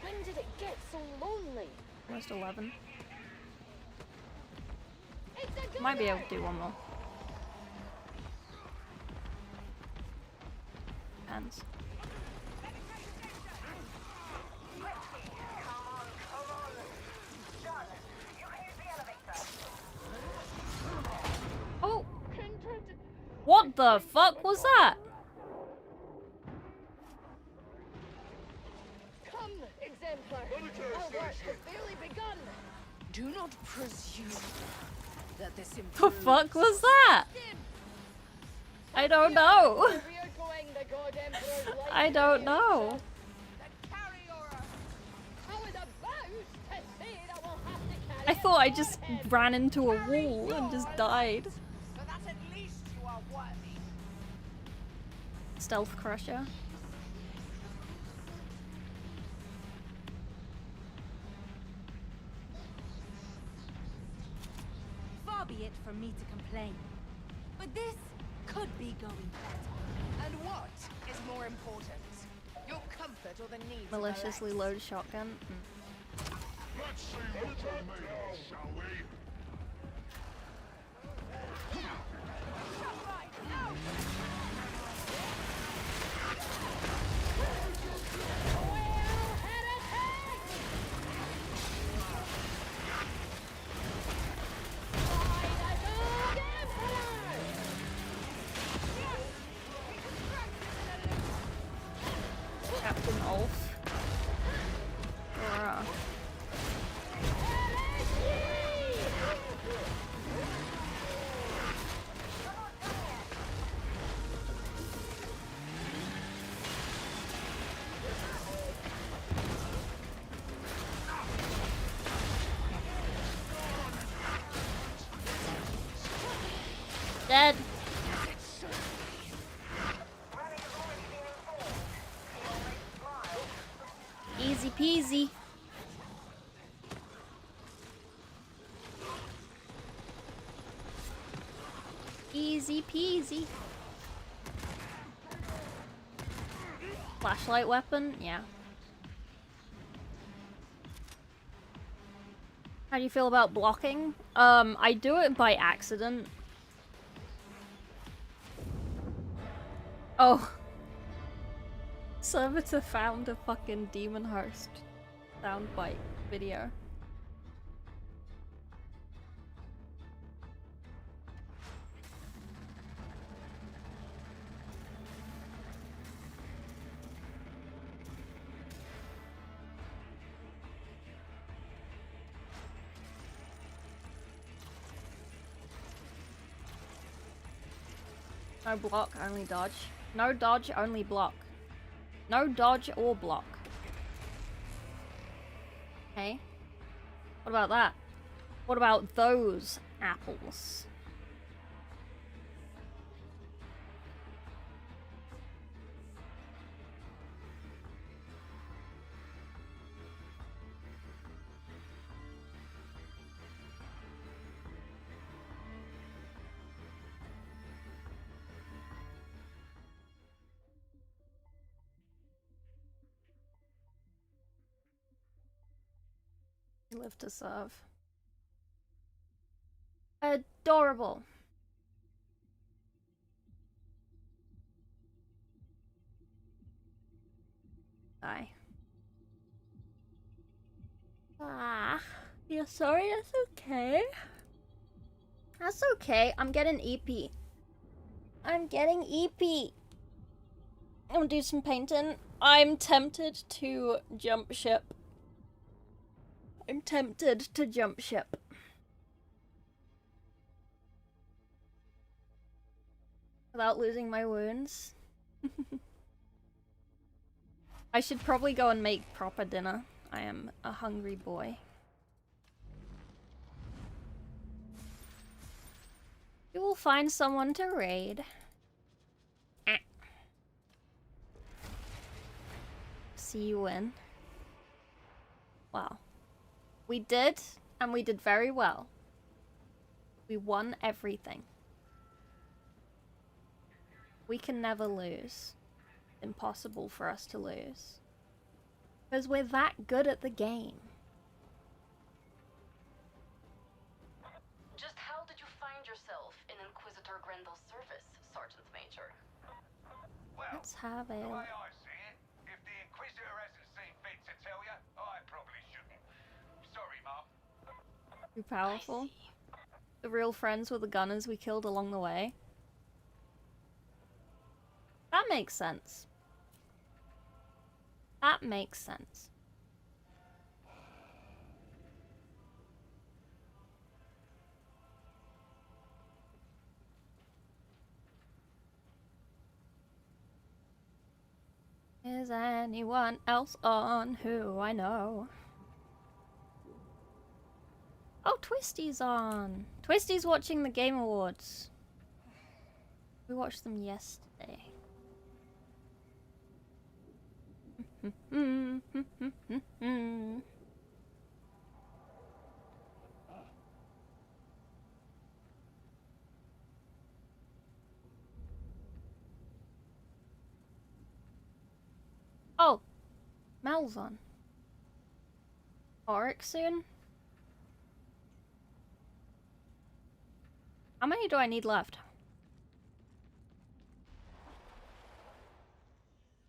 L: When did it get so lonely?
A: Almost 11. Might be able to do one more. Depends. Oh! What the fuck was that?
L: Come, exemplar. Our work has barely begun. Do not presume that this
A: The fuck was that? I don't know. I don't know. I thought I just ran into a wall and just died. Stealth Crusher.
M: Far be it from me to complain, but this could be going better.
K: And what is more important? Your comfort or the needs
A: Maliciously loaded shotgun.
E: Let's see what you're made of, shall we?
A: Captain Ulf. Or, dead. Easy peasy. Easy peasy. Flashlight weapon? Yeah. How do you feel about blocking? I do it by accident. Oh. Servitor found a fucking demon host soundbite video. No block, only dodge. No dodge, only block. No dodge or block. Okay. What about that? What about those apples? Live to serve. Adorable. Die. Ah, you're sorry, that's okay. That's okay, I'm getting EP. I'm getting EP. I'm gonna do some painting. I'm tempted to jump ship. I'm tempted to jump ship. Without losing my wounds. I should probably go and make proper dinner. I am a hungry boy. You will find someone to raid. see you win. Wow. We did, and we did very well. We won everything. We can never lose. Impossible for us to lose. Because we're that good at the game.
N: Just how did you find yourself in Inquisitor Grendel's service, Sergeant Major?
I: Well,
A: let's have
I: the
A: a...
I: way I see it, if the Inquisitor hasn't seen fit to tell you, I probably shouldn't. Sorry, Mum.
A: Too powerful. The real friends were the gunners we killed along the way. That makes sense. That makes sense. Is anyone else on who I know? Oh, Twisty's on. Twisty's watching the Game Awards. We watched them yesterday. Oh, Mel's on. Auric soon? How many do I need left?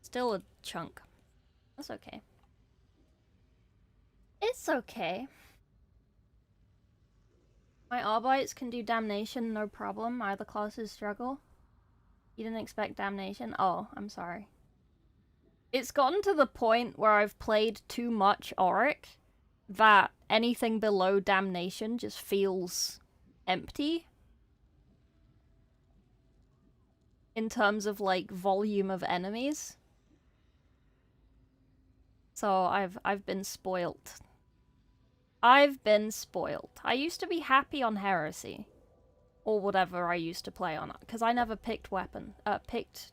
A: Still a chunk. That's okay. It's okay. My Arbites can do damnation, no problem. Either classes struggle. You didn't expect damnation? Oh, I'm sorry. It's gotten to the point where I've played too much Auric that anything below damnation just feels empty. In terms of, like, volume of enemies. So I've been spoilt. I've been spoilt. I used to be happy on Heresy. Or whatever I used to play on, because I never picked picked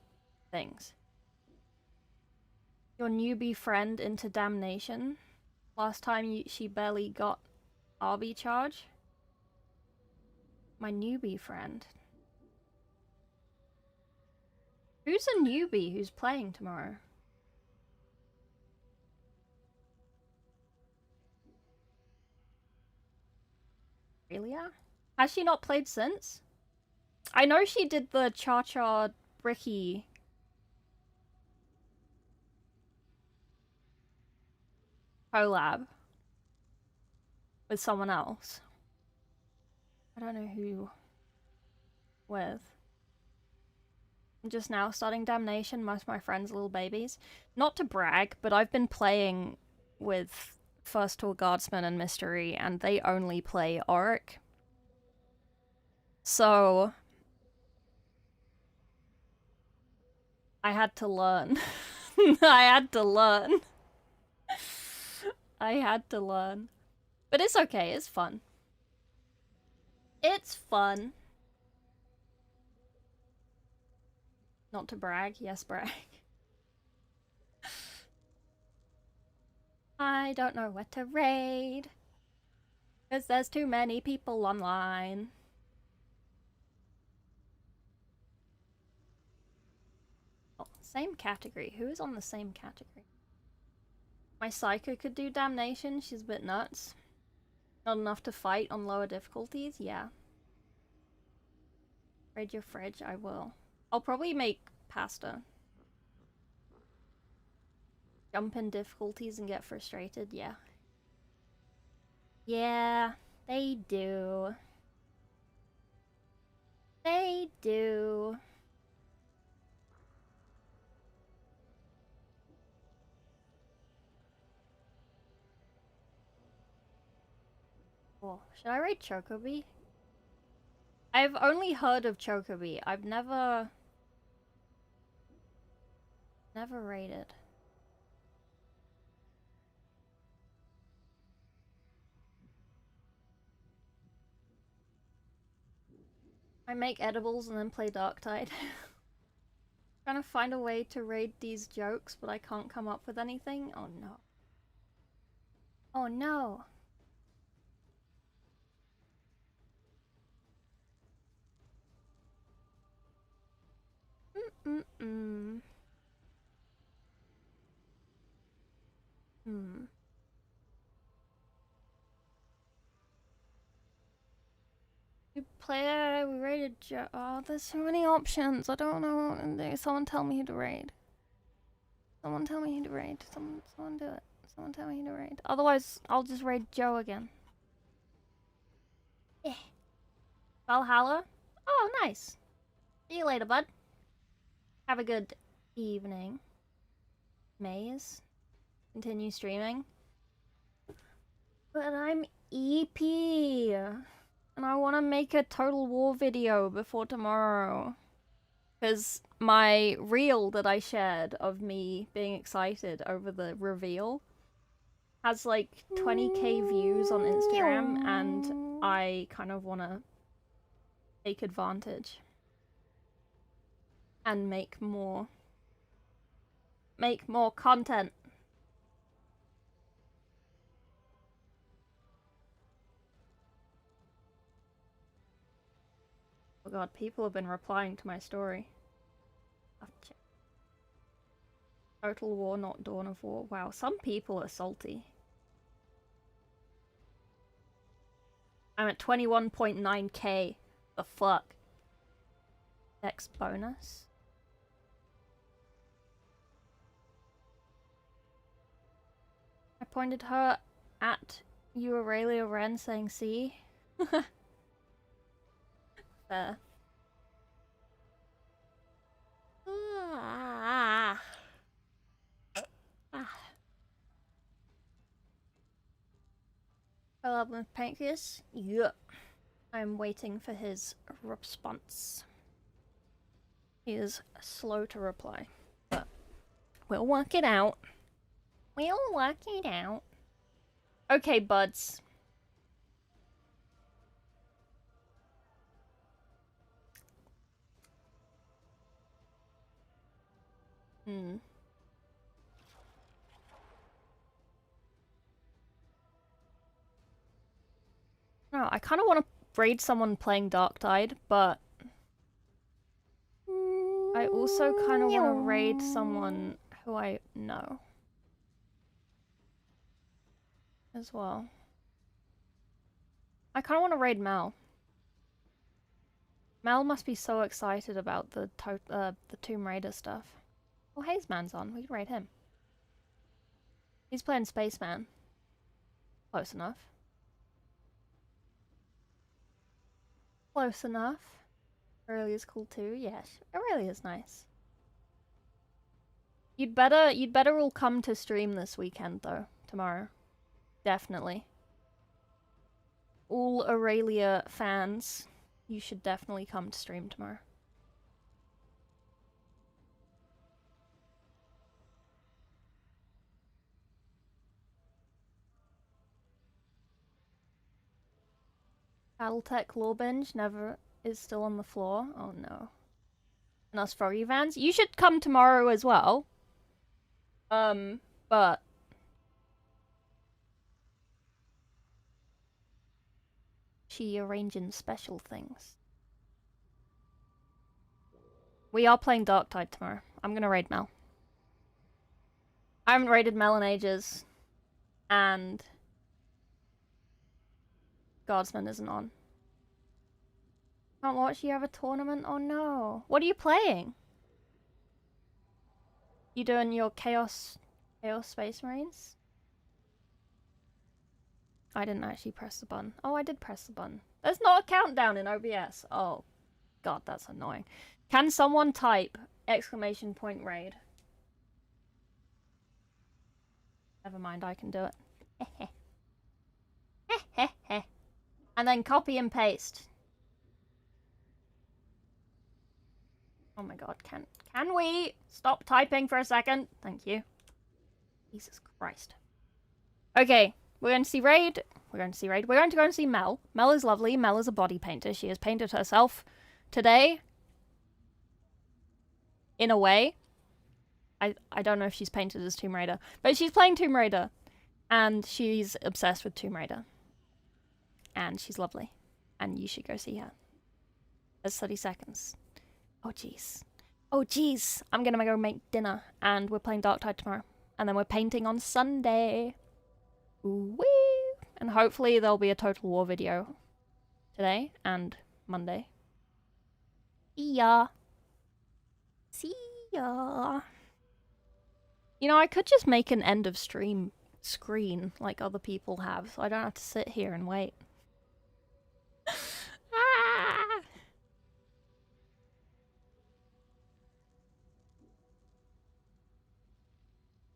A: things. Your newbie friend into damnation. Last time she barely got RB charge. My newbie friend. Who's a newbie who's playing tomorrow? Aurelia? Has she not played since? I know she did the Cha-Cha Bricky collab with someone else. I don't know who with. I'm just now starting Damnation. Most of my friends are little babies. Not to brag, but I've been playing with First Tour Guardsman and Mystery, and they only play Auric. So I had to learn. I had to learn. I had to learn. But it's okay, it's fun. It's fun. Not to brag, yes brag. I don't know what to raid. Cause there's too many people online. Oh, same category. Who is on the same category? My Psycho could do damnation, she's a bit nuts. Not enough to fight on lower difficulties? Yeah. Raid your fridge? I will. I'll probably make pasta. Jump in difficulties and get frustrated? Yeah. Yeah, they do. They do. Oh, should I raid Chocobi? I've only heard of Chocobi. I've never raided. I make edibles and then play Darktide. Trying to find a way to raid these jokes, but I can't come up with anything. Oh no. Oh no. Mm-mm-mm. We raided Joe. Oh, there's so many options. I don't know what to do. Someone tell me who to raid. Someone tell me who to raid. Someone do it. Someone tell me who to raid. Otherwise, I'll just raid Joe again. Yeah. Valhalla? Oh, nice. See you later, bud. Have a good evening. Maze. Continue streaming. But I'm EP. And I want to make a Total War video before tomorrow. Because my reel that I shared of me being excited over the reveal has like 20k views on Instagram, and I kind of want to take advantage and make more content. Oh god, people have been replying to my story. Total War, not Dawn of War. Wow, some people are salty. I'm at 21.9k. The fuck? X bonus? I pointed her at you, Aurelia Wren, saying see? Fair. Ah. Follow up with Pancreas? Yeah. I'm waiting for his response. He is slow to reply, but we'll work it out. We'll work it out. Okay, buds. No, I kind of want to raid someone playing Dark Tide, but I also kind of want to raid someone who I know as well. I kind of want to raid Mel. Mel must be so excited about the Tomb Raider stuff. Oh, Hazeman's on. We can raid him. He's playing Spaceman. Close enough. Close enough. Aurelia's cool too. Yes, Aurelia's nice. You'd better all come to stream this weekend though. Tomorrow. Definitely. All Aurelia fans, you should definitely come to stream tomorrow. Battletech Law Binge never is still on the floor. Oh no. And us Froggy fans, you should come tomorrow as well. But she arranging special things. We are playing Dark Tide tomorrow. I'm gonna raid Mel. I haven't raided Mel in ages. And Guardsman isn't on. Can't watch you have a tournament? Oh no. What are you playing? You doing your Chaos Space Marines? I didn't actually press the button. Oh, I did press the button. There's not a countdown in OBS. Oh, god, that's annoying. Can someone type !raid? Never mind, I can do it. And then copy and paste. Oh my god, can we stop typing for a second? Thank you. Jesus Christ. Okay, we're going to see Raid. We're going to see Raid. We're going to go and see Mel. Mel is lovely. Mel is a body painter. She has painted herself today. in a way. I don't know if she's painted as Tomb Raider, but she's playing Tomb Raider, and she's obsessed with Tomb Raider. And she's lovely, and you should go see her. That's 30 seconds. Oh jeez. Oh jeez. I'm gonna go make dinner, and we're playing Dark Tide tomorrow, and then we're painting on Sunday. Ooh wee! And hopefully there'll be a Total War video today and Monday. See ya. See ya. You know, I could just make an end of stream screen like other people have, so I don't have to sit here and wait.